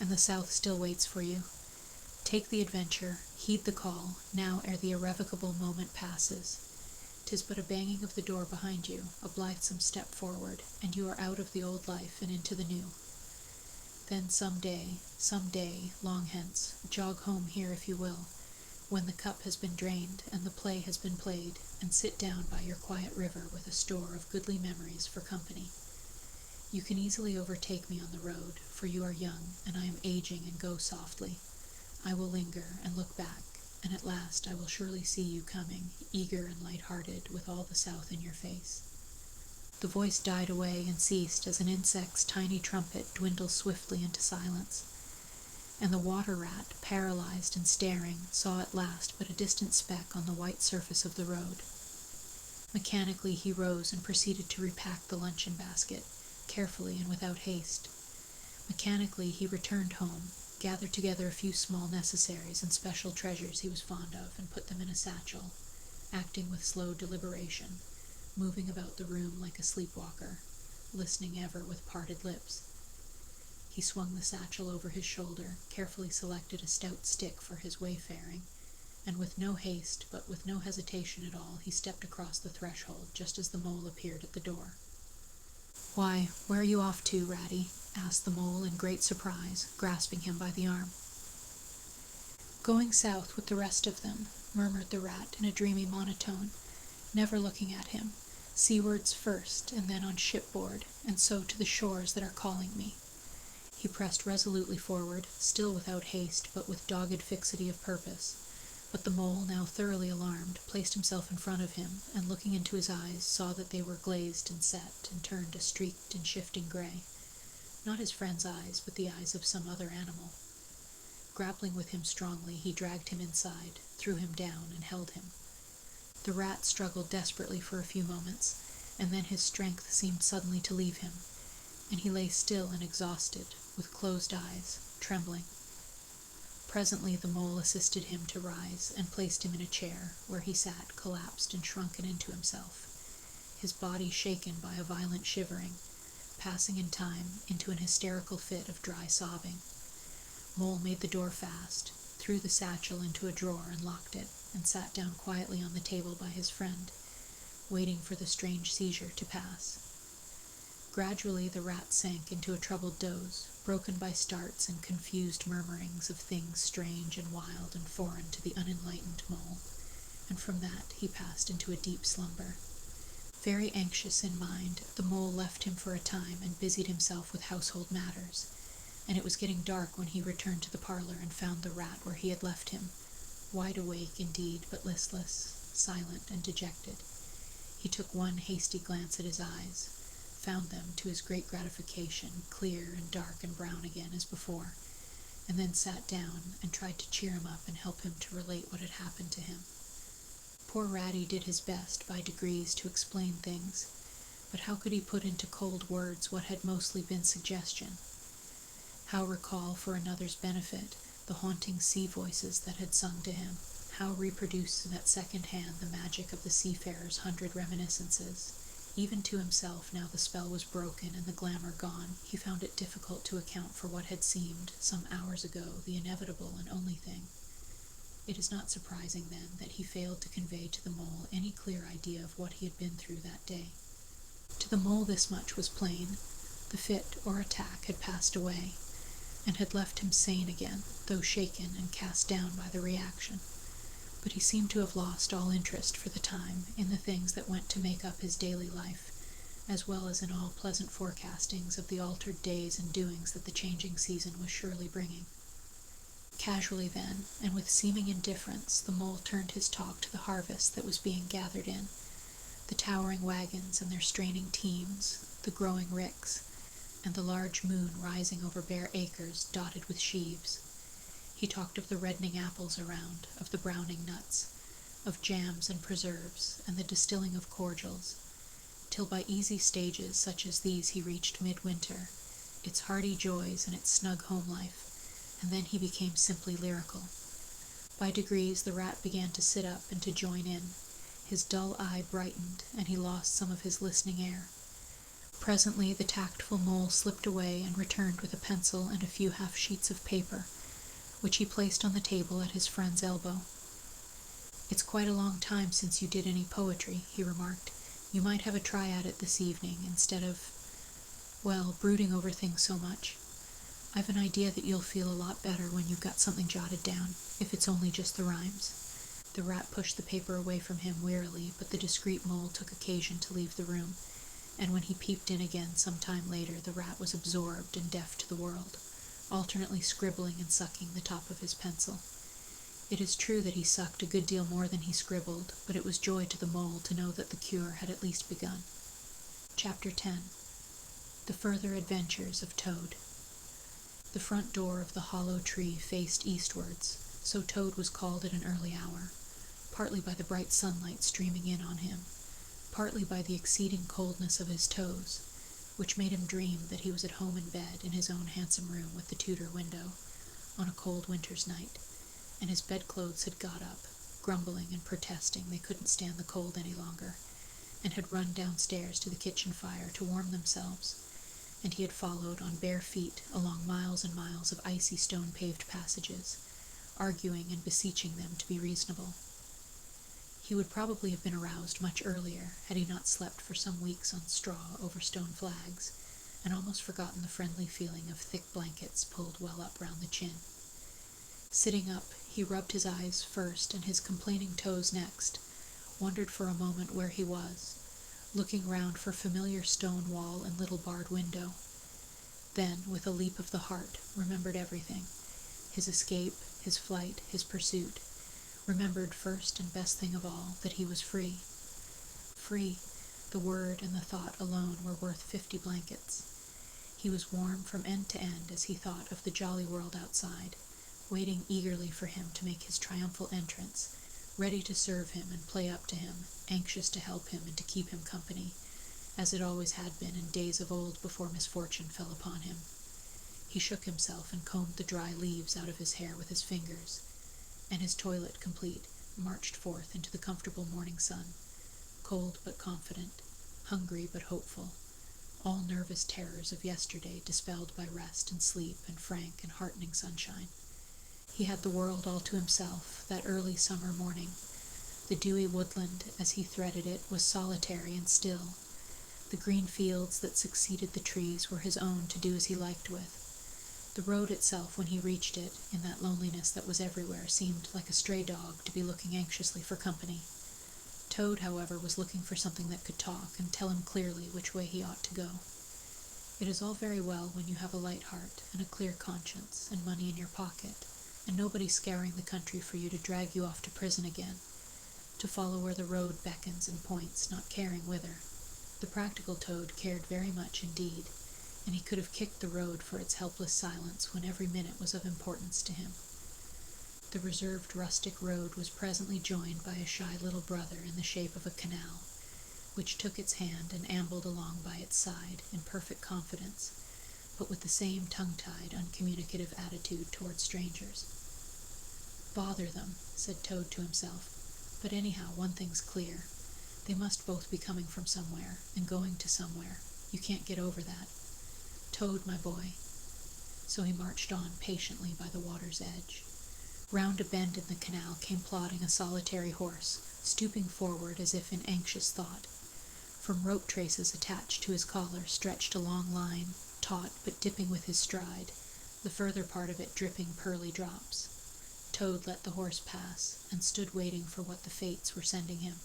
A: and the south still waits for you. Take the adventure, heed the call, now ere the irrevocable moment passes. 'Tis but a banging of the door behind you, a blithesome step forward, and you are out of the old life and into the new. Then some day, long hence, jog home here if you will, when the cup has been drained and the play has been played, and sit down by your quiet river with a store of goodly memories for company. You can easily overtake me on the road, for you are young, and I am aging and go softly. I will linger and look back, and at last I will surely see you coming, eager and light-hearted, with all the south in your face. The voice died away and ceased as an insect's tiny trumpet dwindles swiftly into silence. and the water rat, paralyzed and staring, saw at last but a distant speck on the white surface of the road. Mechanically he rose and proceeded to repack the luncheon basket, carefully and without haste. Mechanically he returned home, gathered together a few small necessaries and special treasures he was fond of, and put them in a satchel, acting with slow deliberation, moving about the room like a sleepwalker, listening ever with parted lips. He swung the satchel over his shoulder, carefully selected a stout stick for his wayfaring, and with no haste, but with no hesitation at all, he stepped across the threshold just as the mole appeared at the door. "Why, where are you off to, Ratty?" asked the mole in great surprise, grasping him by the arm. "Going south with the rest of them," murmured the rat in a dreamy monotone, never looking at him, "seawards first, and then on shipboard, and so to the shores that are calling me." He pressed resolutely forward, still without haste, but with dogged fixity of purpose. But the mole, now thoroughly alarmed, placed himself in front of him, and looking into his eyes, saw that they were glazed and set, and turned a streaked and shifting gray. Not his friend's eyes, but the eyes of some other animal. Grappling with him strongly, he dragged him inside, threw him down, and held him. The rat struggled desperately for a few moments, and then his strength seemed suddenly to leave him, and he lay still and exhausted, with closed eyes, trembling. Presently the mole assisted him to rise, and placed him in a chair, where he sat collapsed and shrunken into himself, his body shaken by a violent shivering, passing in time into an hysterical fit of dry sobbing. Mole made the door fast, threw the satchel into a drawer and locked it, and sat down quietly on the table by his friend, waiting for the strange seizure to pass. Gradually the rat sank into a troubled doze, broken by starts and confused murmurings of things strange and wild and foreign to the unenlightened mole, and from that he passed into a deep slumber. Very anxious in mind, the mole left him for a time and busied himself with household matters, and it was getting dark when he returned to the parlor and found the rat where he had left him, wide awake indeed, but listless, silent, and dejected. He took one hasty glance at his eyes, found them, to his great gratification, clear and dark and brown again as before, and then sat down and tried to cheer him up and help him to relate what had happened to him. Poor Ratty did his best by degrees to explain things, but how could he put into cold words what had mostly been suggestion? How recall for another's benefit the haunting sea voices that had sung to him? How reproduce at second hand the magic of the seafarer's 100 reminiscences? Even to himself, now the spell was broken and the glamour gone, he found it difficult to account for what had seemed, some hours ago, the inevitable and only thing. It is not surprising, then, that he failed to convey to the mole any clear idea of what he had been through that day. To the mole this much was plain. The fit or attack had passed away, and had left him sane again, though shaken and cast down by the reaction. But he seemed to have lost all interest for the time in the things that went to make up his daily life, as well as in all pleasant forecastings of the altered days and doings that the changing season was surely bringing. Casually then, and with seeming indifference, the mole turned his talk to the harvest that was being gathered in, the towering wagons and their straining teams, the growing ricks, and the large moon rising over bare acres dotted with sheaves. He talked of the reddening apples around, of the browning nuts, of jams and preserves, and the distilling of cordials, till by easy stages such as these he reached midwinter, its hearty joys and its snug home life, and then he became simply lyrical. By degrees the rat began to sit up and to join in. His dull eye brightened, and he lost some of his listening air. Presently the tactful mole slipped away and returned with a pencil and a few half-sheets of paper, which he placed on the table at his friend's elbow. "It's quite a long time since you did any poetry," he remarked. "You might have a try at it this evening, instead of, brooding over things so much. I've an idea that you'll feel a lot better when you've got something jotted down, if it's only just the rhymes." The rat pushed the paper away from him wearily, but the discreet mole took occasion to leave the room, and when he peeped in again some time later, the rat was absorbed and deaf to the world, alternately scribbling and sucking the top of his pencil. It is true that he sucked a good deal more than he scribbled, but it was joy to the mole to know that the cure had at least begun. Chapter 10. The Further Adventures of Toad. The front door of the hollow tree faced eastwards, so Toad was called at an early hour, partly by the bright sunlight streaming in on him, partly by the exceeding coldness of his toes, which made him dream that he was at home in bed in his own handsome room with the Tudor window, on a cold winter's night, and his bedclothes had got up, grumbling and protesting they couldn't stand the cold any longer, and had run downstairs to the kitchen fire to warm themselves, and he had followed on bare feet along miles and miles of icy stone-paved passages, arguing and beseeching them to be reasonable. He would probably have been aroused much earlier had he not slept for some weeks on straw over stone flags, and almost forgotten the friendly feeling of thick blankets pulled well up round the chin. Sitting up, he rubbed his eyes first and his complaining toes next, wondered for a moment where he was, looking round for familiar stone wall and little barred window. Then, with a leap of the heart, remembered everything, his escape, his flight, his pursuit, remembered first and best thing of all that he was free. Free, the word and the thought alone were worth 50 blankets. He was warm from end to end as he thought of the jolly world outside, waiting eagerly for him to make his triumphal entrance, ready to serve him and play up to him, anxious to help him and to keep him company, as it always had been in days of old before misfortune fell upon him. He shook himself and combed the dry leaves out of his hair with his fingers, and his toilet complete, marched forth into the comfortable morning sun, cold but confident, hungry but hopeful, all nervous terrors of yesterday dispelled by rest and sleep and frank and heartening sunshine. He had the world all to himself that early summer morning. The dewy woodland, as he threaded it, was solitary and still. The green fields that succeeded the trees were his own to do as he liked with. The road itself, when he reached it, in that loneliness that was everywhere, seemed like a stray dog to be looking anxiously for company. Toad, however, was looking for something that could talk and tell him clearly which way he ought to go. It is all very well when you have a light heart and a clear conscience and money in your pocket, and nobody scouring the country for you to drag you off to prison again, to follow where the road beckons and points, not caring whither. The practical Toad cared very much indeed, and he could have kicked the road for its helpless silence when every minute was of importance to him. The reserved rustic road was presently joined by a shy little brother in the shape of a canal, which took its hand and ambled along by its side in perfect confidence, but with the same tongue-tied, uncommunicative attitude toward strangers. "Bother them," said Toad to himself, "but anyhow, one thing's clear. They must both be coming from somewhere, and going to somewhere. You can't get over that. Toad, my boy." So he marched on patiently by the water's edge. Round a bend in the canal came plodding a solitary horse, stooping forward as if in anxious thought. From rope traces attached to his collar stretched a long line, taut but dipping with his stride, the further part of it dripping pearly drops. Toad let the horse pass, and stood waiting for what the fates were sending him.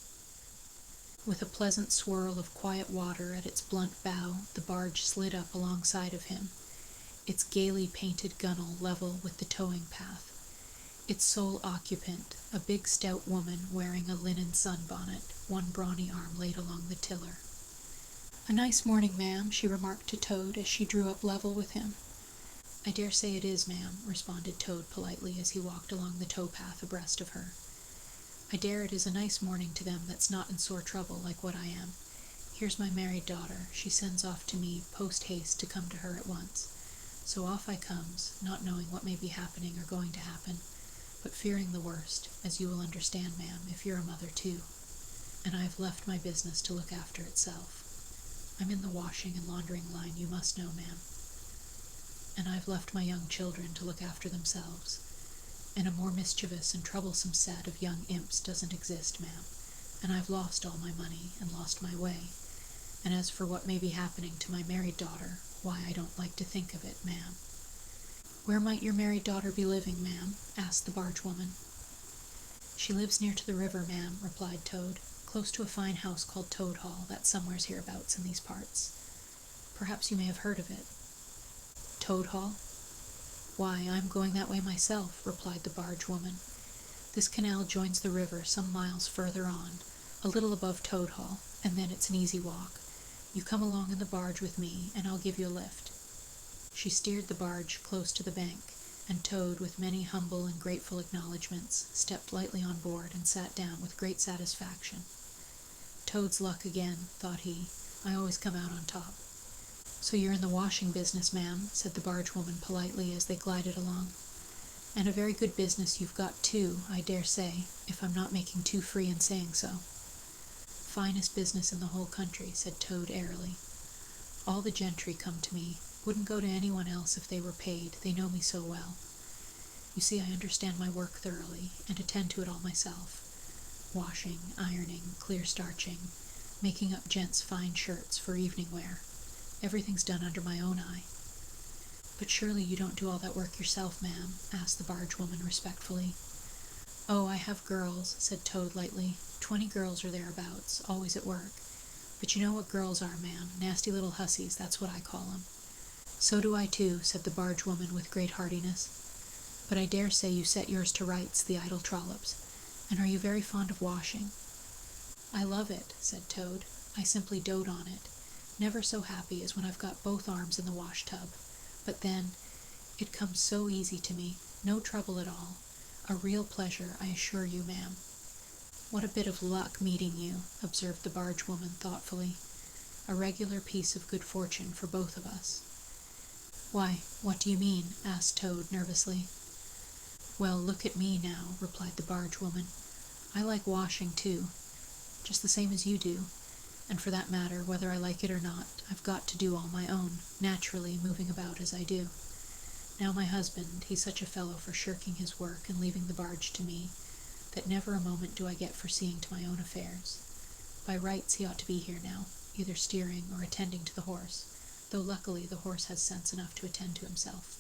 A: With a pleasant swirl of quiet water at its blunt bow, the barge slid up alongside of him, its gaily painted gunwale level with the towing path. Its sole occupant, a big stout woman wearing a linen sunbonnet, one brawny arm laid along the tiller. "A nice morning, ma'am," she remarked to Toad as she drew up level with him. "I dare say it is, ma'am," responded Toad politely as he walked along the towpath abreast of her. "I dare it is a nice morning to them that's not in sore trouble like what I am. Here's my married daughter. She sends off to me post-haste to come to her at once. So off I comes, not knowing what may be happening or going to happen, but fearing the worst, as you will understand, ma'am, if you're a mother too. And I have left my business to look after itself. I'm in the washing and laundering line, you must know, ma'am. And I've left my young children to look after themselves. And a more mischievous and troublesome set of young imps doesn't exist, ma'am. And I've lost all my money and lost my way. And as for what may be happening to my married daughter, why, I don't like to think of it, ma'am." "Where might your married daughter be living, ma'am?" asked the bargewoman. "She lives near to the river, ma'am," replied Toad, "close to a fine house called Toad Hall, that's somewheres hereabouts in these parts. Perhaps you may have heard of it." "Toad Hall? Why, I'm going that way myself," replied the bargewoman. "This canal joins the river some miles further on, a little above Toad Hall, and then it's an easy walk. You come along in the barge with me, and I'll give you a lift." She steered the barge close to the bank, and Toad, with many humble and grateful acknowledgments, stepped lightly on board and sat down with great satisfaction. Toad's luck again, thought he. I always come out on top. So you're in the washing business, ma'am, said the bargewoman politely as they glided along. And a very good business you've got, too, I dare say, if I'm not making too free in saying so. Finest business in the whole country, said Toad airily. All the gentry come to me. Wouldn't go to anyone else if they were paid. They know me so well. You see, I understand my work thoroughly, and attend to it all myself. Washing, ironing, clear starching, making up gents' fine shirts for evening wear. Everything's done under my own eye. But surely you don't do all that work yourself, ma'am, asked the bargewoman respectfully. Oh, I have girls, said Toad lightly. 20 girls or thereabouts, always at work. But you know what girls are, ma'am. Nasty little hussies, that's what I call 'em. So do I too, said the bargewoman with great heartiness. But I dare say you set yours to rights, the idle trollops. And are you very fond of washing? I love it, said Toad. I simply dote on it. Never so happy as when I've got both arms in the wash-tub. But then, it comes so easy to me, no trouble at all. A real pleasure, I assure you, ma'am. What a bit of luck meeting you, observed the bargewoman thoughtfully. A regular piece of good fortune for both of us. Why, what do you mean? Asked Toad nervously. Well, look at me now, replied the bargewoman. I like washing too, just the same as you do, and for that matter, whether I like it or not, I've got to do all my own, naturally moving about as I do. Now my husband, he's such a fellow for shirking his work and leaving the barge to me, that never a moment do I get for seeing to my own affairs. By rights he ought to be here now, either steering or attending to the horse, though luckily the horse has sense enough to attend to himself.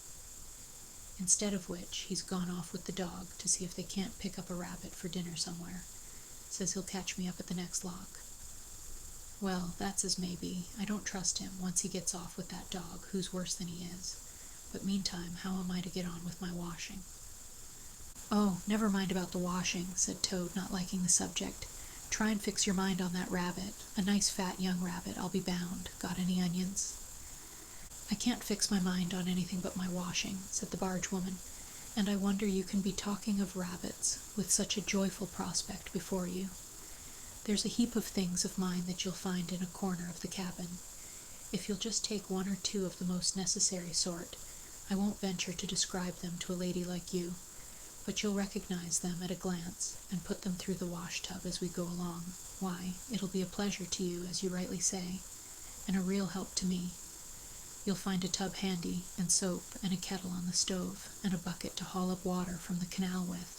A: Instead of which, he's gone off with the dog to see if they can't pick up a rabbit for dinner somewhere. Says he'll catch me up at the next lock. Well, that's as may be. I don't trust him once he gets off with that dog, who's worse than he is. But meantime, how am I to get on with my washing? Oh, never mind about the washing, said Toad, not liking the subject. Try and fix your mind on that rabbit. A nice fat young rabbit, I'll be bound. Got any onions? I can't fix my mind on anything but my washing, said the bargewoman, and I wonder you can be talking of rabbits with such a joyful prospect before you. There's a heap of things of mine that you'll find in a corner of the cabin. If you'll just take one or two of the most necessary sort, I won't venture to describe them to a lady like you, but you'll recognize them at a glance, and put them through the wash-tub as we go along. Why, it'll be a pleasure to you, as you rightly say, and a real help to me. You'll find a tub handy, and soap, and a kettle on the stove, and a bucket to haul up water from the canal with.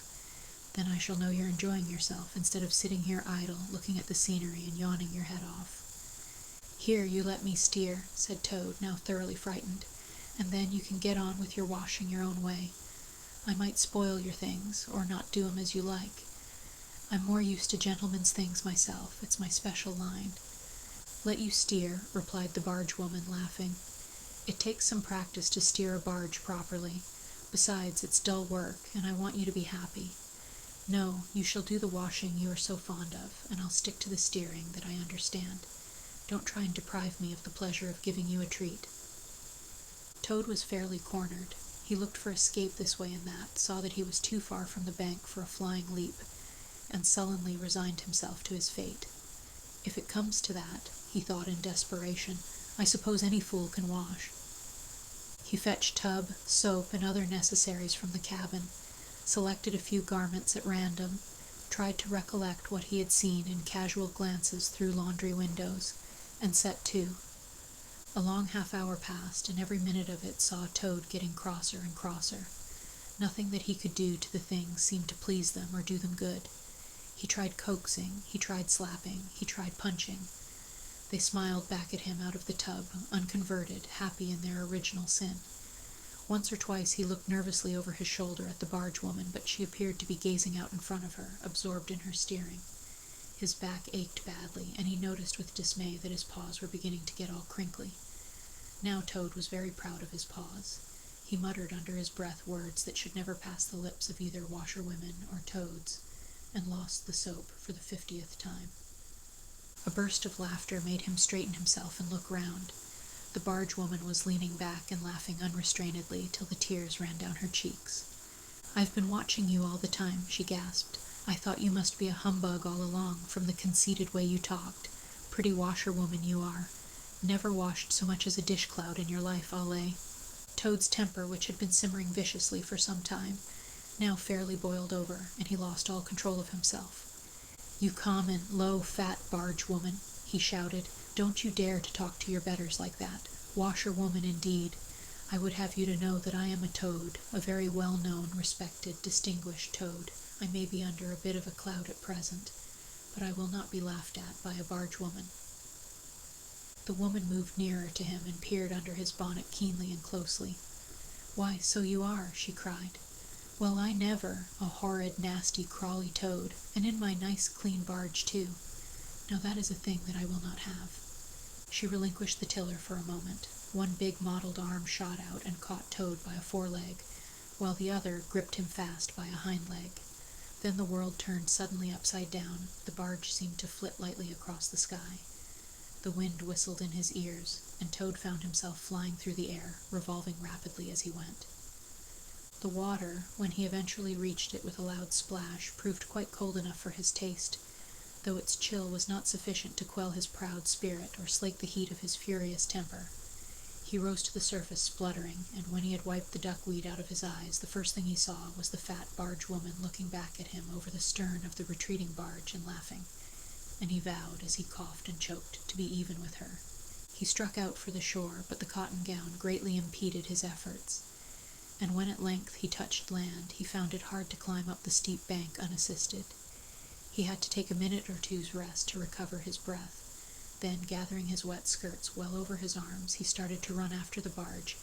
A: Then I shall know you're enjoying yourself, instead of sitting here idle, looking at the scenery and yawning your head off. Here, you let me steer, said Toad, now thoroughly frightened, and then you can get on with your washing your own way. I might spoil your things, or not do 'em as you like. I'm more used to gentlemen's things myself. It's my special line. Let you steer, replied the bargewoman, laughing. It takes some practice to steer a barge properly. Besides, it's dull work, and I want you to be happy. No, you shall do the washing you are so fond of, and I'll stick to the steering that I understand. Don't try and deprive me of the pleasure of giving you a treat. Toad was fairly cornered. He looked for escape this way and that, saw that he was too far from the bank for a flying leap, and sullenly resigned himself to his fate. If it comes to that, he thought in desperation, I suppose any fool can wash. He fetched tub, soap, and other necessaries from the cabin, selected a few garments at random, tried to recollect what he had seen in casual glances through laundry windows, and set to. A long half-hour passed, and every minute of it saw Toad getting crosser and crosser. Nothing that he could do to the things seemed to please them or do them good. He tried coaxing, he tried slapping, he tried punching. They smiled back at him out of the tub, unconverted, happy in their original sin. Once or twice he looked nervously over his shoulder at the bargewoman, but she appeared to be gazing out in front of her, absorbed in her steering. His back ached badly, and he noticed with dismay that his paws were beginning to get all crinkly. Now Toad was very proud of his paws. He muttered under his breath words that should never pass the lips of either washerwomen or toads, and lost the soap for the 50th time. A burst of laughter made him straighten himself and look round. The barge woman was leaning back and laughing unrestrainedly till the tears ran down her cheeks. "I've been watching you all the time," she gasped. "I thought you must be a humbug all along, from the conceited way you talked. Pretty washerwoman you are. Never washed so much as a dish-clout in your life, I'll lay." Toad's temper, which had been simmering viciously for some time, now fairly boiled over, and he lost all control of himself. "You common, low, fat barge woman," he shouted, "don't you dare to talk to your betters like that. Washerwoman indeed. I would have you to know that I am a toad, a very well-known, respected, distinguished toad. I may be under a bit of a cloud at present, but I will not be laughed at by a barge woman." The woman moved nearer to him and peered under his bonnet keenly and closely. "Why, so you are," she cried. "Well, I never, a horrid, nasty, crawly toad, and in my nice, clean barge, too. Now that is a thing that I will not have." She relinquished the tiller for a moment. One big mottled arm shot out and caught Toad by a foreleg, while the other gripped him fast by a hind leg. Then the world turned suddenly upside down. The barge seemed to flit lightly across the sky. The wind whistled in his ears, and Toad found himself flying through the air, revolving rapidly as he went. The water, when he eventually reached it with a loud splash, proved quite cold enough for his taste, though its chill was not sufficient to quell his proud spirit or slake the heat of his furious temper. He rose to the surface spluttering, and when he had wiped the duckweed out of his eyes, the first thing he saw was the fat barge woman looking back at him over the stern of the retreating barge and laughing, and he vowed, as he coughed and choked, to be even with her. He struck out for the shore, but the cotton gown greatly impeded his efforts, and when at length he touched land, he found it hard to climb up the steep bank unassisted. He had to take a minute or two's rest to recover his breath. Then, gathering his wet skirts well over his arms, he started to run after the barge,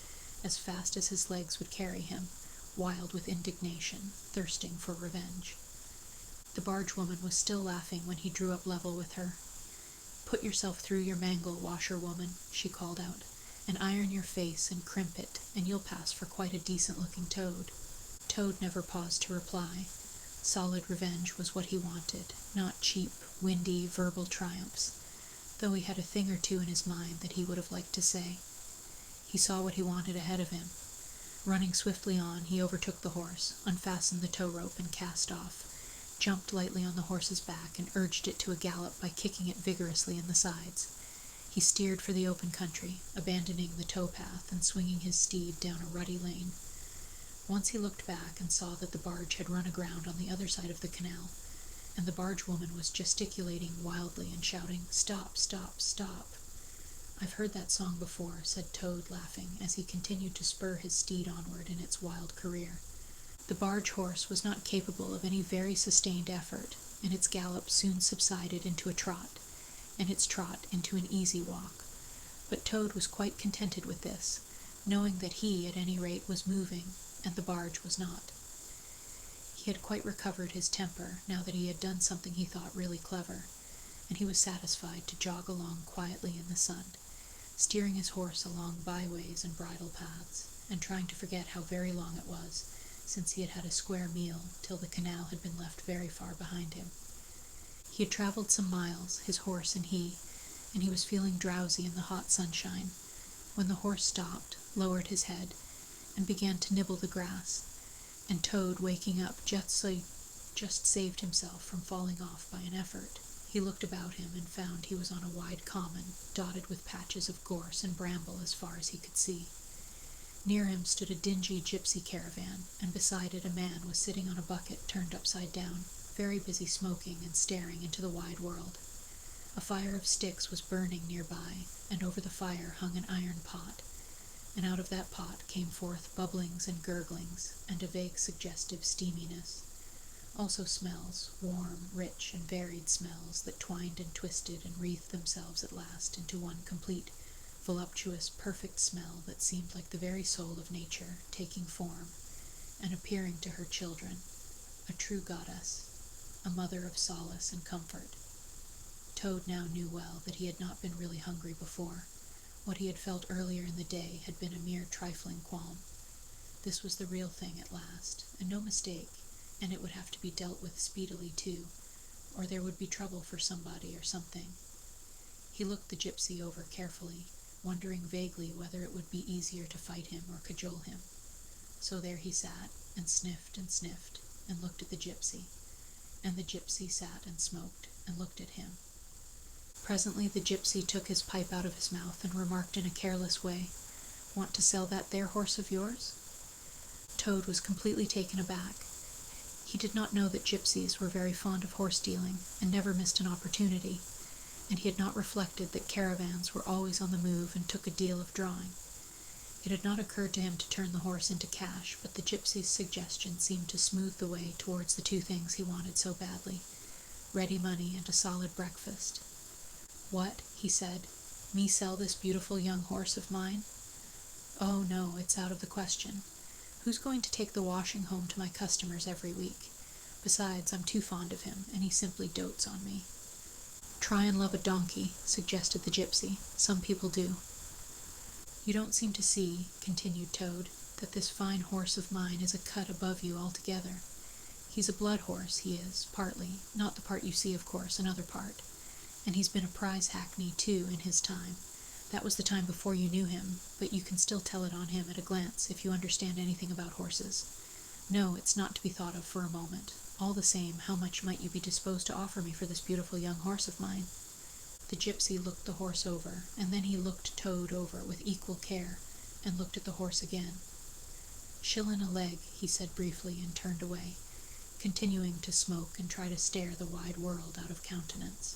A: as fast as his legs would carry him, wild with indignation, thirsting for revenge. The barge woman was still laughing when he drew up level with her. "Put yourself through your mangle, washerwoman," she called out, "and iron your face and crimp it, and you'll pass for quite a decent-looking toad." Toad never paused to reply. Solid revenge was what he wanted, not cheap, windy, verbal triumphs, though he had a thing or two in his mind that he would have liked to say. He saw what he wanted ahead of him. Running swiftly on, he overtook the horse, unfastened the tow rope, and cast off, jumped lightly on the horse's back, and urged it to a gallop by kicking it vigorously in the sides. He steered for the open country, abandoning the tow path and swinging his steed down a rutty lane. Once he looked back and saw that the barge had run aground on the other side of the canal, and the barge woman was gesticulating wildly and shouting, "Stop, stop, stop." "I've heard that song before," said Toad, laughing, as he continued to spur his steed onward in its wild career. The barge horse was not capable of any very sustained effort, and its gallop soon subsided into a trot, and its trot into an easy walk. But Toad was quite contented with this, knowing that he, at any rate, was moving, and the barge was not. He had quite recovered his temper, now that he had done something he thought really clever, and he was satisfied to jog along quietly in the sun, steering his horse along byways and bridle paths, and trying to forget how very long it was since he had had a square meal till the canal had been left very far behind him. He had traveled some miles, his horse and he was feeling drowsy in the hot sunshine, when the horse stopped, lowered his head, and began to nibble the grass, and Toad, waking up, just saved himself from falling off by an effort. He looked about him and found he was on a wide common, dotted with patches of gorse and bramble as far as he could see. Near him stood a dingy gypsy caravan, and beside it a man was sitting on a bucket turned upside down, very busy smoking and staring into the wide world. A fire of sticks was burning nearby, and over the fire hung an iron pot, and out of that pot came forth bubblings and gurglings, and a vague suggestive steaminess. Also smells, warm, rich, and varied smells that twined and twisted and wreathed themselves at last into one complete, voluptuous, perfect smell that seemed like the very soul of nature taking form and appearing to her children, a true goddess, a mother of solace and comfort. Toad now knew well that he had not been really hungry before. What he had felt earlier in the day had been a mere trifling qualm. This was the real thing at last, and no mistake, and it would have to be dealt with speedily too, or there would be trouble for somebody or something. He looked the gypsy over carefully, wondering vaguely whether it would be easier to fight him or cajole him. So there he sat, and sniffed, and looked at the gypsy, and the gypsy sat and smoked, and looked at him. Presently the gypsy took his pipe out of his mouth, and remarked in a careless way, "Want to sell that there horse of yours?" Toad was completely taken aback. He did not know that gypsies were very fond of horse-dealing, and never missed an opportunity, and he had not reflected that caravans were always on the move and took a deal of drawing. It had not occurred to him to turn the horse into cash, but the gypsy's suggestion seemed to smooth the way towards the two things he wanted so badly, ready money and a solid breakfast. "What?" he said. "Me sell this beautiful young horse of mine? Oh, no, it's out of the question. Who's going to take the washing home to my customers every week? Besides, I'm too fond of him, and he simply dotes on me." "Try and love a donkey," suggested the gypsy. "Some people do." "You don't seem to see," continued Toad, "that this fine horse of mine is a cut above you altogether. He's a blood horse, he is, partly, not the part you see, of course, another part. And he's been a prize hackney, too, in his time. That was the time before you knew him, but you can still tell it on him at a glance, if you understand anything about horses. No, it's not to be thought of for a moment. All the same, how much might you be disposed to offer me for this beautiful young horse of mine?" The gypsy looked the horse over, and then he looked Toad over with equal care, and looked at the horse again. "Shillin' a leg," he said briefly, and turned away, continuing to smoke and try to stare the wide world out of countenance.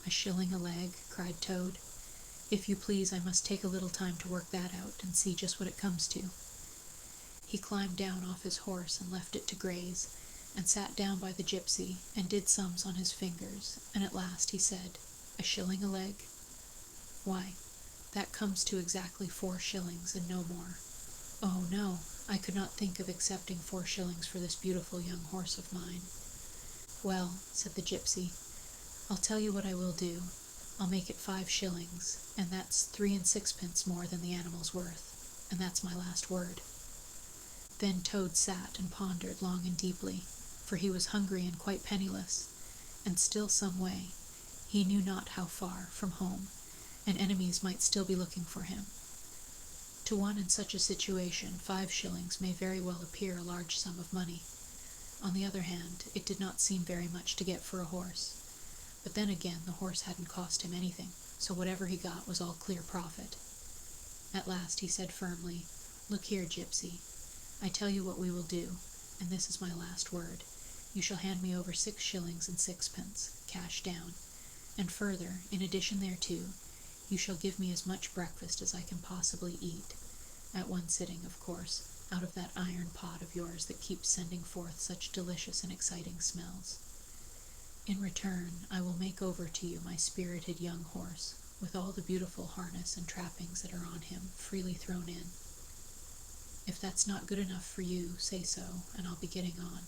A: "A shilling a leg?" cried Toad. "If you please, I must take a little time to work that out, and see just what it comes to." He climbed down off his horse and left it to graze, and sat down by the gypsy, and did sums on his fingers, and at last he said, "A shilling a leg? Why, that comes to exactly 4 shillings, and no more. Oh, no, I could not think of accepting 4 shillings for this beautiful young horse of mine." "Well," said the gypsy, "I'll tell you what I will do. I'll make it 5 shillings, and that's 3 and 6pence more than the animal's worth, and that's my last word." Then Toad sat and pondered long and deeply, for he was hungry and quite penniless, and still some way, he knew not how far, from home, and enemies might still be looking for him. To one in such a situation, 5 shillings may very well appear a large sum of money. On the other hand, it did not seem very much to get for a horse. But then again, the horse hadn't cost him anything, so whatever he got was all clear profit. At last he said firmly, "Look here, gypsy, I tell you what we will do, and this is my last word. You shall hand me over 6 shillings and 6pence, cash down, and further, in addition thereto, you shall give me as much breakfast as I can possibly eat, at one sitting, of course, out of that iron pot of yours that keeps sending forth such delicious and exciting smells. In return, I will make over to you my spirited young horse, with all the beautiful harness and trappings that are on him, freely thrown in. If that's not good enough for you, say so, and I'll be getting on.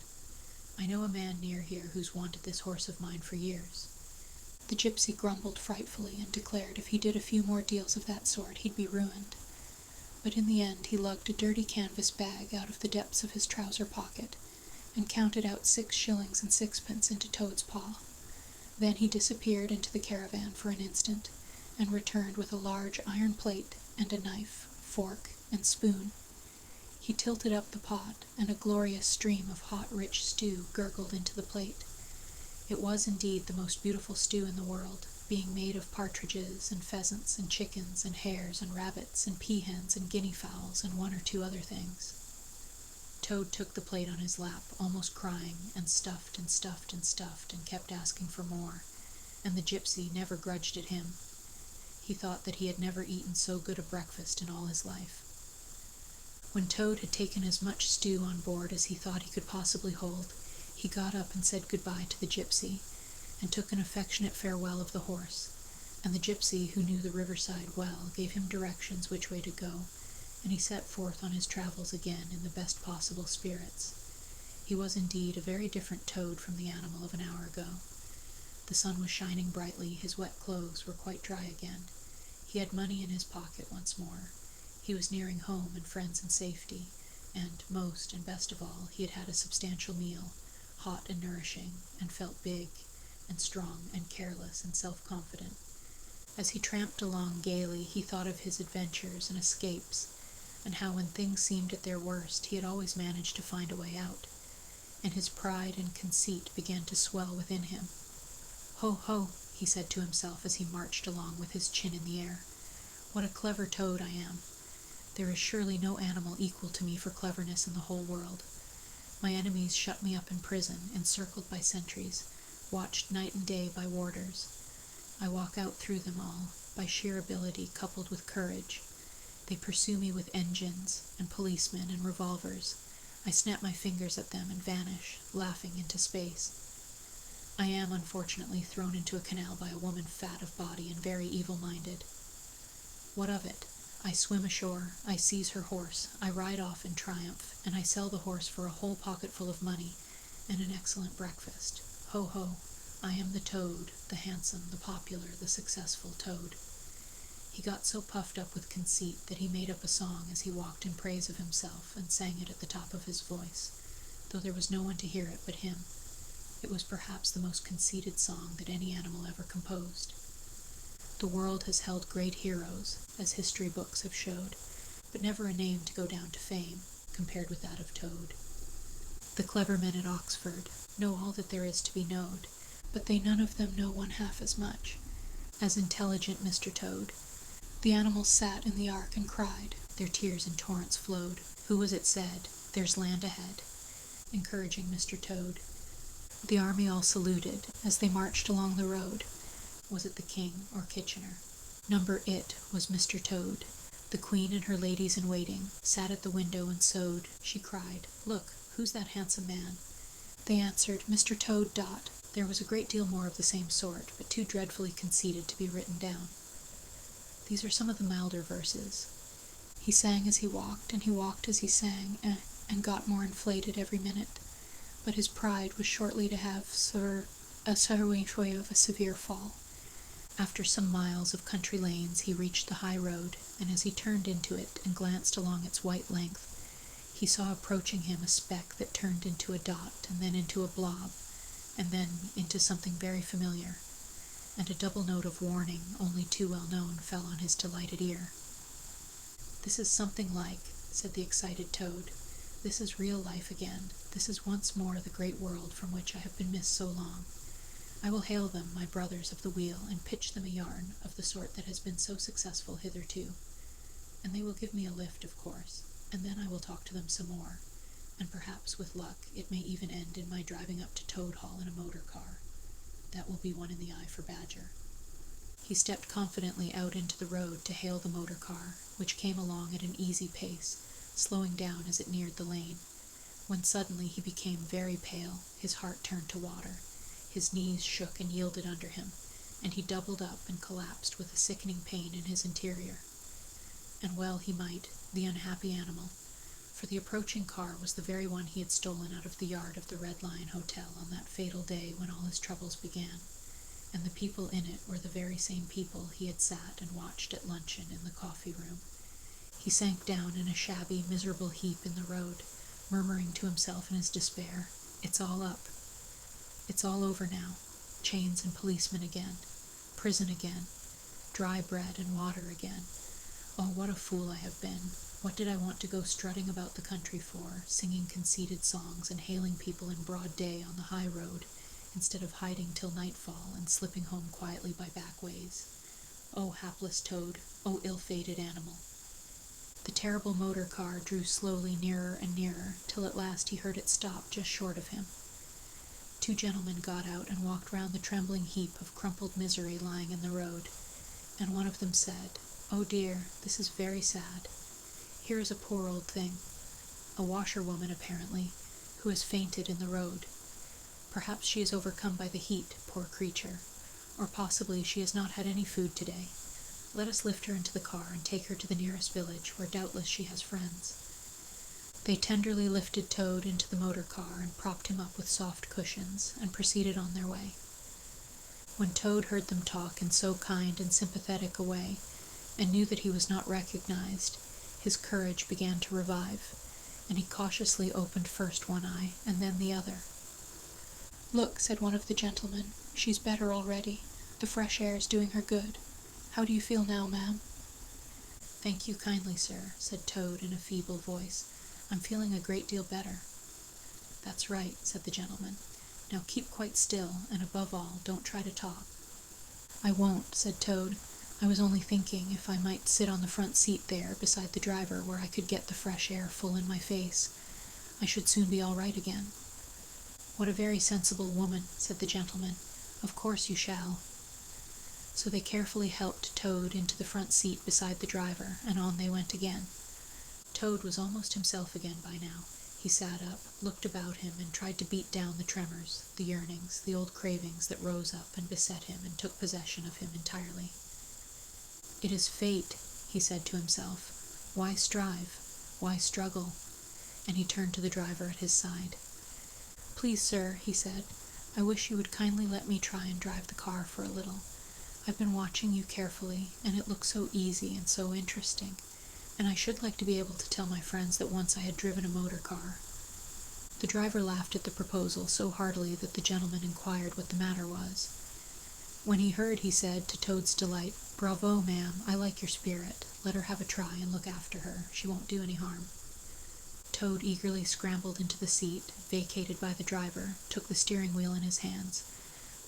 A: I know a man near here who's wanted this horse of mine for years." The gypsy grumbled frightfully, and declared if he did a few more deals of that sort, he'd be ruined. But in the end he lugged a dirty canvas bag out of the depths of his trouser pocket, and counted out 6 shillings and 6pence into Toad's paw. Then he disappeared into the caravan for an instant, and returned with a large iron plate and a knife, fork, and spoon. He tilted up the pot, and a glorious stream of hot, rich stew gurgled into the plate. It was indeed the most beautiful stew in the world, being made of partridges and pheasants and chickens and hares and rabbits and peahens and guinea fowls and 1 or 2 other things. Toad took the plate on his lap, almost crying, and stuffed and stuffed and stuffed, and kept asking for more, and the gypsy never grudged it him. He thought that he had never eaten so good a breakfast in all his life. When Toad had taken as much stew on board as he thought he could possibly hold, he got up and said good-bye to the gypsy, and took an affectionate farewell of the horse, and the gypsy, who knew the riverside well, gave him directions which way to go, and he set forth on his travels again in the best possible spirits. He was indeed a very different Toad from the animal of an hour ago. The sun was shining brightly, his wet clothes were quite dry again. He had money in his pocket once more. He was nearing home and friends in safety, and, most and best of all, he had had a substantial meal, hot and nourishing, and felt big, and strong, and careless, and self-confident. As he tramped along gaily, he thought of his adventures and escapes, and how when things seemed at their worst, he had always managed to find a way out, and his pride and conceit began to swell within him. "Ho, ho," he said to himself as he marched along with his chin in the air. "What a clever toad I am. There is surely no animal equal to me for cleverness in the whole world. My enemies shut me up in prison, encircled by sentries, watched night and day by warders. I walk out through them all, by sheer ability coupled with courage. They pursue me with engines, and policemen, and revolvers. I snap my fingers at them and vanish, laughing into space. I am, unfortunately, thrown into a canal by a woman fat of body and very evil-minded. What of it? I swim ashore, I seize her horse, I ride off in triumph, and I sell the horse for a whole pocketful of money and an excellent breakfast. Ho, ho, I am the toad, the handsome, the popular, the successful toad." He got so puffed up with conceit that he made up a song as he walked in praise of himself and sang it at the top of his voice, though there was no one to hear it but him. It was perhaps the most conceited song that any animal ever composed. The world has held great heroes, as history books have showed, but never a name to go down to fame, compared with that of Toad. The clever men at Oxford know all that there is to be knowed, but they none of them know one half as much as intelligent Mr. Toad. The animals sat in the ark and cried, their tears in torrents flowed. Who was it said, "There's land ahead," encouraging Mr. Toad? The army all saluted as they marched along the road. Was it the king or Kitchener? Number it was Mr. Toad. The queen and her ladies-in-waiting sat at the window and sewed. She cried, "Look, who's that handsome man?" They answered, "Mr. Toad Dot." There was a great deal more of the same sort, but too dreadfully conceited to be written down. These are some of the milder verses. He sang as he walked, and he walked as he sang, and got more inflated every minute. But his pride was shortly to have a severe fall. After some miles of country lanes, he reached the high road, and as he turned into it and glanced along its white length, he saw approaching him a speck that turned into a dot, and then into a blob, and then into something very familiar, and a double note of warning, only too well known, fell on his delighted ear. "This is something like," said the excited Toad. "This is real life again. This is once more the great world from which I have been missed so long. I will hail them, my brothers of the wheel, and pitch them a yarn of the sort that has been so successful hitherto. And they will give me a lift, of course, and then I will talk to them some more, and perhaps, with luck, it may even end in my driving up to Toad Hall in a motor car. That will be one in the eye for Badger." He stepped confidently out into the road to hail the motor car, which came along at an easy pace, slowing down as it neared the lane, when suddenly he became very pale, his heart turned to water. His knees shook and yielded under him, and he doubled up and collapsed with a sickening pain in his interior. And well he might, the unhappy animal, for the approaching car was the very one he had stolen out of the yard of the Red Lion Hotel on that fatal day when all his troubles began, and the people in it were the very same people he had sat and watched at luncheon in the coffee-room. He sank down in a shabby, miserable heap in the road, murmuring to himself in his despair, "It's all up. It's all over now. Chains and policemen again. Prison again. Dry bread and water again. Oh, what a fool I have been. What did I want to go strutting about the country for, singing conceited songs and hailing people in broad day on the high road, instead of hiding till nightfall and slipping home quietly by back ways? Oh, hapless Toad. Oh, ill-fated animal." The terrible motor car drew slowly nearer and nearer, till at last he heard it stop just short of him. Two gentlemen got out and walked round the trembling heap of crumpled misery lying in the road, and one of them said, "Oh dear, this is very sad. Here is a poor old thing, a washerwoman apparently, who has fainted in the road. Perhaps she is overcome by the heat, poor creature, or possibly she has not had any food today. Let us lift her into the car and take her to the nearest village, where doubtless she has friends." They tenderly lifted Toad into the motor car and propped him up with soft cushions, and proceeded on their way. When Toad heard them talk in so kind and sympathetic a way, and knew that he was not recognized, his courage began to revive, and he cautiously opened first one eye and then the other. "Look," said one of the gentlemen, "she's better already. The fresh air is doing her good. How do you feel now, ma'am?" "Thank you kindly, sir," said Toad in a feeble voice. "I'm feeling a great deal better." "That's right," said the gentleman. "Now keep quite still, and above all, don't try to talk." "I won't," said Toad. "I was only thinking if I might sit on the front seat there, beside the driver, where I could get the fresh air full in my face. I should soon be all right again." "What a very sensible woman," said the gentleman. "Of course you shall." So they carefully helped Toad into the front seat beside the driver, and on they went again. Toad was almost himself again by now. He sat up, looked about him, and tried to beat down the tremors, the yearnings, the old cravings that rose up and beset him and took possession of him entirely. "It is fate," he said to himself. "Why strive? Why struggle?" And he turned to the driver at his side. "Please, sir," he said, "I wish you would kindly let me try and drive the car for a little. I've been watching you carefully, and it looks so easy and so interesting, and I should like to be able to tell my friends that once I had driven a motor car." The driver laughed at the proposal so heartily that the gentleman inquired what the matter was. When he heard, he said, to Toad's delight, "Bravo, ma'am, I like your spirit. Let her have a try and look after her. She won't do any harm." Toad eagerly scrambled into the seat, vacated by the driver, took the steering wheel in his hands,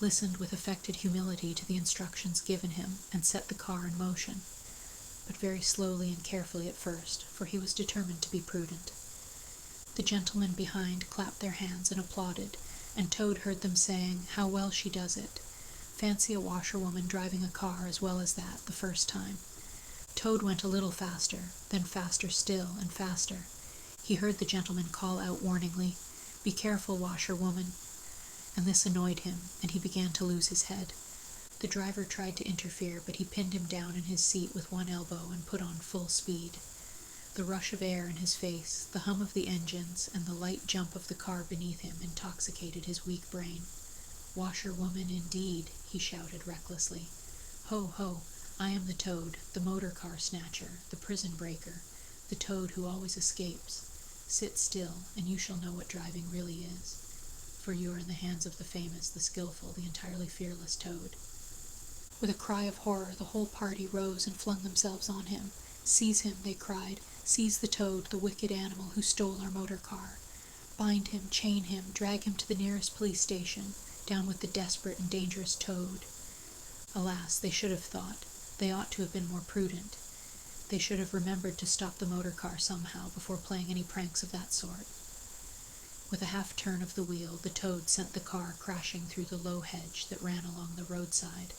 A: listened with affected humility to the instructions given him, and set the car in motion, but very slowly and carefully at first, for he was determined to be prudent. The gentlemen behind clapped their hands and applauded, and Toad heard them saying, "How well she does it. Fancy a washerwoman driving a car as well as that the first time." Toad went a little faster, then faster still, and faster. He heard the gentleman call out warningly, "Be careful, washerwoman," and this annoyed him, and he began to lose his head. The driver tried to interfere, but he pinned him down in his seat with one elbow and put on full speed. The rush of air in his face, the hum of the engines, and the light jump of the car beneath him intoxicated his weak brain. "Washerwoman, indeed," he shouted recklessly. "Ho, ho, I am the Toad, the motor car snatcher, the prison breaker, the Toad who always escapes. Sit still, and you shall know what driving really is, for you are in the hands of the famous, the skillful, the entirely fearless Toad." With a cry of horror, the whole party rose and flung themselves on him. "Seize him," they cried. "Seize the Toad, the wicked animal who stole our motor car. Bind him, chain him, drag him to the nearest police station. Down with the desperate and dangerous Toad." Alas, they should have thought. They ought to have been more prudent. They should have remembered to stop the motor car somehow before playing any pranks of that sort. With a half-turn of the wheel, the Toad sent the car crashing through the low hedge that ran along the roadside.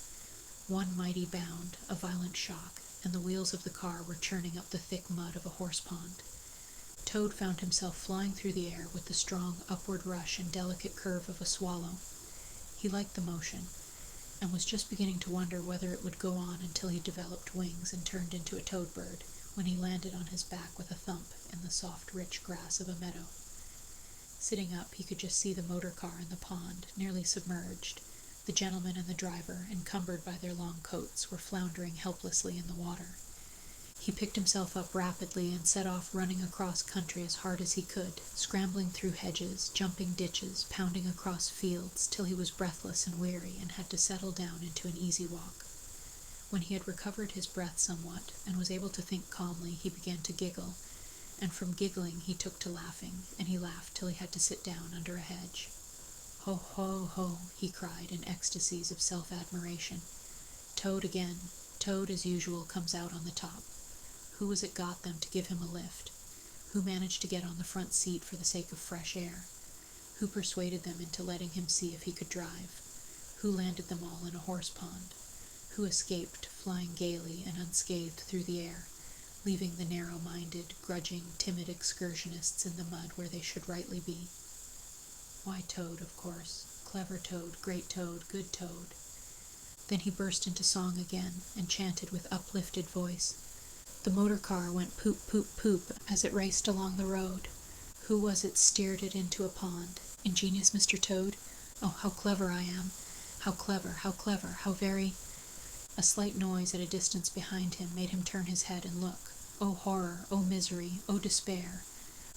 A: One mighty bound, a violent shock, and the wheels of the car were churning up the thick mud of a horse-pond. Toad found himself flying through the air with the strong upward rush and delicate curve of a swallow. He liked the motion, and was just beginning to wonder whether it would go on until he developed wings and turned into a toad-bird, when he landed on his back with a thump in the soft, rich grass of a meadow. Sitting up, he could just see the motor car in the pond, nearly submerged. The gentleman and the driver, encumbered by their long coats, were floundering helplessly in the water. He picked himself up rapidly and set off running across country as hard as he could, scrambling through hedges, jumping ditches, pounding across fields, till he was breathless and weary and had to settle down into an easy walk. When he had recovered his breath somewhat, and was able to think calmly, he began to giggle, and from giggling he took to laughing, and he laughed till he had to sit down under a hedge. "Ho, ho, ho," he cried in ecstasies of self-admiration. Toad again. Toad, as usual, comes out on the top. Who was it got them to give him a lift? Who managed to get on the front seat for the sake of fresh air? Who persuaded them into letting him see if he could drive? Who landed them all in a horse-pond? Who escaped, flying gaily and unscathed through the air, leaving the narrow-minded, grudging, timid excursionists in the mud where they should rightly be? Why, Toad, of course. Clever Toad, great Toad, good Toad. Then he burst into song again, and chanted with uplifted voice. The motor car went poop, poop, poop as it raced along the road. Who was it steered it into a pond? Ingenious Mr. Toad? Oh, how clever I am! How clever, how very— A slight noise at a distance behind him made him turn his head and look. Oh horror, oh misery, oh despair!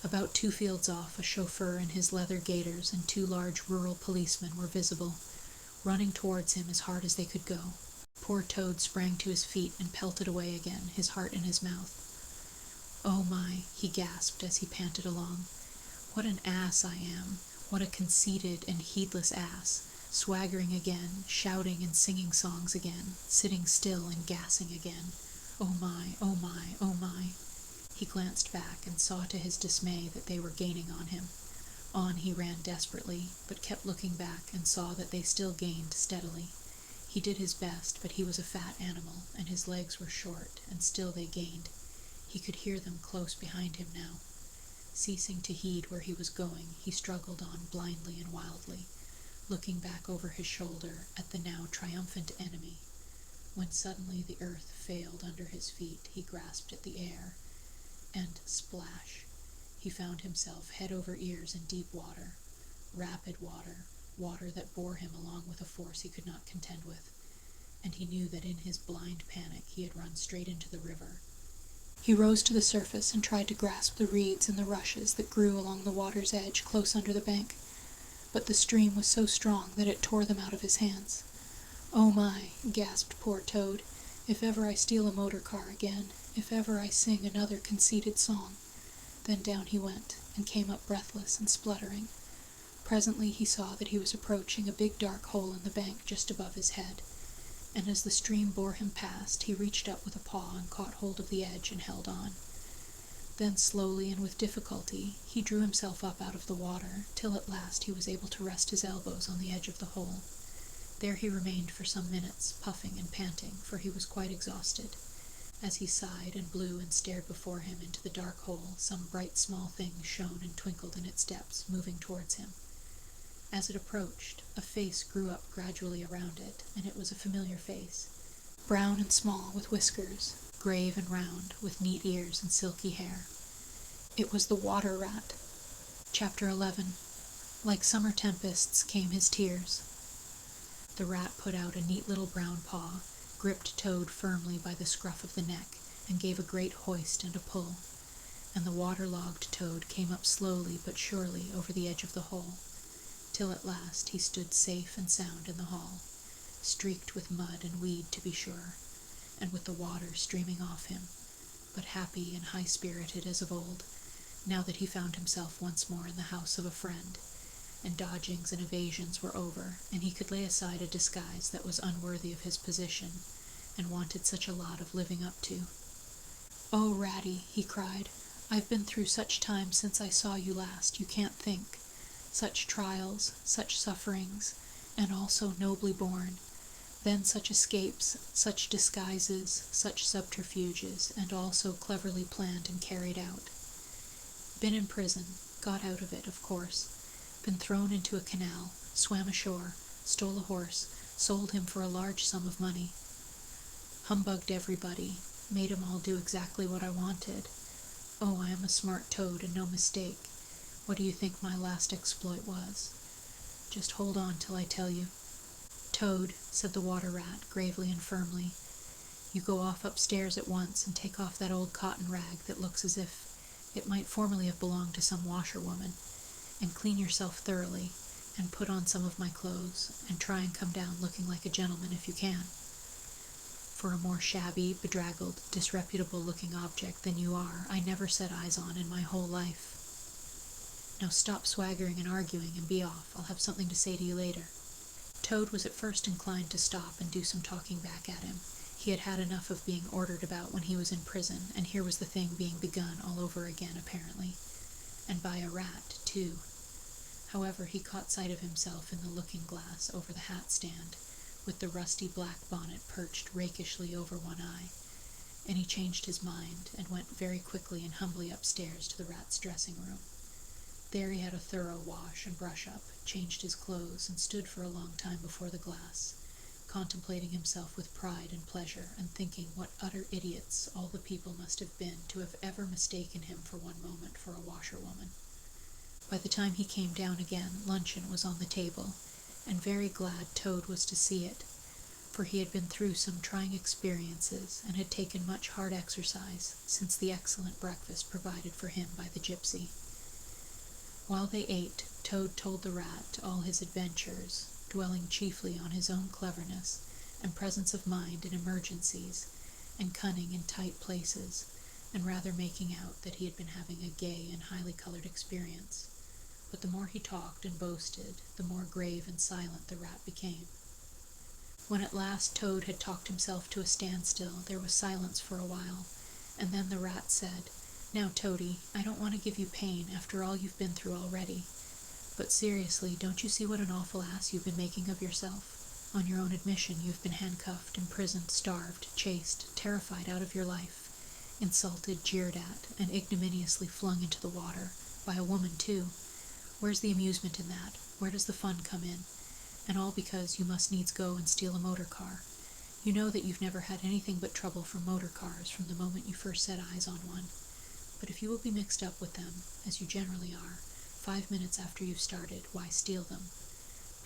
A: About 2 fields off, a chauffeur in his leather gaiters and 2 large rural policemen were visible, running towards him as hard as they could go. Poor Toad sprang to his feet and pelted away again, his heart in his mouth. "Oh my," he gasped as he panted along. "What an ass I am! What a conceited and heedless ass, swaggering again, shouting and singing songs again, sitting still and gassing again. Oh my, oh my, oh my." He glanced back and saw to his dismay that they were gaining on him. On he ran desperately, but kept looking back and saw that they still gained steadily. He did his best, but he was a fat animal, and his legs were short, and still they gained. He could hear them close behind him now. Ceasing to heed where he was going, he struggled on blindly and wildly, looking back over his shoulder at the now triumphant enemy. When suddenly the earth failed under his feet, he grasped at the air, and splash! He found himself head over ears in deep water, rapid water, water that bore him along with a force he could not contend with, and he knew that in his blind panic he had run straight into the river. He rose to the surface and tried to grasp the reeds and the rushes that grew along the water's edge close under the bank, but the stream was so strong that it tore them out of his hands. "Oh my," gasped poor Toad, "if ever I steal a motor car again, if ever I sing another conceited song." Then down he went, and came up breathless and spluttering. Presently he saw that he was approaching a big dark hole in the bank just above his head, and as the stream bore him past, he reached up with a paw and caught hold of the edge and held on. Then slowly and with difficulty he drew himself up out of the water, till at last he was able to rest his elbows on the edge of the hole. There he remained for some minutes, puffing and panting, for he was quite exhausted. As he sighed and blew and stared before him into the dark hole, some bright small thing shone and twinkled in its depths, moving towards him. As it approached, a face grew up gradually around it, and it was a familiar face, brown and small, with whiskers, grave and round, with neat ears and silky hair. It was the water rat. Chapter 11. Like summer tempests came his tears. The rat put out a neat little brown paw, gripped Toad firmly by the scruff of the neck, and gave a great hoist and a pull, and the water-logged Toad came up slowly but surely over the edge of the hole, till at last he stood safe and sound in the hall, streaked with mud and weed to be sure, and with the water streaming off him, but happy and high-spirited as of old, now that he found himself once more in the house of a friend, and dodgings and evasions were over, and he could lay aside a disguise that was unworthy of his position, and wanted such a lot of living up to. "Oh, Ratty," he cried, "I've been through such times since I saw you last, you can't think. Such trials, such sufferings, and all so nobly borne. Then such escapes, such disguises, such subterfuges, and all so cleverly planned and carried out. Been in prison, got out of it, of course, been thrown into a canal, swam ashore, stole a horse, sold him for a large sum of money. Humbugged everybody, made 'em all do exactly what I wanted. Oh, I am a smart Toad and no mistake. What do you think my last exploit was? Just hold on till I tell you." "Toad," said the water rat, gravely and firmly, "you go off upstairs at once and take off that old cotton rag that looks as if it might formerly have belonged to some washerwoman, and clean yourself thoroughly, and put on some of my clothes, and try and come down looking like a gentleman if you can. For a more shabby, bedraggled, disreputable-looking object than you are I never set eyes on in my whole life. Now stop swaggering and arguing and be off. I'll have something to say to you later." Toad was at first inclined to stop and do some talking back at him. He had had enough of being ordered about when he was in prison, and here was the thing being begun all over again, apparently, and by a rat, too. However, he caught sight of himself in the looking-glass over the hat-stand, with the rusty black bonnet perched rakishly over one eye, and he changed his mind and went very quickly and humbly upstairs to the rat's dressing-room. There he had a thorough wash and brush-up, changed his clothes, and stood for a long time before the glass, contemplating himself with pride and pleasure, and thinking what utter idiots all the people must have been to have ever mistaken him for one moment for a washerwoman. By the time he came down again, luncheon was on the table, and very glad Toad was to see it, for he had been through some trying experiences, and had taken much hard exercise since the excellent breakfast provided for him by the gypsy. While they ate, Toad told the rat all his adventures, dwelling chiefly on his own cleverness, and presence of mind in emergencies, and cunning in tight places, and rather making out that he had been having a gay and highly colored experience. But the more he talked and boasted, the more grave and silent the rat became. When at last Toad had talked himself to a standstill, there was silence for a while, and then the rat said, "Now, Toady, I don't want to give you pain after all you've been through already. But seriously, don't you see what an awful ass you've been making of yourself? On your own admission, you've been handcuffed, imprisoned, starved, chased, terrified out of your life, insulted, jeered at, and ignominiously flung into the water, by a woman too. Where's the amusement in that? Where does the fun come in? And all because you must needs go and steal a motor car. You know that you've never had anything but trouble from motor cars from the moment you first set eyes on one. But if you will be mixed up with them, as you generally are, 5 minutes after you've started, why steal them?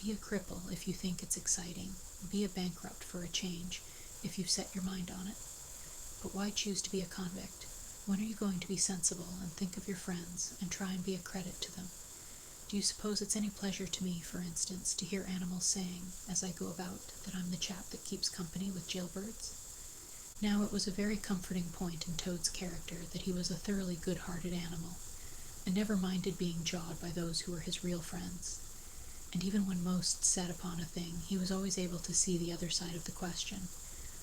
A: Be a cripple if you think it's exciting. Be a bankrupt for a change, if you've set your mind on it. But why choose to be a convict? When are you going to be sensible and think of your friends and try and be a credit to them? Do you suppose it's any pleasure to me, for instance, to hear animals saying, as I go about, that I'm the chap that keeps company with jailbirds?" Now it was a very comforting point in Toad's character that he was a thoroughly good-hearted animal, and never minded being jawed by those who were his real friends. And even when most sat upon a thing, he was always able to see the other side of the question.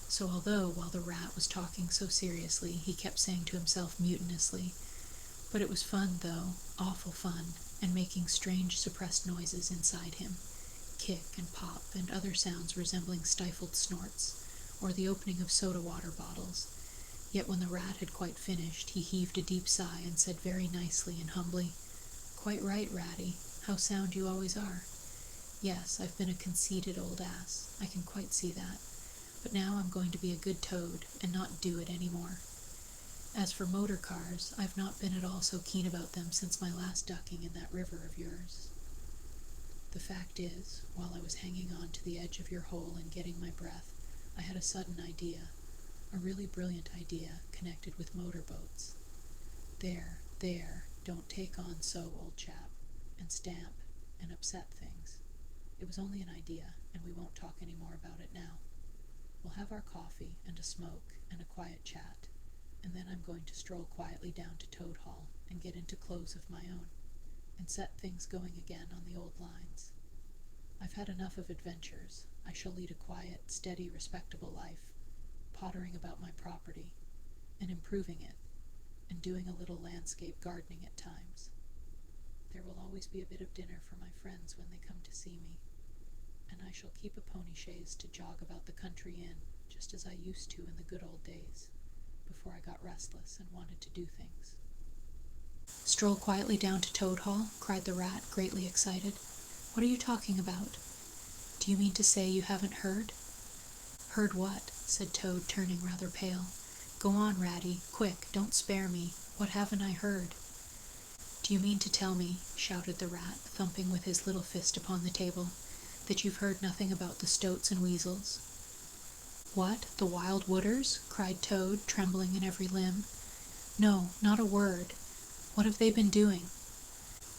A: So although, while the rat was talking so seriously, he kept saying to himself mutinously, "But it was fun, though, awful fun," and making strange suppressed noises inside him, kick and pop and other sounds resembling stifled snorts, or the opening of soda-water bottles. Yet when the rat had quite finished, he heaved a deep sigh and said very nicely and humbly, "Quite right, Ratty. How sound you always are. Yes, I've been a conceited old ass. I can quite see that. But now I'm going to be a good toad, and not do it any more. As for motor cars, I've not been at all so keen about them since my last ducking in that river of yours. The fact is, while I was hanging on to the edge of your hole and getting my breath, I had a sudden idea, a really brilliant idea, connected with motorboats. There, don't take on so, old chap, and stamp, and upset things. It was only an idea, and we won't talk any more about it now. We'll have our coffee, and a smoke, and a quiet chat, and then I'm going to stroll quietly down to Toad Hall, and get into clothes of my own, and set things going again on the old lines. I've had enough of adventures. I shall lead a quiet, steady, respectable life, pottering about my property, and improving it, and doing a little landscape gardening at times. There will always be a bit of dinner for my friends when they come to see me, and I shall keep a pony chaise to jog about the country in, just as I used to in the good old days, before I got restless and wanted to do things." "Stroll quietly down to Toad Hall?" cried the rat, greatly excited. "What are you talking about? Do you mean to say you haven't heard?" "Heard what?" said Toad, turning rather pale. "Go on, Ratty, quick, don't spare me. What haven't I heard?" "Do you mean to tell me," shouted the rat, thumping with his little fist upon the table, "that you've heard nothing about the stoats and weasels?" "What, the wild wooders?" cried Toad, trembling in every limb. "No, not a word. What have they been doing?"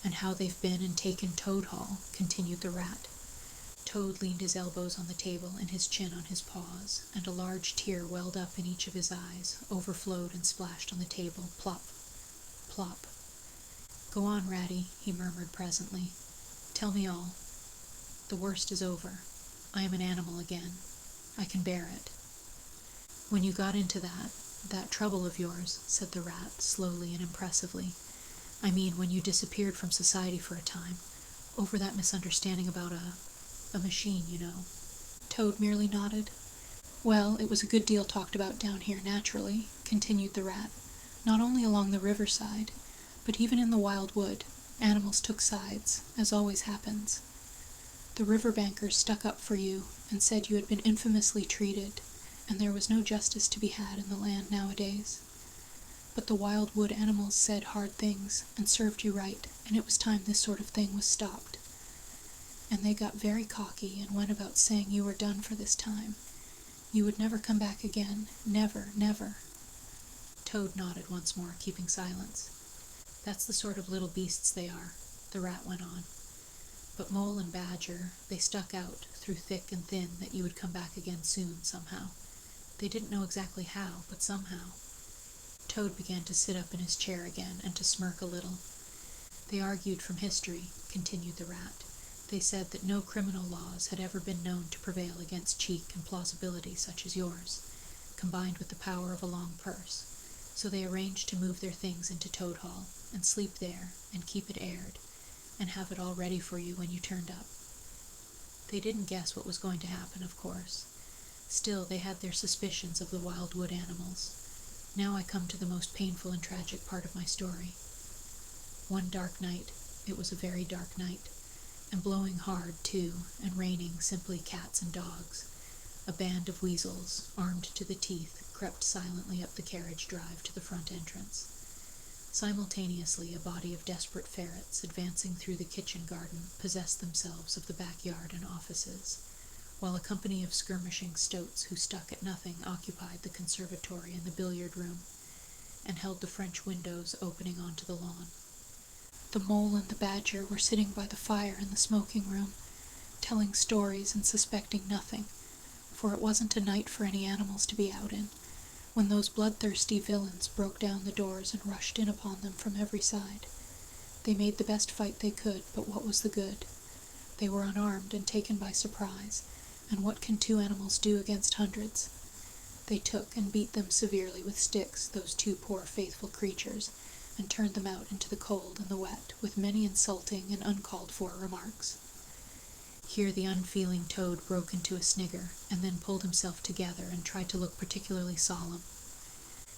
A: "And how they've been and taken Toad Hall," continued the rat. Toad leaned his elbows on the table and his chin on his paws, and a large tear welled up in each of his eyes, overflowed and splashed on the table, plop, plop. "Go on, Ratty," he murmured presently. "Tell me all. The worst is over. I am an animal again. I can bear it." "When you got into that trouble of yours," said the rat, slowly and impressively. "I mean, when you disappeared from society for a time, over that misunderstanding about a machine, you know." Toad merely nodded. "Well, it was a good deal talked about down here, naturally," continued the rat. "Not only along the riverside, but even in the wild wood, animals took sides, as always happens. The riverbankers stuck up for you, and said you had been infamously treated, and there was no justice to be had in the land nowadays. But the wild wood animals said hard things, and served you right, and it was time this sort of thing was stopped. And they got very cocky, and went about saying you were done for this time. You would never come back again, never, never." Toad nodded once more, keeping silence. "That's the sort of little beasts they are," the rat went on. But Mole and Badger, they stuck out through thick and thin that you would come back again soon somehow. They didn't know exactly how, but somehow. Toad began to sit up in his chair again and to smirk a little. They argued from history, continued the rat. They said that no criminal laws had ever been known to prevail against cheek and plausibility such as yours, combined with the power of a long purse. So they arranged to move their things into Toad Hall, and sleep there, and keep it aired, and have it all ready for you when you turned up. They didn't guess what was going to happen, of course. Still, they had their suspicions of the wild wood animals. Now I come to the most painful and tragic part of my story. One dark night, it was a very dark night, and blowing hard, too, and raining simply cats and dogs, a band of weasels, armed to the teeth, crept silently up the carriage drive to the front entrance. Simultaneously, a body of desperate ferrets, advancing through the kitchen garden, possessed themselves of the backyard and offices, while a company of skirmishing stoats who stuck at nothing occupied the conservatory and the billiard room, and held the French windows opening onto the lawn. The Mole and the Badger were sitting by the fire in the smoking room, telling stories and suspecting nothing, for it wasn't a night for any animals to be out in, when those bloodthirsty villains broke down the doors and rushed in upon them from every side. They made the best fight they could, but what was the good? They were unarmed and taken by surprise, and what can two animals do against hundreds? They took and beat them severely with sticks, those two poor faithful creatures, and turned them out into the cold and the wet, with many insulting and uncalled-for remarks. Here the unfeeling Toad broke into a snigger, and then pulled himself together and tried to look particularly solemn.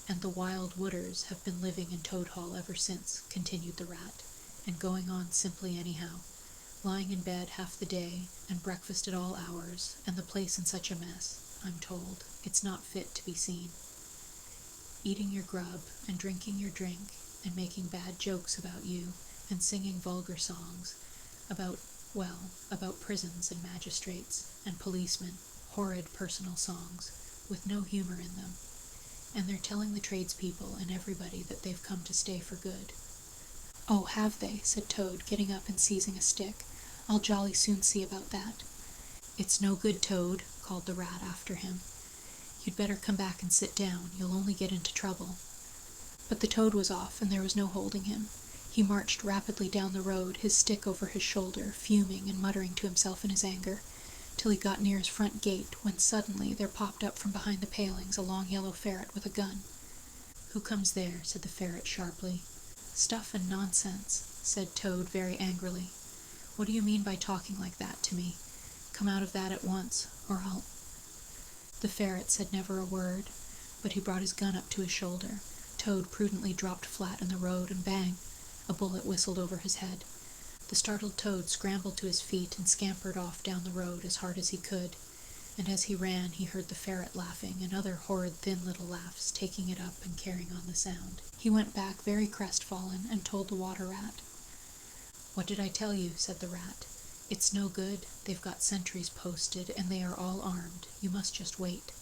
A: And the wild wooders have been living in Toad Hall ever since, continued the rat, and going on simply anyhow, lying in bed half the day, and breakfast at all hours, and the place in such a mess, I'm told, it's not fit to be seen. Eating your grub, and drinking your drink, and making bad jokes about you, and singing vulgar songs, about prisons and magistrates, and policemen, horrid personal songs, with no humor in them. And they're telling the tradespeople and everybody that they've come to stay for good. Oh, have they? Said Toad, getting up and seizing a stick. I'll jolly soon see about that. It's no good, Toad, called the rat after him. You'd better come back and sit down. You'll only get into trouble. But the Toad was off, and there was no holding him. He marched rapidly down the road, his stick over his shoulder, fuming and muttering to himself in his anger, till he got near his front gate, when suddenly there popped up from behind the palings a long yellow ferret with a gun. Who comes there? Said the ferret sharply. Stuff and nonsense, said Toad very angrily. What do you mean by talking like that to me? Come out of that at once, or I'll... The ferret said never a word, but he brought his gun up to his shoulder. Toad prudently dropped flat in the road, and bang! A bullet whistled over his head. The startled Toad scrambled to his feet and scampered off down the road as hard as he could, and as he ran he heard the ferret laughing, and other horrid thin little laughs, taking it up and carrying on the sound. He went back very crestfallen and told the water rat. What did I tell you? Said the rat. It's no good. They've got sentries posted, and they are all armed. You must just wait.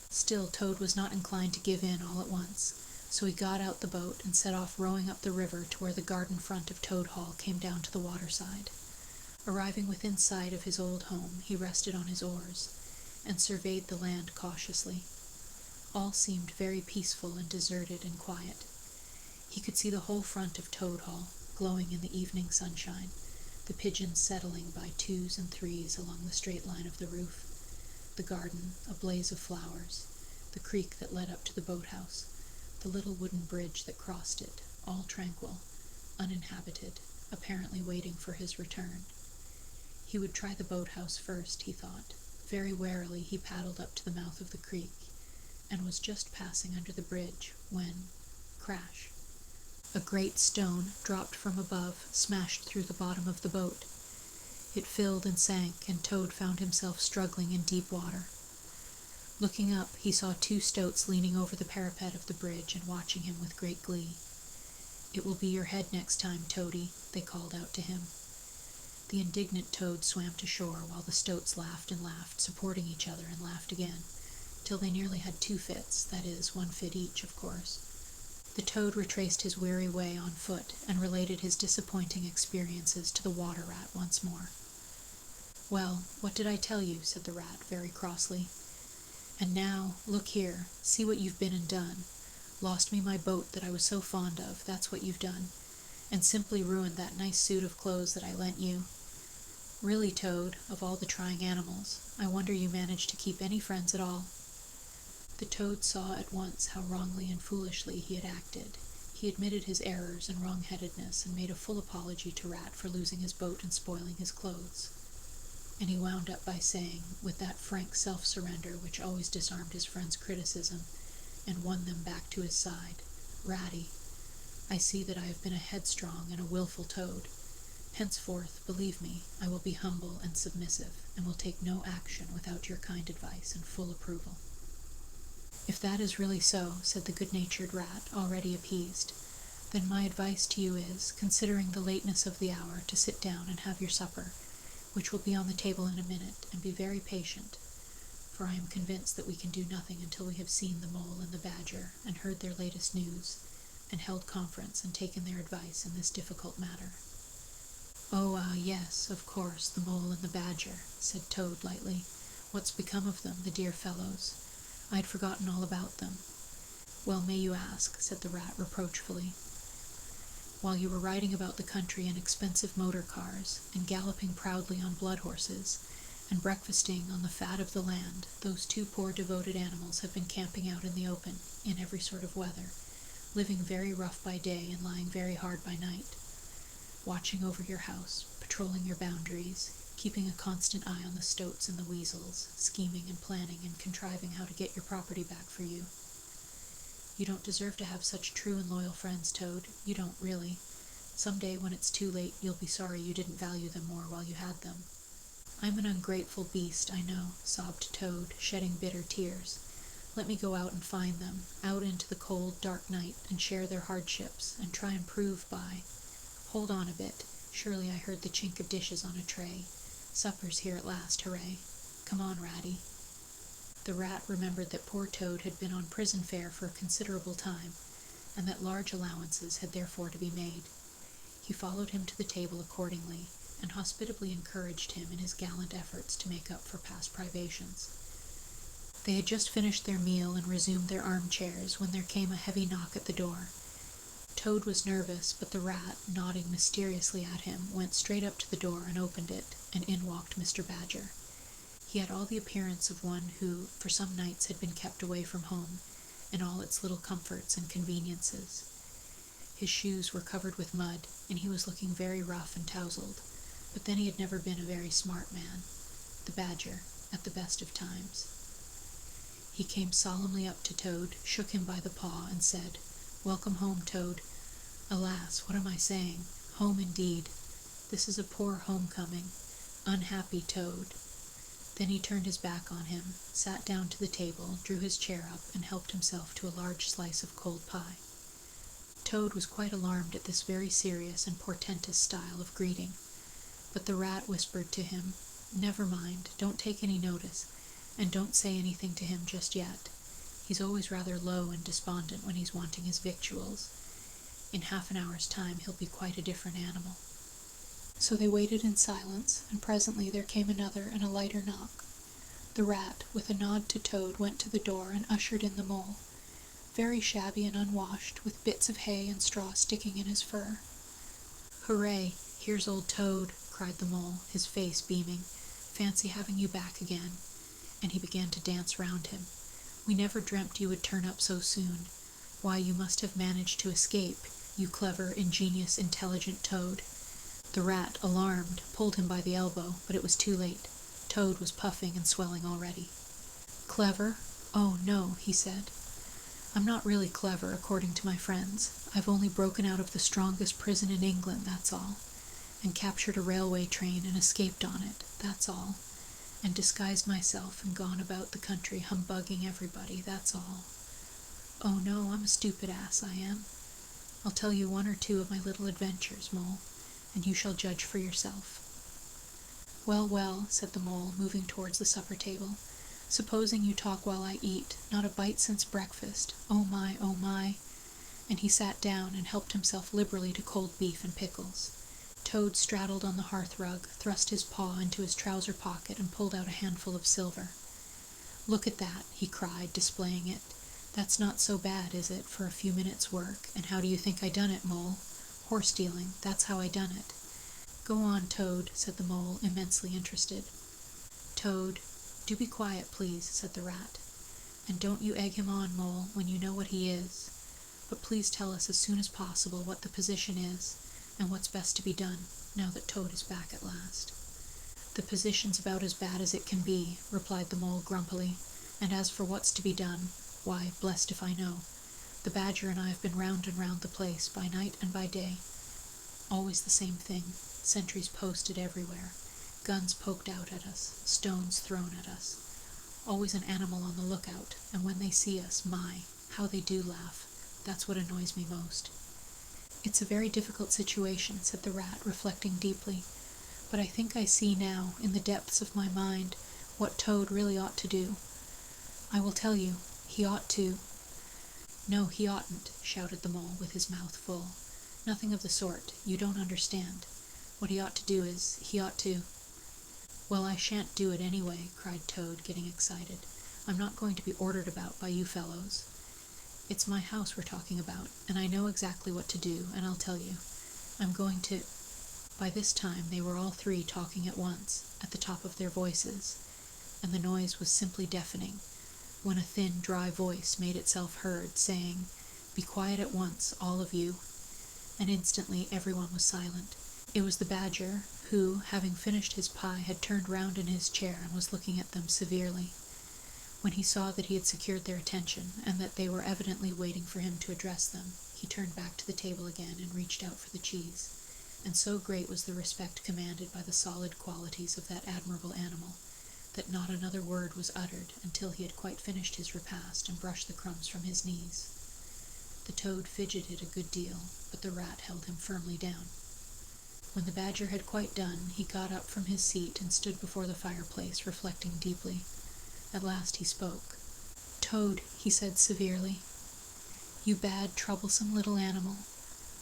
A: Still Toad was not inclined to give in all at once, so he got out the boat and set off rowing up the river to where the garden front of Toad Hall came down to the waterside. Arriving within sight of his old home, he rested on his oars, and surveyed the land cautiously. All seemed very peaceful and deserted and quiet. He could see the whole front of Toad Hall, glowing in the evening sunshine, the pigeons settling by twos and threes along the straight line of the roof, the garden a blaze of flowers, the creek that led up to the boathouse, the little wooden bridge that crossed it, all tranquil, uninhabited, apparently waiting for his return. He would try the boathouse first, he thought. Very warily he paddled up to the mouth of the creek, and was just passing under the bridge when, crash, a great stone, dropped from above, smashed through the bottom of the boat. It filled and sank, and Toad found himself struggling in deep water. Looking up, he saw two stoats leaning over the parapet of the bridge and watching him with great glee. It will be your head next time, Toady, they called out to him. The indignant Toad swam to shore, while the stoats laughed and laughed, supporting each other, and laughed again, till they nearly had two fits, that is, one fit each, of course. The toad retraced his weary way on foot and related his disappointing experiences to the water rat once more. "Well, what did I tell you?" said the rat very crossly. "And now, look here, see what you've been and done. Lost me my boat that I was so fond of, that's what you've done, and simply ruined that nice suit of clothes that I lent you. Really, Toad, of all the trying animals, I wonder you managed to keep any friends at all." The toad saw at once how wrongly and foolishly he had acted. He admitted his errors and wrong-headedness and made a full apology to Rat for losing his boat and spoiling his clothes. And he wound up by saying, with that frank self-surrender which always disarmed his friend's criticism and won them back to his side, "Ratty, I see that I have been a headstrong and a willful toad. Henceforth, believe me, I will be humble and submissive, and will take no action without your kind advice and full approval." "If that is really so," said the good-natured rat, already appeased, "then my advice to you is, considering the lateness of the hour, to sit down and have your supper, which will be on the table in a minute, and be very patient, for I am convinced that we can do nothing until we have seen the mole and the badger, and heard their latest news, and held conference and taken their advice in this difficult matter." "Oh, yes, of course, the mole and the badger," said Toad lightly. "What's become of them, the dear fellows? I'd forgotten all about them." "Well, may you ask?" said the rat reproachfully. "While you were riding about the country in expensive motor cars, and galloping proudly on blood horses, and breakfasting on the fat of the land, those two poor devoted animals have been camping out in the open, in every sort of weather, living very rough by day and lying very hard by night, watching over your house, patrolling your boundaries, keeping a constant eye on the stoats and the weasels, scheming and planning and contriving how to get your property back for you. You don't deserve to have such true and loyal friends, Toad. You don't, really. Some day when it's too late, you'll be sorry you didn't value them more while you had them." "I'm an ungrateful beast, I know," sobbed Toad, shedding bitter tears. "Let me go out and find them, out into the cold, dark night, and share their hardships, and try and prove by— Hold on a bit. Surely I heard the chink of dishes on a tray. Supper's here at last, hooray. Come on, Ratty." The rat remembered that poor Toad had been on prison fare for a considerable time, and that large allowances had therefore to be made. He followed him to the table accordingly, and hospitably encouraged him in his gallant efforts to make up for past privations. They had just finished their meal and resumed their armchairs when there came a heavy knock at the door. Toad was nervous, but the rat, nodding mysteriously at him, went straight up to the door and opened it, and in walked Mr. Badger. He had all the appearance of one who, for some nights, had been kept away from home, and all its little comforts and conveniences. His shoes were covered with mud, and he was looking very rough and tousled, but then he had never been a very smart man, the Badger, at the best of times. He came solemnly up to Toad, shook him by the paw, and said, "Welcome home, Toad. Alas, what am I saying? Home indeed. This is a poor homecoming. Unhappy Toad." Then he turned his back on him, sat down to the table, drew his chair up, and helped himself to a large slice of cold pie. Toad was quite alarmed at this very serious and portentous style of greeting, but the rat whispered to him, "Never mind, don't take any notice, and don't say anything to him just yet. He's always rather low and despondent when he's wanting his victuals. In half an hour's time he'll be quite a different animal." So they waited in silence, and presently there came another and a lighter knock. The rat, with a nod to Toad, went to the door and ushered in the mole, very shabby and unwashed, with bits of hay and straw sticking in his fur. "Hooray, here's old Toad," cried the mole, his face beaming. "Fancy having you back again." And he began to dance round him. "We never dreamt you would turn up so soon. Why, you must have managed to escape, you clever, ingenious, intelligent Toad." The rat, alarmed, pulled him by the elbow, but it was too late. Toad was puffing and swelling already. "Clever? Oh, no," he said. "I'm not really clever, according to my friends. I've only broken out of the strongest prison in England, that's all, and captured a railway train and escaped on it, that's all, and disguised myself and gone about the country humbugging everybody, that's all. Oh, no, I'm a stupid ass, I am. I'll tell you one or two of my little adventures, Mole, and you shall judge for yourself." "Well, well," said the mole, moving towards the supper table. "Supposing you talk while I eat, not a bite since breakfast. Oh my, oh my. and he sat down and helped himself liberally to cold beef and pickles. Toad straddled on the hearthrug, thrust his paw into his trouser pocket, and pulled out a handful of silver. "Look at that," he cried, displaying it. "That's not so bad, is it, for a few minutes' work? And how do you think I done it, Mole? Horse dealing, that's how I done it." "Go on, Toad," said the Mole, immensely interested. "Toad, do be quiet, please," said the Rat. "And don't you egg him on, Mole, when you know what he is. But please tell us as soon as possible what the position is, and what's best to be done, now that Toad is back at last." "The position's about as bad as it can be," replied the Mole grumpily, "and as for what's to be done, why, blessed if I know. The Badger and I have been round and round the place, by night and by day. Always the same thing, sentries posted everywhere, guns poked out at us, stones thrown at us. Always an animal on the lookout, and when they see us, my, how they do laugh. That's what annoys me most." "It's a very difficult situation," said the Rat, reflecting deeply, "but I think I see now, in the depths of my mind, what Toad really ought to do. I will tell you, he ought to—" "No, he oughtn't," shouted the Mole, with his mouth full. "Nothing of the sort. You don't understand. What he ought to do is, he ought to—" "Well, I shan't do it anyway," cried Toad, getting excited. "I'm not going to be ordered about by you fellows. It's my house we're talking about, and I know exactly what to do, and I'll tell you. I'm going to—" By this time they were all three talking at once, at the top of their voices, and the noise was simply deafening, when a thin, dry voice made itself heard, saying, "Be quiet at once, all of you," and instantly everyone was silent. It was the Badger, who, having finished his pie, had turned round in his chair and was looking at them severely. When he saw that he had secured their attention, and that they were evidently waiting for him to address them, he turned back to the table again and reached out for the cheese, and so great was the respect commanded by the solid qualities of that admirable animal, that not another word was uttered until he had quite finished his repast and brushed the crumbs from his knees. The Toad fidgeted a good deal, but the Rat held him firmly down. When the Badger had quite done, he got up from his seat and stood before the fireplace, reflecting deeply. At last he spoke. "Toad," he said severely, "you bad, troublesome little animal,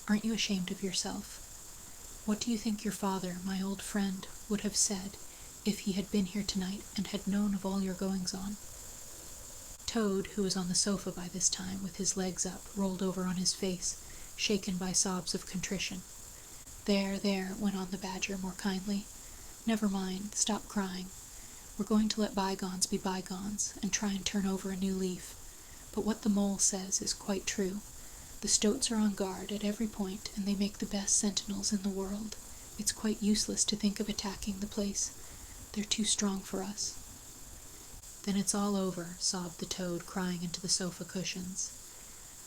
A: aren't you ashamed of yourself? What do you think your father, my old friend, would have said if he had been here tonight and had known of all your goings-on?" Toad, who was on the sofa by this time, with his legs up, rolled over on his face, shaken by sobs of contrition. "There, there," went on the Badger more kindly. "Never mind, stop crying. We're going to let bygones be bygones, and try and turn over a new leaf. But what the Mole says is quite true. The stoats are on guard at every point, and they make the best sentinels in the world. It's quite useless to think of attacking the place. They're too strong for us." "Then it's all over," sobbed the Toad, crying into the sofa cushions.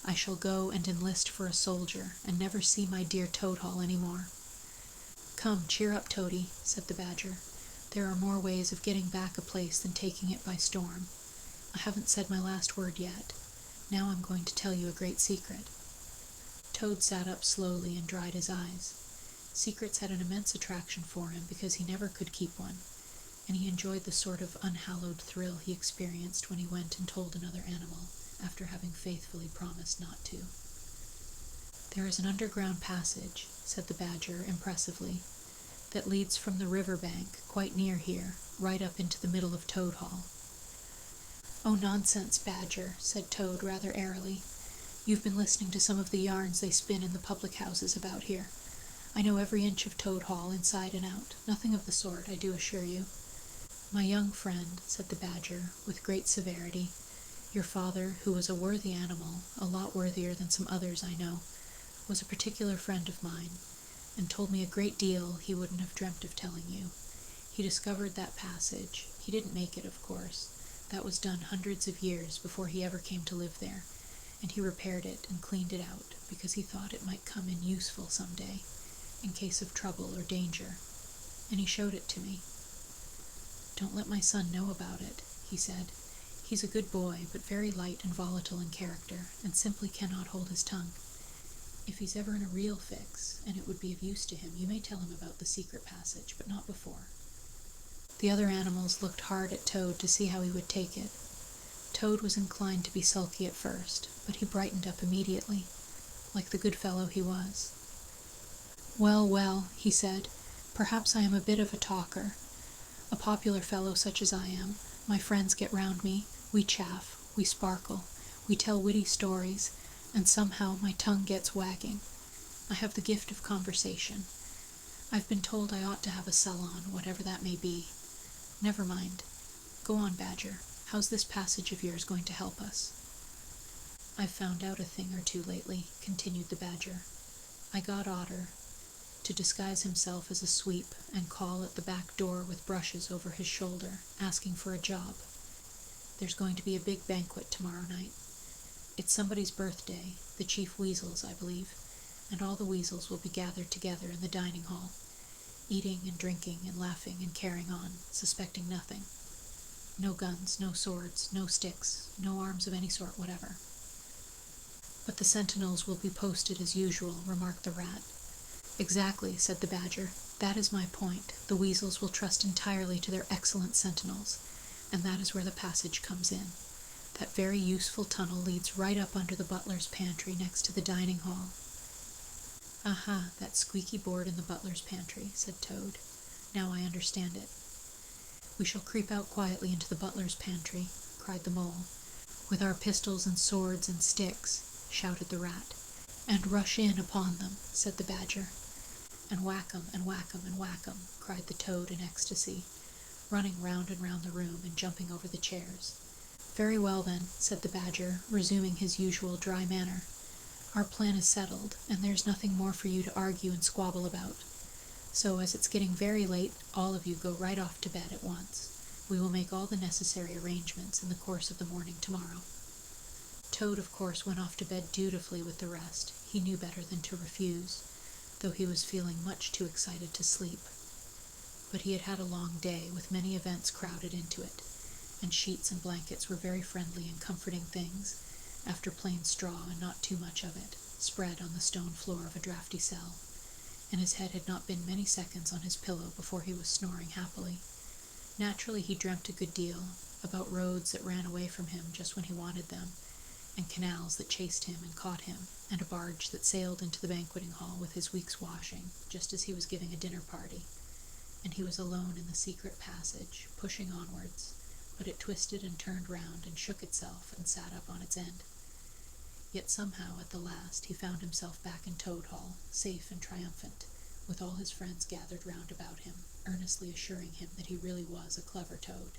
A: "I shall go and enlist for a soldier, and never see my dear Toad Hall any more." "Come, cheer up, Toady," said the Badger. "There are more ways of getting back a place than taking it by storm. I haven't said my last word yet. Now I'm going to tell you a great secret." Toad sat up slowly and dried his eyes. Secrets had an immense attraction for him because he never could keep one, and he enjoyed the sort of unhallowed thrill he experienced when he went and told another animal, after having faithfully promised not to. "There is an underground passage," said the Badger impressively, "that leads from the riverbank, quite near here, right up into the middle of Toad Hall." "Oh, nonsense, Badger," said Toad rather airily. "You've been listening to some of the yarns they spin in the public houses about here. I know every inch of Toad Hall, inside and out. Nothing of the sort, I do assure you." "My young friend," said the Badger, with great severity, "your father, who was a worthy animal, a lot worthier than some others I know, was a particular friend of mine, and told me a great deal he wouldn't have dreamt of telling you. He discovered that passage. He didn't make it, of course. That was done hundreds of years before he ever came to live there, and he repaired it and cleaned it out, because he thought it might come in useful some day, in case of trouble or danger, and he showed it to me. 'Don't let my son know about it,' he said. 'He's a good boy, but very light and volatile in character, and simply cannot hold his tongue. If he's ever in a real fix, and it would be of use to him, you may tell him about the secret passage, but not before.' The other animals looked hard at Toad to see how he would take it. Toad was inclined to be sulky at first, but he brightened up immediately. like the good fellow he was. "Well, well," he said, "perhaps I am a bit of a talker. A popular fellow such as I am, my friends get round me, we chaff, we sparkle, we tell witty stories, and somehow my tongue gets wagging. I have the gift of conversation. I've been told I ought to have a salon, whatever that may be. Never mind. Go on, Badger. How's this passage of yours going to help us?" "I've found out a thing or two lately," continued the Badger. "I got Otter to disguise himself as a sweep and call at the back door with brushes over his shoulder, asking for a job. There's going to be a big banquet tomorrow night. It's somebody's birthday, the Chief Weasel's, I believe, and all the weasels will be gathered together in the dining hall, eating and drinking and laughing and carrying on, suspecting nothing. No guns, no swords, no sticks, no arms of any sort whatever." "But the sentinels will be posted as usual," remarked the Rat. "Exactly," said the Badger. "That is my point. The weasels will trust entirely to their excellent sentinels, and that is where the passage comes in. That very useful tunnel leads right up under the butler's pantry next to the dining hall." "Aha, that squeaky board in the butler's pantry," said Toad. "Now I understand it." "We shall creep out quietly into the butler's pantry," cried the Mole. "With our pistols and swords and sticks," shouted the Rat. "And rush in upon them," said the Badger. "And whack 'em, and whack 'em, and whack 'em," cried the Toad in ecstasy, running round and round the room and jumping over the chairs. "Very well, then," said the Badger, resuming his usual dry manner. "Our plan is settled, and there's nothing more for you to argue and squabble about. So, as it's getting very late, all of you go right off to bed at once. We will make all the necessary arrangements in the course of the morning tomorrow." Toad, of course, went off to bed dutifully with the rest. He knew better than to refuse, though he was feeling much too excited to sleep. But he had had a long day, with many events crowded into it, and sheets and blankets were very friendly and comforting things, after plain straw and not too much of it, spread on the stone floor of a draughty cell, and his head had not been many seconds on his pillow before he was snoring happily. Naturally he dreamt a good deal, about roads that ran away from him just when he wanted them, and canals that chased him and caught him, and a barge that sailed into the banqueting hall with his week's washing, just as he was giving a dinner party, and he was alone in the secret passage, pushing onwards, but it twisted and turned round and shook itself and sat up on its end. Yet somehow, at the last, he found himself back in Toad Hall, safe and triumphant, with all his friends gathered round about him, earnestly assuring him that he really was a clever toad.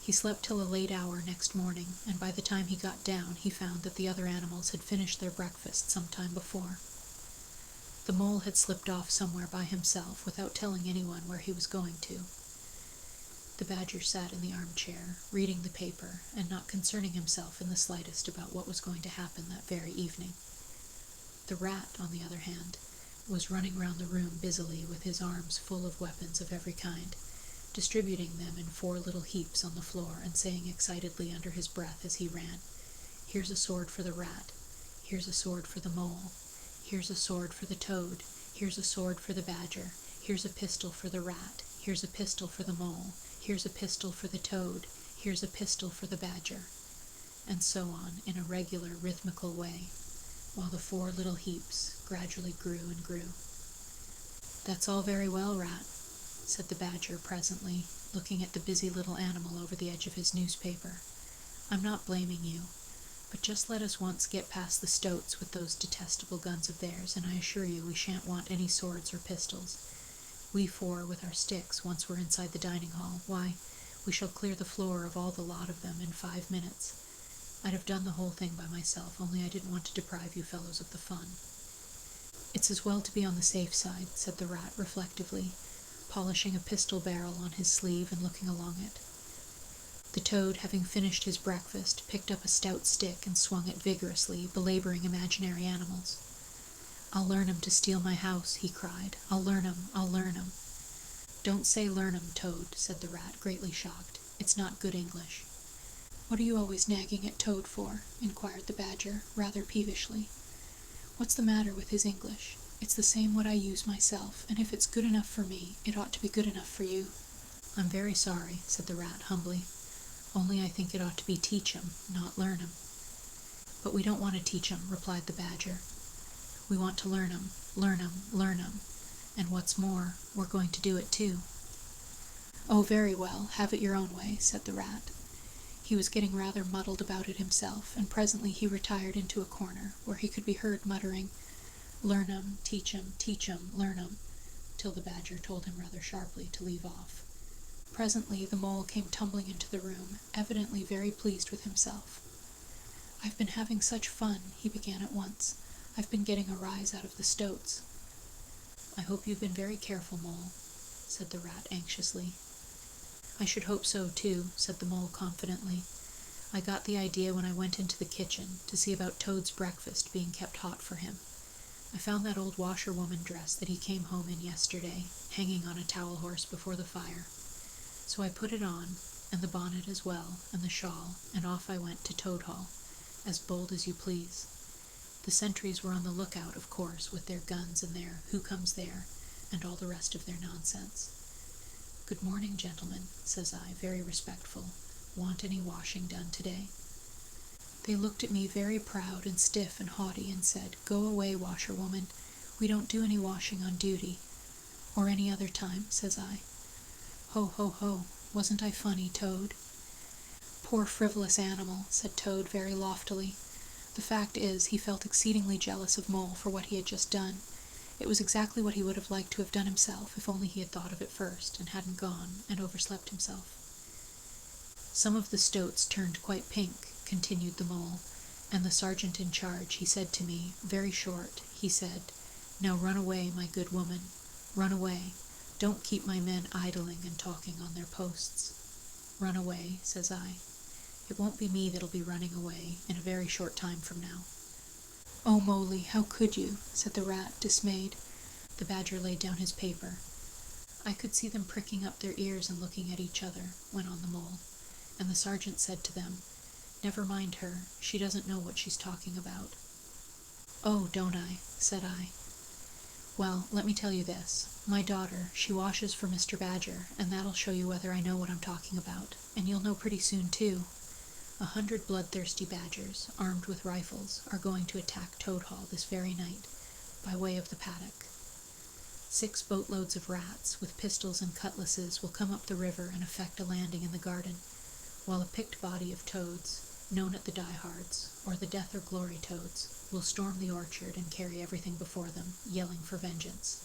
A: He slept till a late hour next morning, and by the time he got down he found that the other animals had finished their breakfast some time before. The Mole had slipped off somewhere by himself, without telling anyone where he was going to. The Badger sat in the armchair, reading the paper, and not concerning himself in the slightest about what was going to happen that very evening. The Rat, on the other hand, was running round the room busily with his arms full of weapons of every kind, distributing them in 4 little heaps on the floor, and saying excitedly under his breath as he ran, "Here's a sword for the Rat, here's a sword for the Mole, here's a sword for the Toad, here's a sword for the Badger, here's a pistol for the Rat, here's a pistol for the Mole, here's a pistol for the Toad, here's a pistol for the Badger," and so on in a regular rhythmical way, while the 4 little heaps gradually grew and grew. "That's all very well, Rat," said the Badger presently, looking at the busy little animal over the edge of his newspaper. "I'm not blaming you, but just let us once get past the stoats with those detestable guns of theirs, and I assure you we shan't want any swords or pistols. We 4, with our sticks, once we're inside the dining hall, why, we shall clear the floor of all the lot of them in 5 minutes. I'd have done the whole thing by myself, only I didn't want to deprive you fellows of the fun." "It's as well to be on the safe side," said the Rat reflectively, polishing a pistol barrel on his sleeve and looking along it. The Toad, having finished his breakfast, picked up a stout stick and swung it vigorously, belaboring imaginary animals. "I'll learn 'em to steal my house," he cried. "I'll learn 'em, I'll learn 'em." "Don't say learn 'em, Toad," said the Rat, greatly shocked. "It's not good English." "What are you always nagging at Toad for?" inquired the Badger, rather peevishly. "What's the matter with his English? It's the same what I use myself, and if it's good enough for me, it ought to be good enough for you." "I'm very sorry," said the Rat humbly. "Only I think it ought to be teach 'em, not learn 'em." "But we don't want to teach 'em," replied the Badger. We want to learn 'em, learn 'em, learn 'em. And what's more, we're going to do it too." "Oh, very well, have it your own way," said the rat. He was getting rather muddled about it himself, and presently he retired into a corner, where he could be heard muttering, "Learn 'em, teach 'em, learn 'em," till the badger told him rather sharply to leave off. Presently the mole came tumbling into the room, evidently very pleased with himself. "I've been having such fun," he began at once. "I've been getting a rise out of the stoats." "I hope you've been very careful, Mole," said the rat anxiously. "I should hope so, too," said the mole confidently. "I got the idea when I went into the kitchen to see about Toad's breakfast being kept hot for him. I found that old washerwoman dress that he came home in yesterday, hanging on a towel horse before the fire. So I put it on, and the bonnet as well, and the shawl, and off I went to Toad Hall, as bold as you please. The sentries were on the lookout, of course, with their guns and their 'who comes there?' and all the rest of their nonsense. 'Good morning, gentlemen,' says I, very respectful. 'Want any washing done today?' They looked at me very proud and stiff and haughty and said, 'Go away, washerwoman. We don't do any washing on duty.' 'Or any other time,' says I. Ho, ho, ho, wasn't I funny, Toad?" "Poor frivolous animal," said Toad very loftily. The fact is, he felt exceedingly jealous of Mole for what he had just done. It was exactly what he would have liked to have done himself, if only he had thought of it first, and hadn't gone and overslept himself. "Some of the stoats turned quite pink," continued the Mole, "and the sergeant in charge, he said to me, very short, he said, 'Now run away, my good woman, run away. Don't keep my men idling and talking on their posts.' 'Run away,' says I. 'It won't be me that'll be running away in a very short time from now.'" "Oh, Moley, how could you?" said the rat, dismayed. The badger laid down his paper. "I could see them pricking up their ears and looking at each other," went on the mole, "and the sergeant said to them, 'Never mind her, she doesn't know what she's talking about.'" "Oh, don't I?" said I. "Well, let me tell you this. My daughter, she washes for Mr. Badger, and that'll show you whether I know what I'm talking about, and you'll know pretty soon, too. 100 bloodthirsty badgers, armed with rifles, are going to attack Toad Hall this very night, by way of the paddock. 6 boatloads of rats, with pistols and cutlasses, will come up the river and effect a landing in the garden, while a picked body of toads, known at the diehards, or the death or glory toads, will storm the orchard and carry everything before them, yelling for vengeance.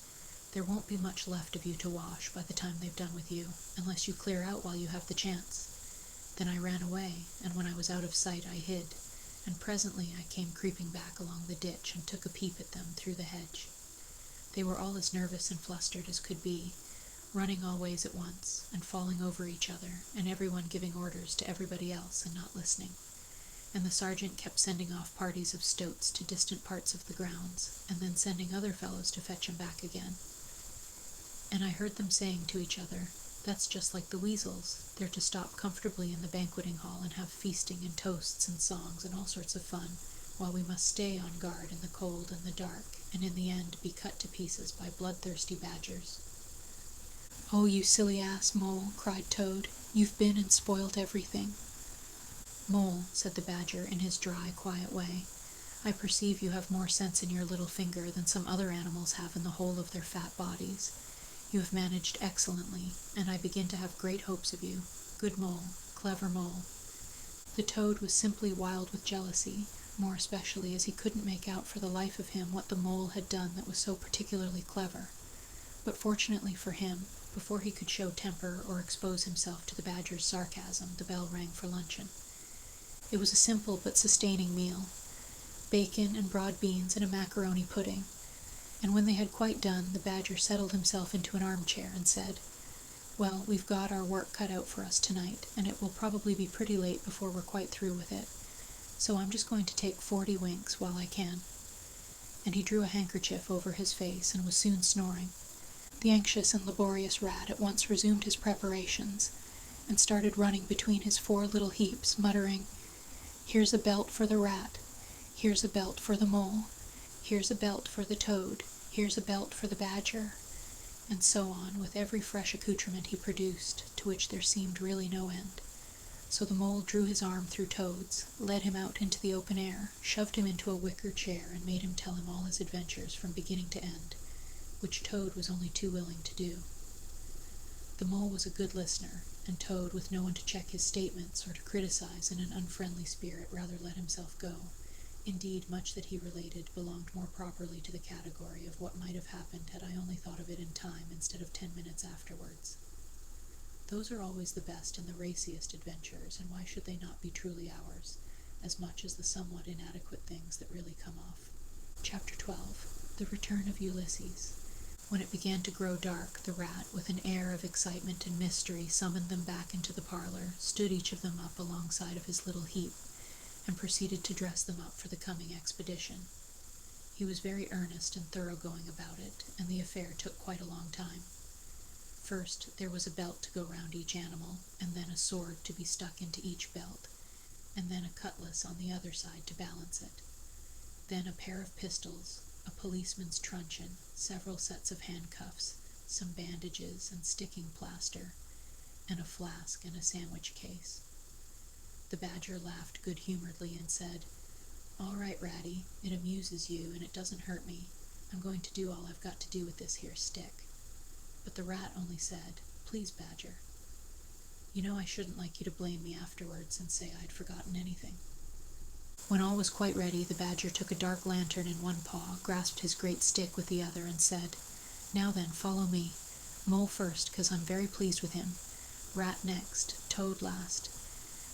A: There won't be much left of you to wash by the time they've done with you, unless you clear out while you have the chance.' Then I ran away, and when I was out of sight I hid, and presently I came creeping back along the ditch and took a peep at them through the hedge. They were all as nervous and flustered as could be, running all ways at once, and falling over each other, and everyone giving orders to everybody else and not listening. And the sergeant kept sending off parties of stoats to distant parts of the grounds, and then sending other fellows to fetch him back again. And I heard them saying to each other, 'That's just like the weasels. They're to stop comfortably in the banqueting hall and have feasting and toasts and songs and all sorts of fun, while we must stay on guard in the cold and the dark, and in the end be cut to pieces by bloodthirsty badgers.'" "Oh, you silly ass, Mole," cried Toad. "You've been and spoilt everything." "Mole," said the badger in his dry, quiet way, "I perceive you have more sense in your little finger than some other animals have in the whole of their fat bodies. You have managed excellently, and I begin to have great hopes of you. Good mole, clever mole." The toad was simply wild with jealousy, more especially as he couldn't make out for the life of him what the mole had done that was so particularly clever. But fortunately for him, before he could show temper or expose himself to the badger's sarcasm, the bell rang for luncheon. It was a simple but sustaining meal: bacon and broad beans and a macaroni pudding. And when they had quite done, the badger settled himself into an armchair and said, "Well, we've got our work cut out for us tonight, and it will probably be pretty late before we're quite through with it. So I'm just going to take 40 winks while I can." And he drew a handkerchief over his face and was soon snoring. The anxious and laborious rat at once resumed his preparations, and started running between his 4 little heaps, muttering, "Here's a belt for the rat. Here's a belt for the mole. Here's a belt for the toad. Here's a belt for the badger," and so on, with every fresh accoutrement he produced, to which there seemed really no end. So the mole drew his arm through Toad's, led him out into the open air, shoved him into a wicker chair, and made him tell him all his adventures from beginning to end, which Toad was only too willing to do. The mole was a good listener, and Toad, with no one to check his statements or to criticize in an unfriendly spirit, rather let himself go. Indeed, much that he related belonged more properly to the category of what might have happened had I only thought of it in time instead of 10 minutes afterwards. Those are always the best and the raciest adventures, and why should they not be truly ours, as much as the somewhat inadequate things that really come off? Chapter 12. The Return of Ulysses. When it began to grow dark, the rat, with an air of excitement and mystery, summoned them back into the parlor, stood each of them up alongside of his little heap, and proceeded to dress them up for the coming expedition. He was very earnest and thoroughgoing about it, and the affair took quite a long time. First, there was a belt to go round each animal, and then a sword to be stuck into each belt, and then a cutlass on the other side to balance it. Then a pair of pistols, a policeman's truncheon, several sets of handcuffs, some bandages and sticking plaster, and a flask and a sandwich case. The badger laughed good-humoredly and said, "All right, Ratty, it amuses you and it doesn't hurt me. I'm going to do all I've got to do with this here stick." But the rat only said, "Please, Badger. You know I shouldn't like you to blame me afterwards and say I'd forgotten anything." When all was quite ready, the badger took a dark lantern in one paw, grasped his great stick with the other, and said, "Now then, follow me. Mole first, 'cause I'm very pleased with him. Rat next, Toad last.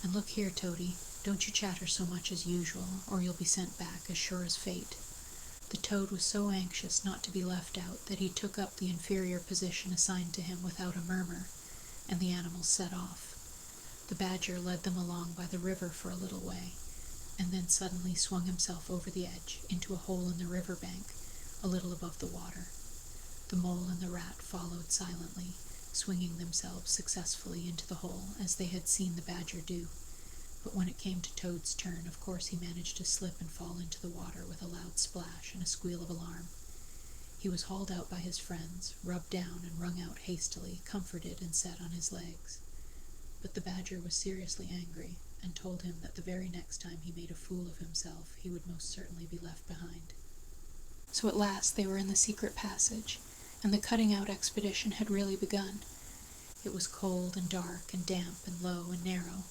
A: And look here, Toady, don't you chatter so much as usual, or you'll be sent back as sure as fate." The Toad was so anxious not to be left out that he took up the inferior position assigned to him without a murmur, and the animals set off. The badger led them along by the river for a little way, and then suddenly swung himself over the edge into a hole in the river bank, a little above the water. The mole and the rat followed silently, swinging themselves successfully into the hole, as they had seen the badger do. But when it came to Toad's turn, of course he managed to slip and fall into the water with a loud splash and a squeal of alarm. He was hauled out by his friends, rubbed down and wrung out hastily, comforted and set on his legs. But the badger was seriously angry, and told him that the very next time he made a fool of himself, he would most certainly be left behind. So at last they were in the secret passage, and the cutting-out expedition had really begun. It was cold and dark and damp and low and narrow,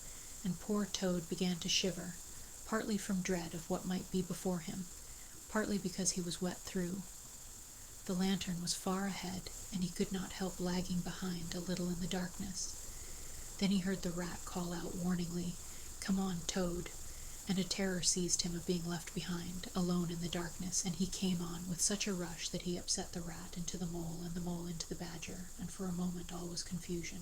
A: and poor Toad began to shiver, partly from dread of what might be before him, partly because he was wet through. The lantern was far ahead, and he could not help lagging behind a little in the darkness. Then he heard the rat call out warningly, "Come on, Toad," and a terror seized him of being left behind, alone in the darkness, and he came on with such a rush that he upset the rat into the mole and the mole into the badger, and for a moment all was confusion.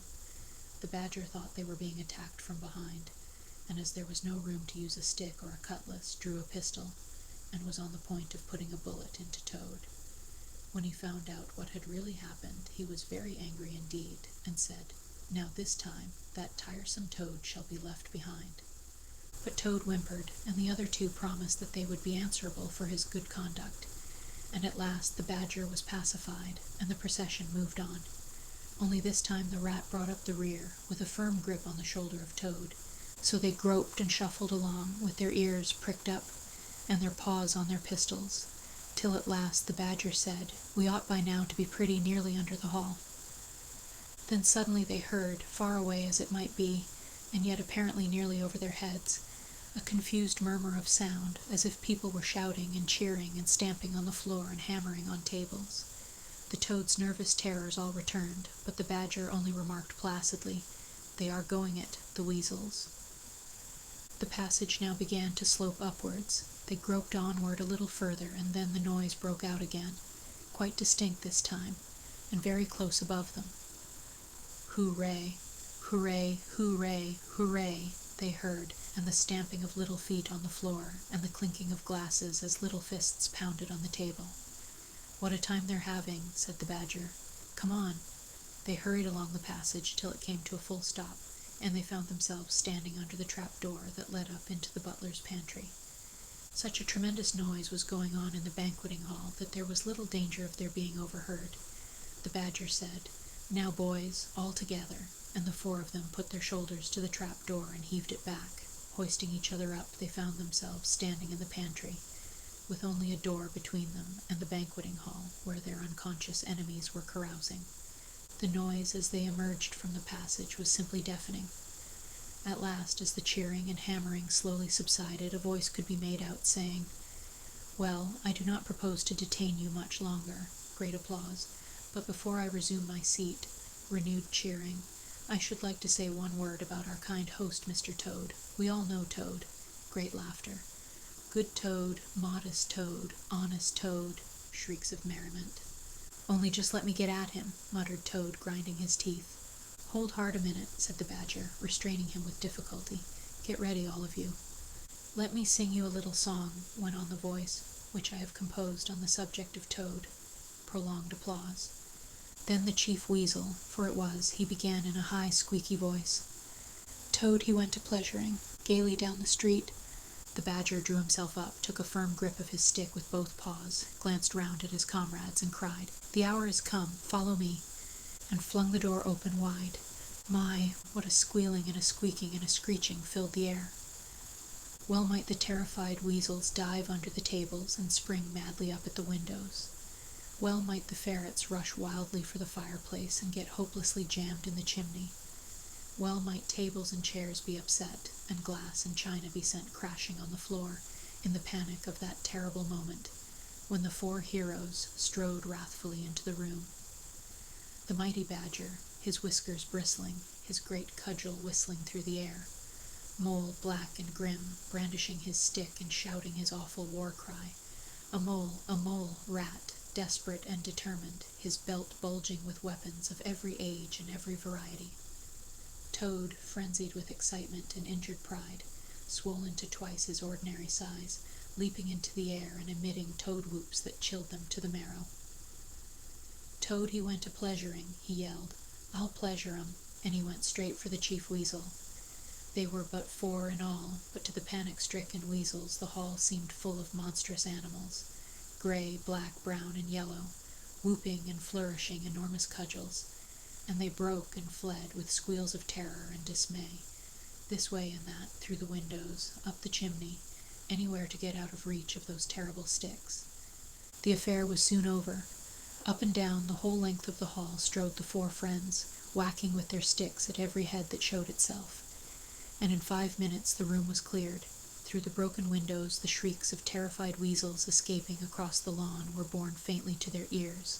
A: The badger thought they were being attacked from behind, and as there was no room to use a stick or a cutlass, drew a pistol, and was on the point of putting a bullet into Toad. When he found out what had really happened, he was very angry indeed, and said, "Now this time, that tiresome Toad shall be left behind." But Toad whimpered, and the other two promised that they would be answerable for his good conduct, and at last the badger was pacified, and the procession moved on. Only this time the rat brought up the rear, with a firm grip on the shoulder of Toad, so they groped and shuffled along, with their ears pricked up, and their paws on their pistols, till at last the badger said, "We ought by now to be pretty nearly under the hall." Then suddenly they heard, far away as it might be, and yet apparently nearly over their heads, a confused murmur of sound, as if people were shouting and cheering and stamping on the floor and hammering on tables. The Toad's nervous terrors all returned, but the badger only remarked placidly, "They are going it, the weasels." The passage now began to slope upwards. They groped onward a little further, and then the noise broke out again, quite distinct this time, and very close above them. "Hooray, hooray, hooray, hooray," they heard, and the stamping of little feet on the floor, and the clinking of glasses as little fists pounded on the table. "What a time they're having," said the badger. "Come on." They hurried along the passage till it came to a full stop, and they found themselves standing under the trap door that led up into the butler's pantry. Such a tremendous noise was going on in the banqueting hall that there was little danger of their being overheard. The badger said, Now, boys, all together, and the four of them put their shoulders to the trap door and heaved it back. Hoisting each other up, they found themselves standing in the pantry, with only a door between them and the banqueting hall where their unconscious enemies were carousing. The noise as they emerged from the passage was simply deafening. At last, as the cheering and hammering slowly subsided, a voice could be made out saying, "Well, I do not propose to detain you much longer." Great applause. "But before I resume my seat," renewed cheering, "I should like to say one word about our kind host, Mr. Toad. We all know Toad." Great laughter. "Good Toad, modest Toad, honest Toad," shrieks of merriment. "Only just let me get at him," muttered Toad, grinding his teeth. "Hold hard a minute," said the Badger, restraining him with difficulty. "Get ready, all of you." "Let me sing you a little song," went on the voice, "which I have composed on the subject of Toad." Prolonged applause. Then the Chief Weasel, for it was, he began in a high, squeaky voice. "Toad he went a-pleasuring, gaily down the street." The Badger drew himself up, took a firm grip of his stick with both paws, glanced round at his comrades, and cried, "The hour is come, follow me," and flung the door open wide. My, what a squealing and a squeaking and a screeching filled the air. Well might the terrified weasels dive under the tables and spring madly up at the windows. Well might the ferrets rush wildly for the fireplace and get hopelessly jammed in the chimney. Well might tables and chairs be upset, and glass and china be sent crashing on the floor, in the panic of that terrible moment, when the four heroes strode wrathfully into the room. The mighty Badger, his whiskers bristling, his great cudgel whistling through the air, Mole, black and grim, brandishing his stick and shouting his awful war cry, a mole, rat, desperate and determined, his belt bulging with weapons of every age and every variety. Toad, frenzied with excitement and injured pride, swollen to twice his ordinary size, leaping into the air and emitting toad whoops that chilled them to the marrow. "Toad he went a-pleasuring," he yelled. "I'll pleasure 'em," and he went straight for the Chief Weasel. They were but four in all, but to the panic-stricken weasels the hall seemed full of monstrous animals, gray, black, brown, and yellow, whooping and flourishing enormous cudgels, and they broke and fled with squeals of terror and dismay, this way and that, through the windows, up the chimney, anywhere to get out of reach of those terrible sticks. The affair was soon over. Up and down the whole length of the hall strode the four friends, whacking with their sticks at every head that showed itself, and in 5 minutes the room was cleared. Through the broken windows the shrieks of terrified weasels escaping across the lawn were borne faintly to their ears.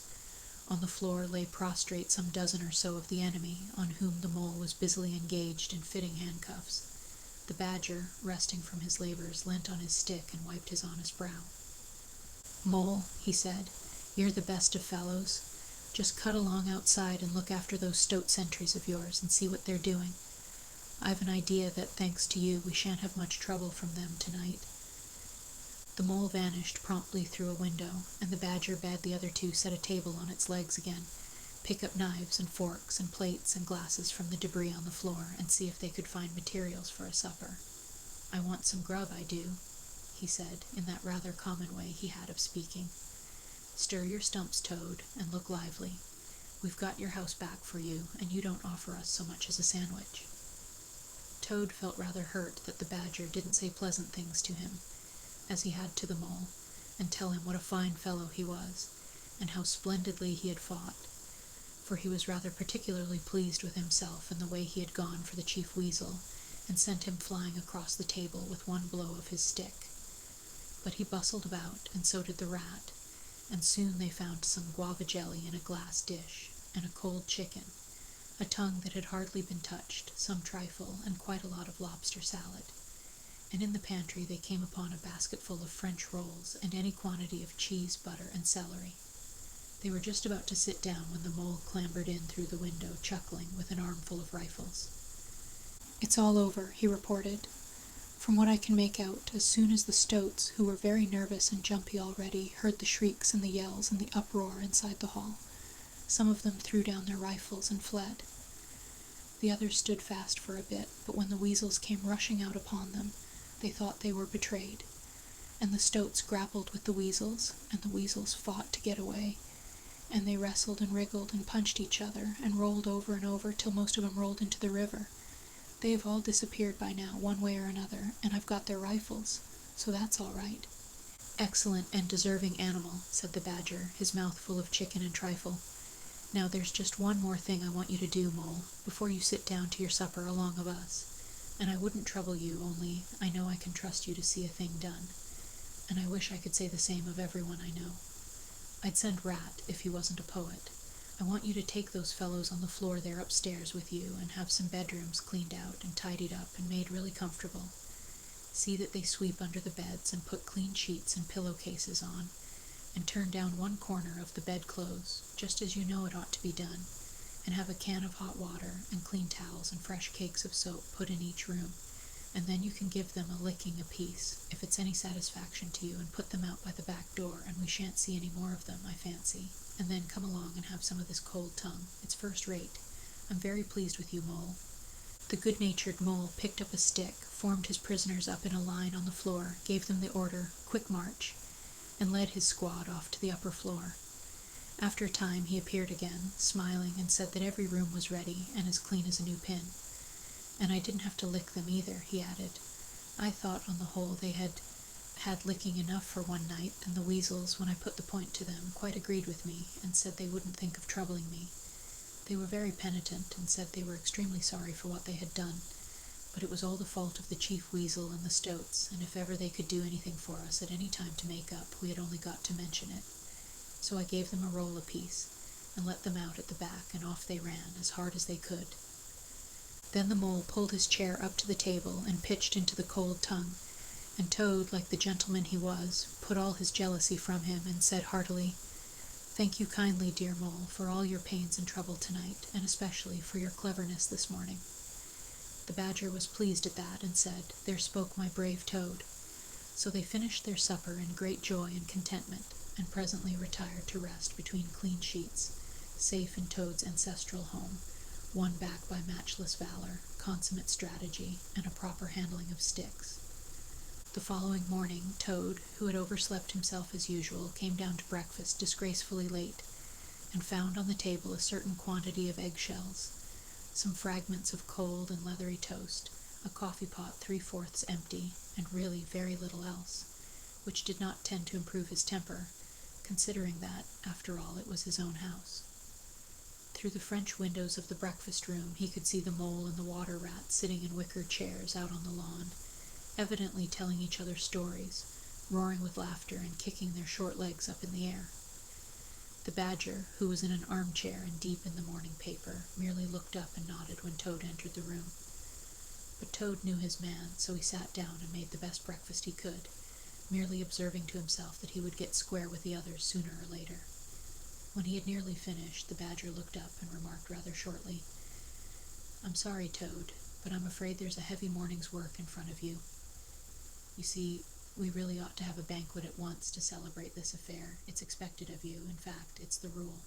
A: On the floor lay prostrate some dozen or so of the enemy, on whom the Mole was busily engaged in fitting handcuffs. The Badger, resting from his labors, leant on his stick and wiped his honest brow. "Mole," he said, "you're the best of fellows. Just cut along outside and look after those stoat sentries of yours and see what they're doing. I've an idea that, thanks to you, we shan't have much trouble from them tonight." The Mole vanished promptly through a window, and the Badger bade the other two set a table on its legs again, pick up knives and forks and plates and glasses from the debris on the floor, and see if they could find materials for a supper. "I want some grub, I do," he said, in that rather common way he had of speaking. "Stir your stumps, Toad, and look lively. We've got your house back for you, and you don't offer us so much as a sandwich." Toad felt rather hurt that the Badger didn't say pleasant things to him, as he had to the Mole, and tell him what a fine fellow he was, and how splendidly he had fought, for he was rather particularly pleased with himself and the way he had gone for the Chief Weasel, and sent him flying across the table with one blow of his stick. But he bustled about, and so did the rat, and soon they found some guava jelly in a glass dish, and a cold chicken, a tongue that had hardly been touched, some trifle, and quite a lot of lobster salad. And in the pantry they came upon a basketful of French rolls and any quantity of cheese, butter, and celery. They were just about to sit down when the Mole clambered in through the window, chuckling, with an armful of rifles. "It's all over," he reported. "From what I can make out, as soon as the stoats, who were very nervous and jumpy already, heard the shrieks and the yells and the uproar inside the hall, some of them threw down their rifles and fled. The others stood fast for a bit, but when the weasels came rushing out upon them, they thought they were betrayed, and the stoats grappled with the weasels, and the weasels fought to get away, and they wrestled and wriggled and punched each other and rolled over and over till most of them rolled into the river. They have all disappeared by now, one way or another, and I've got their rifles, so that's all right." "Excellent and deserving animal," said the badger, his mouth full of chicken and trifle. "Now there's just one more thing I want you to do, Mole, before you sit down to your supper along of us. And I wouldn't trouble you, only I know I can trust you to see a thing done. And I wish I could say the same of everyone I know. I'd send Rat if he wasn't a poet. I want you to take those fellows on the floor there upstairs with you and have some bedrooms cleaned out and tidied up and made really comfortable. See that they sweep under the beds and put clean sheets and pillowcases on, and turn down one corner of the bedclothes, just as you know it ought to be done, and have a can of hot water and clean towels and fresh cakes of soap put in each room, and then you can give them a licking apiece, if it's any satisfaction to you, and put them out by the back door, and we shan't see any more of them, I fancy, and then come along and have some of this cold tongue. It's first rate. I'm very pleased with you, Mole." The good-natured Mole picked up a stick, formed his prisoners up in a line on the floor, gave them the order, "Quick march," and led his squad off to the upper floor. After a time he appeared again, smiling, and said that every room was ready and as clean as a new pin. "And I didn't have to lick them either," he added. "I thought on the whole they had licking enough for one night, and the weasels, when I put the point to them, quite agreed with me, and said they wouldn't think of troubling me. They were very penitent, and said they were extremely sorry for what they had done, but it was all the fault of the chief weasel and the stoats, and if ever they could do anything for us at any time to make up, we had only got to mention it. So I gave them a roll apiece, and let them out at the back, and off they ran, as hard as they could." Then the Mole pulled his chair up to the table and pitched into the cold tongue, and Toad, like the gentleman he was, put all his jealousy from him and said heartily, "Thank you kindly, dear Mole, for all your pains and trouble tonight, and especially for your cleverness this morning." The badger was pleased at that, and said, "There spoke my brave Toad." So they finished their supper in great joy and contentment, and presently retired to rest between clean sheets, safe in Toad's ancestral home, won back by matchless valor, consummate strategy, and a proper handling of sticks. The following morning, Toad, who had overslept himself as usual, came down to breakfast disgracefully late, and found on the table a certain quantity of eggshells, some fragments of cold and leathery toast, a coffee-pot 3/4 empty, and really very little else, which did not tend to improve his temper, considering that, after all, it was his own house. Through the French windows of the breakfast room he could see the Mole and the Water Rat sitting in wicker chairs out on the lawn, evidently telling each other stories, roaring with laughter and kicking their short legs up in the air. The badger, who was in an armchair and deep in the morning paper, merely looked up and nodded when Toad entered the room. But Toad knew his man, so he sat down and made the best breakfast he could, merely observing to himself that he would get square with the others sooner or later. When he had nearly finished, the badger looked up and remarked rather shortly, "I'm sorry, Toad, but I'm afraid there's a heavy morning's work in front of you. You see, we really ought to have a banquet at once to celebrate this affair. It's expected of you. In fact, it's the rule."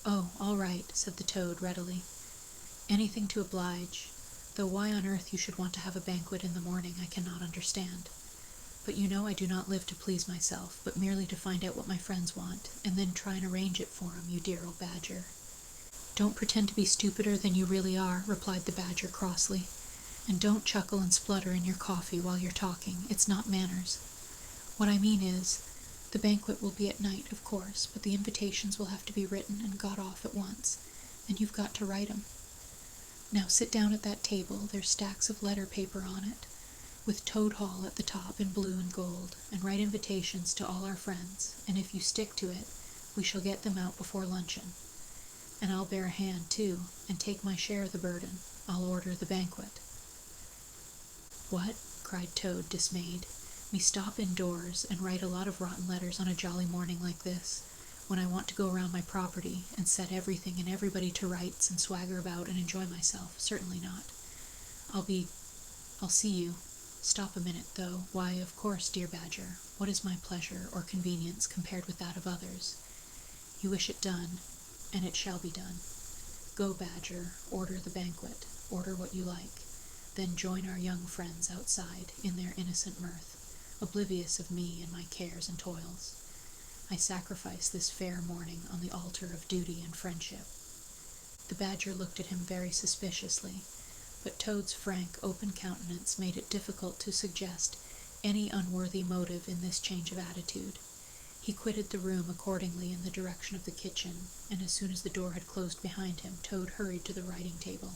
A: "Oh, all right," said the Toad readily. "Anything to oblige, though why on earth you should want to have a banquet in the morning I cannot understand. But you know I do not live to please myself, but merely to find out what my friends want, and then try and arrange it for 'em, you dear old badger." "Don't pretend to be stupider than you really are," replied the badger crossly. "And don't chuckle and splutter in your coffee while you're talking. It's not manners. What I mean is, the banquet will be at night, of course, but the invitations will have to be written and got off at once, and you've got to write 'em. Now sit down at that table, there's stacks of letter paper on it, with Toad Hall at the top in blue and gold, and write invitations to all our friends, and if you stick to it, we shall get them out before luncheon. And I'll bear a hand, too, and take my share of the burden. I'll order the banquet." "What?" cried Toad, dismayed. "Me stop indoors and write a lot of rotten letters on a jolly morning like this, when I want to go around my property and set everything and everybody to rights and swagger about and enjoy myself? Certainly not. I'll see you. Stop a minute, though. Why, of course, dear badger, what is my pleasure or convenience compared with that of others? You wish it done, and it shall be done. Go, badger, order the banquet, order what you like. Then join our young friends outside in their innocent mirth, oblivious of me and my cares and toils. I sacrifice this fair morning on the altar of duty and friendship." The badger looked at him very suspiciously, but Toad's frank, open countenance made it difficult to suggest any unworthy motive in this change of attitude. He quitted the room accordingly in the direction of the kitchen, and as soon as the door had closed behind him, Toad hurried to the writing table.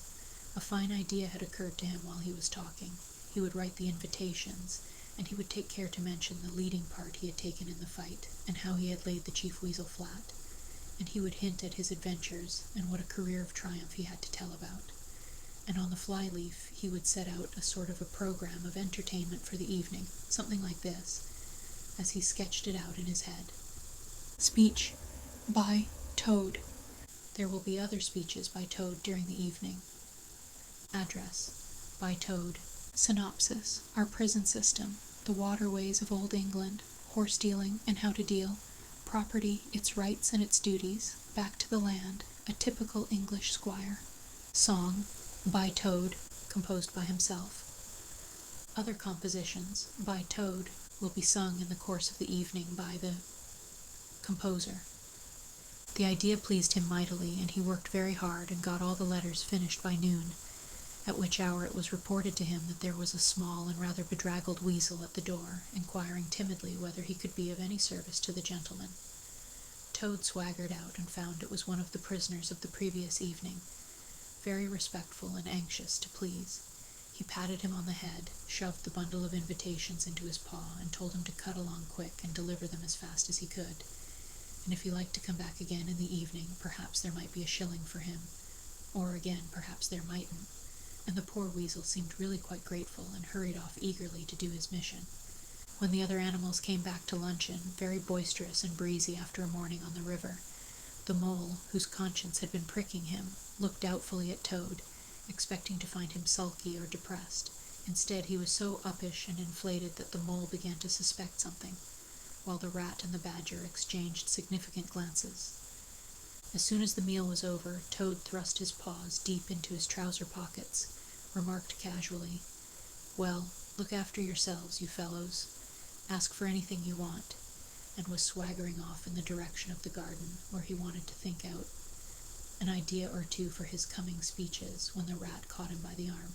A: A fine idea had occurred to him while he was talking. He would write the invitations, and he would take care to mention the leading part he had taken in the fight, and how he had laid the Chief Weasel flat, and he would hint at his adventures, and what a career of triumph he had to tell about. And on the fly-leaf he would set out a sort of a program of entertainment for the evening, something like this, as he sketched it out in his head. Speech by Toad. There will be other speeches by Toad during the evening. Address by Toad. Synopsis: our prison system, the waterways of Old England, horse dealing and how to deal, property, its rights and its duties, back to the land, a typical English squire. Song by Toad, composed by himself. Other compositions by Toad will be sung in the course of the evening by the composer. The idea pleased him mightily, and he worked very hard and got all the letters finished by noon, at which hour it was reported to him that there was a small and rather bedraggled weasel at the door, inquiring timidly whether he could be of any service to the gentleman. Toad swaggered out and found it was one of the prisoners of the previous evening, very respectful and anxious to please. He patted him on the head, shoved the bundle of invitations into his paw, and told him to cut along quick and deliver them as fast as he could, and if he liked to come back again in the evening, perhaps there might be a shilling for him, or again, perhaps there mightn't, and the poor weasel seemed really quite grateful and hurried off eagerly to do his mission. When the other animals came back to luncheon, very boisterous and breezy after a morning on the river, the mole, whose conscience had been pricking him, looked doubtfully at Toad, expecting to find him sulky or depressed. Instead, he was so uppish and inflated that the mole began to suspect something, while the rat and the badger exchanged significant glances. As soon as the meal was over, Toad thrust his paws deep into his trouser pockets, remarked casually, "Well, look after yourselves, you fellows. Ask for anything you want," and was swaggering off in the direction of the garden, where he wanted to think out an idea or two for his coming speeches, when the rat caught him by the arm.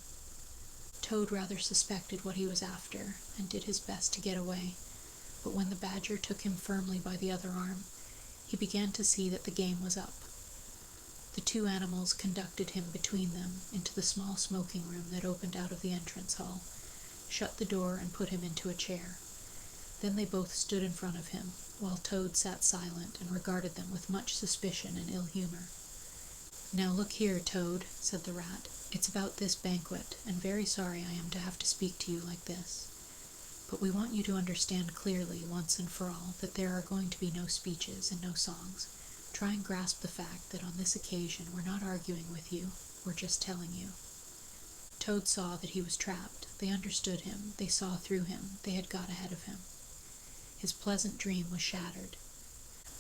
A: Toad rather suspected what he was after, and did his best to get away, but when the badger took him firmly by the other arm, he began to see that the game was up. The two animals conducted him between them into the small smoking room that opened out of the entrance hall, shut the door and put him into a chair. Then they both stood in front of him, while Toad sat silent and regarded them with much suspicion and ill humor. "Now look here, Toad," said the rat, "it's about this banquet, and very sorry I am to have to speak to you like this. But we want you to understand clearly, once and for all, that there are going to be no speeches and no songs. Try and grasp the fact that on this occasion we're not arguing with you, we're just telling you." Toad saw that he was trapped. They understood him, they saw through him, they had got ahead of him. His pleasant dream was shattered.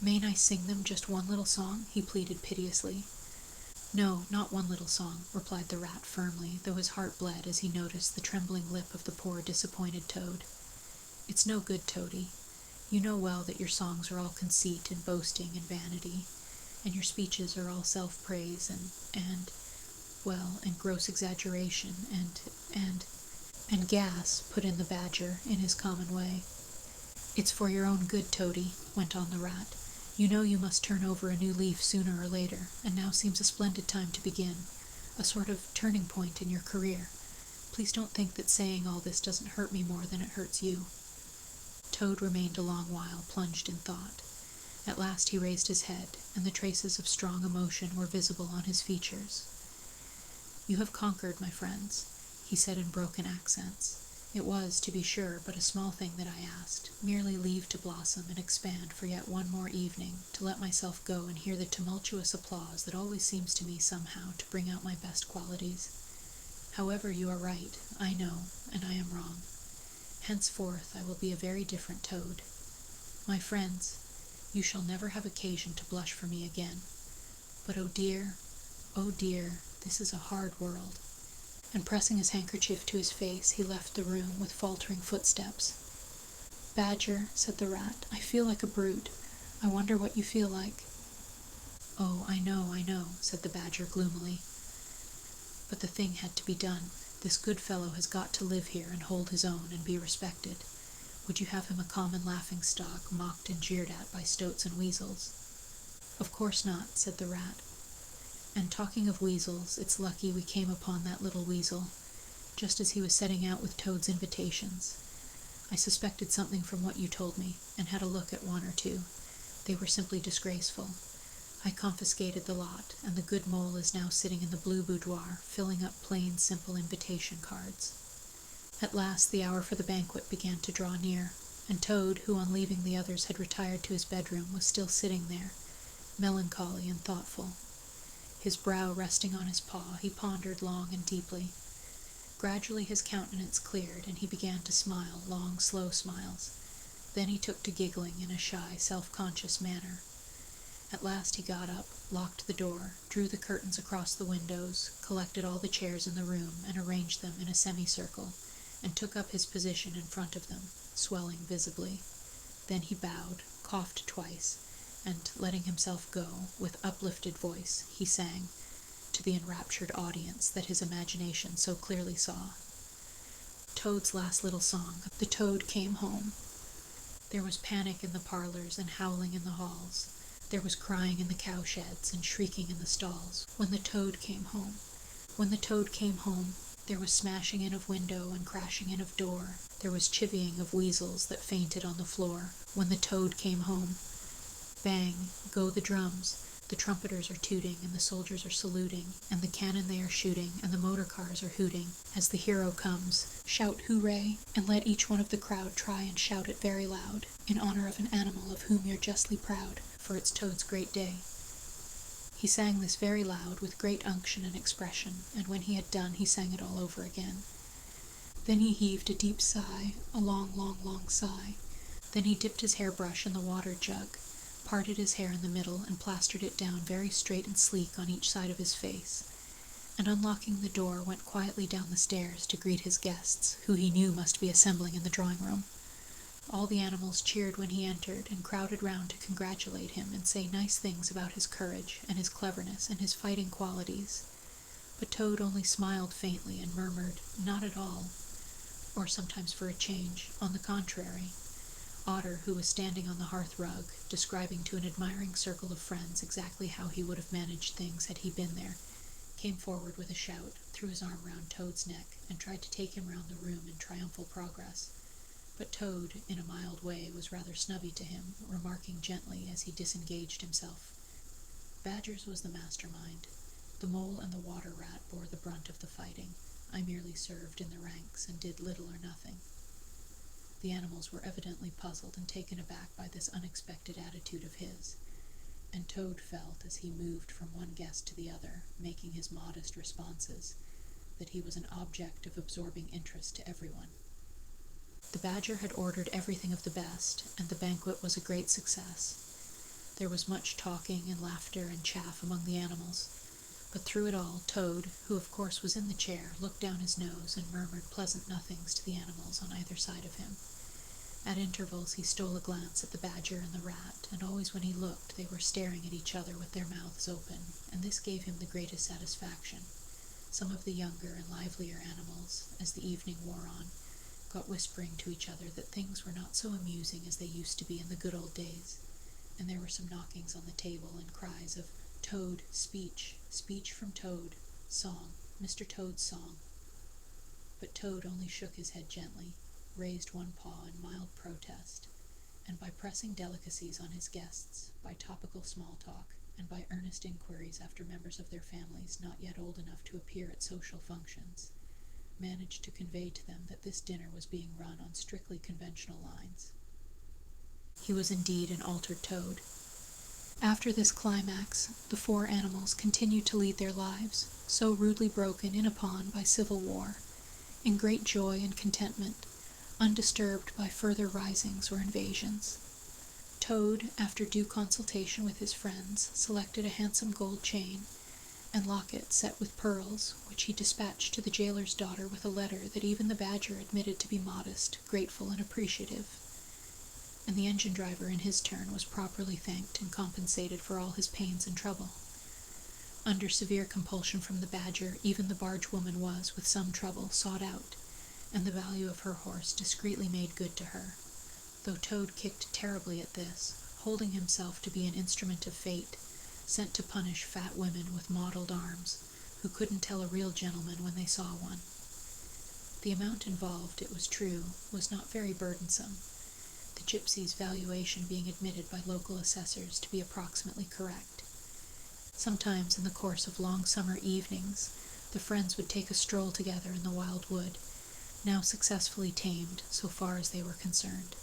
A: "Mayn't I sing them just one little song?" he pleaded piteously. "No, not one little song," replied the rat firmly, though his heart bled as he noticed the trembling lip of the poor disappointed Toad. "It's no good, Toady. You know well that your songs are all conceit and boasting and vanity, and your speeches are all self-praise and gross exaggeration and gas," put in the badger in his common way. "It's for your own good, Toady," went on the rat. "You know you must turn over a new leaf sooner or later, and now seems a splendid time to begin, a sort of turning point in your career. Please don't think that saying all this doesn't hurt me more than it hurts you." Toad remained a long while plunged in thought. At last he raised his head, and the traces of strong emotion were visible on his features. "You have conquered, my friends," he said in broken accents. "It was, to be sure, but a small thing that I asked, merely leave to blossom and expand for yet one more evening, to let myself go and hear the tumultuous applause that always seems to me somehow to bring out my best qualities. However, you are right, I know, and I am wrong. Henceforth I will be a very different Toad. My friends, you shall never have occasion to blush for me again. But oh dear, this is a hard world." And pressing his handkerchief to his face, he left the room with faltering footsteps. "Badger," said the rat, "I feel like a brute. I wonder what you feel like." "Oh, I know," said the Badger gloomily. "But the thing had to be done. This good fellow has got to live here and hold his own and be respected. Would you have him a common laughing-stock, mocked and jeered at by stoats and weasels?" "Of course not," said the Rat. "And talking of weasels, it's lucky we came upon that little weasel, just as he was setting out with Toad's invitations. I suspected something from what you told me, and had a look at one or two. They were simply disgraceful. I confiscated the lot, and the good mole is now sitting in the blue boudoir, filling up plain, simple invitation cards." At last the hour for the banquet began to draw near, and Toad, who on leaving the others had retired to his bedroom, was still sitting there, melancholy and thoughtful. His brow resting on his paw, he pondered long and deeply. Gradually his countenance cleared, and he began to smile, long, slow smiles. Then he took to giggling in a shy, self-conscious manner. At last he got up, locked the door, drew the curtains across the windows, collected all the chairs in the room, and arranged them in a semicircle, and took up his position in front of them, swelling visibly. Then he bowed, coughed twice, and, letting himself go, with uplifted voice, he sang, to the enraptured audience that his imagination so clearly saw, Toad's last little song, "The Toad Came Home." There was panic in the parlors and howling in the halls. There was crying in the cowsheds and shrieking in the stalls, when the Toad came home. When the Toad came home, there was smashing in of window and crashing in of door. There was chivying of weasels that fainted on the floor. When the Toad came home, bang, go the drums. The trumpeters are tooting, and the soldiers are saluting, and the cannon they are shooting, and the motor cars are hooting. As the hero comes, shout hooray, and let each one of the crowd try and shout it very loud, in honor of an animal of whom you're justly proud, for it's Toad's great day. He sang this very loud, with great unction and expression, and when he had done, he sang it all over again. Then he heaved a deep sigh, a long, long, long sigh. Then he dipped his hairbrush in the water jug, parted his hair in the middle, and plastered it down very straight and sleek on each side of his face, and unlocking the door, went quietly down the stairs to greet his guests, who he knew must be assembling in the drawing-room. All the animals cheered when he entered, and crowded round to congratulate him and say nice things about his courage and his cleverness and his fighting qualities. But Toad only smiled faintly and murmured, "Not at all," or sometimes for a change, "On the contrary." Otter, who was standing on the hearth-rug, describing to an admiring circle of friends exactly how he would have managed things had he been there, came forward with a shout, threw his arm round Toad's neck, and tried to take him round the room in triumphal progress. But Toad, in a mild way, was rather snubby to him, remarking gently as he disengaged himself, "Badger's was the mastermind. The mole and the water rat bore the brunt of the fighting. I merely served in the ranks and did little or nothing." The animals were evidently puzzled and taken aback by this unexpected attitude of his, and Toad felt, as he moved from one guest to the other, making his modest responses, that he was an object of absorbing interest to everyone. The Badger had ordered everything of the best, and the banquet was a great success. There was much talking and laughter and chaff among the animals, but through it all, Toad, who of course was in the chair, looked down his nose and murmured pleasant nothings to the animals on either side of him. At intervals he stole a glance at the Badger and the Rat, and always when he looked they were staring at each other with their mouths open, and this gave him the greatest satisfaction. Some of the younger and livelier animals, as the evening wore on, got whispering to each other that things were not so amusing as they used to be in the good old days, and there were some knockings on the table and cries of, "Toad, speech, speech from Toad, song, Mr. Toad's song." But Toad only shook his head gently, raised one paw in mild protest, and by pressing delicacies on his guests, by topical small talk, and by earnest inquiries after members of their families not yet old enough to appear at social functions, managed to convey to them that this dinner was being run on strictly conventional lines. He was indeed an altered Toad. After this climax, the four animals continued to lead their lives, so rudely broken in upon by civil war, in great joy and contentment, undisturbed by further risings or invasions. Toad, after due consultation with his friends, selected a handsome gold chain and locket set with pearls, which he dispatched to the jailer's daughter with a letter that even the Badger admitted to be modest, grateful, and appreciative. and the engine driver in his turn was properly thanked and compensated for all his pains and trouble. Under severe compulsion from the badger, even the barge woman was, with some trouble, sought out, and the value of her horse discreetly made good to her, though Toad kicked terribly at this, holding himself to be an instrument of fate, sent to punish fat women with mottled arms, who couldn't tell a real gentleman when they saw one. The amount involved, it was true, was not very burdensome, the gypsy's valuation being admitted by local assessors to be approximately correct. Sometimes in the course of long summer evenings, the friends would take a stroll together in the wild wood, now successfully tamed so far as they were concerned,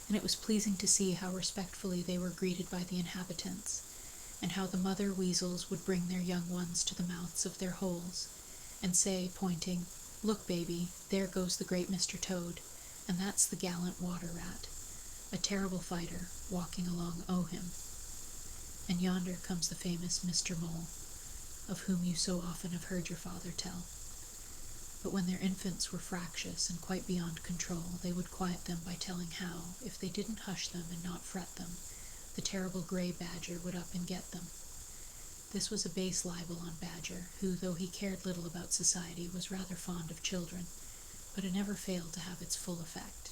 A: and it was pleasing to see how respectfully they were greeted by the inhabitants, and how the mother weasels would bring their young ones to the mouths of their holes, and say, pointing, "Look, baby, there goes the great Mr. Toad, and that's the gallant water rat, a terrible fighter, walking along him. And yonder comes the famous Mr. Mole, of whom you so often have heard your father tell." But when their infants were fractious and quite beyond control, they would quiet them by telling how, if they didn't hush them and not fret them, the terrible grey badger would up and get them. This was a base libel on Badger, who, though he cared little about society, was rather fond of children, but it never failed to have its full effect.